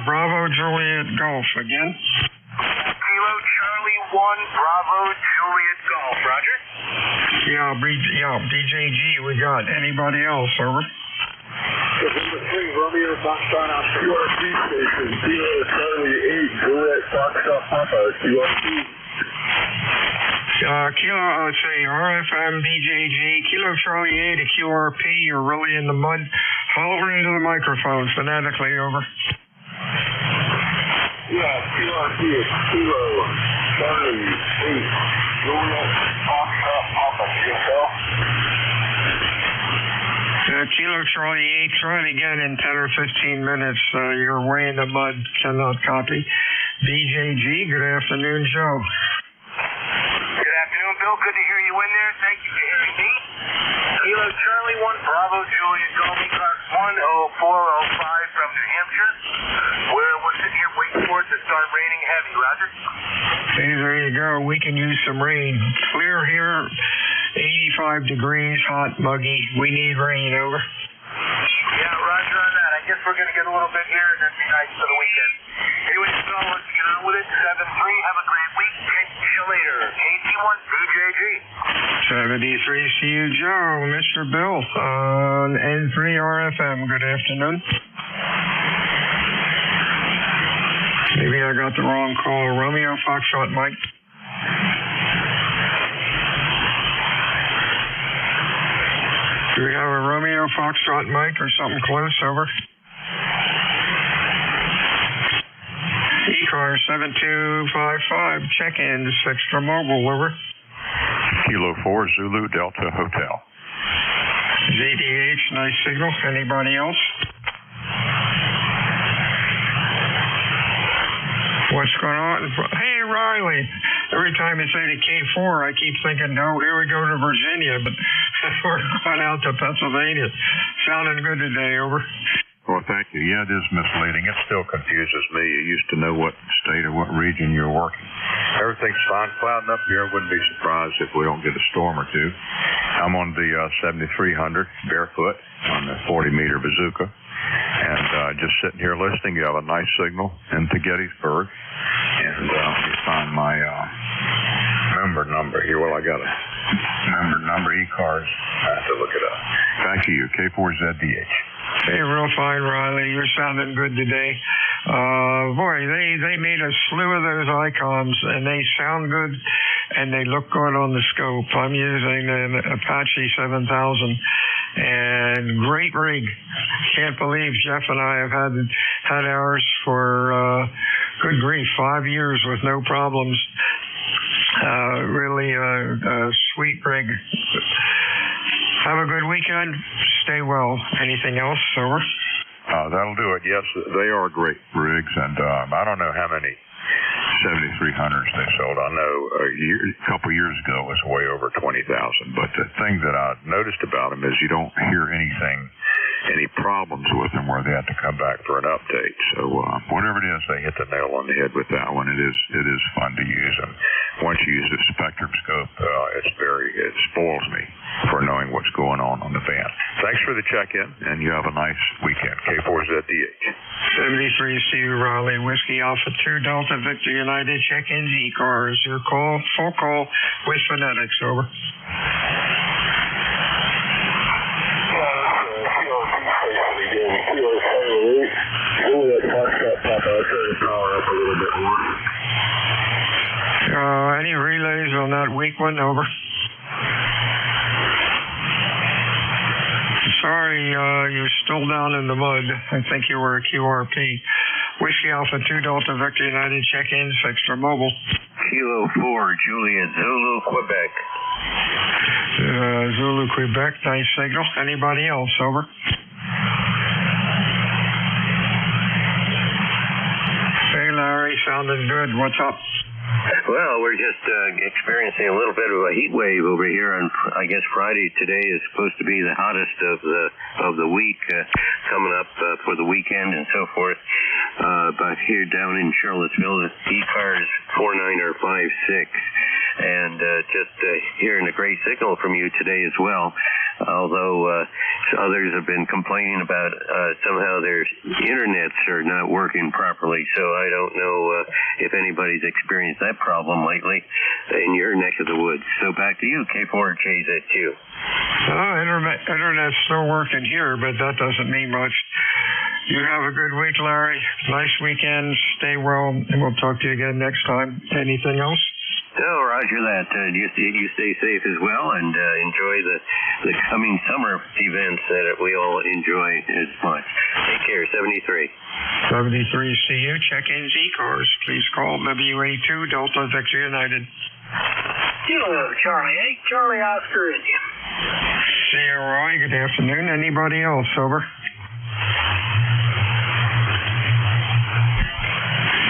Bravo Juliet Golf again. Kilo Charlie 1, Bravo Juliet Golf. Roger? Yeah, BJG we got. Anybody else, over? November 3, Romeo Foxtrot on QRP station. Kilo Charlie 8, Juliet Foxtrot Papa, QRP. Kilo, let's see, RFM, BJG, Kilo Charlie 8 at QRP. You're really in the mud. Holler into the microphone phonetically, over. Yeah, QRP is Kilo Charlie 8, Juliet Foxtrot Papa, QFL. Kilo Charlie 8, try it again in 10 or 15 minutes. You're way in the mud, cannot copy. BJG, good afternoon, Joe. Good afternoon, Bill. Good to hear you in there. Thank you for hearing me. Kilo Charlie 1, Bravo Juliet Golf, ECARS 10405 from New Hampshire. We're sitting here waiting for it to start raining heavy. Roger? Hey, there you go. We can use some rain. Clear here, 85 degrees, hot, muggy. We need rain, over. Yeah, roger on that. I guess we're going to get a little bit here, and that'd be nice for the weekend. Anyway, so let's get on with it. 7-3. Have a great week. Catch you later. KT1 BJG. 73 CU Joe, Mr. Bill on N3 RFM. Good afternoon. Maybe I got the wrong call. Romeo Foxtrot Mike. Do we have a Romeo Foxtrot Mike or something close, over? ECARS 7255, check-in, extra mobile, over. Kilo 4 Zulu Delta Hotel. ZDH, nice signal. Anybody else? What's going on? Hey, Riley. Every time you say the K4, I keep thinking, no, here we go to Virginia, but we're going out to Pennsylvania. Sounding good today, over. Well, thank you. Yeah, it is misleading. It still confuses me. You used to know what state or what region you're working. Everything's fine. Clouding up here. I wouldn't be surprised if we don't get a storm or two. I'm on the 7300 barefoot on the 40-meter bazooka. And just sitting here listening. You have a nice signal into Gettysburg. And let me find my member number here. Well, I got a member number, ECARS. I have to look it up. Thank you. K4ZDH. Hey, real fine, Riley. You're sounding good today. Boy, they made a slew of those icons, and they sound good, and they look good on the scope. I'm using an Apache 7000, and great rig. Can't believe Jeff and I have had ours for, good grief, 5 years with no problems. Really a sweet rig. Have a good weekend. Stay well. Anything else, over? That'll do it. Yes, they are great rigs, and I don't know how many 7300s they sold. I know a couple years ago it was way over 20,000. But the thing that I noticed about them is you don't hear any problems with them where they have to come back for an update. So whatever it is, they hit the nail on the head with that one. It is fun to use, and once you use the spectrum scope, it spoils me for knowing what's going on the band. Thanks for the check-in, and you have a nice weekend. K4ZDH. 73 CU Raleigh, Whiskey Alpha 2 Delta Victor United, check-in ECARS. Your call, full call with phonetics, over. Any relays on that weak one, over? Sorry, you're still down in the mud. I think you were a QRP. Whiskey Alpha 2 Delta Victor United, check-in, extra mobile. Kilo 4, Juliet, Zulu, Quebec. Zulu, Quebec, nice signal. Anybody else, over? Hey, Larry, sounding good. What's up? Well, we're just experiencing a little bit of a heat wave over here, and I guess Friday today is supposed to be the hottest of the week coming up for the weekend and so forth. But here down in Charlottesville, the ECARS 49 or 56, and just hearing a great signal from you today as well. Although others have been complaining about somehow their internets are not working properly, so I don't know if anybody's experienced that problem lately in your neck of the woods. So back to you, K4KZ2. Internet's still working here, but that doesn't mean much. You have a good week, Larry. Nice weekend. Stay well, and we'll talk to you again next time. Anything else? Oh, roger that. You stay safe as well, and enjoy the coming summer events that we all enjoy as much. Take care, 73. 73 CU, check-in ECARS. Please call WA2 Delta Victor United. Hello, Charlie 8, Charlie Oscar India. CRI, good afternoon. Anybody else, over?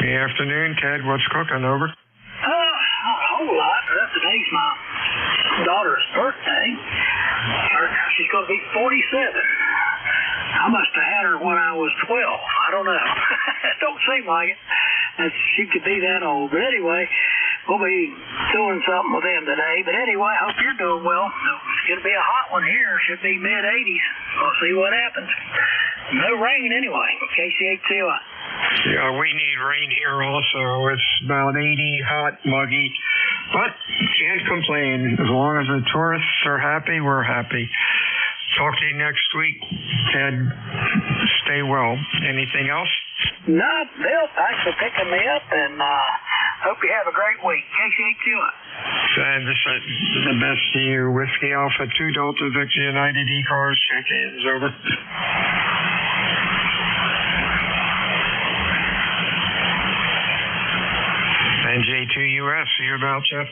Good afternoon, Ted. What's cooking, over? Not a whole lot. Today's my daughter's birthday. She's going to be 47. I must have had her when I was 12. I don't know. Don't seem like it. She could be that old. But anyway, we'll be doing something with them today. But anyway, I hope you're doing well. It's going to be a hot one here. Should be mid-80s. We'll see what happens. No rain anyway. KC8CY. Yeah, we need rain here also. It's about 80, hot, muggy. But can't complain. As long as the tourists are happy, we're happy. Talk to you next week, Ted. Stay well. Anything else? No, Bill, thanks for picking me up, and hope you have a great week. KC8CY. And the best to you. Whiskey Alpha 2 Delta Victor United ECARS. Check-ins, over. And J2US, are you about, Jeff?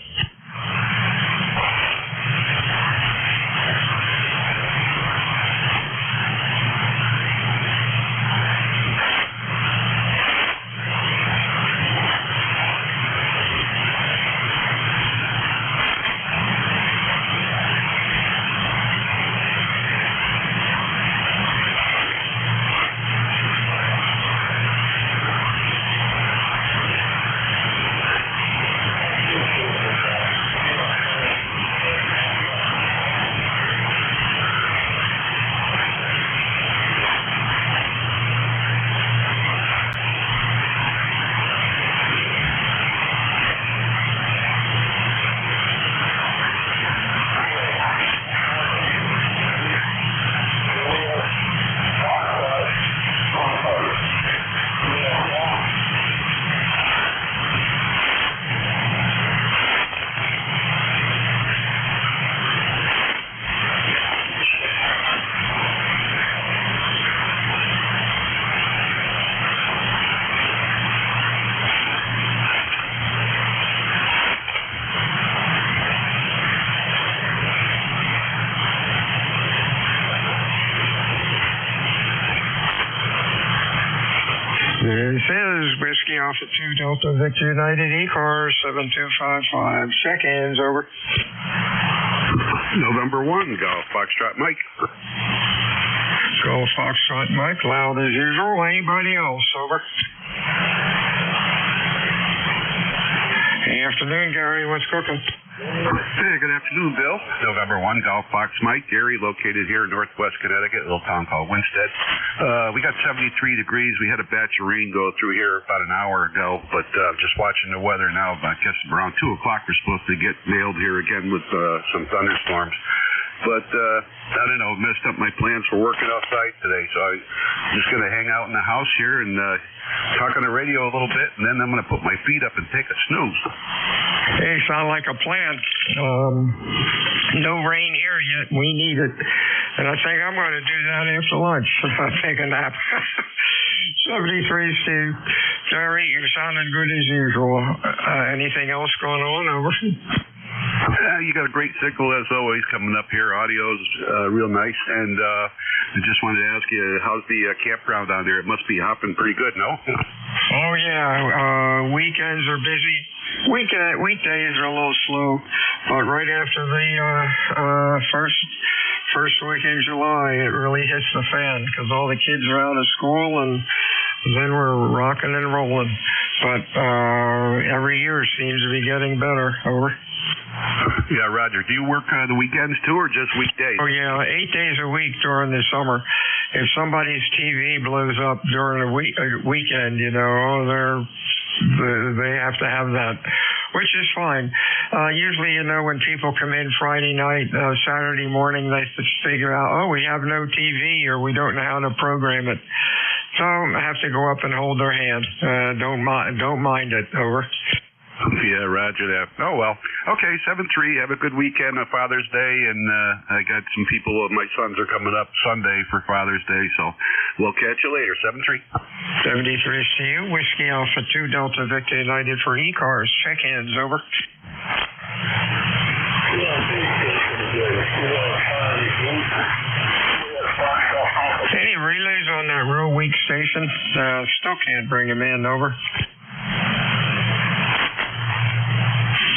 This is Whiskey Alpha 2 Delta Victor United ECARS 7255. Check-ins, over. November 1, Golf Foxtrot Mike. Golf Foxtrot Mike, loud as usual. Anybody else, over. Afternoon, Gary. What's cooking? Hey, good afternoon, Bill. November 1, Golf Fox Mike. Gary, located here in northwest Connecticut, a little town called Winstead. We got 73 degrees. We had a batch of rain go through here about an hour ago, but just watching the weather now, I guess around 2 o'clock we're supposed to get nailed here again with some thunderstorms. But I don't know, messed up my plans for working outside today, so I'm just going to hang out in the house here and talk on the radio a little bit, and then I'm going to put my feet up and take a snooze. Hey, sound like a plan. No rain here yet. We need it. And I think I'm going to do that after lunch. Take a nap. 73, Steve. Gary, you're sounding good as usual. Anything else going on, over? You got a great signal as always coming up here. Audio's real nice, and I just wanted to ask you, how's the campground down there? It must be hopping pretty good, no? Oh yeah, weekends are busy. Weekdays are a little slow, but right after the first week in July, it really hits the fan because all the kids are out of school, and then we're rocking and rolling. But every year seems to be getting better. Over. Yeah, Roger. Do you work the weekends too, or just weekdays? Oh yeah, 8 days a week during the summer. If somebody's TV blows up during a weekend, you know, they have to have that, which is fine. Usually, you know, when people come in Friday night, Saturday morning, they figure out, oh, we have no TV, or we don't know how to program it. So I have to go up and hold their hand. Don't mind it. Over. Yeah, Roger that. Oh, well. Okay, 7-3. Have a good weekend on Father's Day, and I got some people, my sons are coming up Sunday for Father's Day, so we'll catch you later. 7-3. 73 to you. Whiskey Alpha 2 Delta Victor United for ECARS. Check-ins, over. Any relays on that real weak station? Still can't bring him in, over.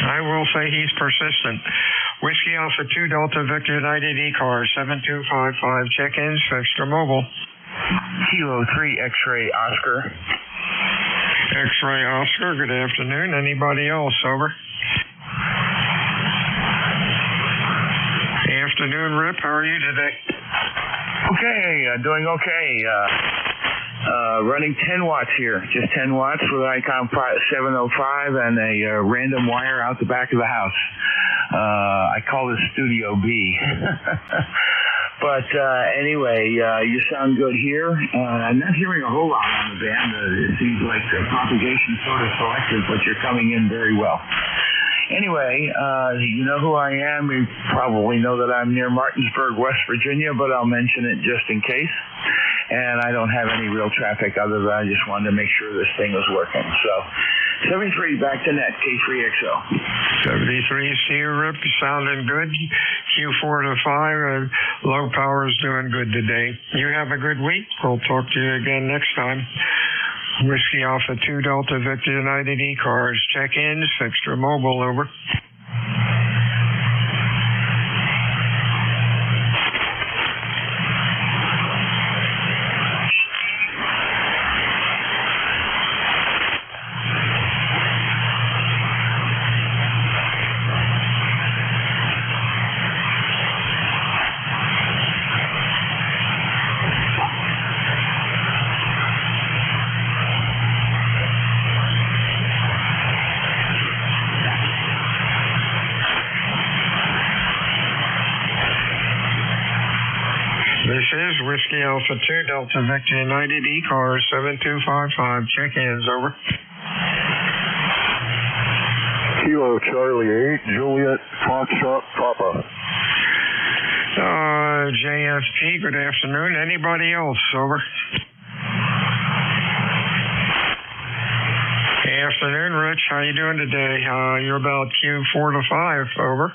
I will say he's persistent. Whiskey Alpha 2 Delta Victor United ECARS 7255. Check-ins, extra mobile. Kilo 3 X-ray Oscar. X-ray Oscar, good afternoon. Anybody else, over? Afternoon, Rip. How are you today? Okay, doing okay. Running 10 watts here, just 10 watts with ICOM 705 and a random wire out the back of the house. I call this Studio B. But anyway, you sound good here. I'm not hearing a whole lot on the band. It seems like the propagation sort of selective, but you're coming in very well. Anyway, you know who I am. You probably know that I'm near Martinsburg, West Virginia, but I'll mention it just in case. And I don't have any real traffic other than I just wanted to make sure this thing was working. So, 73 back to net, K3XO. 73, see you, Rip. Sounding good. Q4 to 5. Low power is doing good today. You have a good week. We'll talk to you again next time. Whiskey Alpha 2 Delta Victor United ECARS. Check-ins, extra mobile, over. This is Whiskey Alpha 2 Delta Victor United ECARS 7255. Check-ins, over. Kilo Charlie 8, Juliet Foxtrot Papa. JFP, good afternoon. Anybody else, over? Afternoon, Rich. How you doing today? You're about Q4 to 5, over.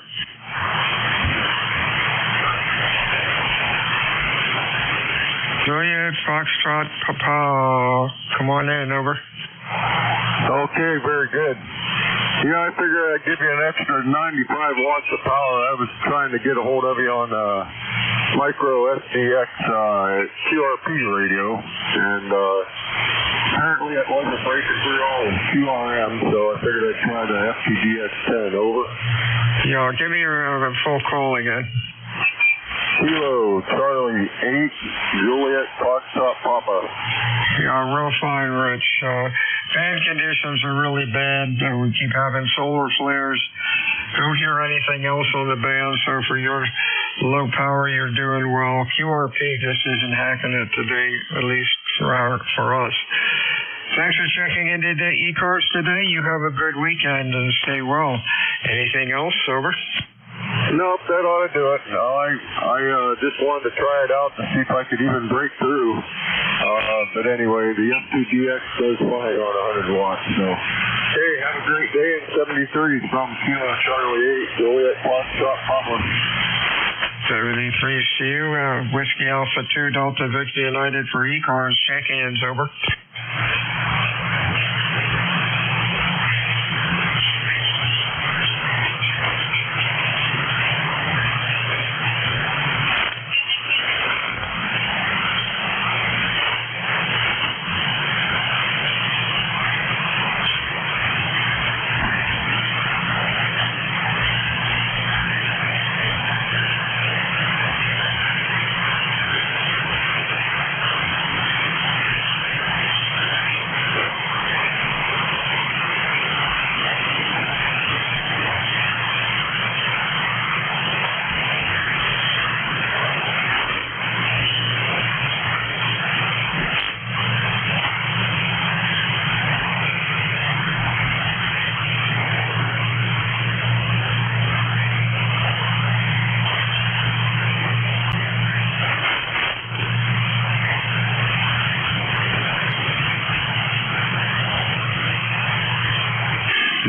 Juliet Foxtrot Papa. Come on in, over. Okay, very good. Yeah, I figured I'd give you an extra 95 watts of power. I was trying to get a hold of you on micro SDX QRP radio, and apparently it wasn't breaking through all the QRM, so I figured I'd try the FTGX10. Over. Yeah, give me your full call again. Kilo Charlie 8 Juliet Foxtrot Papa. Yeah, real fine, Rich. Band conditions are really bad. We keep having solar flares. Don't hear anything else on the band, so for your low power, you're doing well. QRP just isn't hacking it today, at least for us. Thanks for checking into the ECARS today. You have a good weekend and stay well. Anything else, over? Nope, that ought to do it. No, I just wanted to try it out to see if I could even break through. But anyway, the F2GX does fine on 100 watts. So, hey, have a great day in 73 from Kilo Charlie 8, Juliet Foxtrot Papa. 73 CU, Whiskey Alpha 2 Delta Victor United for ECARS. Check-ins, over.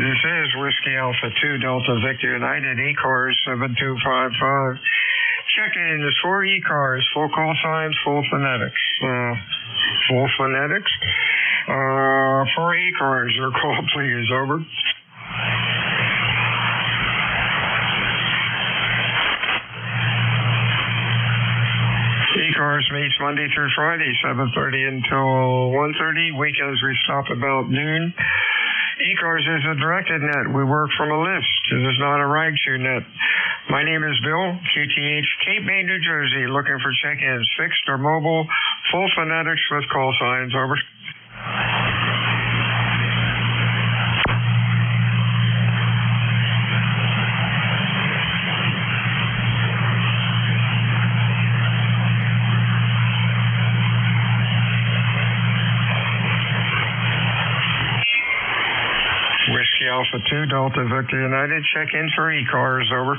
This is Whiskey Alpha 2 Delta Victor United, ECARS 7255. Check-ins for ECARS, full call signs, full phonetics. Full phonetics? For ECARS, your call please, over. ECARS meets Monday through Friday, 7:30 until 1:30. Weekends we stop about noon. ECARS is a directed net. We work from a list. It is not a rag-to net. My name is Bill, QTH, Cape May, New Jersey, looking for check-ins, fixed or mobile, full phonetics with call signs, over. Whiskey Alpha 2 Delta Victor United, check-in for ECARS, over.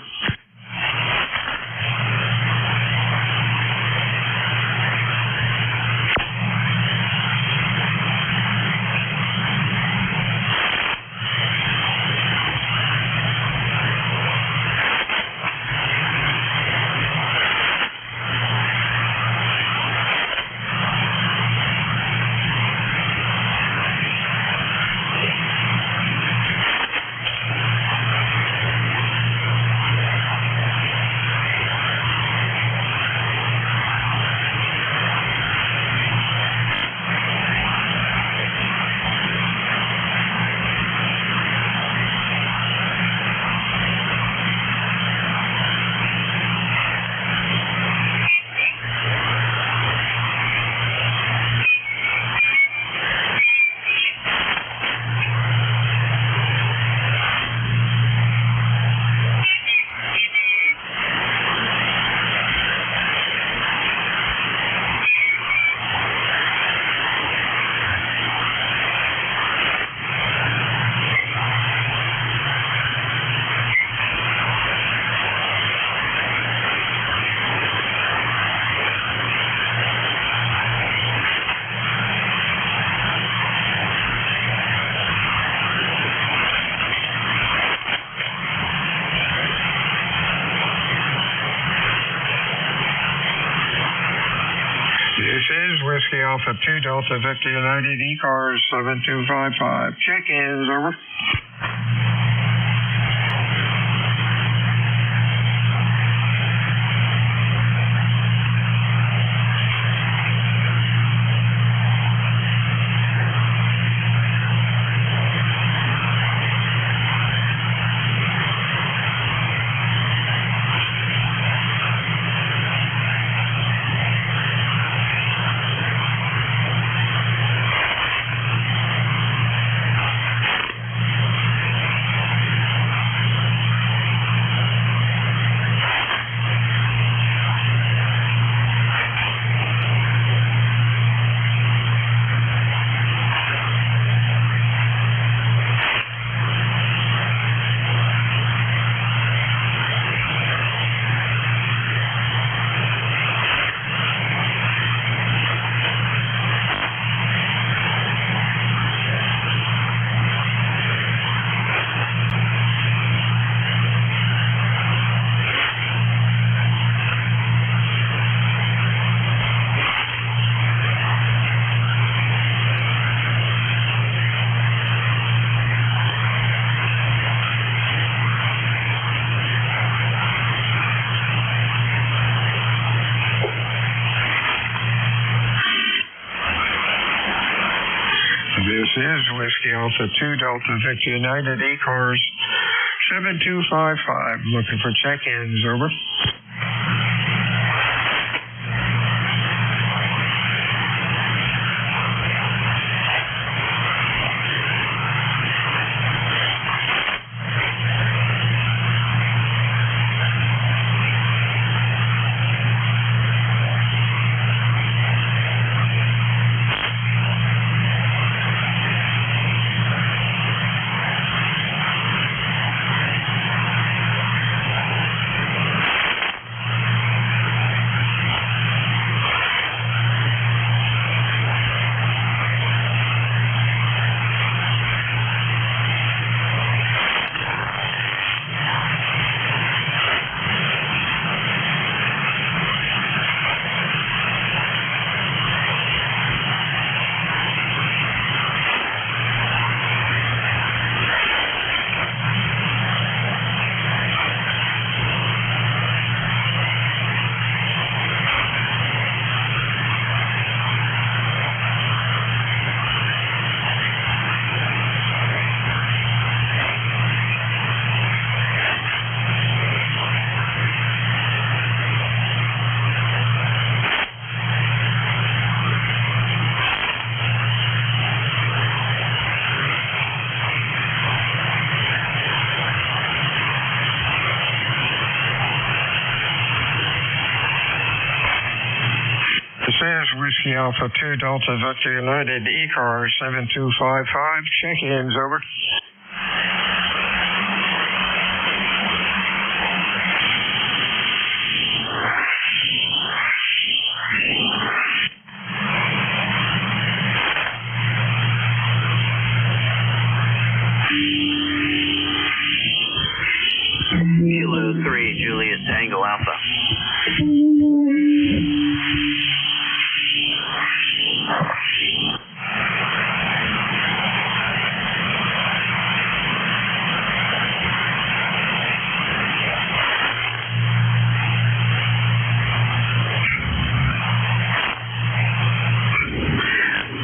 This is Whiskey Alpha 2 Delta Victor United ECARS 7255. Check-ins, over. This is Whiskey Alpha 2 Delta Victor United ECARS 7255. Looking for check-ins, over. This is Whiskey Alpha 2 Delta Victor United ECARS 7255. Check-ins, over. Kilo 3, Julius Tango Alpha.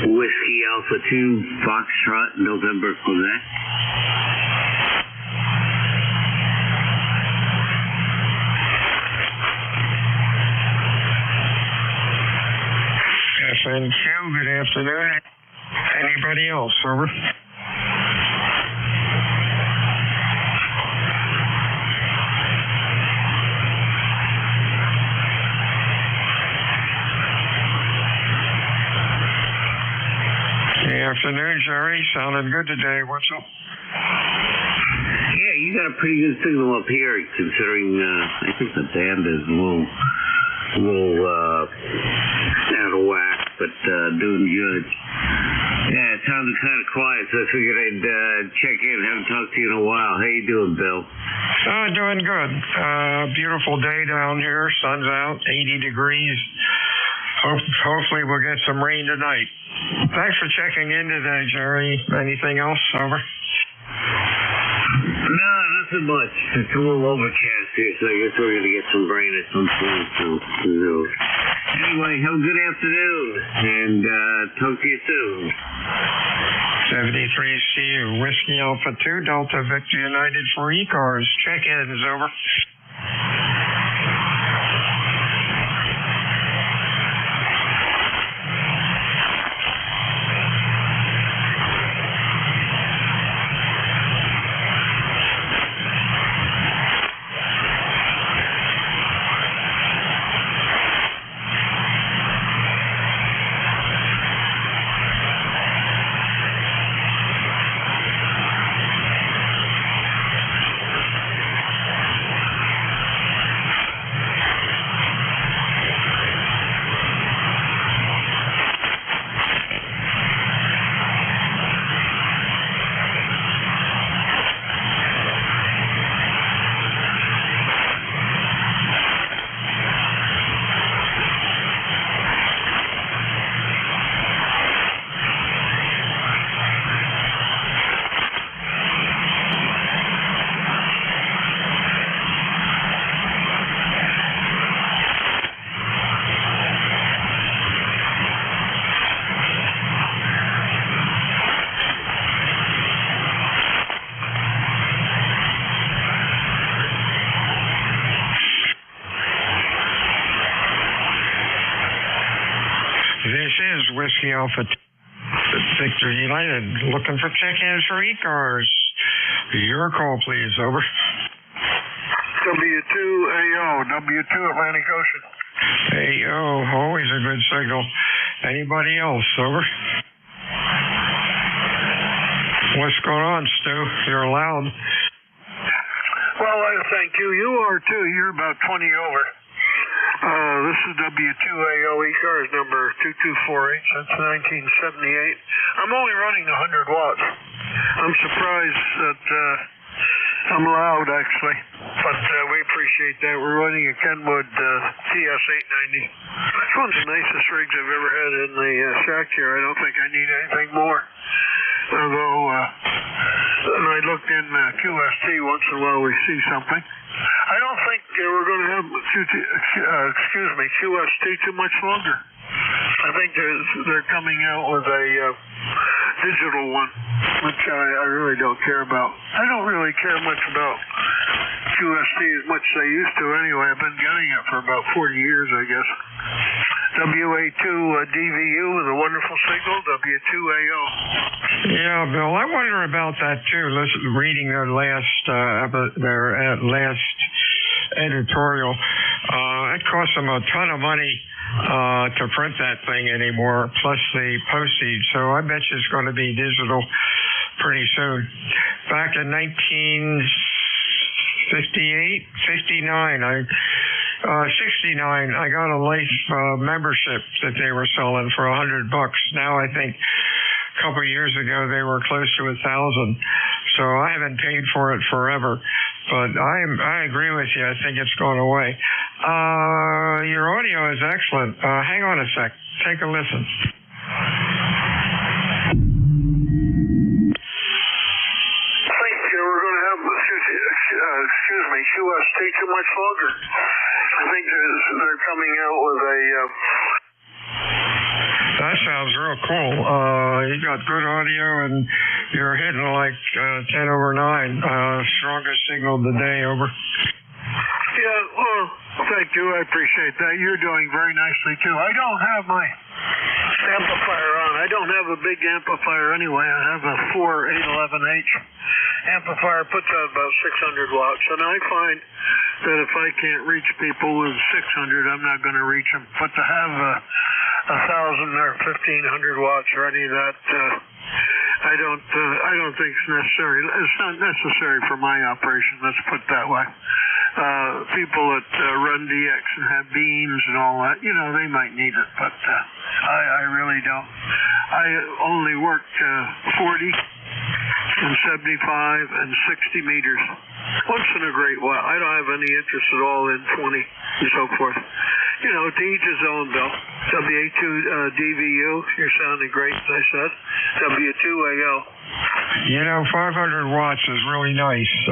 Whiskey Alpha 2, Foxtrot, November, Quebec. FNQ, good afternoon. Anybody else, over? Good afternoon, Jerry. Sounding good today. What's up? Yeah, you got a pretty good signal up here, considering I think the band is a little out of whack, but doing good. Yeah, it sounded kind of quiet, so I figured I'd check in. Haven't talked to you in a while. How you doing, Bill? Doing good. Beautiful day down here. Sun's out, 80 degrees. Hopefully we'll get some rain tonight. Thanks for checking in today, Jerry. Anything else? Over. No, nothing much. It's a little overcast here, so I guess we're going to get some rain at some point. So, anyway, have a good afternoon, and talk to you soon. 73CU, Whiskey Alpha 2, Delta Victor United for ECARS. Check-ins, over. This is Whiskey Alpha Victor United, looking for check-ins for ECARS. Your call, please. Over. W2AO, W2 Atlantic Ocean. AO, always a good signal. Anybody else? Over. What's going on, Stu? You're loud. Well, thank you. You are too. You're about 20 over. This is W2AO ECARS number 2248 since 1978. I'm only running 100 watts. I'm surprised that I'm loud, actually, but we appreciate that. We're running a Kenwood TS890. It's one of the nicest rigs I've ever had in the shack here. I don't think I need anything more. Although, when I looked in QST once in a while, we see something. I don't think we're going to have QST too much longer. I think they're coming out with a digital one, which I really don't care about. I don't really care much about QST as much as I used to anyway. I've been getting it for about 40 years, I guess. WA2 DVU with a wonderful signal, W2AO. Yeah, Bill, I wonder about that too. Reading their last editorial, it costs them a ton of money to print that thing anymore, plus the postage. So I bet you it's going to be digital pretty soon. Back in 1959, I got a life membership that they were selling for $100. Now I think a couple of years ago they were close to 1,000. So I haven't paid for it forever. But I agree with you. I think it's gone away. Your audio is excellent. Hang on a sec. Take a listen. I think we're going to have, QST too much longer. I think they're coming out with a... That sounds real cool. You got good audio and you're hitting like 10 over 9. Strongest signal of the day, over. Yeah, well, thank you. I appreciate that. You're doing very nicely, too. I don't have my amplifier on. I don't have a big amplifier anyway. I have a 4811H amplifier, puts out about 600 watts. And I find that if I can't reach people with 600, I'm not going to reach them. But to have 1,000 or 1,500 watts or any of that, I don't think it's necessary. It's not necessary for my operation. Let's put it that way. People that run DX and have beams and all that, they might need it, but I really don't. I only work 40 and 75 and 60 meters once in a great while. I don't have any interest at all in 20 and so forth. you know, to each his own, Bill. WA2DVU, you're sounding great, as I said. W2AO. You know, 500 watts is really nice.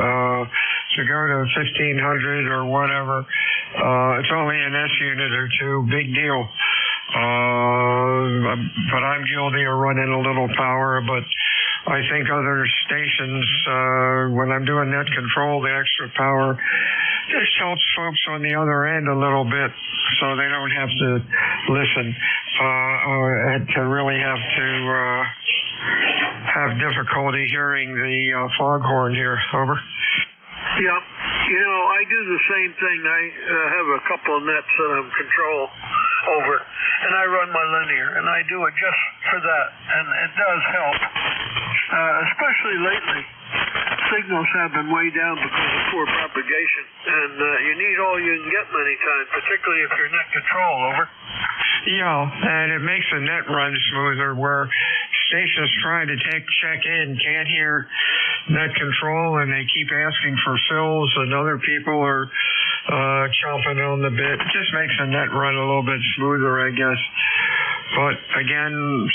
To go to 1500 or whatever, it's only an S unit or two, big deal. But I'm guilty of running a little power, but I think other stations, when I'm doing net control, the extra power just helps folks on the other end a little bit so they don't have to listen, to really have to have difficulty hearing the foghorn here. Over. Yeah, you know, I do the same thing. I have a couple of nets that I'm control over, and I run my linear, and I do it just for that, and it does help, especially lately. Signals have been way down because of poor propagation, and you need all you can get many times, particularly if you're net control. Over. Yeah, and it makes the net run smoother where stations trying to check in can't hear net control, and they keep asking for fills, and other people are chomping on the bit. It just makes the net run a little bit smoother, I guess. But again,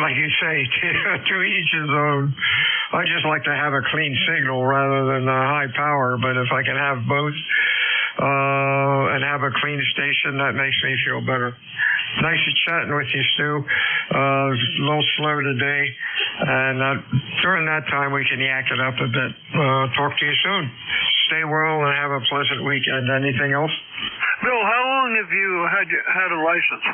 like you say, to each his own. I just like to have a clean signal rather than a high power, but if I can have both and have a clean station, that makes me feel better. Nice chatting with you, Stu. A little slow today, and during that time we can yak it up a bit. Talk to you soon. Stay well and have a pleasant weekend. Anything else? Bill, how long have you had a license?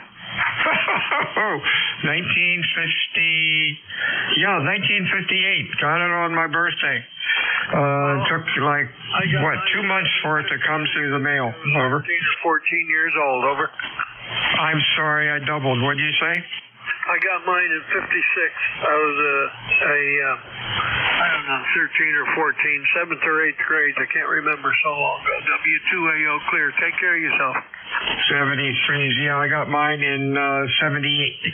1958. Got it on my birthday. Took like, 2 months for it to come through the mail. Over. 13 or 14 years old. Over. I'm sorry, I doubled. What did you say? I got mine in 56. I was I don't know, 13 or 14, 7th or 8th grade. I can't remember so long ago. W2AO clear. Take care of yourself. 73. Yeah, I got mine in 68.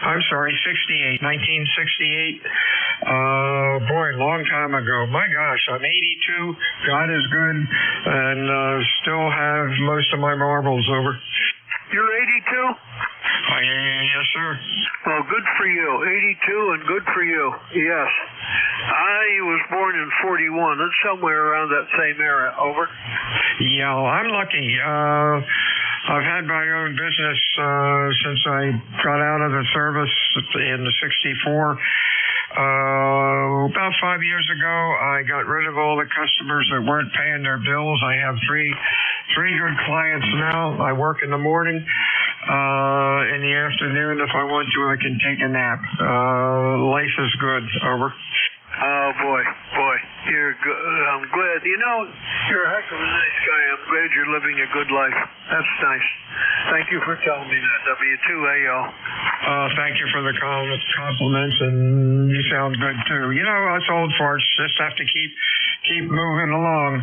I'm sorry, 68. 1968. Boy, long time ago. My gosh, I'm 82. God is good, and still have most of my marbles. Over. You're 82? Yes, sir. Well, good for you. 82 and good for you. Yes. I was born in 41. It's somewhere around that same era. Over. Yeah, I'm lucky. I've had my own business since I got out of the service in '64. About 5 years ago, I got rid of all the customers that weren't paying their bills. I have three good clients now. I work in the morning. In the afternoon, if I want to, I can take a nap. Life is good. Over. Oh, boy. You're good. I'm glad. You know, you're a heck of a nice guy. I'm glad you're living a good life. That's nice. Thank you for telling me that, W2AO. Thank you for the compliments, and you sound good, too. You know, us old farts just have to keep moving along.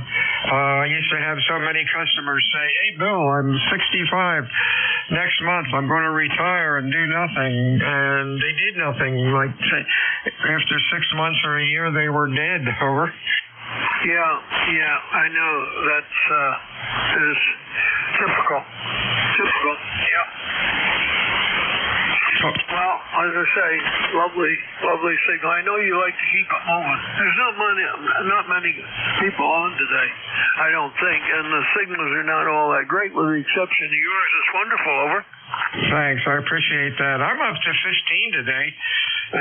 I used to have so many customers say, "Hey, Bill, I'm 65. Next month I'm going to retire and do nothing." And they did nothing. Like, after 6 months or a year, they were dead. Over. Yeah, I know. That's is typical. Yeah. Well, as I say, lovely signal. I know you like to keep it moving. There's not many people on today, I don't think, and the signals are not all that great, with the exception of yours. It's wonderful. Over. Thanks, I appreciate that. I'm up to 15 today,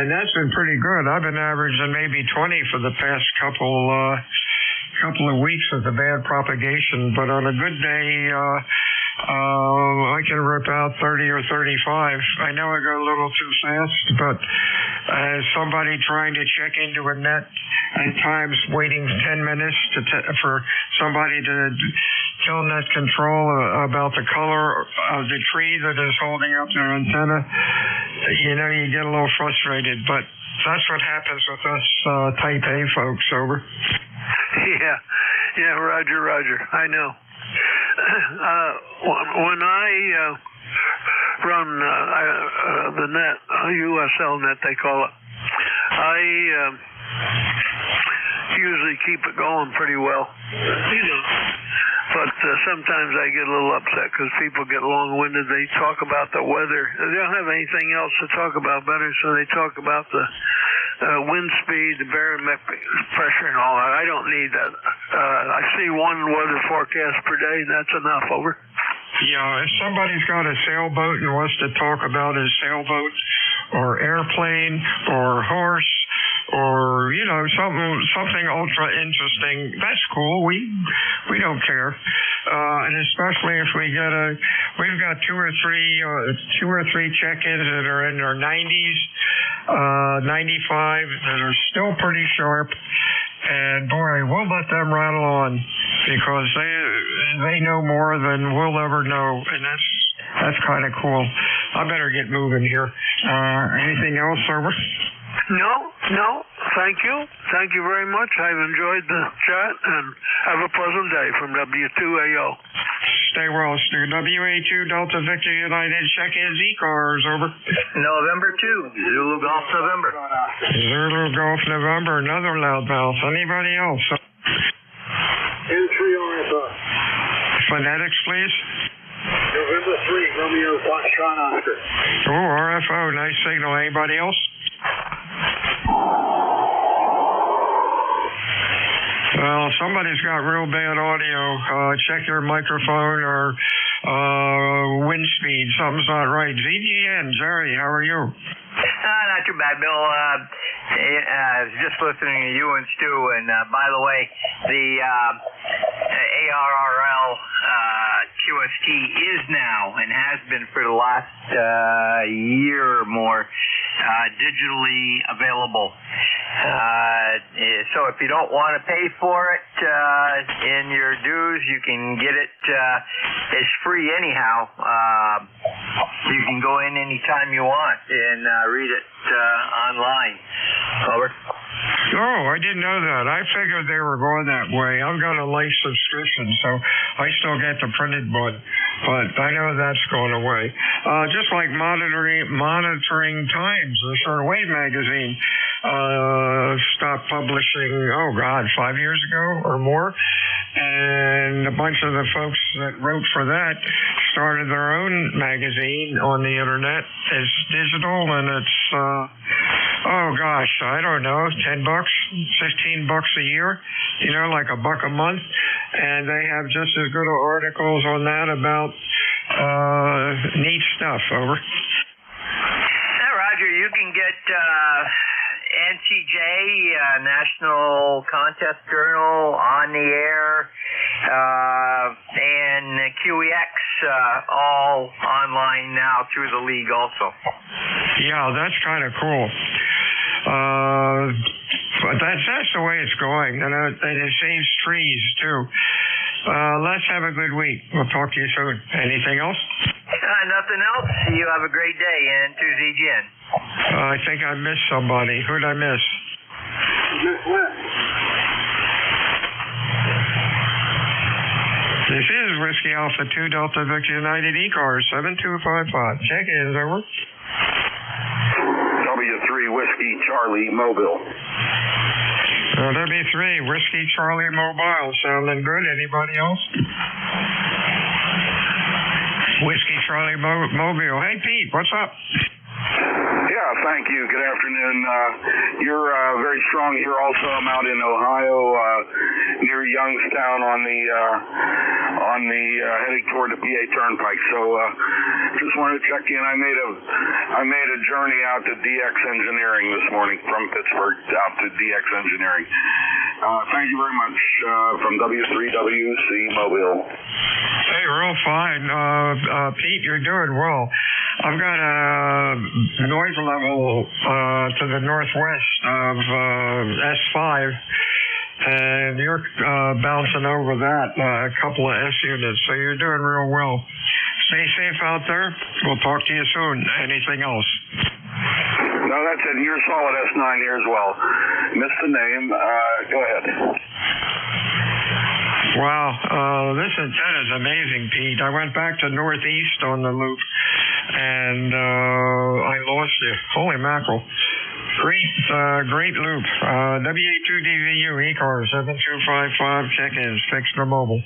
and that's been pretty good. I've been averaging maybe 20 for the past couple of weeks of the bad propagation, but on a good day, I can rip out 30 or 35. I know I go a little too fast, but as somebody trying to check into a net, at times waiting 10 minutes for somebody to tell net control about the color of the tree that is holding up their antenna, you know, you get a little frustrated, but that's what happens with us Type A folks. Over. Yeah, Roger. I know. When I run the net, USL net they call it, I usually keep it going pretty well. You know, but sometimes I get a little upset because people get long-winded. They talk about the weather. They don't have anything else to talk about better, so they talk about the wind speed, the barometric pressure, and all that. I don't need that. I see one weather forecast per day, and that's enough. Over. Yeah, if somebody's got a sailboat and wants to talk about his sailboat or airplane or horse or, you know, something ultra interesting, that's cool. We don't care. And especially if we've got two or three check-ins that are in their 90s, 95 that are still pretty sharp. And boy, we'll let them rattle on because they know more than we'll ever know, and that's kind of cool. I better get moving here. Anything else, over? No. Thank you very much. I've enjoyed the chat, and have a pleasant day from W2AO. Stay well, Stu. WA2 Delta Victor United, check-in ECARS, over. November 2, Zulu Golf November. Zulu Golf November, another loudmouth. Anybody else? N3 RFO. Phonetics, please. November 3, Romeo Foxtrot Oscar. Oh, RFO, nice signal. Anybody else? Well, somebody's got real bad audio. Check your microphone or wind speed. Something's not right. ZGN, Jerry, how are you? Not too bad, Bill. I was just listening to you and Stu, and by the way, the ARRL QST is now, and has been for the last year or more, digitally available. So if you don't want to pay for it in your dues, you can get it. It's free anyhow. You can go in anytime you want and read it online. Over. Oh, I didn't know that. I figured they were going that way. I've got a life subscription, so I still get the printed one, but I know that's going away. Just like monitoring times, the shortwave magazine stopped publishing, 5 years ago or more, and a bunch of the folks that wrote for that started their own magazine on the internet. It's digital, and it's I don't know, $10, $15 a year, like $1 a month, and they have just as good articles on that about neat stuff. Over. Roger, you can get NCJ, National Contest Journal, On the Air, and QEX, all online now through the league also. Yeah, that's kind of cool. But that's the way it's going, and it saves trees too. Let's have a good week. We'll talk to you soon. Anything else? Nothing else. You have a great day, and to ZGN. I think I missed somebody. Who'd I miss? This is Whiskey Alpha 2 Delta Victor United ECARS 7255. Check-ins, over. W3 Whiskey Charlie Mobile. W3 Whiskey Charlie Mobile. Sounding good. Anybody else? Whiskey Charlie Mobile. Hey, Pete, what's up? Yeah, thank you. Good afternoon. You're very strong here also. I'm out in Ohio, near Youngstown on the heading toward the PA Turnpike. So just wanted to check in. I made a journey out to DX Engineering this morning from Pittsburgh out to DX Engineering. Thank you very much from W3WC Mobile. Hey, real fine. Pete, you're doing well. I've got a noise level to the northwest of S5, and you're bouncing over that a couple of S units, so you're doing real well. Stay safe out there. We'll talk to you soon. Anything else? No, that's it. You're solid S9 here as well. Missed the name. Go ahead. Wow, this antenna is amazing, Pete. I went back to northeast on the loop, and I lost you. Holy mackerel. Great loop. WA2DVU, ECARS 7255, check-ins, fixed or mobile.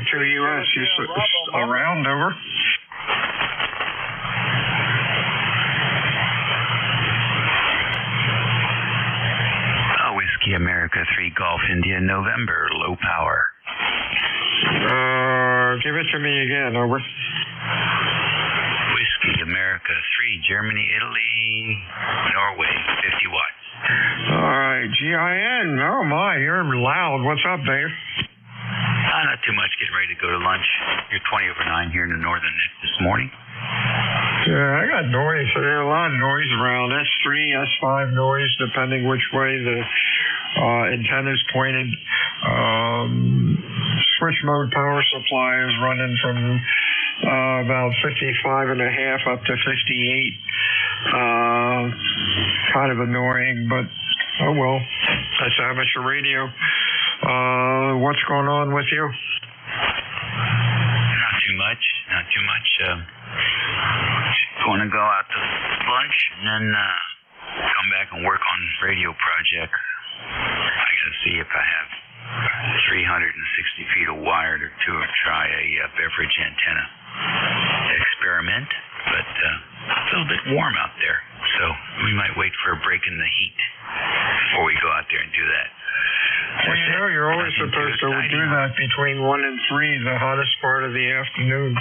72US, you around, over. Whiskey America 3 Golf India November, low power. Give it to me again, over. Whiskey America 3 Germany, Italy, Norway, 50 watts. All right, GIN. Oh my, you're loud. What's up, Dave? Not too much. Getting ready to go to lunch. You're 20 over 9 here in the northern net this morning. Yeah, I got noise. There's a lot of noise around. S3, S5 noise, depending which way the antenna's pointed. Switch mode power supply is running from about 55.5 up to 58. Kind of annoying, but oh well. That's amateur radio. What's going on with you? Not too much. Going to go out to lunch and then come back and work on radio projects. I got to see if I have 360 feet of wire to try a beverage antenna experiment, but it's a little bit warm out there, so we might wait for a break in the heat before we go out there and do that. Well, you know, you're always supposed to do that between 1 and 3, the hottest part of the afternoon.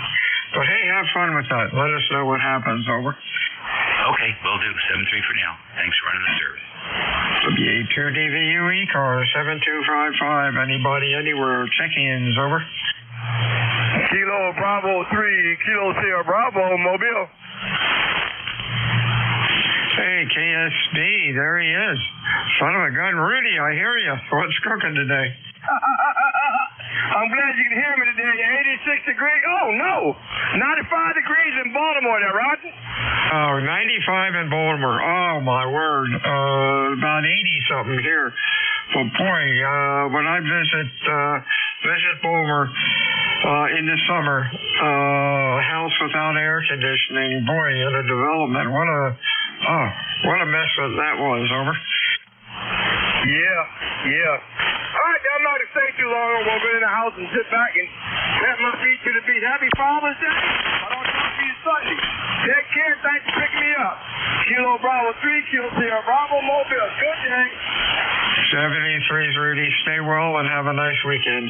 But hey, have fun with that. Let us know what happens, over. Okay, will do. 7-3 for now. Thanks for running the service. Kilo Bravo 3, Kilo Sierra Bravo, Mobile. Hey, KSB, there he is. Son of a gun, Rudy, I hear you. What's cooking today? I'm glad you can hear me today. 86 degrees. Oh, no. 95 degrees in Baltimore there, Roger. Oh, 95 in Baltimore. Oh, my word. About 80-something here. But, boy, when I visit Baltimore in the summer, a house without air conditioning, boy, in a development, what a mess that was, over. Yeah. All right, I'm not going to stay too long. I'm going to go in the house and sit back and let my feet to the beat. Happy Father's Day. I don't talk to you Sunday. Take care. Thanks for picking me up. Kilo Bravo 3, Kilo Sierra Bravo, Mobile. Good day. 73's Rudy. Stay well and have a nice weekend.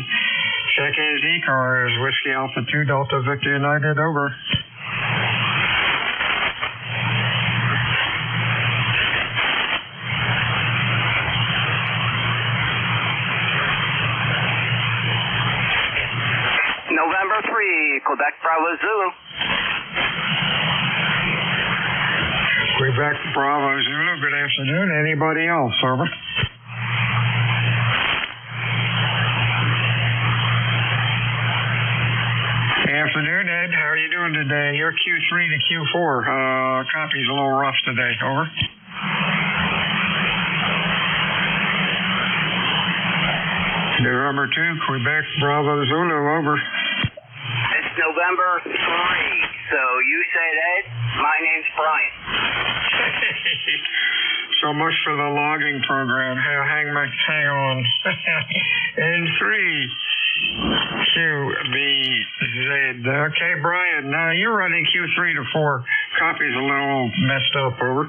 Check in ECARS, Whiskey Alpha 2, Delta Victor United, over. November 3, Quebec Bravo Zulu. Quebec Bravo Zulu, good afternoon. Anybody else, over? Afternoon, Ed. How are you doing today? You're Q3 to Q4. Copy's a little rough today, over. November 2, Quebec Bravo Zulu, over. It's November 3, so you said Ed, my name's Brian. So much for the logging program. Hang on. In 3, QBZ. Okay, Brian, now you're running Q3 to 4. Copy's a little messed up, over.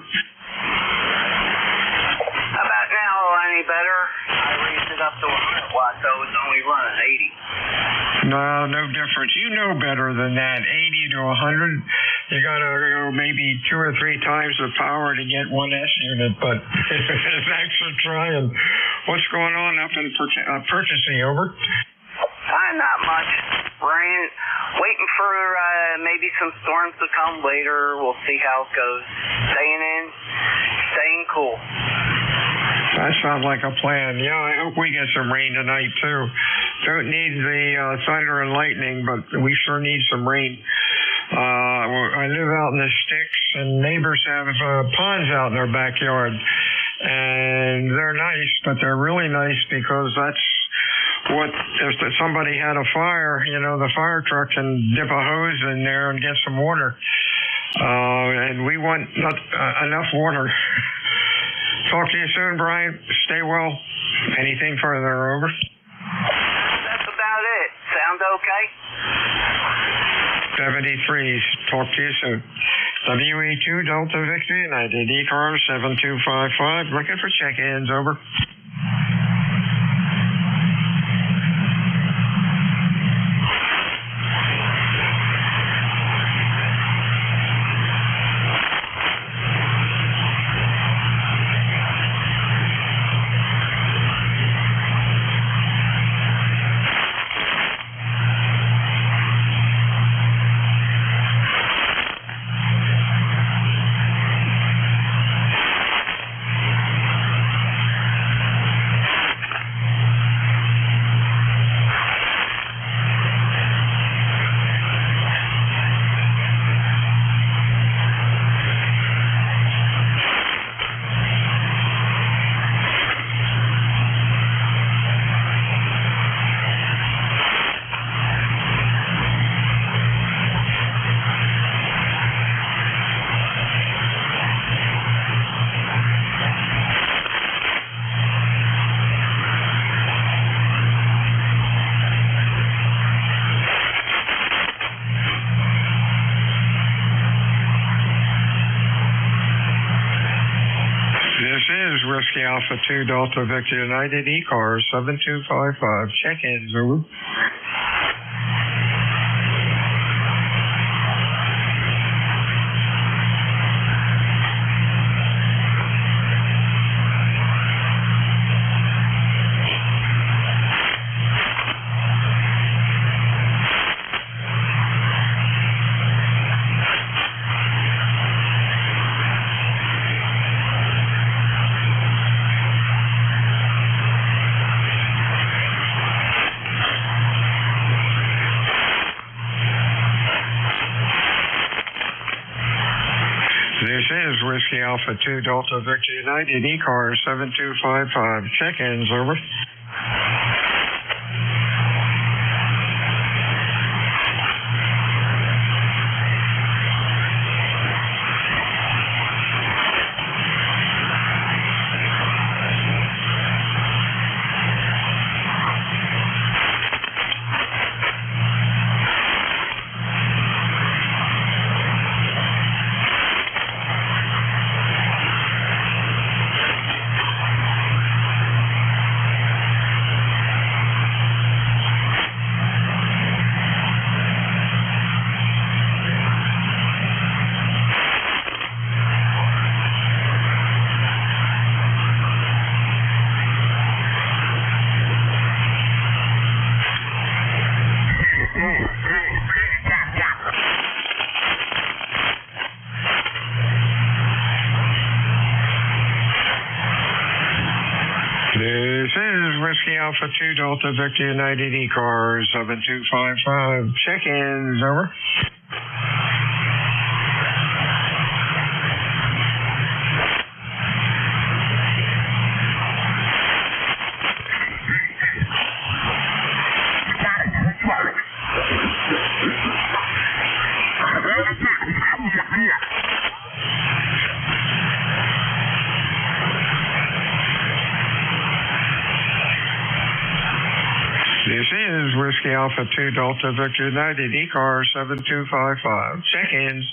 About now, any better? I raised it up to 100 watts, so it's only running 80. No difference. You know better than that. 80 to 100. You gotta go maybe 2 or 3 times the power to get 1S unit, but thanks for trying. What's going on up in purchasing, over? Not much. Rain. Waiting for maybe some storms to come later. We'll see how it goes. Staying cool. That sounds like a plan. Yeah, I hope we get some rain tonight, too. Don't need the thunder and lightning, but we sure need some rain. I live out in the sticks, and neighbors have ponds out in their backyard. And they're nice, but they're really nice because that's what, if somebody had a fire, the fire truck can dip a hose in there and get some water. And we want enough water. Talk to you soon, Brian. Stay well. Anything further, over? That's about it. Sound okay? 73. Talk to you soon. WE2 Delta Victor United, ECARS 7255. Looking for check-ins, over. Whiskey Alpha 2 Delta Victor United, ECARS 7255. Check-ins, over. This is Whiskey Alpha 2 Delta Victor United, ECARS 7255. Check-ins, over. This is Whiskey Alpha 2 Delta Victor United, ECARS 7255. Check-ins, over. This is Whiskey Alpha 2 Delta Victor United, ECARS 7255. Check-ins.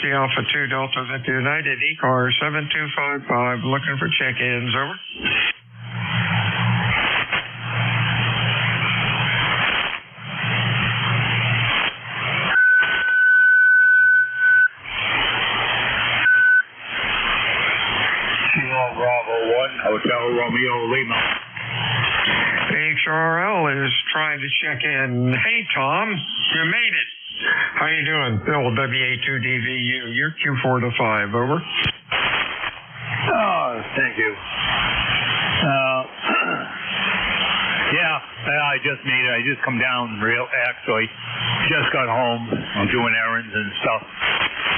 Yankee Alpha 2 Delta Victor United, ECARS 7255, looking for check-ins, over. Bravo 1, Hotel Romeo Lima. HRL is trying to check in. Hey, Tom, you made it. How you doing? Bill, WA2DVU, you're Q4 to 5, over. Oh, thank you. Yeah, I just made it. I just come down actually. Just got home. I'm doing errands and stuff.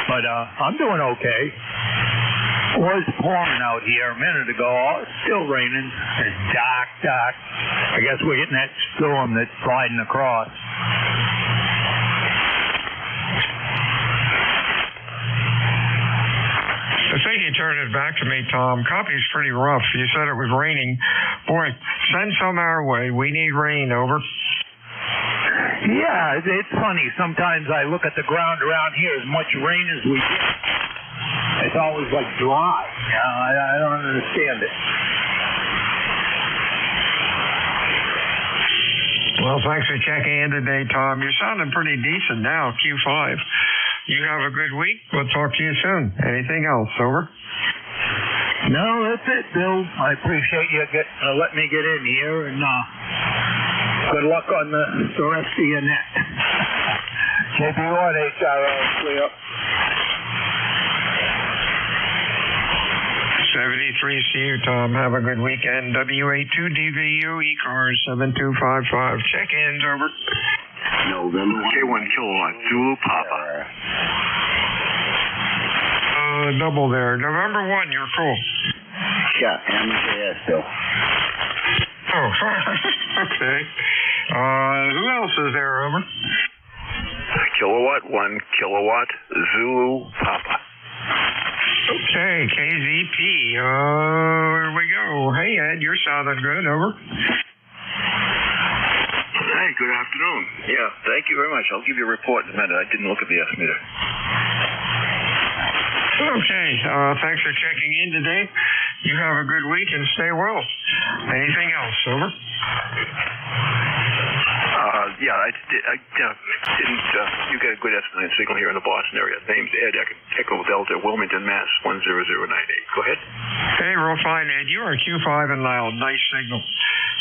But I'm doing okay. It was pouring out here a minute ago. It's still raining. It's dark. I guess we're getting that storm that's sliding across. I think you turned it back to me, Tom. Copy's pretty rough. You said it was raining. Boy, send some our way. We need rain, over. Yeah, it's funny. Sometimes I look at the ground around here, as much rain as we get. It's always like dry. I don't understand it. Well, thanks for checking in today, Tom. You're sounding pretty decent now, Q5. You have a good week. We'll talk to you soon. Anything else, over? No, that's it, Bill. I appreciate you letting me get in here, and good luck on the rest of your net. JP1 HRL, clear. 73 CU, Tom. Have a good weekend. WA2DVU, ECARS 7255. Check-ins, over. November K1 kilowatt, Zulu Papa. Double there. November 1, you're cool. Yeah, MJS, Bill. Oh, okay. Who else is there, over? Kilowatt 1, kilowatt, Zulu Papa. Okay, KZP. Here we go. Hey, Ed, you're sounding good, over. Hey, good afternoon. Yeah, thank you very much. I'll give you a report in a minute. I didn't look at the S-meter. Okay, thanks for checking in today. You have a good week and stay well. Anything else, over? Yeah, I didn't. You got a good S9 signal here in the Boston area. Name's Ed. Echo Delta, Wilmington, Mass. 10098. Go ahead. Hey, real fine, Ed. You are Q5 and loud. Nice signal.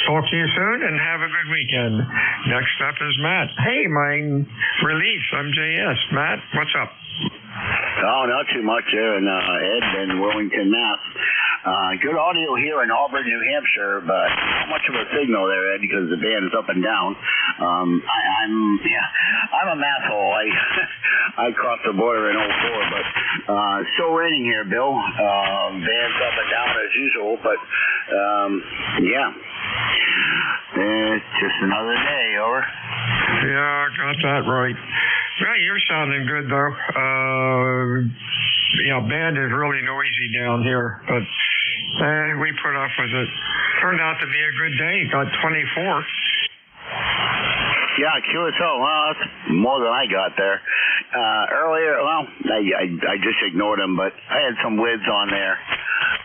Talk to you soon and have a good weekend. Next up is Matt. Hey, my relief. I'm JS. Matt, what's up? Oh, not too much there in Ed in Wilmington, Mass. Good audio here in Auburn, New Hampshire, but not much of a signal there, Ed, because the band is up and down. I'm a masshole. I crossed the border in 04, but still raining here, Bill. Band's up and down as usual, but yeah. It's just another day, over. Yeah, got that right. Yeah, you're sounding good, though. Band is really noisy down here, but we put up with it. Turned out to be a good day. Got 24. Yeah, QSO. Well, that's more than I got there. Earlier, well, I just ignored them, but I had some lids on there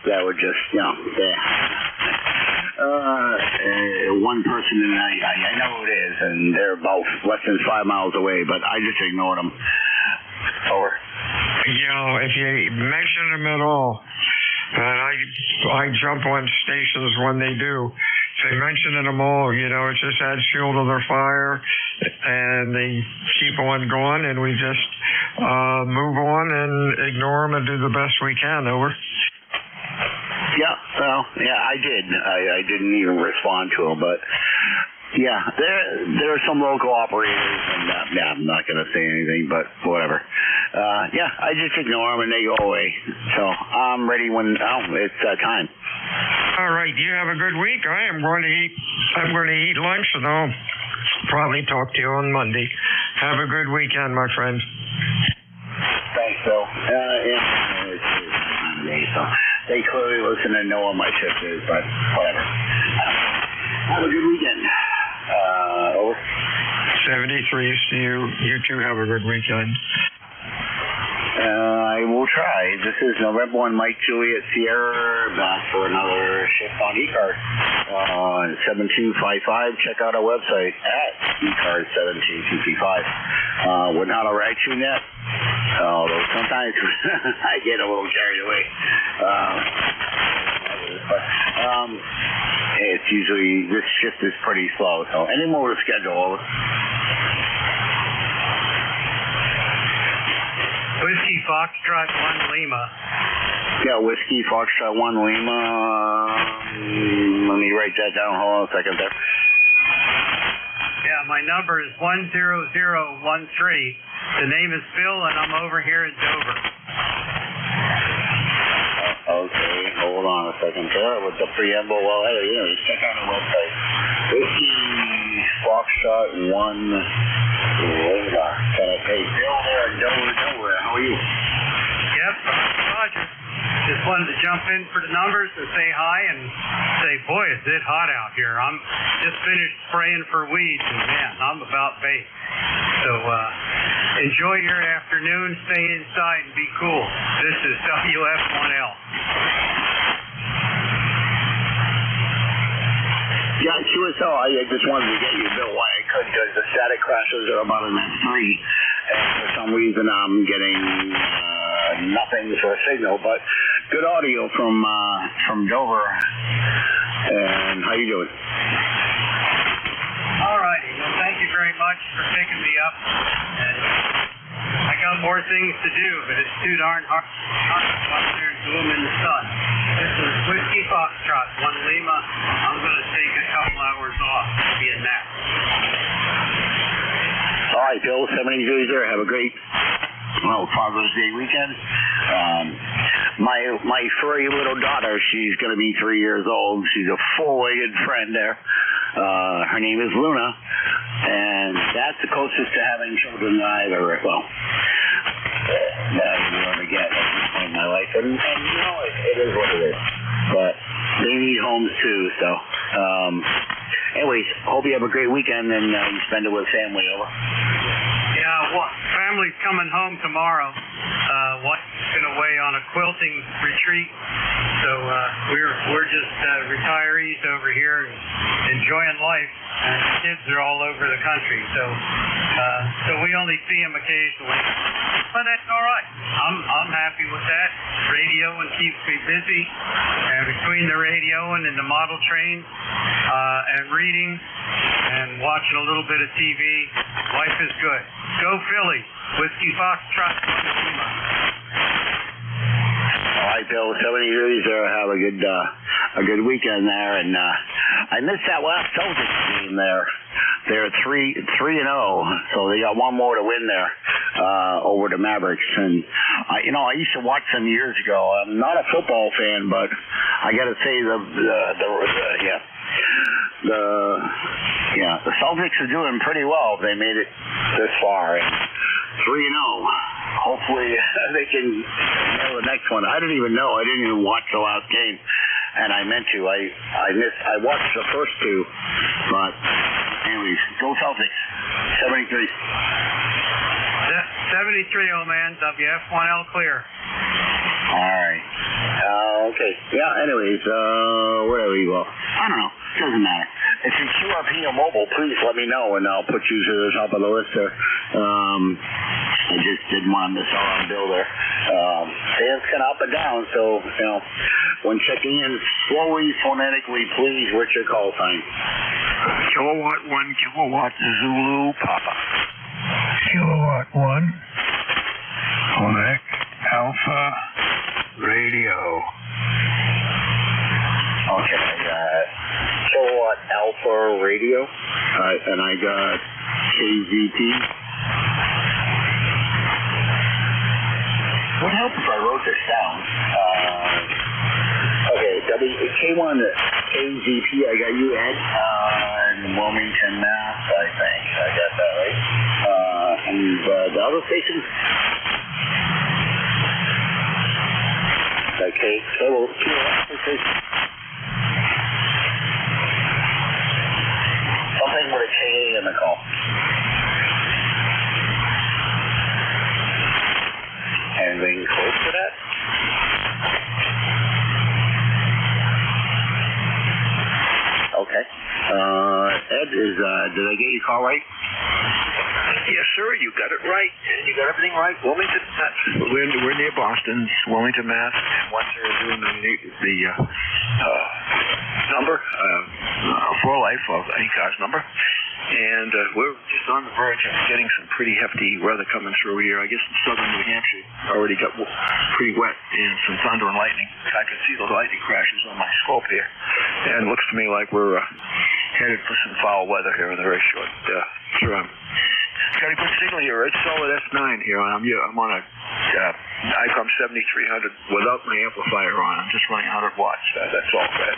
that were just, one person, and I know who it is, and they're both less than 5 miles away, but I just ignored them. Over. If you mention them at all, and I jump on stations when they do. If they mention them all, it just adds fuel to their fire, and they keep on going, and we just move on and ignore them and do the best we can. Over. Yeah, well, I did. I didn't even respond to them, but yeah, there are some local operators, and I'm not going to say anything, but whatever. I just ignore them and they go away. So I'm ready when it's time. All right, you have a good week. I'm going to eat lunch, and I'll probably talk to you on Monday. Have a good weekend, my friend. Thanks, Bill. It's Monday, so they clearly listen and know what my shift is, but whatever. Have a good weekend. Over. 73 to you. You too have a good weekend. will try. This is November 1, Mike Juliet Sierra, back for another shift on ECARS. 7255. Check out our website at ECARS17255. We're not a ride tune yet, although sometimes I get a little carried away. It's usually, this shift is pretty slow, so any more to schedule. Whiskey Foxtrot 1 Lima. Yeah, Whiskey Foxtrot 1 Lima. Let me write that down. Hold on a second there. Yeah, my number is 10013. The name is Phil, and I'm over here in Dover. Okay, hold on a second there with the preamble. Well, hey, you know, check out our website. Whiskey Foxtrot 1 Lima. Hey, Phil there in Dover. How are you? Yep, Roger. Just wanted to jump in for the numbers and say hi and say, boy, is it hot out here. I'm just finished spraying for weeds, and man, I'm about baked. So enjoy your afternoon, stay inside, and be cool. This is WF1L. Yeah, QSL, I just wanted to get you, Bill, why I couldn't, because the static crashes are about an F3, and for some reason I'm getting nothing for a signal, but good audio from Dover. And how you doing? All righty. Well, thank you very much for picking me up. And I got more things to do, but it's too darn hard to out there and do them in the sun. This is Whiskey Foxtrot 1 Lima. I'm going to take a couple hours off. Be a nap. All right, Bill, 70 there. Have a great Father's Day weekend. My furry little daughter, she's going to be 3 years old. She's a full-legged friend there. Her name is Luna, and that's the closest to having children that I've ever, that I've ever get at this point in my life. And you know, it is what it is. But they need homes too, so. Anyways, hope you have a great weekend and you spend it with family. Over. Yeah, well, family's coming home tomorrow. Wife's been away on a quilting retreat, so we're just retirees over here and enjoying life. And the kids are all over the country, so we only see them occasionally. But that's all right. I'm happy with that. Radio and keeps me busy, and between the radio and the model train and reading and watching a little bit of TV, life is good. Go Philly! Whiskey Foxtrot. All right, Bill. 70 degrees there. Have a good weekend there, and I missed that last Celtics game there. They're 3-0, so they got one more to win there over the Mavericks. And I used to watch them years ago. I'm not a football fan, but I got to say the Celtics are doing pretty well. They made it this far, and 3-0. Hopefully they can nail the next one. I didn't even know. I didn't even watch the last game, and I meant to. I watched the first two, but anyways, go Celtics. 73. 73, old man. WF1L clear. All right. Okay. Yeah. Anyways, where do we go? I don't know. Doesn't matter. If you're QRP or mobile, please let me know, and I'll put you to the top of the list there. I just didn't want to miss out on Bill there. Fans kind of up and down, so, when checking in slowly, phonetically, please, what's your call sign? Kilowatt 1, Kilowatt Zulu Papa. Kilowatt 1. Quebec Alpha Radio. Okay, I got Kilowatt Alpha Radio, and I got KZP. Would help if I wrote this down. Okay, K1 KZP, I got you, Ed, in Wilmington, Mass, I think. I got that right. And the other station? Okay, station. Something with a K in the call. Anything close? code for that? Okay. Ed, did I get your call right? Yes, sir. You got it right. You got everything right. Wilmington, we're near Boston, Wilmington, Mass. And once they're doing the number, for life of ECARS number. And we're just on the verge of getting some pretty hefty weather coming through here. I guess southern New Hampshire already got pretty wet and some thunder and lightning. I can see those lightning crashes on my scope here. And it looks to me like we're headed for some foul weather here in the very short term. Got a good signal here. It's solid S9 here. I'm on a ICOM 7300 without my amplifier on. I'm just running 100 watts. That's all, Fred.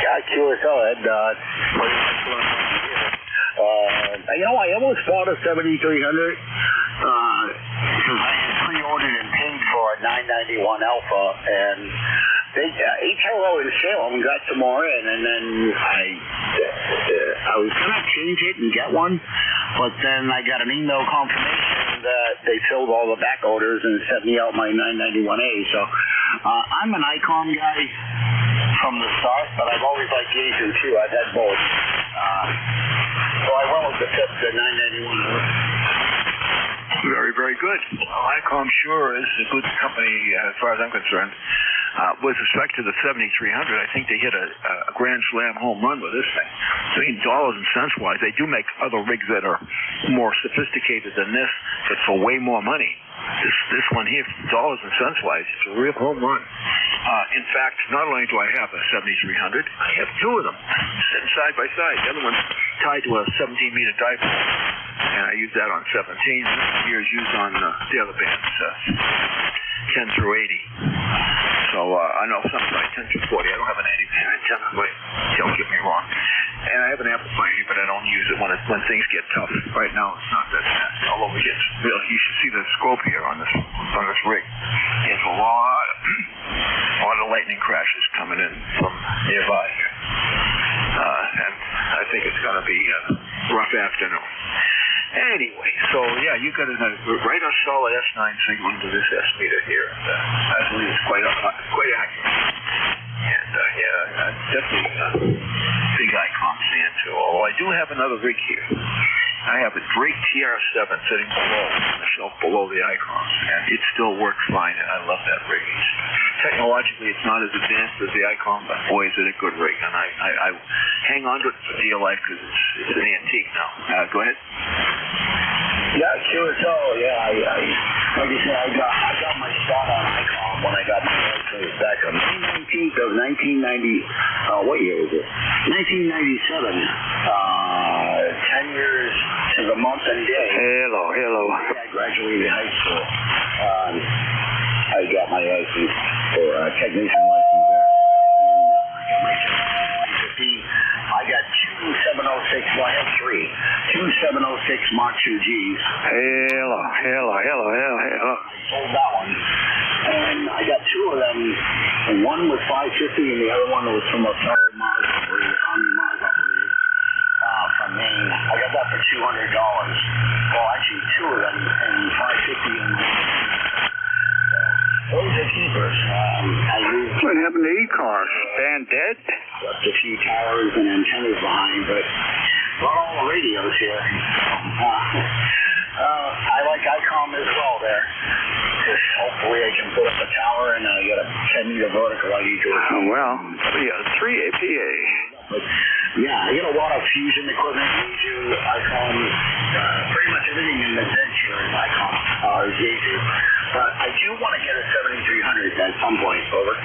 Yeah, QSL, Ed. Pretty much what I'm here. I almost bought a 7300 because I had pre-ordered and paid for a 991 Alpha, and HRO in Salem got some more in, and then I was going to change it and get one, but then I got an email confirmation that they filled all the back orders and sent me out my 991A. So I'm an ICOM guy from the start, but I've always liked Yaesu too. I've had both. So I went with the 991. Very, very good. Well, ICOM sure is a good company as far as I'm concerned. With respect to the 7300, I think they hit a grand slam home run with this thing. I mean, dollars and cents wise, they do make other rigs that are more sophisticated than this, but for way more money. This one here, dollars and cents wise, it's a real home run. In fact, not only do I have a 7300, I have two of them sitting side by side. The other one's tied to a 17-meter dipole, and I use that on 17. This year is used on the other bands, 10 through 80. So I know something like 10 through 40. I don't have an 80 band. Don't get me wrong. And I have an amplifier here, but I don't use it when things get tough. Right now, it's not that bad. Although we get real, you should see the scope here on this rig. There's a lot of lightning crashes coming in from nearby here. And I think it's going to be a rough afternoon. Anyway, so yeah, you got right a solid S9 signal into this S meter here. I believe it's quite accurate. And definitely big ICOM fan too. Although I do have another rig here. I have a Drake TR7 sitting on the shelf below the ICOMs, and it still works fine, and I love that rig. Technologically, it's not as advanced as the ICOM, but boy, is it a good rig, and I hang on to it for dear life because it's an antique now. Go ahead. Yeah, QSO, yeah. Like I said, I got my start on ICOM when I got my license back on May 19th of 1990. What year was it? 1997. 10 years to the month and day. Hello. I graduated high school. I got my license for technician license there. And I got my 2015. I got two 706, well, I have three. Two 706 Mark II Gs. Hello. I sold that one. And I got two of them. And one was 550 and the other one was from a fellow Mars operator, Army Mars operator from Maine. I got that for $200. Well, actually, two of them and 550 and those are keepers. What happened to ECARS? Band dead? Left a few towers and antennas behind, but not all the radios here. I like ICOM as well there. Just hopefully I can put up a tower and I get a 10-meter vertical I need to. Well, 3 APA. But yeah, I get a lot of fusion equipment. Yaesu, ICOM, pretty much everything in the bench here is ICOM, is Yaesu. But I do want to get a 7300 at some point. Over.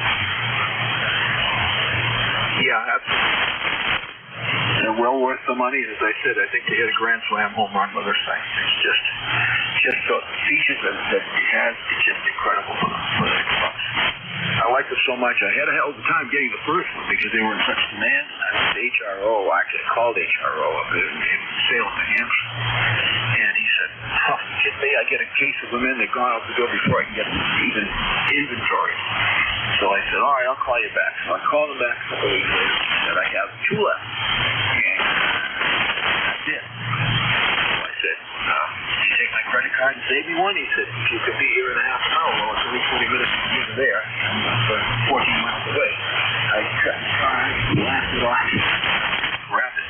Yeah, absolutely. They're well worth the money. As I said, I think they hit a grand slam home run with this thing. It's just the features that it has, it's just incredible for the bucks. I like it so much. I had a hell of a time getting the first one because they were in such demand. I went to HRO, actually called HRO up in Salem, New Hampshire. And he said, kidding me? I get a case of them in. They've gone out the door before I can get even inventory. So I said, all right, I'll call you back. So I called him back a couple weeks later. He said, I have two left. And that's it. So I said, did you take my credit card and save me one. He said, if you could be here in a half an hour, well, it's only 20 minutes from here to there. I'm 14 miles away. I cut the car, blasted off, grabbed it.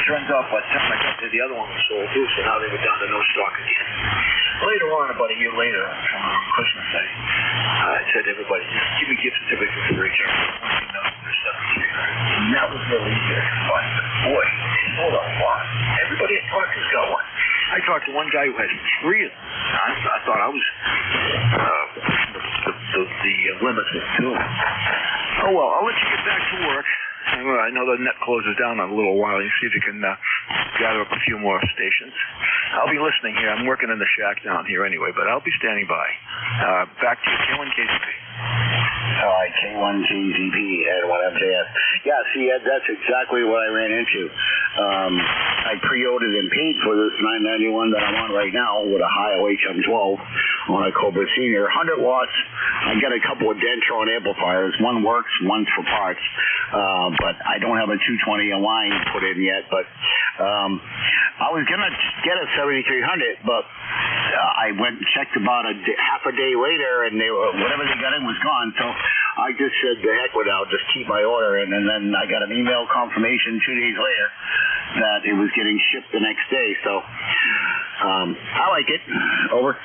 Turns out by the time I got there, the other one was sold too, so now they were down to no stock again. Later on, about a year later, on Christmas Day, I said to everybody, just give me gift certificates for recharge. And that was really good. But boy, they sold a lot. Everybody at Parker's got one. I talked to one guy who has 3 of them. I thought I was pushing the limits with 2. Oh well, I'll let you get back to work. I know the net closes down in a little while. You see if you can gather up a few more stations. I'll be listening here. I'm working in the shack down here anyway, but I'll be standing by. Back to you, K1 KZP. All right, K1 KZP and 1MJS. Yeah, see, Ed, that's exactly what I ran into. I pre-ordered and paid for this 991 that I'm on right now with a Ohio HM12 on a Cobra Senior. 100 watts. I got a couple of Dentron amplifiers. One works, one's for parts. But I don't have a 220 in line put in yet. But I was going to get a 7300, but I went and checked about half a day later, and whatever they got in was gone. So I just said, the heck with it, I'll just keep my order. And then I got an email confirmation 2 days later that it was getting shipped the next day. So I like it. Over.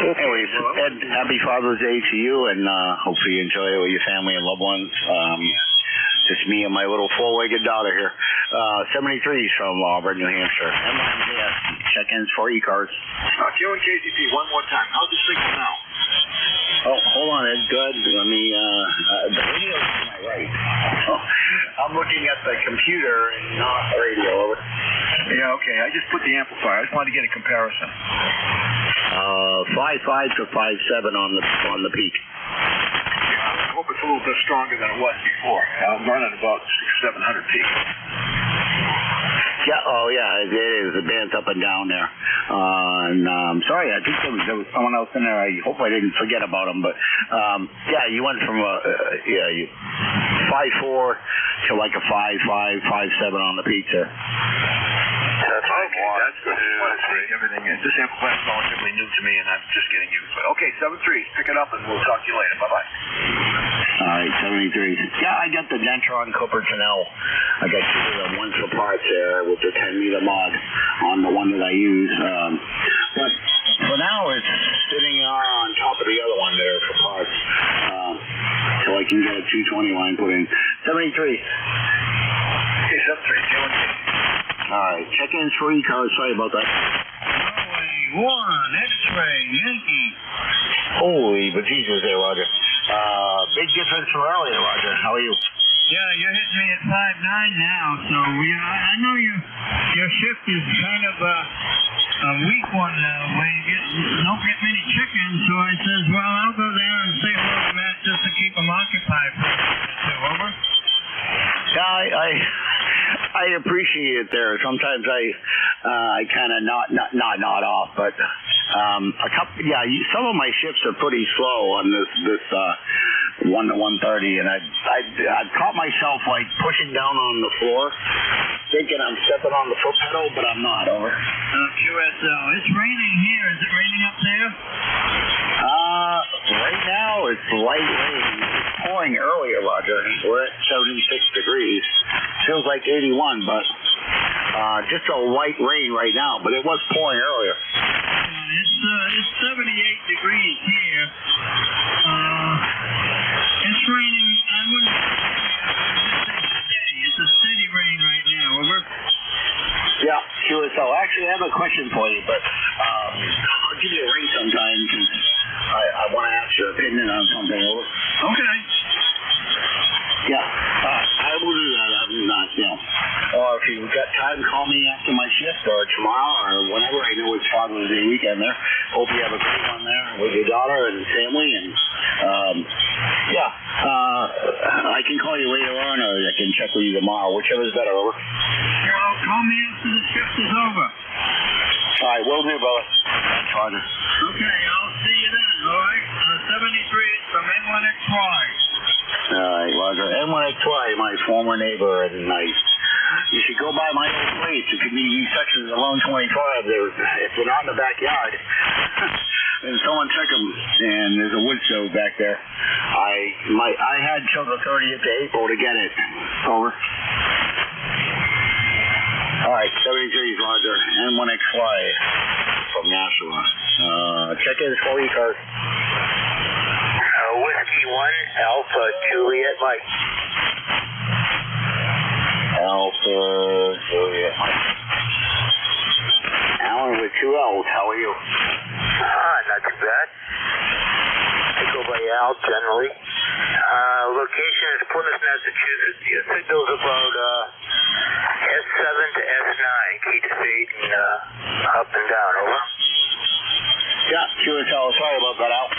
Anyways, Ed, happy Father's Day to you, and hopefully you enjoy it with your family and loved ones. Just me and my little 4-legged daughter here. 73s from Auburn, New Hampshire. MMJS, check-ins for ECARS. Q and KZP, one more time. How's the signal now? Oh, hold on, Ed. Good. Let me, the radio's to my right. Oh, I'm looking at the computer and not the radio. Over. Yeah, okay. I just put the amplifier. I just wanted to get a comparison. 5.5 to 5.7 on the peak. I hope it's a little bit stronger than it was before. I'm running about 600-700 peak. Yeah, oh yeah, it is. The band's up and down there. Sorry, I think there was someone else in there. I hope I didn't forget about him. But yeah, you went from 5.4 to like a 5.5, 5.7 on the peak there. That's okay. That's good. Everything. This amplifier is relatively new to me, and I'm just getting used to it. Okay, 73. Pick it up, and we'll talk to you later. Bye-bye. All right, 73. Yeah, I got the Dentron Cooper-Tunnel. I got 2 of them, one's for parts there with the 10-meter mod on the one that I use. But for now, it's sitting on top of the other one there for parts. So I can get a 220 line put in. 73. Okay, 73. All right, check-ins for ECARS. Sorry about that. Norway 1, X-ray, Yankee. Holy bejesus there, Roger. Big difference from earlier, Roger. How are you? Yeah, you're hitting me at 5.9 now, so I know your shift is kind of a weak one where you don't get many chickens, so I says, well, I'll go down and say hello to Matt just to keep him occupied for a minute or two. Over? Yeah, I appreciate it there. Sometimes I kind of nod off, but a couple, yeah, some of my shifts are pretty slow on this 1 to 1:30, and I caught myself like pushing down on the floor, thinking I'm stepping on the foot pedal, but I'm not. Over. QSL, it's raining here. Is it raining up there? Right now it's light rain. It's pouring earlier, Roger. We're at 76 degrees. Feels like 81, but just a light rain right now. But it was pouring earlier. It's 78 degrees here. It's raining. I wouldn't say steady. It's a steady rain right now. Over. Yeah, QSL. Actually, I have a question for you, but I'll give you a ring sometime because I want to ask your opinion on something. Over. Okay. Yeah, I will do that. I'm not, or if you've got time, call me after my shift or tomorrow or whenever. I know it's Father's Day weekend there. Hope you have a great one there with your daughter and family. And I can call you later on, or I can check with you tomorrow, whichever is better. Over. Well, call me after the shift is over. All right, will do, brother. Thanks, Roger. Okay, I'll see you then. All right, 73 from N1XY. All right, Roger. N1XY, my former neighbor, and I you should go by my old place. It could be these sections along 25 there. If they're not in the backyard, and someone check them. And there's a wood stove back there. I had till the 30th of April to get it. Over. All right, 73's Roger. N1XY from Nashua. Check in for ECARS. Whiskey 1, Alpha, Juliet, Mike. Alpha, Juliet, Mike. Alan with 2 L's, how are you? Not too bad. I go by Al generally. Location is Plymouth, Massachusetts. Your signal's about S7 to S9. Keep fading up and down, over. Yeah, QSL, sorry about that, Al.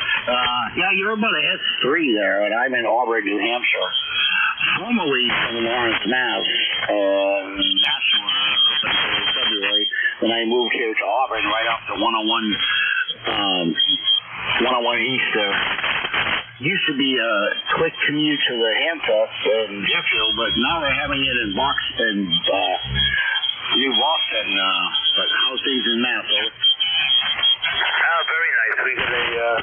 Yeah, you're about a S3 there, and I'm in Auburn, New Hampshire. Formerly from Lawrence, Mass. Nashua up until February. Then I moved here to Auburn right off the 101 East there. Used to be a quick commute to the Hamfest in Deerfield, but now they're having it in New Boston. But how's things in Mass? Very nice. We got a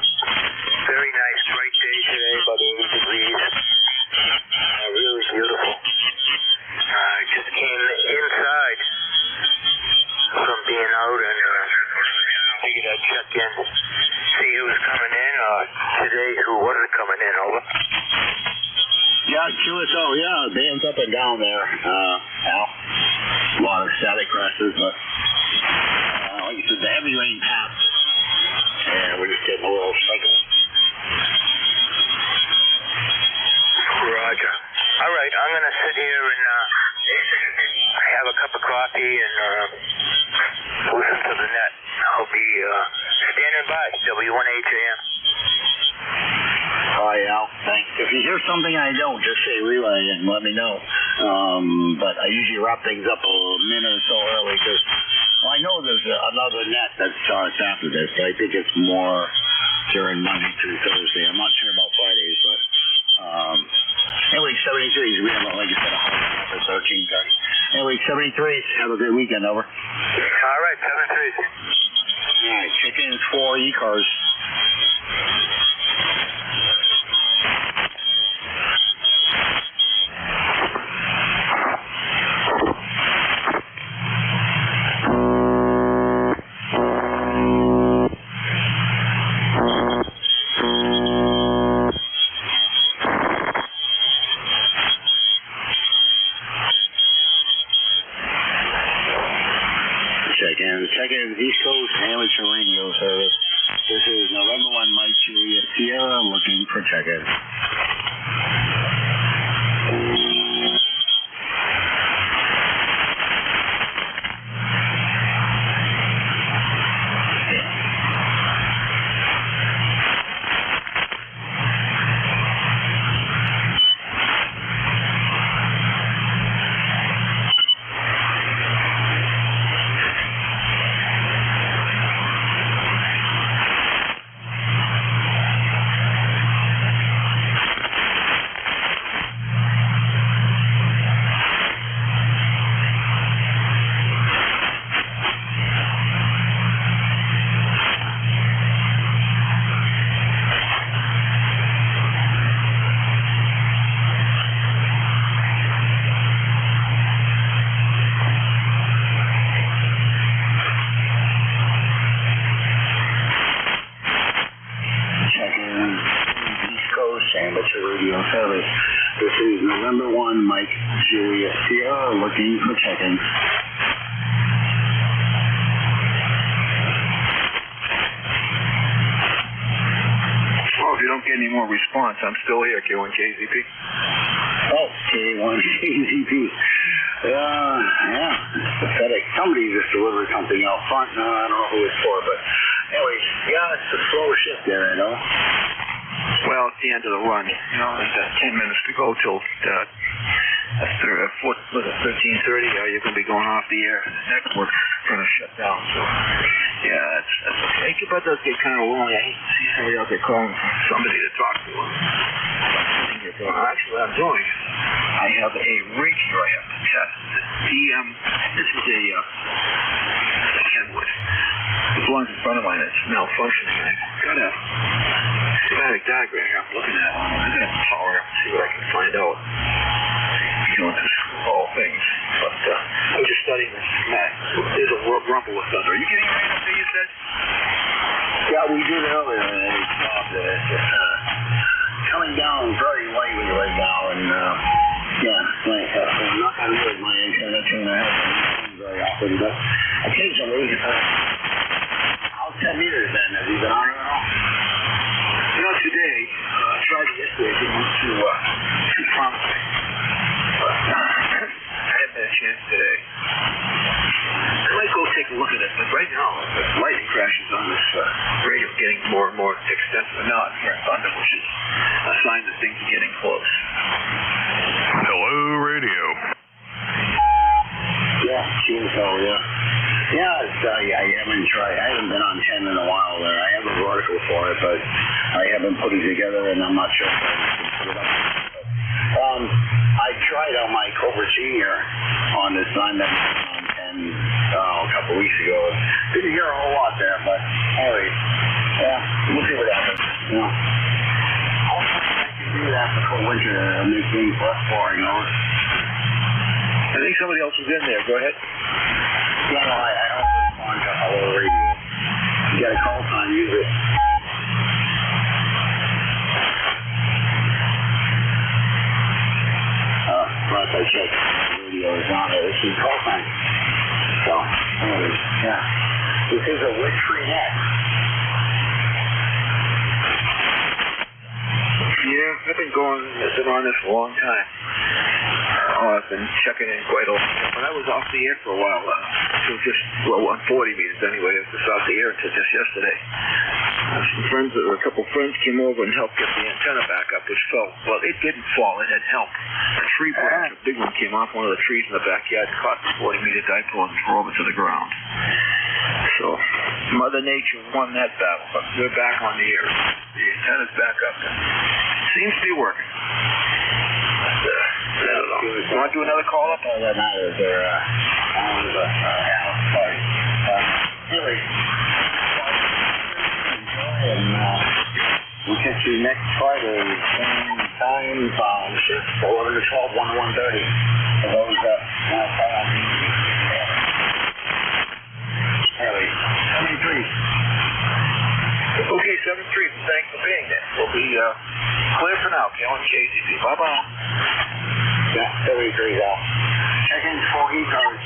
very nice bright day today, about 80 degrees. Really beautiful. I just came inside from being out and figured I'd check in, see who was coming in, or today who wasn't coming in, over. Yeah, QSO, yeah, band's up and down there, Al. A lot of static crashes, but like you said, the heavy rain passed. And we're just getting a little cycle. Roger. All right, I'm going to sit here and have a cup of coffee and listen to the net. I'll be standing by, W1HAM. Hi, Al. Thanks. If you hear something I don't, just say relay and let me know. But I usually wrap things up a minute or so early because I know there's another net that starts after this. I think it's more during Monday through Thursday. I'm not sure about Fridays, but anyway, 73s. We have, like you said, a high for 13:30. Anyway, 73s. Have a good weekend. Over. All right, 73s. All right, check in for ECARS. Check in East Coast Amateur Radio Service. This is November 1 Mike Juliet Sierra looking for check-in. Radio Service. This is November 1 Mike Juliet Sierra looking for check-in. Well, if you don't get any more response, I'm still here, K1KZP. Oh, K1KZP. Yeah, it's pathetic. Somebody just delivered something out front. No, I don't know who it's for, but anyway, yeah, it's a slow shift there, I know. Well, it's the end of the run. You know, there's 10 minutes to go till 13:30. You're going to be going off the air. Network's going to shut down. So, yeah, that's okay. But it does get kind of lonely. I hate to see somebody out there calling for somebody to talk to. Actually, what I'm doing, I have a radio I have to test. This is a Kenwood. There's one in front of mine that's malfunctioning. I've got a schematic diagram here I'm looking at. I'm going to power up and see what I can find out. Going through all things. But I'm just studying this schematic. There's a rumble with thunder. Are you getting rain up there, you said? Yeah, we did earlier, and it stopped. It's just coming down very lightly right now, and I'm not going to use my internet and I haven't very often, but occasionally, how's 10 meters then? Have you been on it at all? Today, I tried it yesterday, it didn't look too promising. But I haven't had a chance today. I might go take a look at it, but right now, the lightning crashes on this radio getting more and more extensive. And now I'm hearing thunder, which is a sign that things are getting close. Hello, radio. Yeah, QSO, yeah. Yeah, I haven't tried. I haven't been on 10 in a while there. I have a vertical for it, but I haven't put it together, and I'm not sure if I can put it up. I tried on my Cobra Senior on this 9 that on 10 a couple weeks ago. Didn't hear a whole lot there, but anyway, yeah, we'll see what happens. You know, hopefully I can do that before winter and make things less boring. I think somebody else is in there. Go ahead. Yeah, no, I don't respond to hello radio. You got a call time, use it. Last I checked, the radio is on it. This is call time. So, anyways, yeah. This is a wood-free net. Yeah, I've been on this a long time. I've been checking in quite a lot. But I was off the air for a while. On 40 meters anyway. I was just off the air until just yesterday. A couple friends came over and helped get the antenna back up, which fell. Well, it didn't fall. It had help. A tree branch, a big one, came off one of the trees in the backyard, caught the 40-meter dipole and drove it to the ground. So, Mother Nature won that battle, but we're back on the air. The antenna's back up. Seems to be working. I don't know. You want to do another call up? Oh, that matters. Sorry. Anyway, and we'll catch you next Friday, same time, shift, 11 to 12, 1 to 1:30. For those anyway, 73. Okay, 73. Thanks for being there. We'll be clear for now. Killing KZP. Bye-bye. Yeah, 73 off. Check in for ECARS.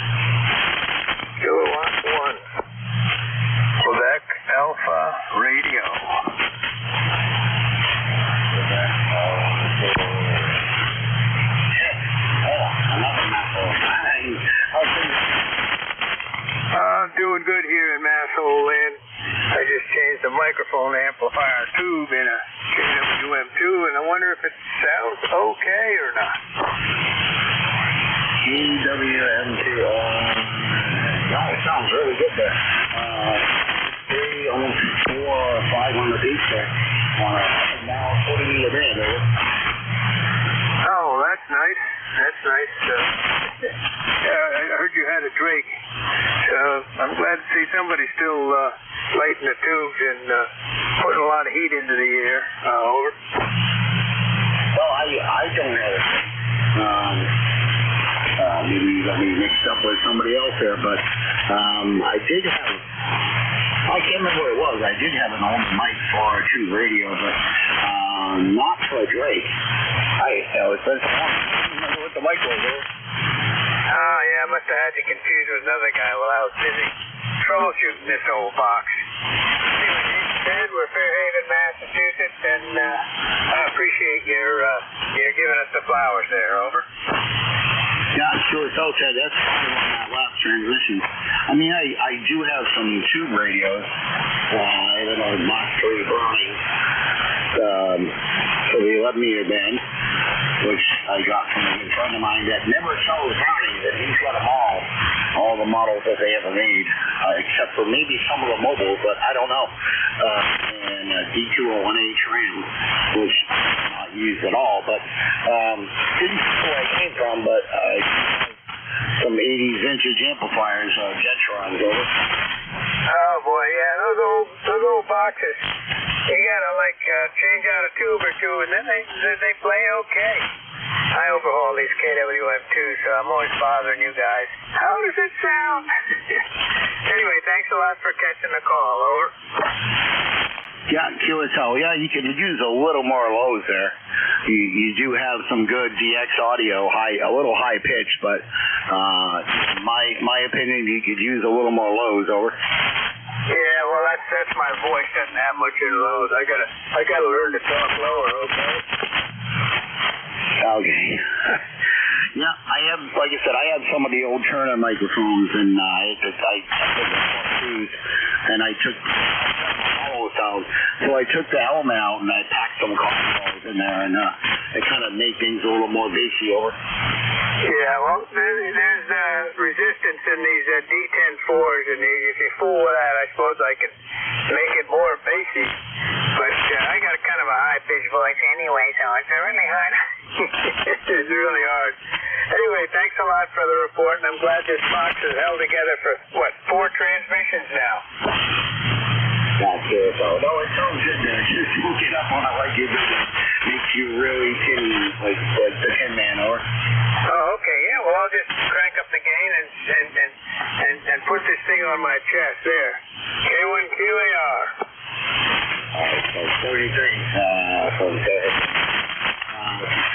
Kilo 1. Quebec Alpha Radio. Quebec Alpha. Another Massole. How's things? Doing good here in Massole Land. I just changed the microphone amplifier tube in a KWM2, and I wonder if it sounds okay or not. KWM2 no, it sounds really good there. Almost 4 or 5 on the beach there. Now 40-meter band. Oh, that's nice. That's nice. I heard you had a Drake. I'm glad to see somebody still lighting the tubes and putting a lot of heat into the air. Over. Well, I don't have it. Maybe you got me mixed up with somebody else there, but I did have, I can't remember what it was. I did have an old mic for a tube radio, but not for a Drake. It's been so long. I don't remember what the mic was there. Oh, yeah, I must have had you confused with another guy while I was busy troubleshooting this old box. Anyway, we're Fairhaven, Massachusetts, and I appreciate your giving us the flowers there. Over. Yeah, sure. So, Ted, that's kind of on that last transmission. I mean, I do have some tube radios. I have an old Mach 3 Browning for the 11-meter band, which I got from a good friend of mine that never sells Brownies, and he's got them all the models that they ever made, except for maybe some of the mobiles, but I don't know. And D201H RAM, which I'm not used at all, but didn't feel like anything. voltage amplifiers, Jetrons, over. Oh boy, yeah, those old boxes. You gotta like change out a tube or two, and then they play okay. I overhaul these KWM2s, so I'm always bothering you guys. How does it sound? Anyway, thanks a lot for catching the call. Over. Yeah, QSL. Yeah, you could use a little more lows there. You do have some good DX audio, a little high pitch, but my opinion, you could use a little more lows. Over. Yeah, well, that's my voice. Doesn't have much in lows. I gotta learn to talk lower. Okay. Okay. Yeah, I have, like I said, I have some of the old Turner microphones, and I took and I took hollow sound. So I took the element out and I packed some coffee balls in there, and it kind of made things a little more bassy. Over. Yeah, well, there's resistance in these D10-4s, and if you fool with that, I suppose I can make it more bassy. But I got a kind of a high-pitched voice anyway, so it's really hard. It's really hard. Anyway, thanks a lot for the report, and I'm glad this box is held together for, 4 transmissions now? That's it. No, it sounds good there. Just look it up on it like it makes you really tinny, like the Tin Man, or. Oh, okay. Yeah. Well, I'll just crank up the gain and put this thing on my chest there. K1QAR. So 33. So go ahead.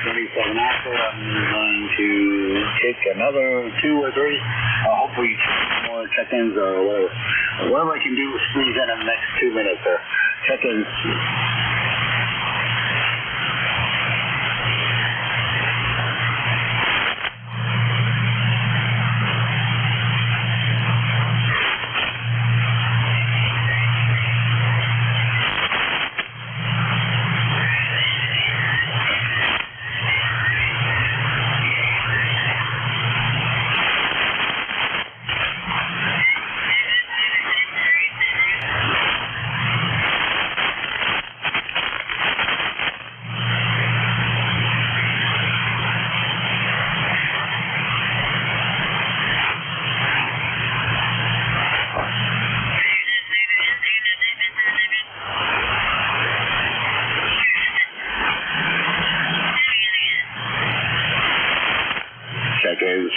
27 after, I'm going to take another 2 or 3. Hopefully more check-ins or whatever. Whatever I can do to squeeze in the next 2 minutes there. Check-ins.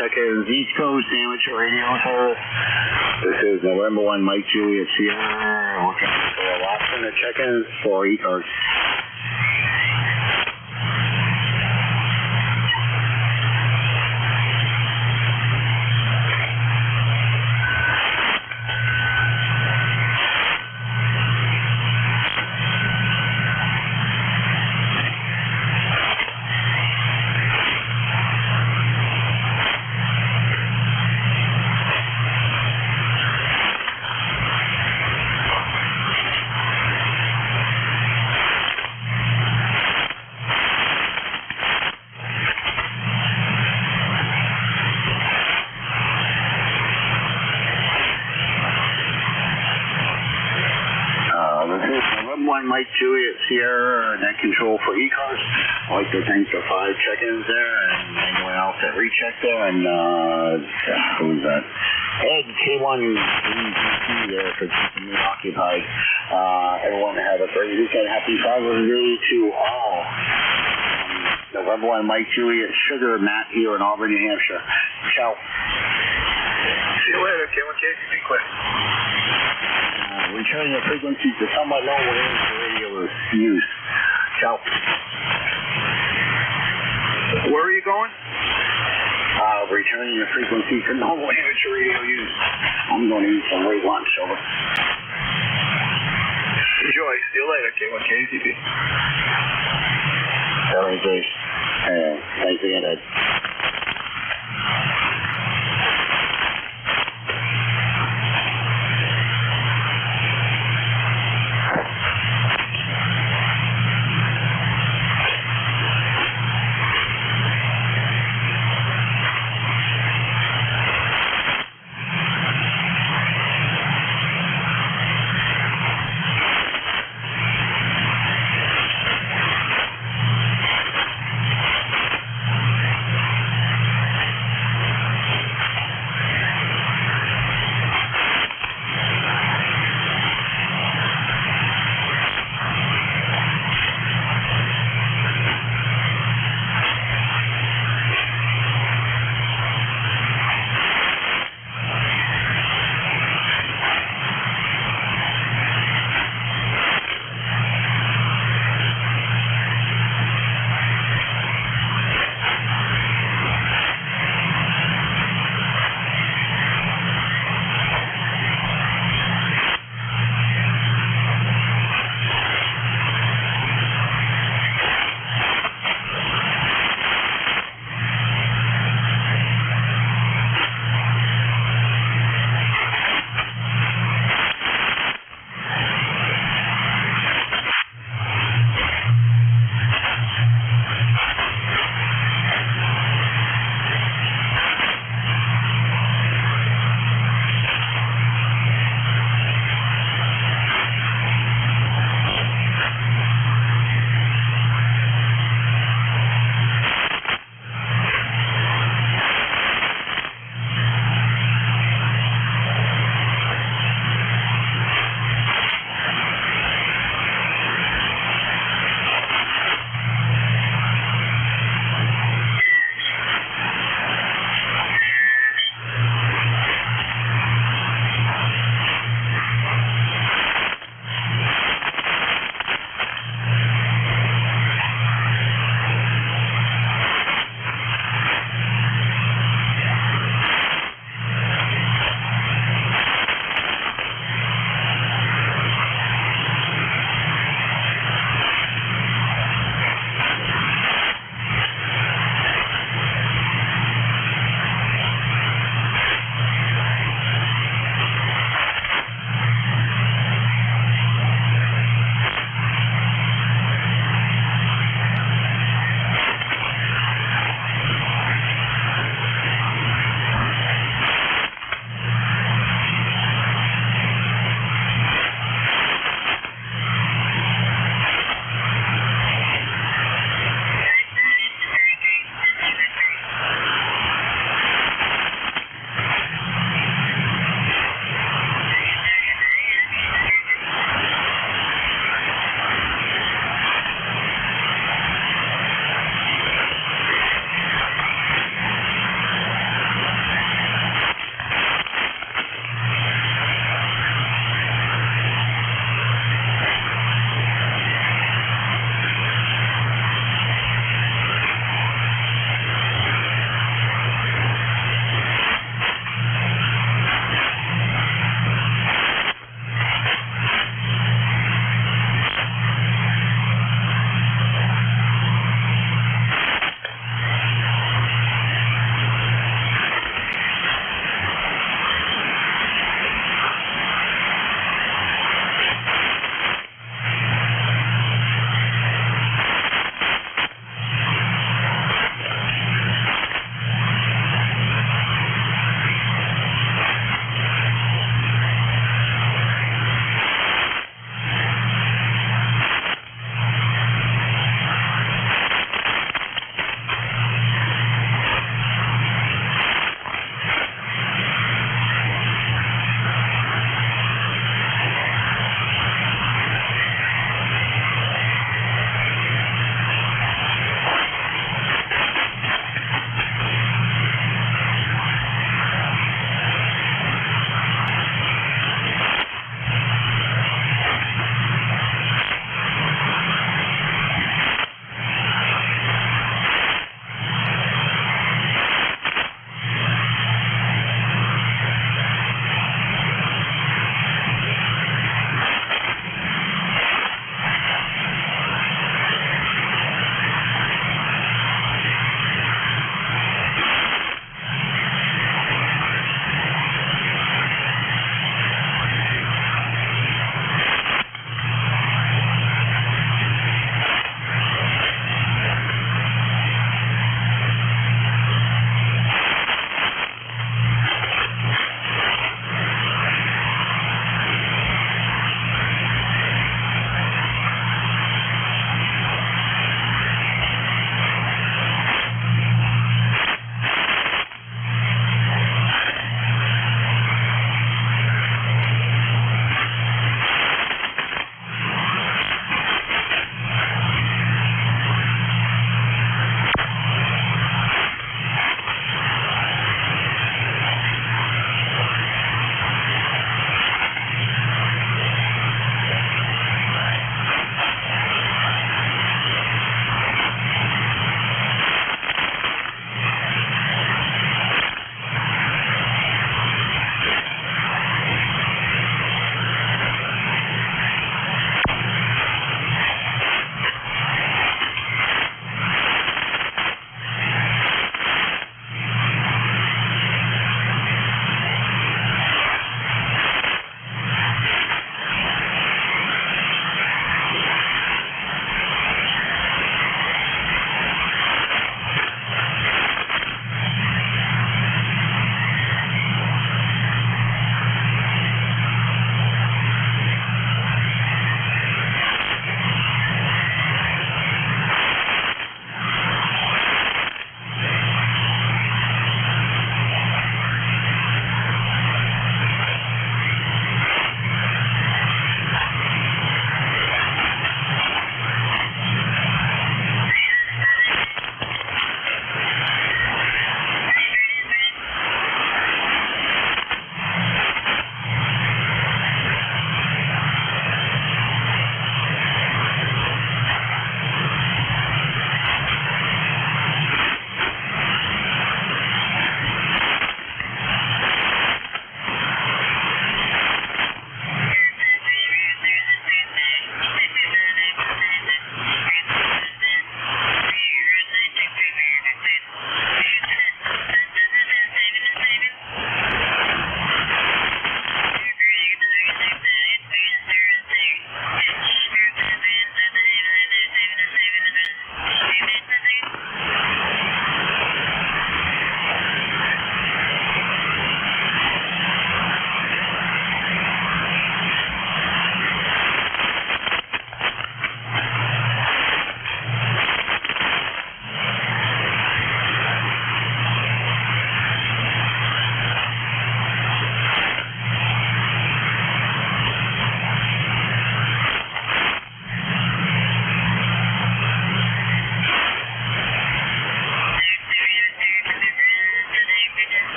Check-ins, East Coast Amateur Radio Service. This is November 1, Mike Juliet Sierra. Looking for a lot in the check-ins for ECARS. Mike Juliet Sierra, net control for ECARS. I'd like to thank the 5 check-ins there and anyone else that rechecked there. And who was that? Ed K1 there for keeping me occupied. Everyone have a great weekend. Happy Father's Day to all. November 1, Mike Juliet Sugar, Matt here in Auburn, New Hampshire. Ciao. See you later, K1K. Be quick. Returning the frequency to somewhat low range the radio is used. Ciao. Where are you going? Returning the frequency to normal amateur radio use. I'm going to eat some late lunch. Over. Enjoy. See you later, K1KZB. Very good. Thanks again, Ed.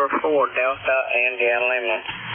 444 Delta, India Lima.